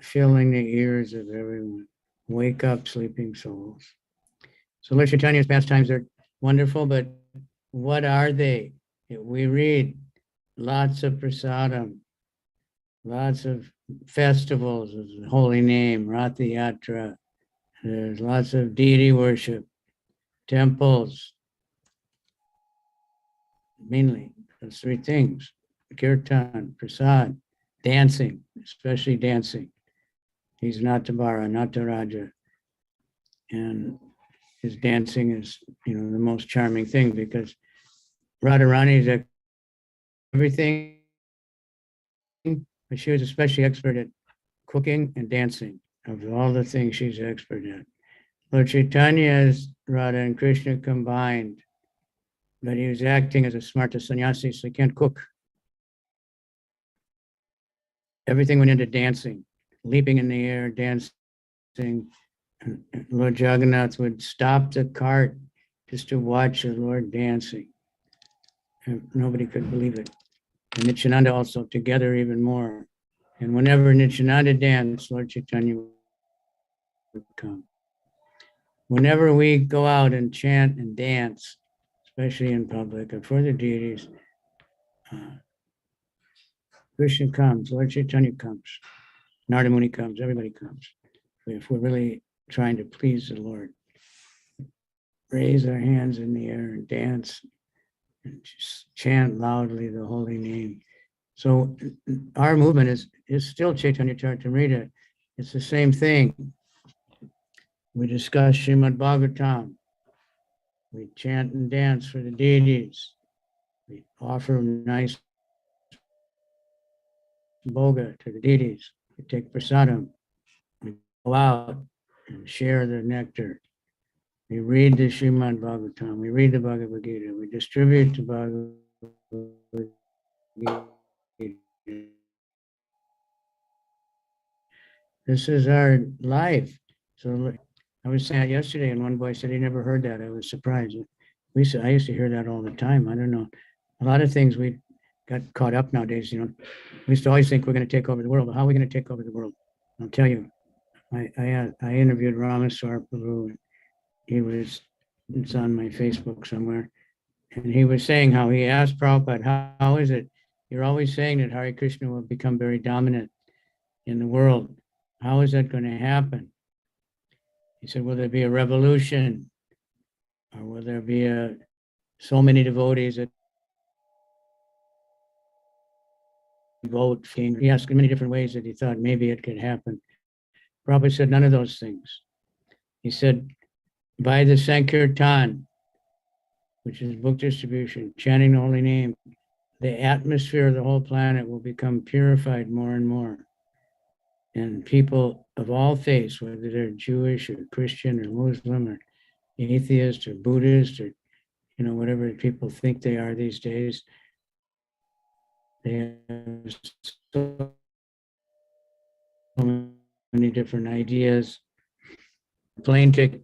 filling the ears of everyone. Wake up, sleeping souls. So Lord Chaitanya's pastimes are wonderful, but what are they? We read lots of prasadam, lots of festivals of the holy name, Ratha Yatra. There's lots of deity worship, temples, mainly those three things: kirtan, prasad, dancing, especially dancing. He's Natabara, Nataraja, and his dancing is, you know, the most charming thing because Radharani is everything, but she was especially expert at cooking and dancing. Of all the things she's expert at, Lord Chaitanya is Radha and Krishna combined, but he was acting as a smarta sannyasi, so he can't cook. Everything went into dancing, leaping in the air, dancing. And Lord Jagannath would stop the cart just to watch the Lord dancing. And nobody could believe it. And Nityananda also together even more. And whenever Nityananda danced, Lord Chaitanya would come. Whenever we go out and chant and dance, especially in public or for the deities, Krishna comes, Lord Chaitanya comes, Narada Muni comes, everybody comes. If we're really trying to please the Lord, raise our hands in the air and dance and just chant loudly the holy name. So our movement is still Chaitanya Charitamrita. It's the same thing. We discuss Srimad Bhagavatam. We chant and dance for the deities. We offer nice bhoga to the deities. We take prasadam. We go out and share the nectar. We read the Srimad Bhagavatam. We read the Bhagavad Gita. We distribute the Bhagavad Gita. This is our life. So I was saying that yesterday, and one boy said he never heard that. I was surprised. I used to hear that all the time. I don't know. A lot of things we got caught up nowadays. We used to always think we're going to take over the world. But how are we going to take over the world? I'll tell you. I interviewed Ramaswar Prabhu. It's on my Facebook somewhere. And he was saying how he asked Prabhupada, how is it? You're always saying that Hare Krishna will become very dominant in the world. How is that going to happen? He said, will there be a revolution? Or will there be so many devotees that vote? He asked in many different ways that he thought maybe it could happen. Prabhupada said none of those things. He said, by the Sankirtan, which is book distribution, chanting the holy name, the atmosphere of the whole planet will become purified more and more. And people of all faiths, whether they're Jewish or Christian or Muslim or atheist or Buddhist or whatever people think they are these days, they have so many different ideas. Plane ticket,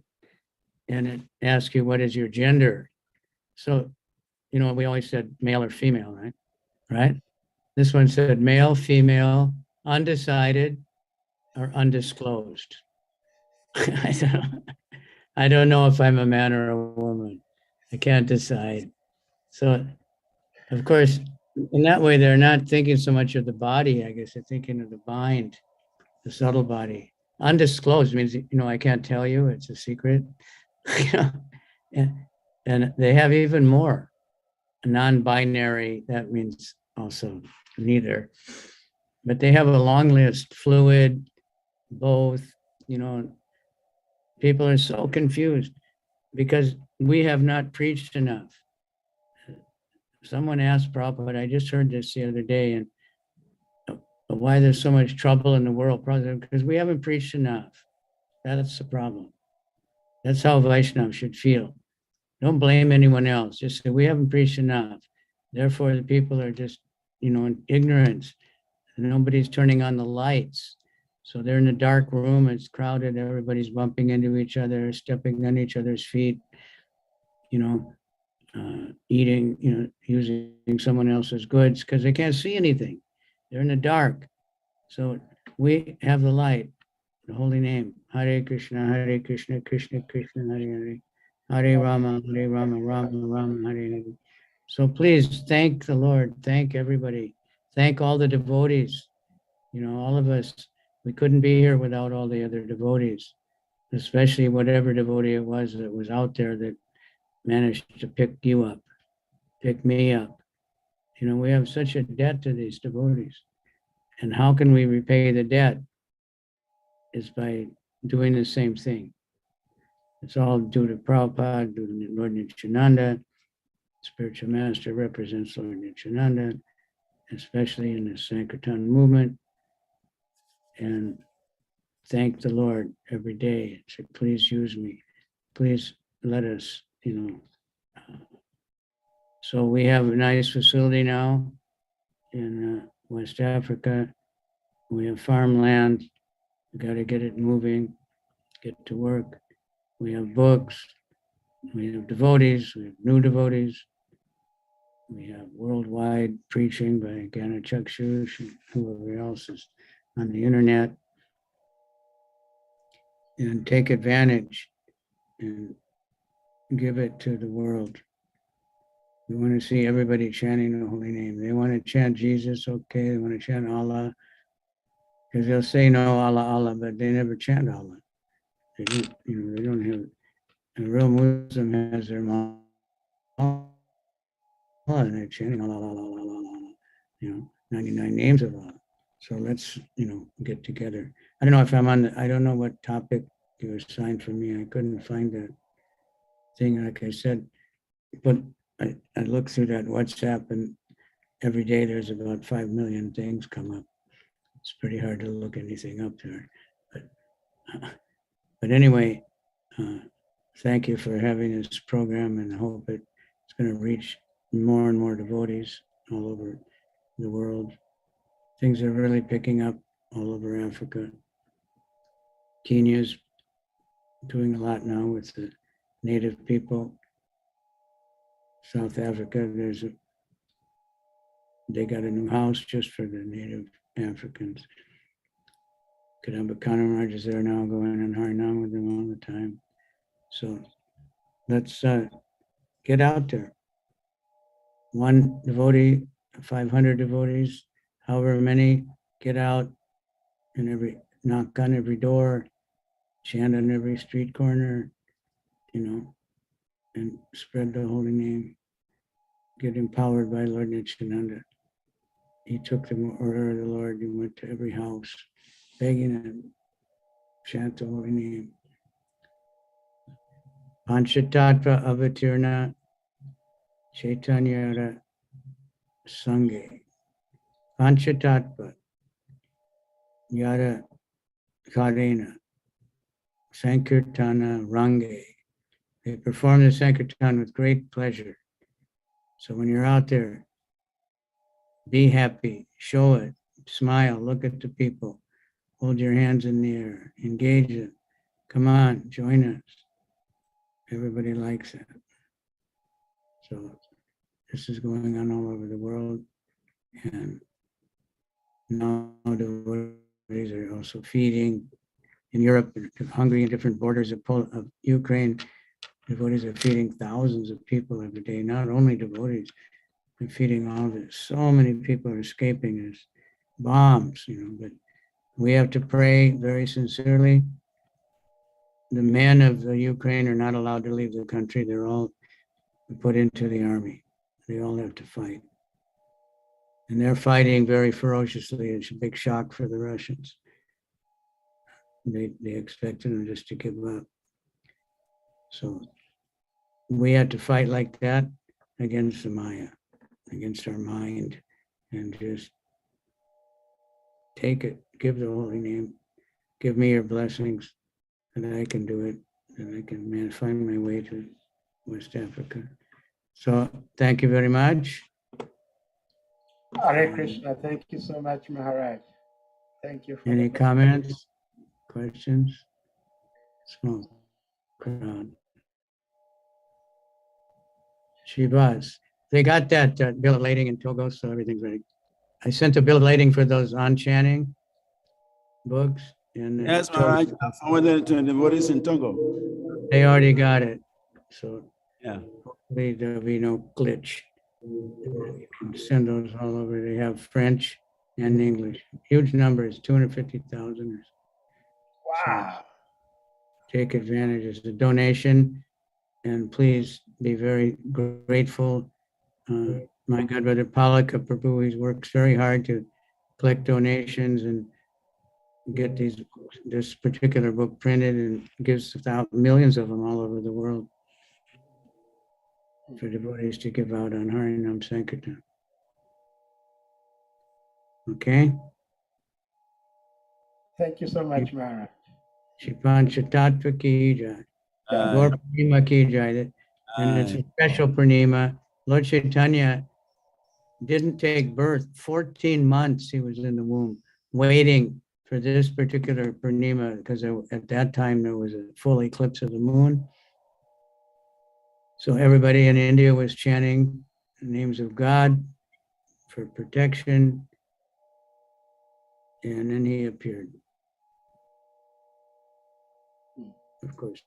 and it asks you what is your gender. So, we always said male or female, right? Right? This one said male, female, undecided, or undisclosed. I don't know if I'm a man or a woman. I can't decide. So, of course, in that way, they're not thinking so much of the body, I guess. They're thinking of the mind, the subtle body. Undisclosed means, I can't tell you. It's a secret. And they have even more. Non-binary, that means also neither. But they have a long list, fluid, both, people are so confused because we have not preached enough. Someone asked Prabhupada, I just heard this the other day, and why there's so much trouble in the world, because we haven't preached enough. That's the problem. That's how Vaishnava should feel. Don't blame anyone else. Just say, we haven't preached enough. Therefore, the people are just, in ignorance. And nobody's turning on the lights. So they're in a dark room, it's crowded, everybody's bumping into each other, stepping on each other's feet, eating, using someone else's goods because they can't see anything. They're in the dark. So we have the light, the holy name, Hare Krishna, Krishna Krishna, Hare Hare, Hare Rama, Rama Rama, Hare Hare. So please thank the Lord, thank everybody, thank all the devotees, all of us. We couldn't be here without all the other devotees, especially whatever devotee it was that was out there that managed to pick you up, pick me up. We have such a debt to these devotees. And how can we repay the debt? Is by doing the same thing. It's all due to Prabhupada, due to Lord Nityananda. Spiritual master represents Lord Nityananda, especially in the Sankirtan movement. And thank the Lord every day. Say, please use me. Please let us, So we have a nice facility now in West Africa. We have farmland. We got to get it moving, get to work. We have books. We have devotees. We have new devotees. We have worldwide preaching by Gana Chakshush and whoever else is on the internet. And take advantage and give it to the world. We want to see everybody chanting the holy name. They want to chant Jesus, okay. They want to chant Allah, because they'll say no, Allah, Allah, but they never chant Allah. They don't, they don't have. A real Muslim has their mom, and they're chanting Allah, Allah, Allah, Allah, Allah. 99 names of Allah. So let's, get together. I don't know if I'm on, I don't know what topic you assigned for me. I couldn't find that thing, like I said, but I looked through that WhatsApp and every day there's about 5 million things come up. It's pretty hard to look anything up there. But anyway, thank you for having this program, and I hope it's going to reach more and more devotees all over the world. Things are really picking up all over Africa. Kenya's doing a lot now with the native people. South Africa, they got a new house just for the native Africans. Kadamba Maharaj is there now, going in Harinam with them all the time. So let's get out there. One devotee, 500 devotees, however many, get out and knock on every door, chant on every street corner, and spread the holy name. Get empowered by Lord Nityananda. He took the order of the Lord and went to every house, begging them, chant the holy name. Panchatattva avatirna Chaitanyara Sanghe. Panchatattva Yara Karena Sankirtana Range. They perform the Sankirtan with great pleasure. So when you're out there, be happy, show it, smile, look at the people, hold your hands in the air, engage it. Come on, join us. Everybody likes that. So this is going on all over the world. And now devotees are also feeding in Europe, Hungary, and different borders of Ukraine. Devotees are feeding thousands of people every day, not only devotees, they're feeding all of this. So many people are escaping as bombs, but we have to pray very sincerely. The men of the Ukraine are not allowed to leave the country. They're all put into the army. They all have to fight. And they're fighting very ferociously. It's a big shock for the Russians. They expected them just to give up. So we had to fight like that against the Maya, against our mind, and just take it, give the holy name, give me your blessings, and I can do it, and I can find my way to West Africa. So thank you very much. Hare Krishna. Thank you so much, Maharaj. Thank you. Any comments, questions? Small crowd. Shivas. They got that bill of lading in Togo, so everything's ready. I sent a bill of lading for those on-chanting books. And Yes, Maharaj, I forwarded it to the devotees in Togo. They already got it. So yeah, hopefully there'll be no glitch. You can send those all over. They have French and English. Huge numbers, 250,000. Wow. So take advantage. It's a donation, and please be very grateful. My God, Brother Palaka Prabhu, he works very hard to collect donations and get this particular book printed, and gives millions of them all over the world for devotees to give out on Harinam Sankirtan. Okay? Thank you so much, Maharaj. Shipan Chatattva ki jai. Gaura Purnima ki jai. And it's a special Purnima. Lord Chaitanya didn't take birth. 14 months he was in the womb, waiting for this particular Purnima, because at that time there was a full eclipse of the moon. So everybody in India was chanting the names of God for protection. And then he appeared. Of course,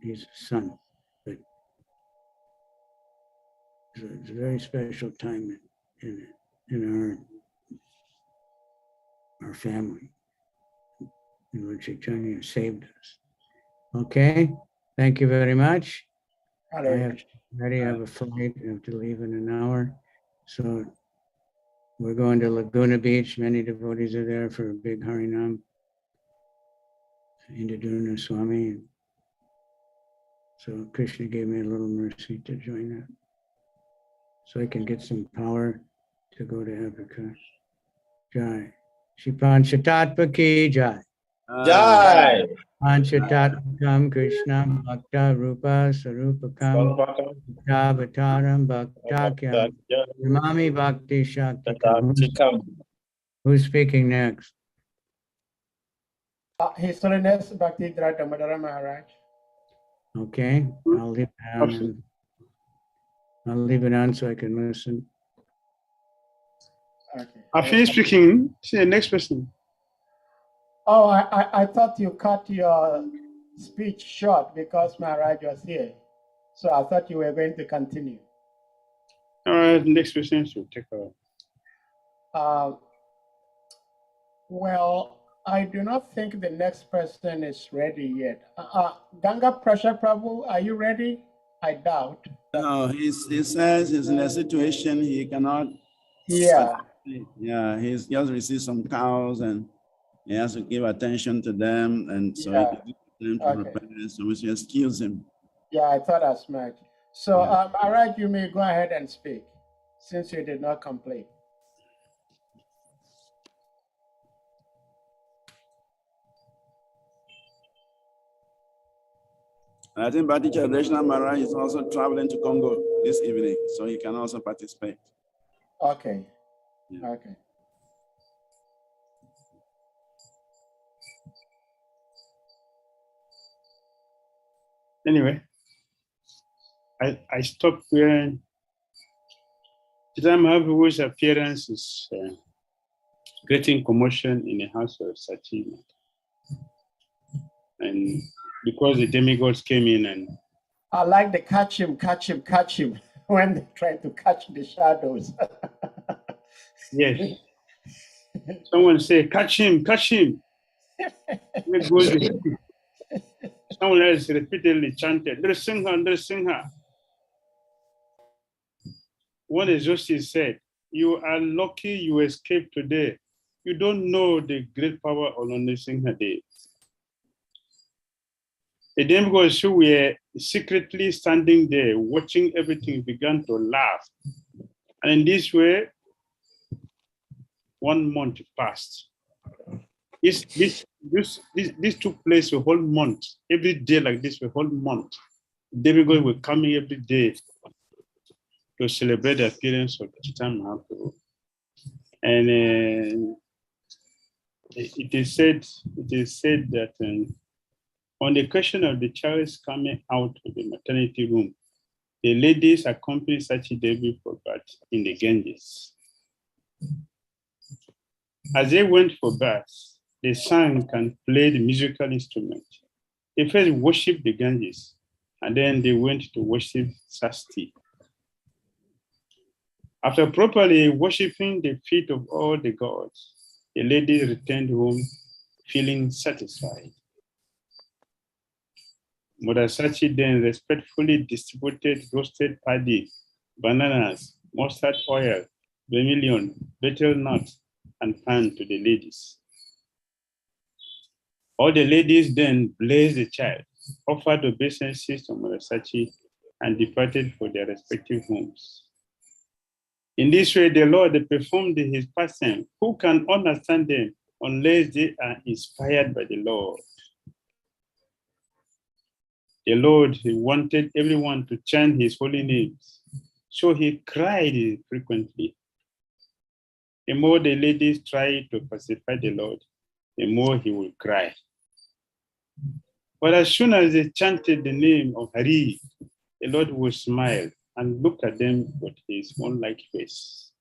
he's a son, but it's a very special time in our family. And Lord Chaitanya saved us. Okay, thank you very much. I have a flight. I have to leave in an hour. So We're going to Laguna Beach. Many devotees are there for a big Harinam. Indadurna Swami. So Krishna gave me a little mercy to join that. So I can get some power to go to Africa. Jai. Shipanchatatpa ki jai. Jai. Panchatatpakam Krishna Bhakta Rupa Sarupakam Bhaktavataram Bhaktakyam Namami Bhakti Shaktikam. Who's speaking next? His Holiness Bhakti Damadara Maharaj. Okay, I'll leave it on. I'll leave it on so I can listen. Okay. I finished speaking. See the next person. Oh, I thought you cut your speech short because Maharaj was here. So I thought you were going to continue. All right, next person should take over. Well, I do not think the next person is ready yet. Ganga Prasad Prabhu, are you ready? I doubt. No, he says he's in a situation he cannot. Yeah. Yeah, he's just received some cows and he has to give attention to them, and so he gives them to prepare, so we should excuse him. Yeah, I thought as much. So, Maharaj, you may go ahead and speak since you did not complain. I think Bhatti Chadrashna Maharaj is also traveling to Congo this evening, so he can also participate. Okay. Yeah. Okay. Anyway, I stopped wearing. Chaitanya Mahaprabhu's appearance is creating commotion in the house of Sachima. And because the demigods came in and I like the catch him when they try to catch the shadows. yes. Someone say, catch him. Someone else repeatedly chanted, Nrsimha. One exorcist said, you are lucky you escaped today. You don't know the great power of Nrsimha Day. The demigods who were secretly standing there watching everything began to laugh. And in this way, 1 month passed. This took place a whole month. Every day like this, a whole month. Demigods were coming every day to celebrate the appearance of Chaitanya Mahaprabhu. And it is said that on the question of the child's coming out of the maternity room, the ladies accompanied Sachi Devi for birth in the Ganges. As they went for birth, they sang and played musical instruments. They first worshipped the Ganges, and then they went to worship Sasti. After properly worshiping the feet of all the gods, the ladies returned home feeling satisfied. Mother Sachi then respectfully distributed roasted paddy, bananas, mustard oil, vermilion, betel nuts, and pan to the ladies. All the ladies then blessed the child, offered obeisances to Mother Sachi, and departed for their respective homes. In this way, the Lord performed his pastime. Who can understand them unless they are inspired by the Lord? The Lord wanted everyone to chant his holy names, so he cried frequently. The more the ladies tried to pacify the Lord, the more he would cry. But as soon as they chanted the name of Hari, the Lord would smile and look at them with his moon-like face.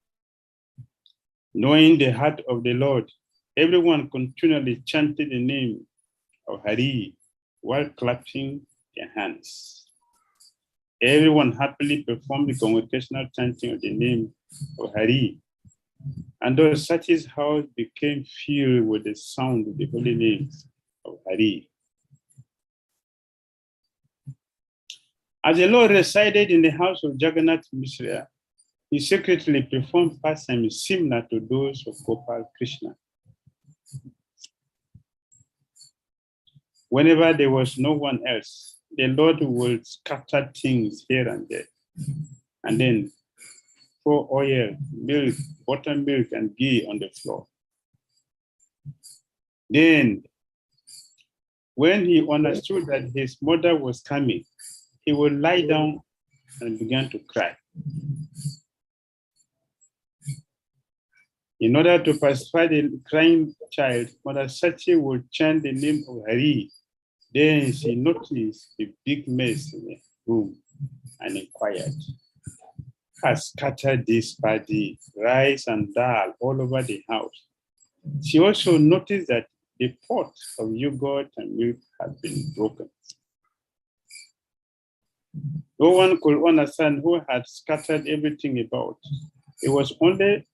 Knowing the heart of the Lord, everyone continually chanted the name of Hari while clapping their hands. Everyone happily performed the congregational chanting of the name of Hari, and thus Sachi's house became filled with the sound of the holy names of Hari. As the Lord resided in the house of Jagannath Mishra, he secretly performed pastimes similar to those of Gopal Krishna. Whenever there was no one else, the Lord would scatter things here and there, and then pour oil, milk, buttermilk, and ghee on the floor. Then, when he understood that his mother was coming, he would lie down and began to cry. In order to pacify the crying child, Mother Sachi would chant the name of Hari. Then she noticed a big mess in the room and inquired, "Has scattered this paddy, rice and dal all over the house." She also noticed that the pot of yogurt and milk had been broken. No one could understand who had scattered everything about. It was only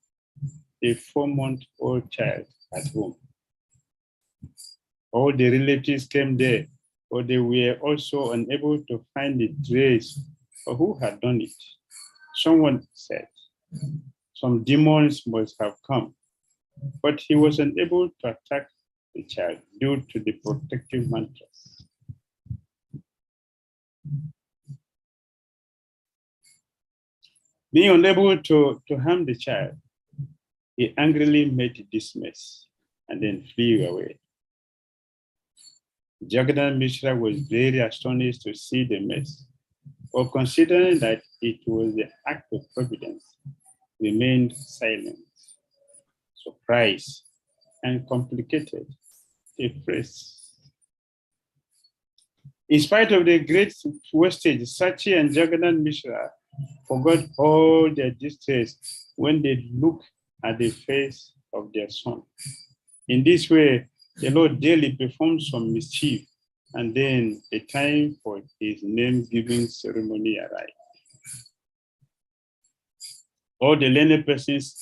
a 4-month-old child at home. All the relatives came there, but they were also unable to find the trace of who had done it. Someone said, some demons must have come, but he was unable to attack the child due to the protective mantras. Being unable to harm the child, he angrily made this mess and then flew away. Jagadan Mishra was very astonished to see the mess, but considering that it was the act of providence, remained silent, surprised, and complicated. In spite of the great wastage, Sachi and Jagadan Mishra forgot all their distress when they looked at the face of their son. In this way, the Lord daily performed some mischief, and then the time for his name-giving ceremony arrived. All the learned persons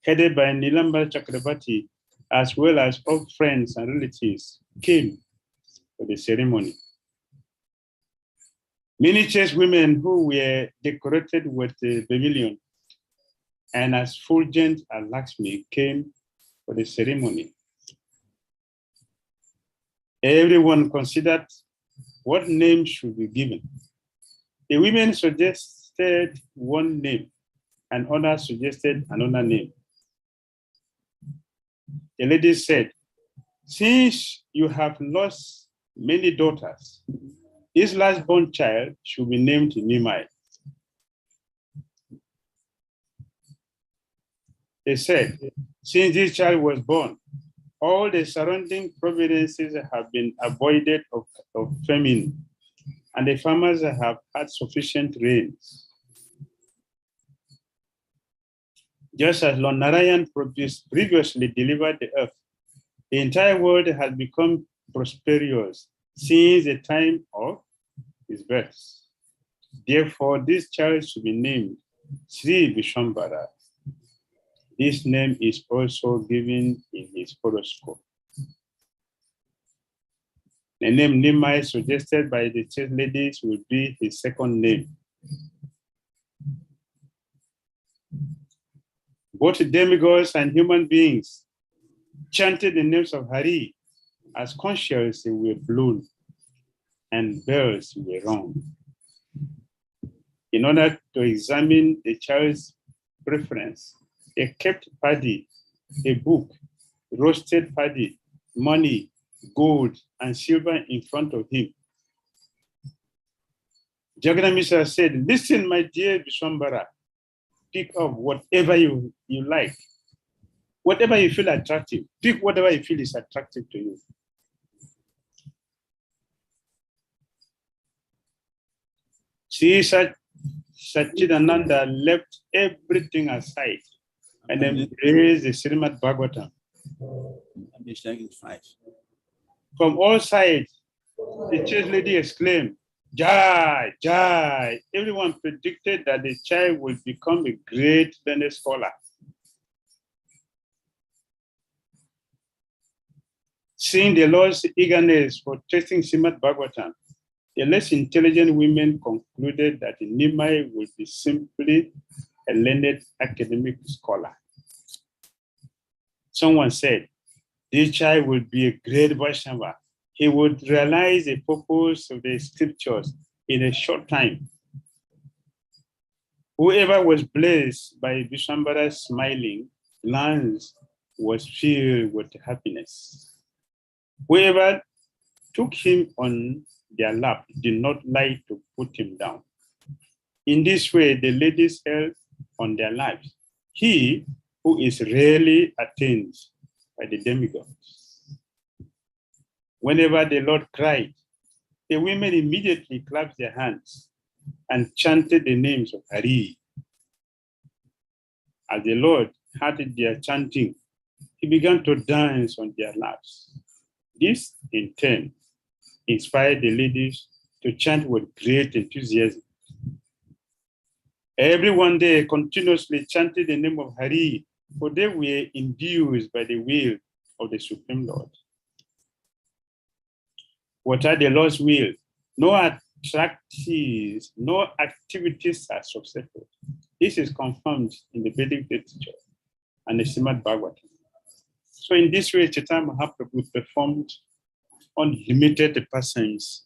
headed by Nilamba Chakrabarti, as well as all friends and relatives, came for the ceremony. Many chaste women who were decorated with the pavilion and as fulgent as Lakshmi came for the ceremony. Everyone considered what name should be given. The women suggested one name, and others suggested another name. The ladies said, "Since you have lost many daughters, this last-born child should be named Nimai." They said, "Since this child was born, all the surrounding providences have been avoided of famine, and the farmers have had sufficient rains. Just as Lord Narayan previously delivered the earth, the entire world has become prosperous since the time of his birth. Therefore, this child should be named Sri Vishwambara. This name is also given in his horoscope. The name Nimai, suggested by the chaste ladies, will be his second name. Both demigods and human beings chanted the names of Hari as conches were blown and bells were rung. In order to examine the child's preference, they kept paddy, a book, roasted paddy, money, gold, and silver in front of him. Jagana Mishra said, "Listen, my dear Vishwambara, pick up whatever you like, whatever you feel attractive, pick whatever you feel is attractive to you." See, Satchidananda left everything aside and then raised the Srimad Bhagavatam. From all sides, the chaste lady exclaimed, "Jai, Jai." Everyone predicted that the child would become a great learned scholar. Seeing the Lord's eagerness for tasting Srimad Bhagavatam, the less intelligent women concluded that Nimai would be simply a learned academic scholar. Someone said, this child will be a great Vaishnava. He would realize the purpose of the scriptures in a short time. Whoever was blessed by Vishwambara's smiling glance was filled with happiness. Whoever took him on their lap did not like to put him down. In this way, the ladies held on their lives. He who is rarely attained by the demigods. Whenever the Lord cried, the women immediately clapped their hands and chanted the names of Hari. As the Lord heard their chanting, he began to dance on their laps. This, in turn, inspired the ladies to chant with great enthusiasm. Everyone there continuously chanted the name of Hari, for they were induced by the will of the Supreme Lord. What are the Lord's will? No attractions, no activities are successful. This is confirmed in the Vedic literature and the Srimad Bhagavatam. So in this way, Chaitanya Mahaprabhu performed unlimited persons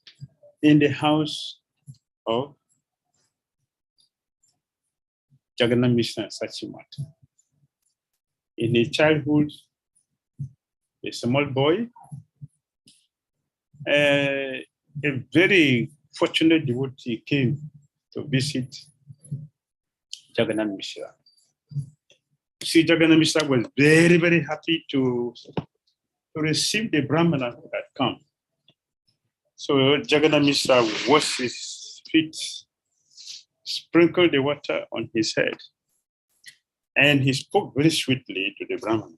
in the house of Jagannath Mishra Sachimata. In his childhood, a small boy, a very fortunate devotee came to visit Jagannath Mishra. See, Jagannath Mishra was very, very happy to receive the Brahmana who had come. So Jagannath Mishra washed his feet, sprinkled the water on his head, and he spoke very sweetly to the Brahmana.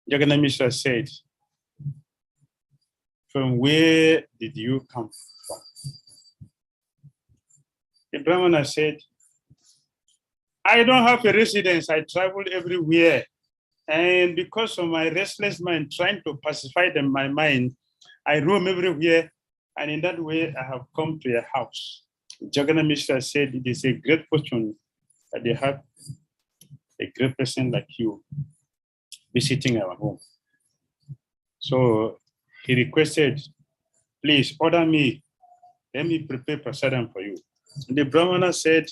Jagannath Mishra said, "From where did you come from?" The Brahmana said, "I don't have a residence. I travel everywhere. And because of my restless mind, trying to pacify my mind, I roam everywhere. And in that way, I have come to your house." Jagannath Mishra said, "It is a great fortune that they have a great person like you visiting our home." So he requested, "Please order me. Let me prepare prasadam for you." And the Brahmana said,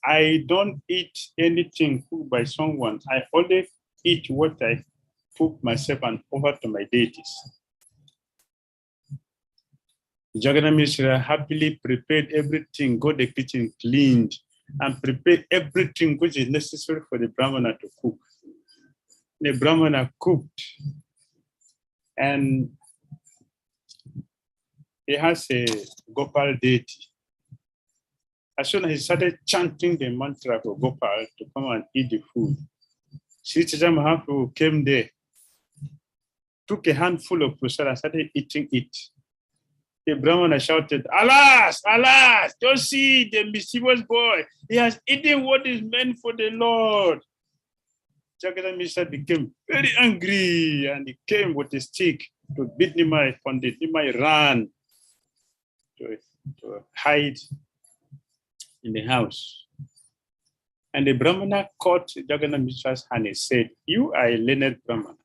"I don't eat anything cooked by someone. I only eat what I cook myself and offer to my deities." Jagannath Mishra happily prepared everything, got the kitchen cleaned, and prepared everything which is necessary for the Brahmana to cook. The Brahmana cooked, and he has a Gopal deity. As soon as he started chanting the mantra for Gopal to come and eat the food, Sri Chaitanya Mahaprabhu came there, took a handful of prasad and started eating it. The Brahmana shouted, "Alas, alas, don't see the mischievous boy. He has eaten what is meant for the Lord." Jagannath Mishra became very angry and he came with a stick to beat Nimai. Pandit Nimai ran to hide in the house. And the Brahmana caught Jagannath Mishra's hand and said, "You are a learned Brahmana.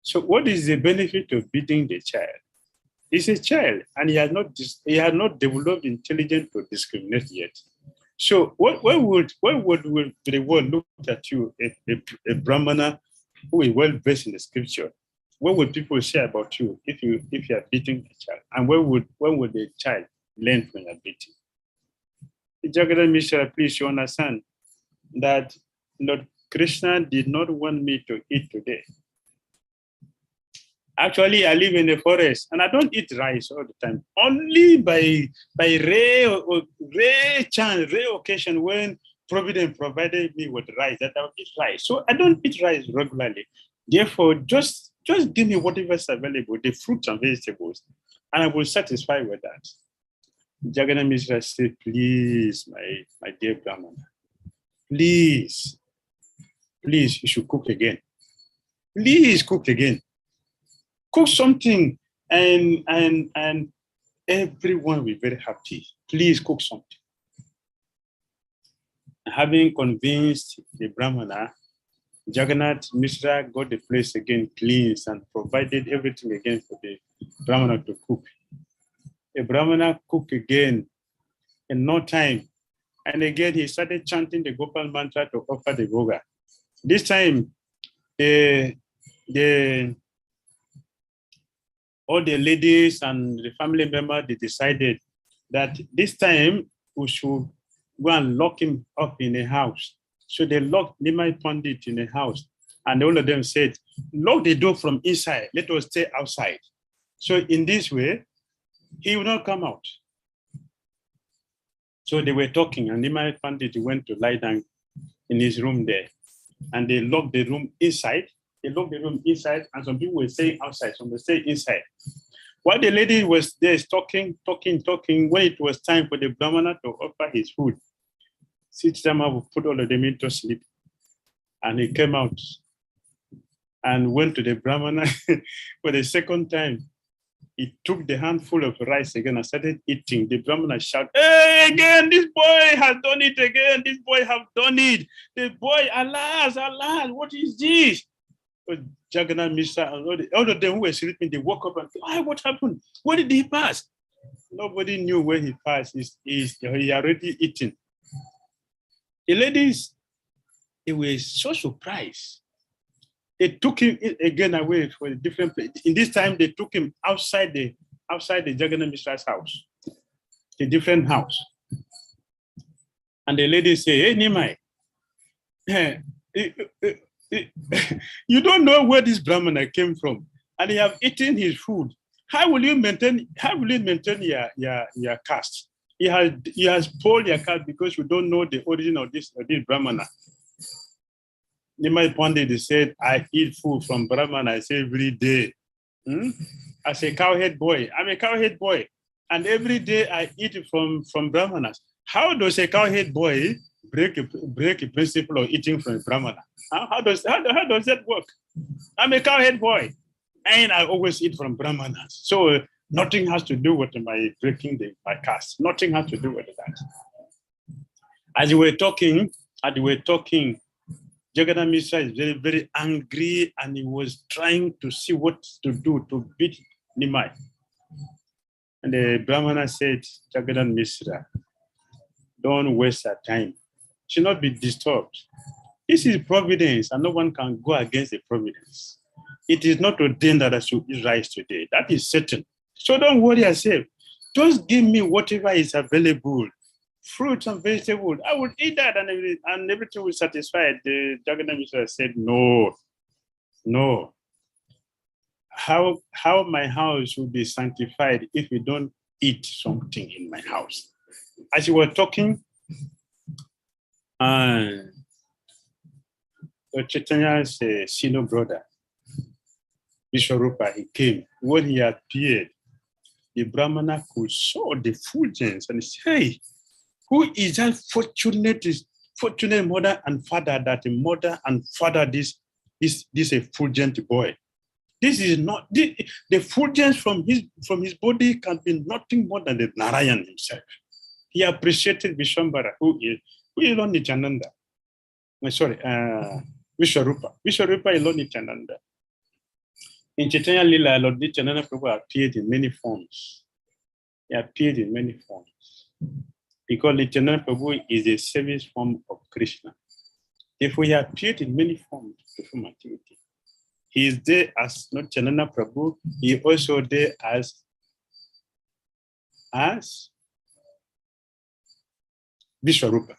So what is the benefit of beating the child? He's a child and he has not developed intelligence to discriminate yet. So why would the world look at you, a Brahmana who is well versed in the scripture? What would people say about you if you are beating the child? And when would the child learn from your beating?" Jagannath Mishra, please, you understand that Lord Krishna did not want me to eat today. Actually, I live in the forest and I don't eat rice all the time. Only by rare chance, rare occasion when Providence provided me with rice that I will eat rice. So I don't eat rice regularly. Therefore, just give me whatever is available, the fruits and vegetables, and I will satisfy with that. Jagannath Mishra said, "Please, my dear Brahmana, please, you should cook again. Please cook again. Cook something and everyone will be very happy. please cook something. Having convinced the Brahmana, Jagannath Mishra got the place again cleansed and provided everything again for the Brahmana to cook. The Brahmana cooked again in no time. And again, he started chanting the Gopal mantra to offer the bhoga. This time, all the ladies and the family members, they decided that this time we should go and lock him up in a house. So they locked Nimai Pandit in a house. And all of them said, lock the door from inside, let us stay outside. So in this way, he will not come out. So they were talking, and Nimai Pandit went to lie down in his room there. And they locked the room inside. They locked the room inside, and some people were staying outside, some were staying inside. While the lady was there talking, when it was time for the Brahmana to offer his food, Siddhartha would put all of them into sleep. And he came out and went to the Brahmana for the second time. He took the handful of rice again and started eating. The Brahmana shouted, hey, again, this boy has done it again. This boy has done it. The boy, alas, alas, what is this? So Jagannath Mishra and all of them who were sleeping, they woke up and said, oh, what happened? Where did he pass? Nobody knew where he passed. He already eaten. The ladies, they were so surprised. They took him again away for a different place. In this time, they took him outside the Jagannath Mishra's house, a different house. And the lady say, hey, Nimai, you don't know where this Brahmana came from, and he have eaten his food. How will you maintain your caste? He has spoiled your caste because you don't know the origin of this Brahmana. Nimai Pandit said, I eat food from Brahmana every day. As a cowhead boy, I'm a cowhead boy. And every day I eat from Brahmanas. How does a cowhead boy break a principle of eating from a Brahmana? How does that work? I'm a cowhead boy. And I always eat from Brahmanas. So nothing has to do with my breaking my caste. Nothing has to do with that. As we were talking, Jagannath Mishra is very, very angry, and he was trying to see what to do to beat Nimai. And the Brahmana said, Jagannath Mishra, don't waste our time. Should not be disturbed. This is providence, and no one can go against the providence. It is not ordained that I should eat rice today. That is certain. So don't worry yourself. Just give me whatever is available. Fruits and vegetables, I would eat that and everything was satisfied. The Jagannath Mishra said, no. How my house will be sanctified if you don't eat something in my house? As you were talking, Chaitanya's senior brother, Vishwarupa, he came. When he appeared, the Brahmana could saw the fulgence and said, hey, who is that fortunate mother and father that the mother and father this effulgent boy? This is not the effulgence from his body can be nothing more than the Narayan himself. He appreciated Vishwambara, who is Lord Nityananda. Vishwarupa. Vishwarupa is Lord Nityananda. In Chaitanya Lila, Lord Nityananda Prabhu appeared in many forms. He appeared in many forms. Because Nityananda Prabhu is a service form of Krishna. Therefore, he appeared in many forms to perform activity. He is there as Nityananda Prabhu. He is also there as Vishwarupa.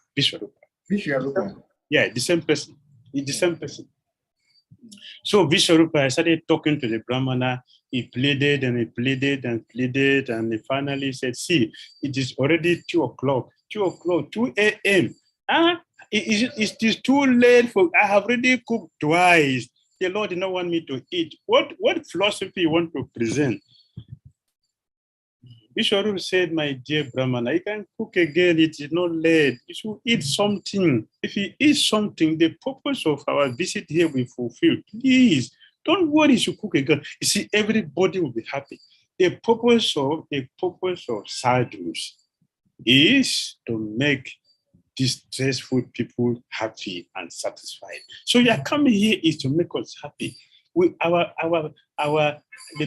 Yeah, the same person. He's the same person. So Vishwarupa started talking to the Brahmana. He pleaded and he pleaded and pleaded, and he finally said, see, it is already 2 o'clock, 2 a.m. It is too late for, I have already cooked twice. The Lord did not want me to eat. What philosophy you want to present? Vishwarupa said, my dear Brahmana, you can cook again, it is not late. You should eat something. If you eat something, the purpose of our visit here will be fulfilled. Please, don't worry, you should cook again. You see, everybody will be happy. The purpose of sadhus is to make distressful people happy and satisfied. So your coming here is to make us happy. The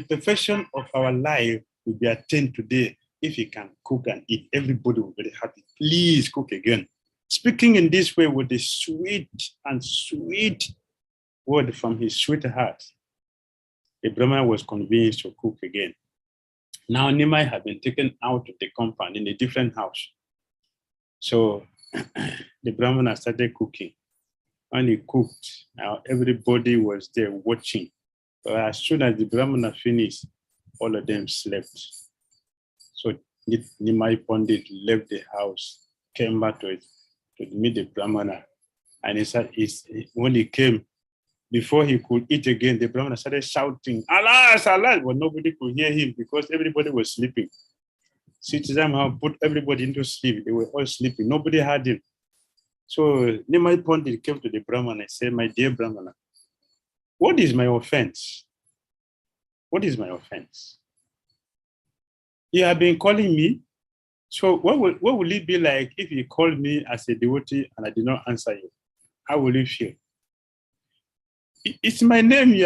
perfection of our life will be attained today if you can cook and eat. Everybody will be very happy. Please cook again. Speaking in this way with the sweet word from his sweet heart, the Brahman was convinced to cook again. Now Nimai had been taken out of the compound in a different house. So the Brahmana started cooking. When he cooked, now everybody was there watching. But as soon as the Brahmana finished, all of them slept. So Nimai Pandit left the house, came back to meet the Brahmana. And he said, when he came, before he could eat again, the Brahmana started shouting, "Alas, alas!" But nobody could hear him because everybody was sleeping. Siddhartha put everybody into sleep. They were all sleeping. Nobody heard him. So Nimai Pandit came to the Brahmana and said, "My dear Brahmana, what is my offense? What is my offense? You have been calling me. So what will it be like if you called me as a devotee and I did not answer you? How will you feel? It's my name you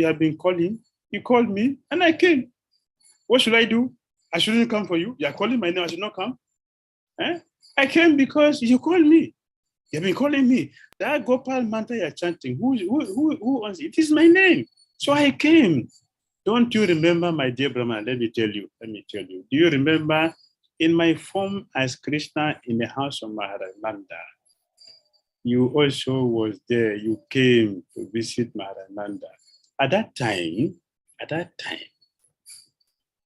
have been calling. You called me and I came. What should I do? I shouldn't come for you. You are calling my name, I should not come. I came because you called me. You have been calling me. That Gopal mantra you are chanting, who owns it? It is my name. So I came. Don't you remember, my dear Brahman? Let me tell you. Do you remember in my form as Krishna in the house of Maharananda? You also was there. You came to visit Maharananda. At that time,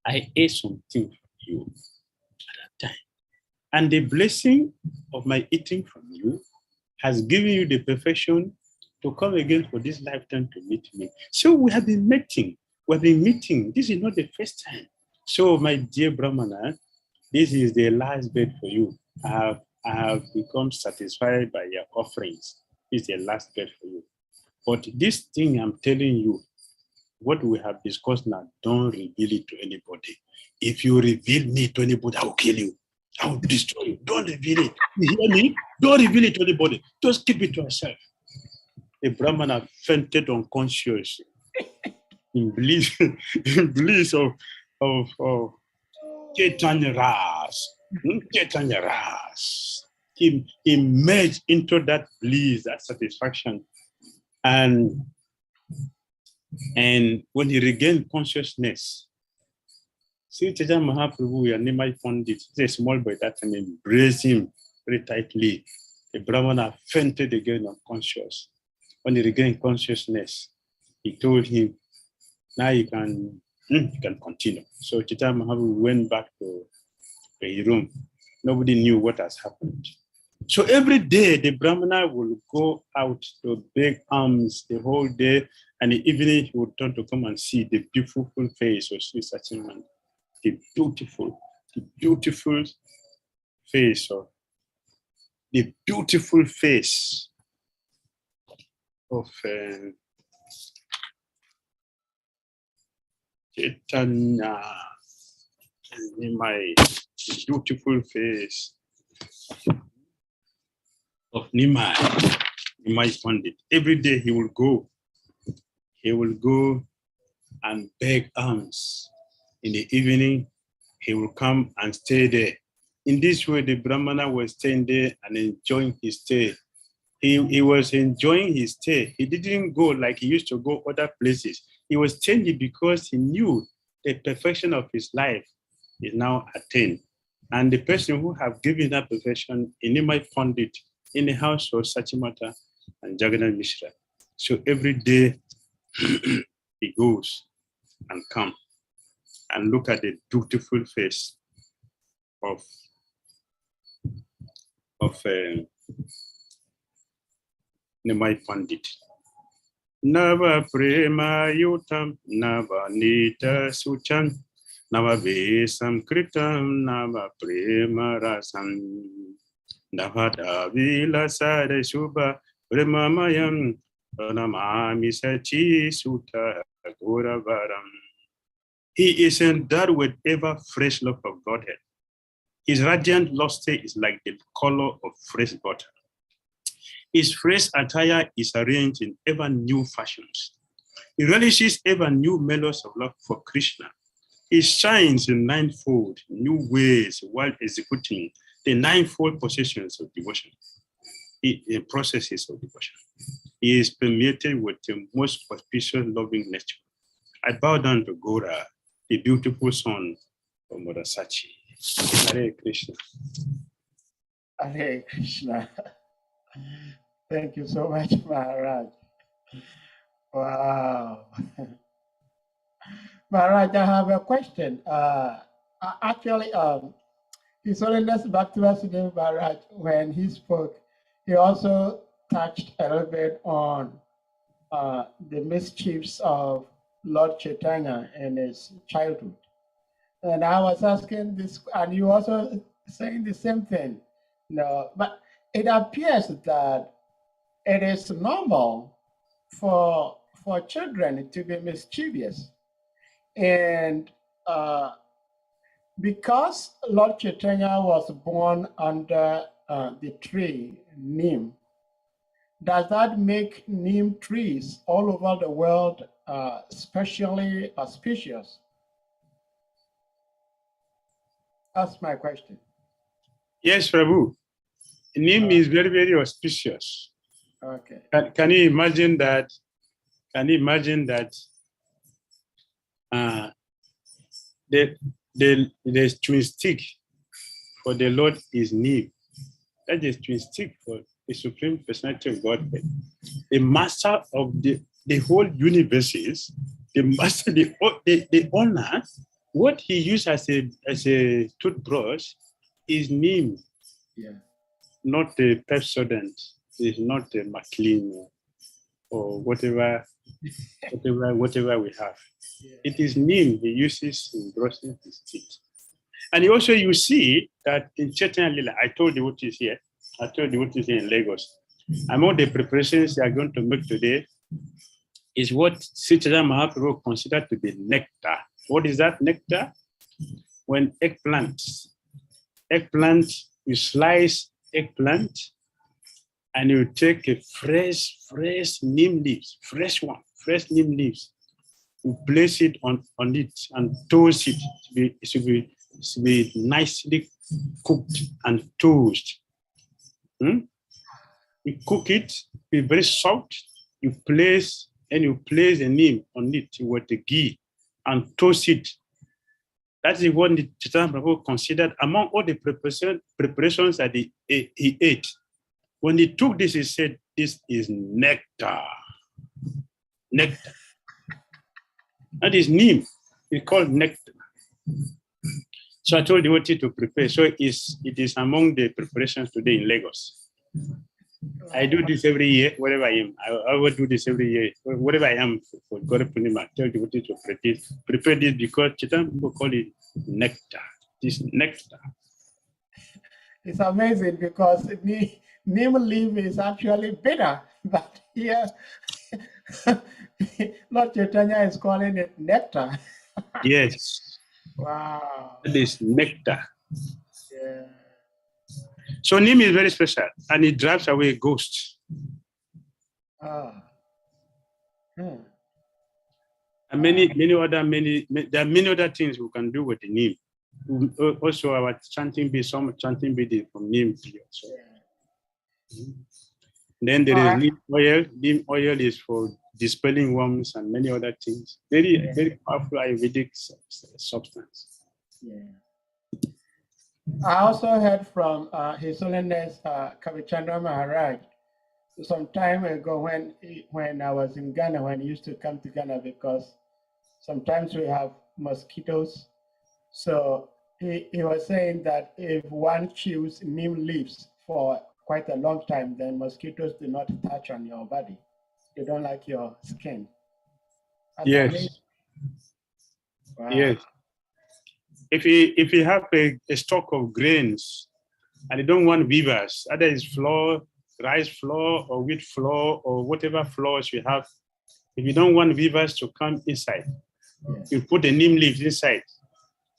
I ate something from you at that time. And the blessing of my eating from you has given you the perfection to come again for this lifetime to meet me. So we have been meeting. This is not the first time. So my dear Brahmana, this is the last bed for you. I have become satisfied by your offerings. This is the last bed for you. But this thing I'm telling you, what we have discussed now, don't reveal it to anybody. If you reveal me to anybody, I will kill you. I will destroy you. Don't reveal it. You hear me? Don't reveal it to anybody. Just keep it to yourself. The Brahmana fainted unconscious in bliss of Chaitanya Ras. Chaitanya Ras. He merged into that bliss, that satisfaction. And when he regained consciousness, Sri Chaitanya Mahaprabhu and Nimai Pandit, a small boy that time, embraced him very tightly. The Brahmana fainted again unconscious. When he regained consciousness, he told him, now you can continue. So Chaitanya Mahaprabhu went back to his room. Nobody knew what has happened. So every day the Brahmana will go out to beg alms the whole day, and in the evening he would turn to come and see the beautiful face of Sri Sachidananda. The beautiful face of Chaitanya, the beautiful face of Nimai Pandit. Every day he will go and beg alms. In the evening, he will come and stay there. In this way, the Brahmana was staying there and enjoying his stay. He was enjoying his stay. He didn't go like he used to go other places. He was changing because he knew the perfection of his life is now attained. And the person who have given that perfection, Nimai Pandit, in the house of Sachimata and Jagannath Mishra. So every day he goes and comes and look at the beautiful face of Nimai Pandit. Nava prema yutam, nava nita suchan, nava vesam kritam, nava prema rasam, nava davila sare shubha, prema mayam, pranamami sachi sutta Gaura. He is endowed with ever fresh love of Godhead. His radiant luster is like the color of fresh butter. His fresh attire is arranged in ever new fashions. He relishes ever new melodies of love for Krishna. He shines in ninefold new ways while executing the ninefold processions of devotion. Processes of devotion. He is permeated with the most auspicious loving nature. I bow down to Gaura, the beautiful son of Mother Sachi. Hare Krishna. Hare Krishna. Thank you so much, Maharaj. Wow. Maharaj, I have a question. Actually, His Holiness Bhaktivinoda Maharaj, when he spoke, he also touched a little bit on the mischiefs of Lord Chaitanya in his childhood. And I was asking this, and you also saying the same thing. No, but it appears that it is normal for children to be mischievous. And because Lord Chaitanya was born under the tree Neem, does that make neem trees all over the world especially auspicious? That's my question. Yes, Prabhu. Neem is very, very auspicious. Okay. Can you imagine that? Can you imagine that the twin stick for the Lord is Neem? That is twin stick for the Supreme Personality of Godhead. The master of the whole universe, the master, the owner, what he used as a toothbrush is Neem. Yeah. Not the Pepsodent, it's not the McLean or whatever we have. Yeah. It is Neem he uses in brushing his teeth. And also you see that in Chaitanya Lila, I told you what is here. I told you what is here in Lagos. Among the preparations they are going to make today is what Sri Chaitanya Mahaprabhu considered to be nectar. What is that nectar? When eggplant, you slice eggplant and you take a fresh neem leaves, fresh neem leaves. You place it on it and toast it. It should be nicely cooked and toasted. You cook it, be very soft. You place the neem on it with the ghee and toast it. That is what the Chaitanya Prabhu considered among all the preparations that he ate. When he took this, he said, "This is nectar." Nectar. That is neem. It's called nectar. So I told the devotee to prepare. So it is among the preparations today in Lagos. I do this every year, wherever I am. I will do this every year, wherever I am for Gaura Purnima. I tell the devotee to prepare this because Chaitanya people call it nectar. This nectar. It's amazing because neem leaf is actually bitter, but here Lord Chaitanya is calling it nectar. Yes. Wow. It is nectar. Yeah. So neem is very special and it drives away ghosts. Ah. And there are many other things we can do with the neem. Also, our chanting be some chanting be from neem tree. So. Then there is neem oil. Neem oil is for dispelling worms and many other things. Very powerful Ayurvedic substance. Yeah. I also heard from His Holiness Kavichandra Maharaj some time ago when I was in Ghana, when he used to come to Ghana, because sometimes we have mosquitoes. So he was saying that if one chews neem leaves for quite a long time, then mosquitoes do not touch on your body. They don't like your skin. That's yes. amazing. Wow. Yes. If you have a stock of grains and you don't want weavers, either it's flour, rice flour, or wheat flour, or whatever flours you have, if you don't want weavers to come inside, you put the neem leaves inside.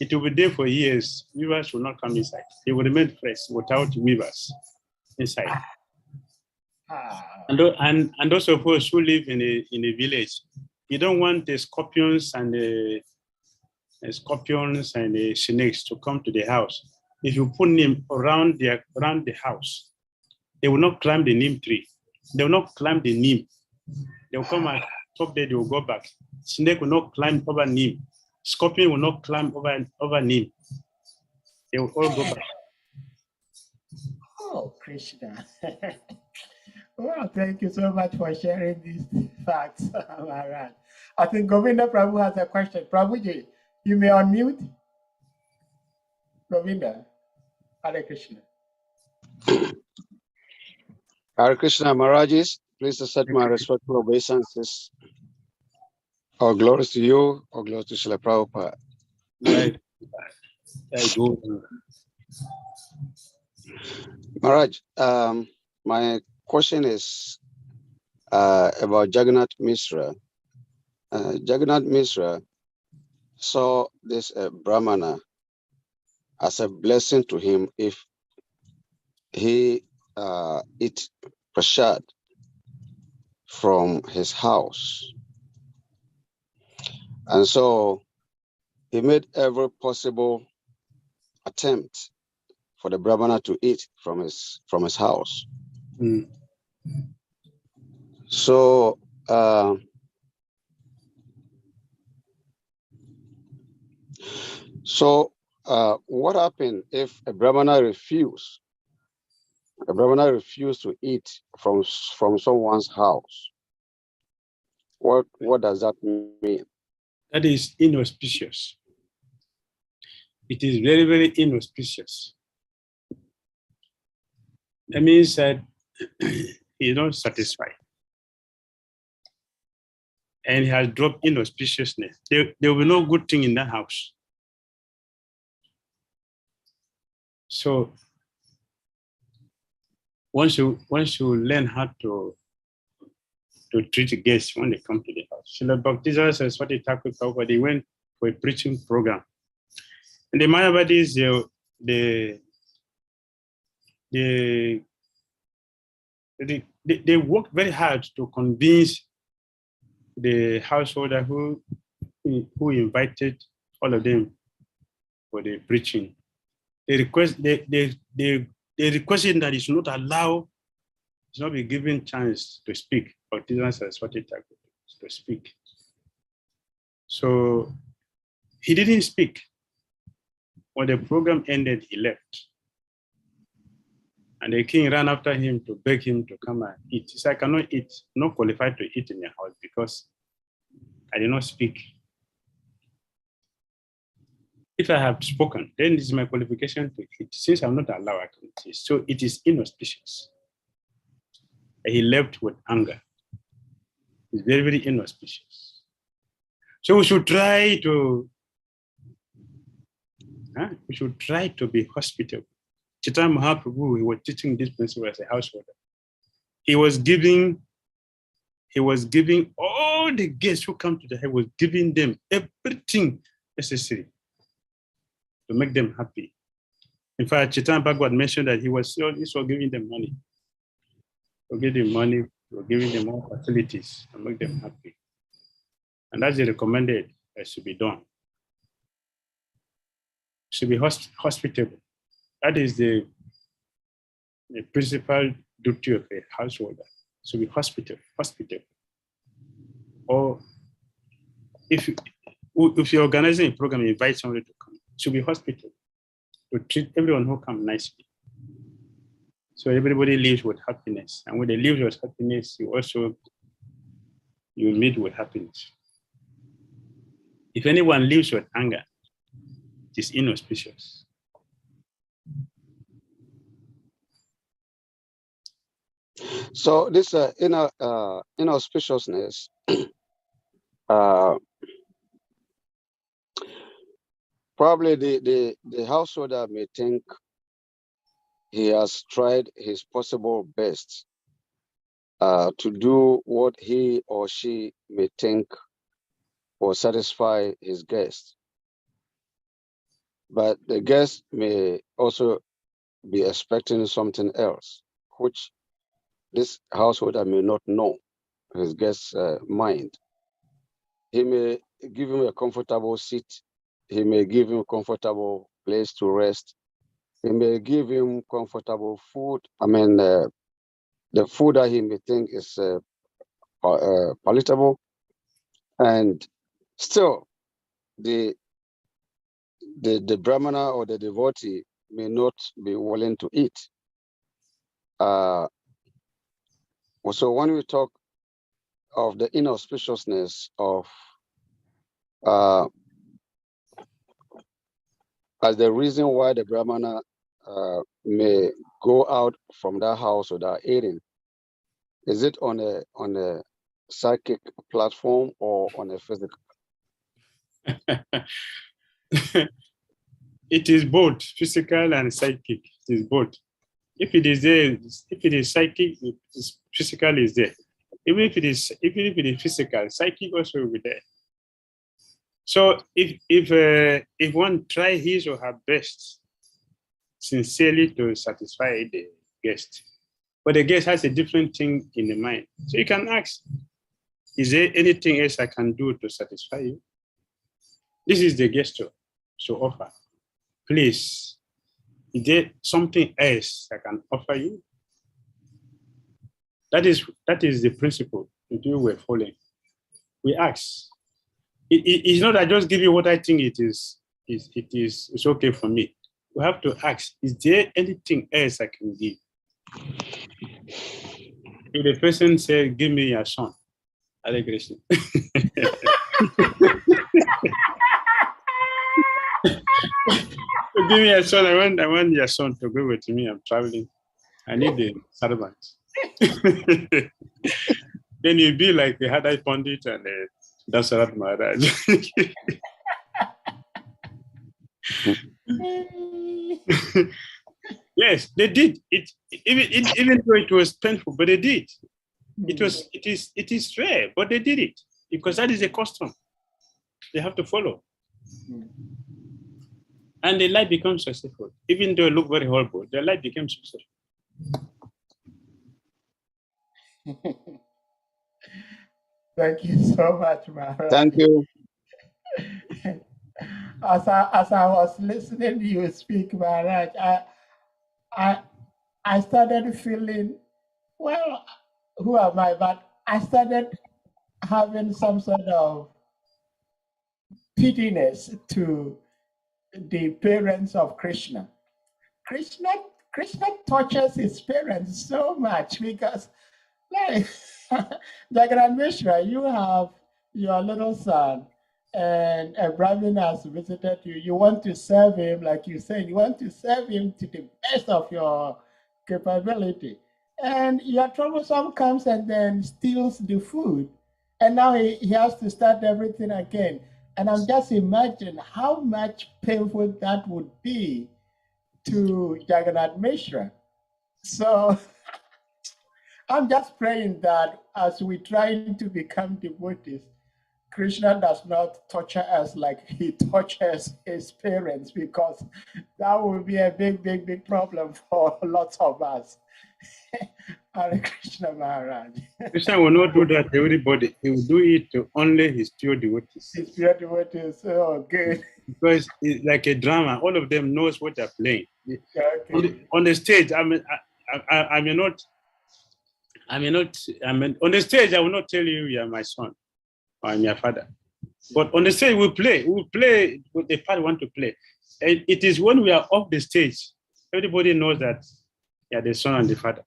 It will be there for years. Weavers will not come inside. They will remain fresh without weavers inside. And those of us who live in a village, you don't want the scorpions and the snakes to come to the house. If you put them around the house, they will not climb the neem tree. They will not climb the neem. They will come at top there, they will go back. Snake will not climb over neem. Scorpion will not climb over neem. They will all go back. Oh, Krishna. Well, thank you so much for sharing these facts, Maharaj. I think Govinda Prabhu has a question. Prabhuji, you may unmute. Govinda, Hare Krishna. Hare Krishna Maharajas, please accept my respectful obeisances. All glories to you, all glories to Srila Prabhupada. Right. Maharaj, my question is about Jagannath Mishra. Jagannath Mishra saw this Brahmana as a blessing to him if he eat prasad from his house. And so he made every possible attempt for the Brahmana to eat from his house. Mm. So what happened if a Brahmana refused? A Brahmana refused to eat from someone's house. What does that mean? That is inauspicious. It is very, very inauspicious. That means that he's not satisfied. And he has dropped inauspiciousness. There will be no good thing in that house. So once you learn how to treat guests when they come to the house. Srila Bhaktisiddhanta Saraswati Thakur Prabhupada, they went for a preaching program. And the Mayavadis, they worked very hard to convince the householder who invited all of them for the preaching. They requested that he should not allow, should not be given chance to speak, Bhaktisiddhanta Saraswati Thakur to speak. So he didn't speak. When the program ended, he left. And the king ran after him to beg him to come and eat. He said, I cannot eat, not qualified to eat in your house because I did not speak. If I have spoken, then this is my qualification to eat. Since I'm not allowed, I can eat. So it is inauspicious. And he left with anger. It's very, very inauspicious. So we should try to be hospitable. Chaitanya Mahaprabhu, he was teaching this principle as a householder. He was giving all the guests who come to the house, was giving them everything necessary to make them happy. In fact, Chaitanya Bhagavad mentioned that he was giving them money. To give them money, to giving them all facilities to make them happy. And that's the recommended that should be done. Should be hospitable. That is the principal duty of a householder. Should be hospitable. Or if you're organizing a program, you invite somebody to come, should be hospitable. To treat everyone who comes nicely. So everybody lives with happiness. And when they live with happiness, you meet with happiness. If anyone lives with anger, it is inauspicious. So this inauspiciousness, probably the householder may think he has tried his possible best to do what he or she may think will satisfy his guest. but the guest may also be expecting something else, which this householder may not know his guest's mind. He may give him a comfortable seat. He may give him a comfortable place to rest. He may give him comfortable food. I mean, the food that he may think is palatable, and still the brahmana or the devotee may not be willing to eat. So when we talk of the inauspiciousness of as the reason why the brahmana may go out from that house without eating, is it on a psychic platform or on a physical? It is both physical and psychic. It is both. If it is there, if it is psychic, physical is there. Even if it is physical, psychic also will be there. So if one try his or her best sincerely to satisfy the guest, but the guest has a different thing in the mind, so you can ask, is there anything else I can do to satisfy you? This is the gesture to offer. Please, is there something else I can offer you? That is the principle that we were following. We ask. It's not I just give you what I think it's okay for me. We have to ask, is there anything else I can give? If the person says, give me your son, Hare Krishna. Give me a son. I want your son to go with me. I'm traveling. I need a servant. Then you'll be like the Hadai Pandit and the Dasarat Maharaj. Yes, they did it. Even though it was painful, but they did. It is rare, but they did it because that is a custom they have to follow. And their life becomes successful. Even though it look very horrible, their life becomes successful. Thank you so much, Maharaj. Thank you. As I was listening to you speak, Maharaj, I started feeling, well, who am I? But I started having some sort of pityness to the parents of Krishna. Krishna tortures his parents so much because, like, Jagannath Mishra, you have your little son and a Brahmin has visited you. You want to serve him, like you said, you want to serve him to the best of your capability. And your troublesome comes and then steals the food. And now he has to start everything again. And I'm just imagining how much painful that would be to Jagannath Mishra. So I'm just praying that as we try to become devotees, Krishna does not torture us like he tortures his parents, because that would be a big problem for lots of us. Hare Krishna Maharaj. Krishna will not do that to everybody. He will do it to only his pure devotees. His pure devotees, oh, good. Because it's like a drama. All of them knows what they're playing. Okay. On the stage, I mean, on the stage, I will not tell you you are my son or I'm your father. But on the stage, we'll play what the father want to play. And it is when we are off the stage, everybody knows that you are the son and the father.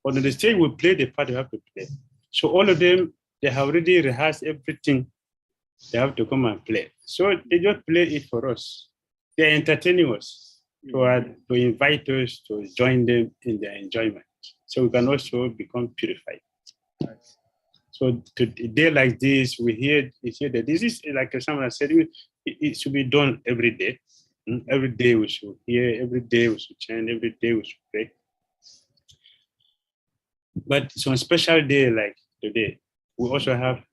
But on the stage, we play the part you have to play. So all of them, they have already rehearsed everything. They have to come and play. So they just play it for us. They're entertaining us to invite us to join them in their enjoyment. So we can also become purified. So to a day like this, we hear that this is, like someone said, it should be done every day. Every day we should hear, every day we should chant, every day we should pray. But so on a special day like today, we also have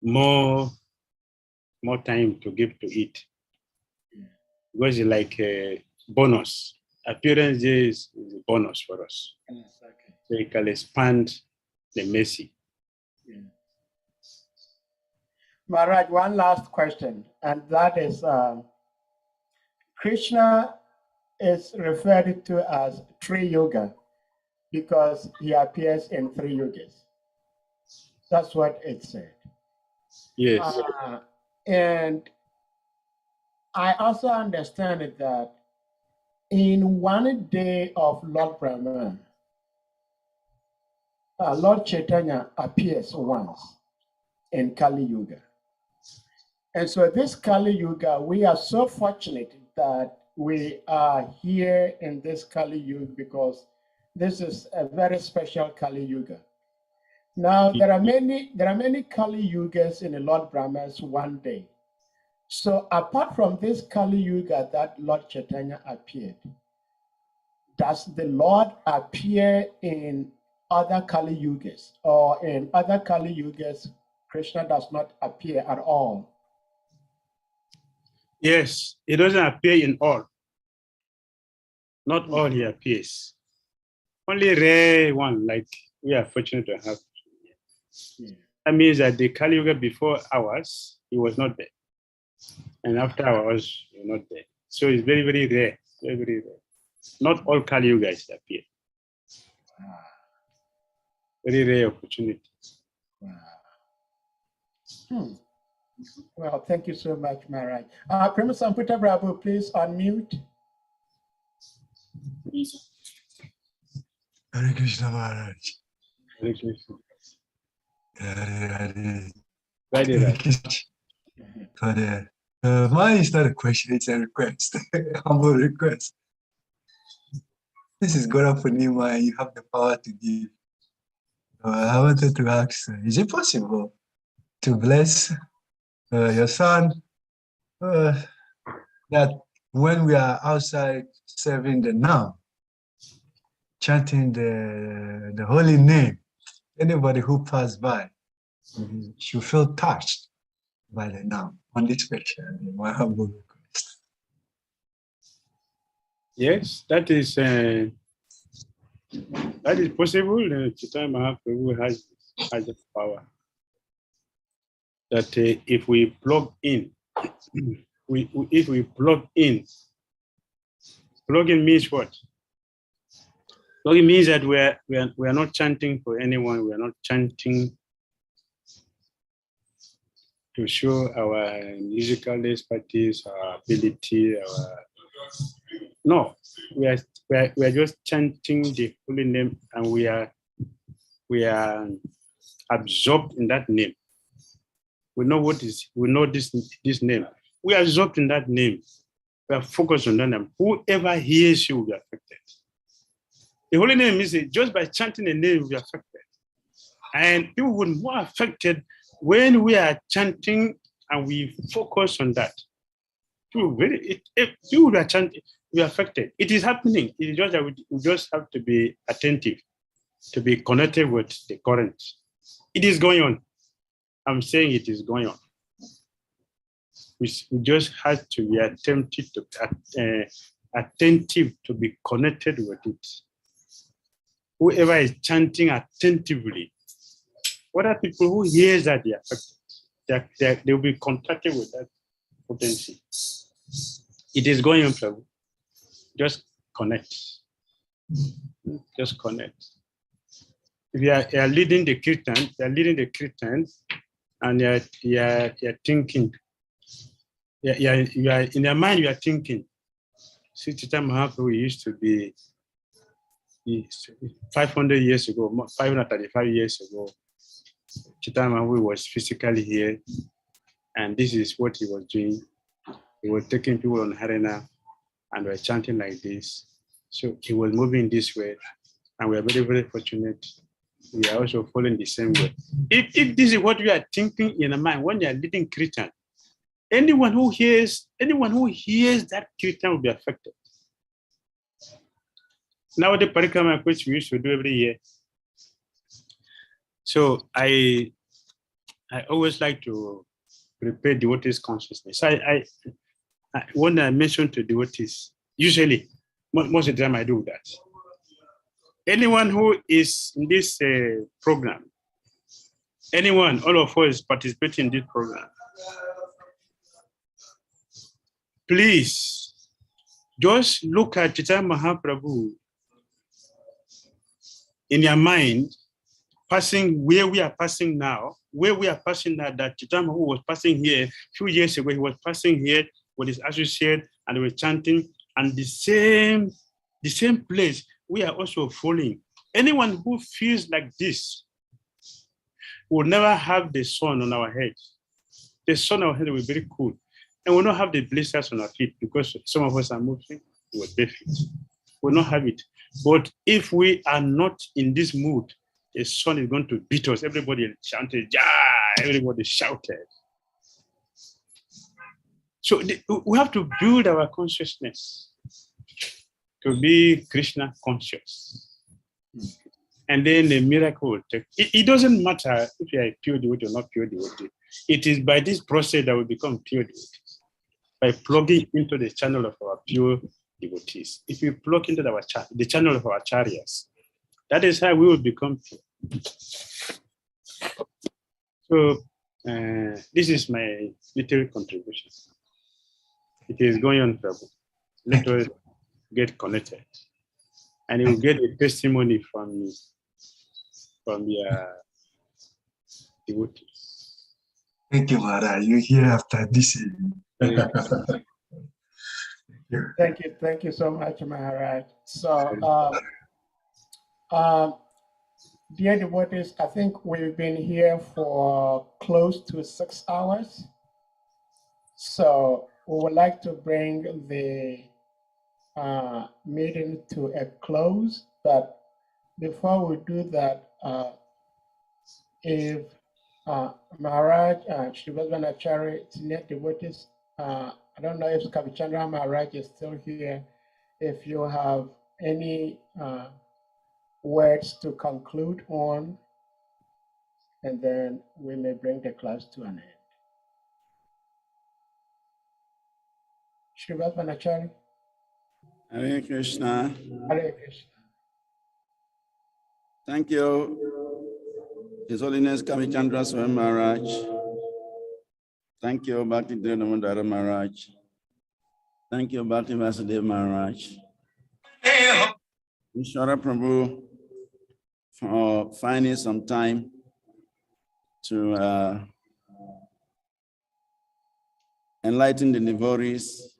more time to give to it. because it's like a bonus. Appearance is a bonus for us. Yes, okay. So it can expand the mercy. Yeah. Maharaj, one last question, and that is Krishna is referred to as Tri Yoga because he appears in 3 yugas. That's what it said. Yes. And I also understand it that in one day of Lord Brahma, Lord Chaitanya appears once in Kali Yuga. And so this Kali Yuga, we are so fortunate that we are here in this Kali Yuga because this is a very special Kali Yuga. Now, there are many Kali Yugas in the Lord Brahma's one day. So apart from this Kali Yuga that Lord Chaitanya appeared, does the Lord appear in other Kali Yugas, or in other Kali Yugas, Krishna does not appear at all? Yes, it doesn't appear in all. Not all he appears. Only rare one, like we are fortunate to have. Yeah. That means that the Kali Yuga before ours, he was not there. And after ours, he was not there. So it's very, very rare. Very, very rare. Not all Kali Yugas appear. Very rare opportunity. Well, thank you so much, Maharaj. Prima Samputa Prabhu, please unmute. Hare Krishna Maharaj. Hare Krishna. Hare Hare. Hare Hare. Mine is not a question, it's a request, humble request. This is Gaura Purnima and you have the power to give. I wanted to ask, is it possible to bless your son that when we are outside serving the Nam, chanting the holy name, anybody who passed by should feel touched by the Nam on this question, my humble request. Yes, that is possible. Chaitanya Mahaprabhu has the power. That if we plug in, if we plug in means what? Plug in means that we are not chanting for anyone. We are not chanting to show our musical expertise, our ability, no, we are just chanting the holy name, and we are absorbed in that name. We know this name. We are absorbed in that name. We are focused on that name. Whoever hears you will be affected. The holy name is just by chanting the name will be affected. And people will be more affected when we are chanting and we focus on that. If people are chanting, we are affected. It is happening. It is just that we just have to be attentive, to be connected with the current. It is going on. I'm saying it is going on. We just have to be attentive to be connected with it. Whoever is chanting attentively, what are people who hear that they are affected? They will be contacted with that potency. It is going on, Prabhu. Just connect. Just connect. If you are leading the kirtan, and you are thinking, you are in your mind, you are thinking. See, Chaitanya Mahaprabhu used to be 500 years ago, 535 years ago. Chaitanya Mahaprabhu was physically here, and this is what he was doing. He was taking people on Harana, and we were chanting like this. So he was moving this way, and we are very, very fortunate. We are also following the same way. If this is what you are thinking in the mind when you are leading kirtan, anyone who hears that kirtan will be affected. Now the parikrama which we used to do every year. So I always like to prepare devotees' consciousness. I when I mention to devotees, usually, most of the time I do that. Anyone who is in this program, anyone, all of us participating in this program, please just look at Chaitanya Mahaprabhu in your mind, passing where we are passing now, that Chaitanya Mahaprabhu was passing here a few years ago. He was passing here with his associate and they were chanting, and the same place we are also following. Anyone who feels like this will never have the sun on our head. The sun on our head will be very cool. And we'll not have the blisters on our feet because some of us are moving with bare feet. We'll not have it. But if we are not in this mood, the sun is going to beat us. Everybody shouted, yeah, everybody shouted. So we have to build our consciousness to be Krishna conscious. And then the miracle will take. It doesn't matter if you are a pure devotee or not pure devotee. It is by this process that we become pure devotees. By plugging into the channel of our pure devotees. If we plug into the channel of our chariots, that is how we will become pure. So this is my little contribution. It is going on, Prabhu. Let us get connected. And you will get a testimony from your devotees. Thank you, Maharaj. You're here after this. Thank you so much, Maharaj. So, dear devotees, I think we've been here for close to 6 hours. So we would like to bring the meeting to a close, but before we do that, if Maharaj, Srivastava senior devotees, I don't know if Kavichandra Maharaj is still here. If you have any words to conclude on, and then we may bring the class to an end. Srivastava. Hare Krishna. Hare Krishna. Thank you, His Holiness Kavichandra Swami Maharaj. Thank you, Bhakti Damodara Maharaj. Thank you, Bhakti Vasudeva Maharaj. Ishwara Prabhu for finding some time to enlighten the devotees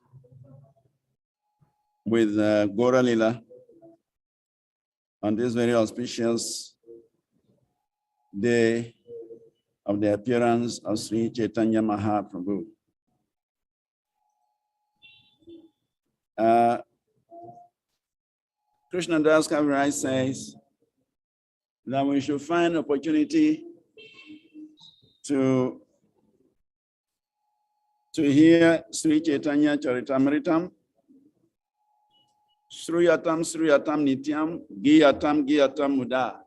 with Gaura Lila on this very auspicious day of the appearance of Sri Chaitanya Mahaprabhu. Krishna Das Kaviraj says that we should find opportunity to hear Sri Chaitanya Charitamritam, Sruyatam Sruyatam Nityam, Giyatam Giyatam Muda,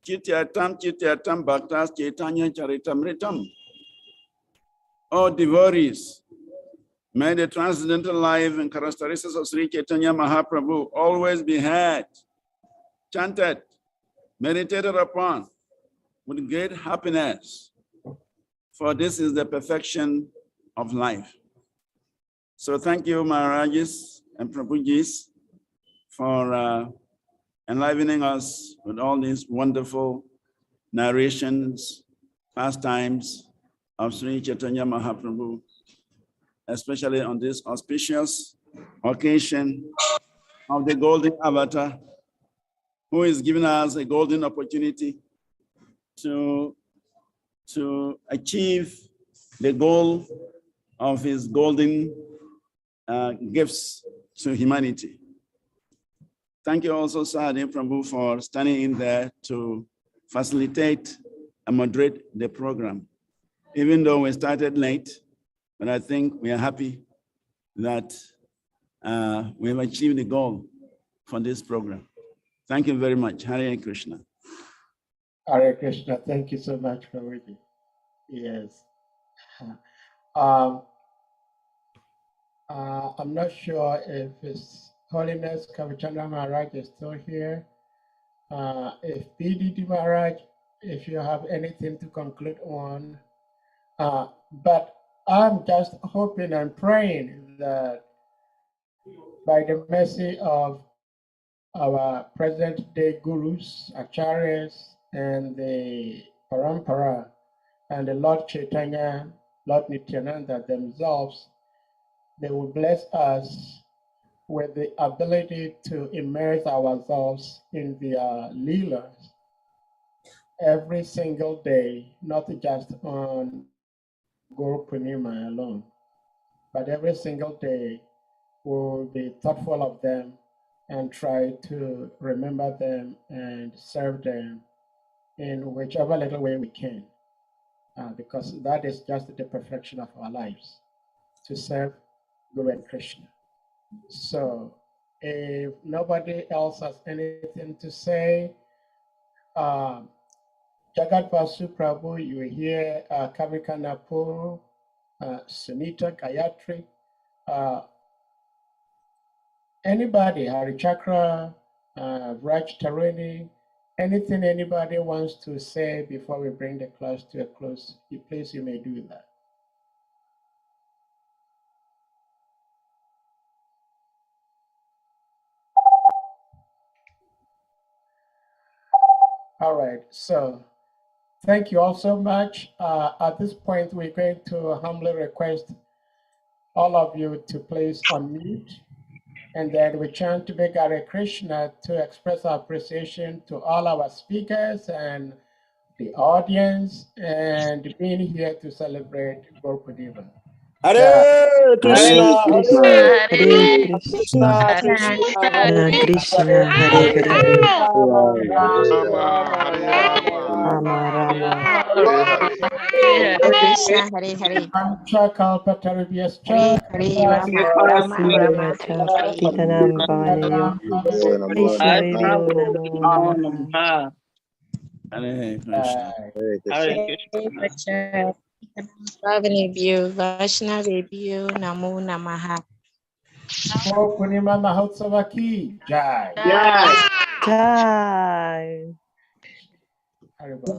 Chityatam Chityatam Bhaktas Chaitanya Charitamritam. All devotees, may the transcendental life and characteristics of Sri Chaitanya Mahaprabhu always be heard, chanted, meditated upon with great happiness, for this is the perfection of life. So thank you, Maharajas and Prabhujis, for enlivening us with all these wonderful narrations, pastimes of Sri Chaitanya Mahaprabhu, especially on this auspicious occasion of the Golden Avatar, who is giving us a golden opportunity to achieve the goal of his golden gifts to humanity. Thank you also, Sahadeo Prabhu, for standing in there to facilitate and moderate the program. Even though we started late, but I think we are happy that we have achieved the goal for this program. Thank you very much. Hare Krishna. Hare Krishna. Thank you so much for waiting. Yes. I'm not sure if His Holiness Kavichandra Maharaj is still here. If PDD Maharaj, if you have anything to conclude on, but I'm just hoping and praying that by the mercy of our present day gurus, acharyas, and the parampara, and the Lord Chaitanya, Lord Nityananda themselves, they will bless us with the ability to immerse ourselves in their leelas every single day, not just on Guru Purnima alone, but every single day we'll be thoughtful of them and try to remember them and serve them in whichever little way we can, because that is just the perfection of our lives, to serve Guru and Krishna. So if nobody else has anything to say, Jagat Vasu Prabhu, you hear Kavika Napur, Sunita Gayatri, anybody, Hari Chakra, Raj Tarini, anything anybody wants to say before we bring the class to a close, please, you may do that. All right, so thank you all so much. At this point, we're going to humbly request all of you to please unmute, and then we chant to make Hare Krishna to express our appreciation to all our speakers and the audience and being here to celebrate Guru Purnima. Hare Krishna, Hare Hare Krishna, Krishna, Krishna Krishna Krishna, Krishna, Hare Hare, Hare Rama, Rama Rama, Hare Krishna, Hare Hare, Hare Hare, Rama Rama, Rama Srimata Hare Hare. Patitanam Pavanebhyo, Vaishnavibhyo Namo Namaha. Hare Krishna. Hare Krishna, Bhavani Vaishnavi Namo Namaha. Guru Purnima Mahotsava ki jai. Jai. Haribol.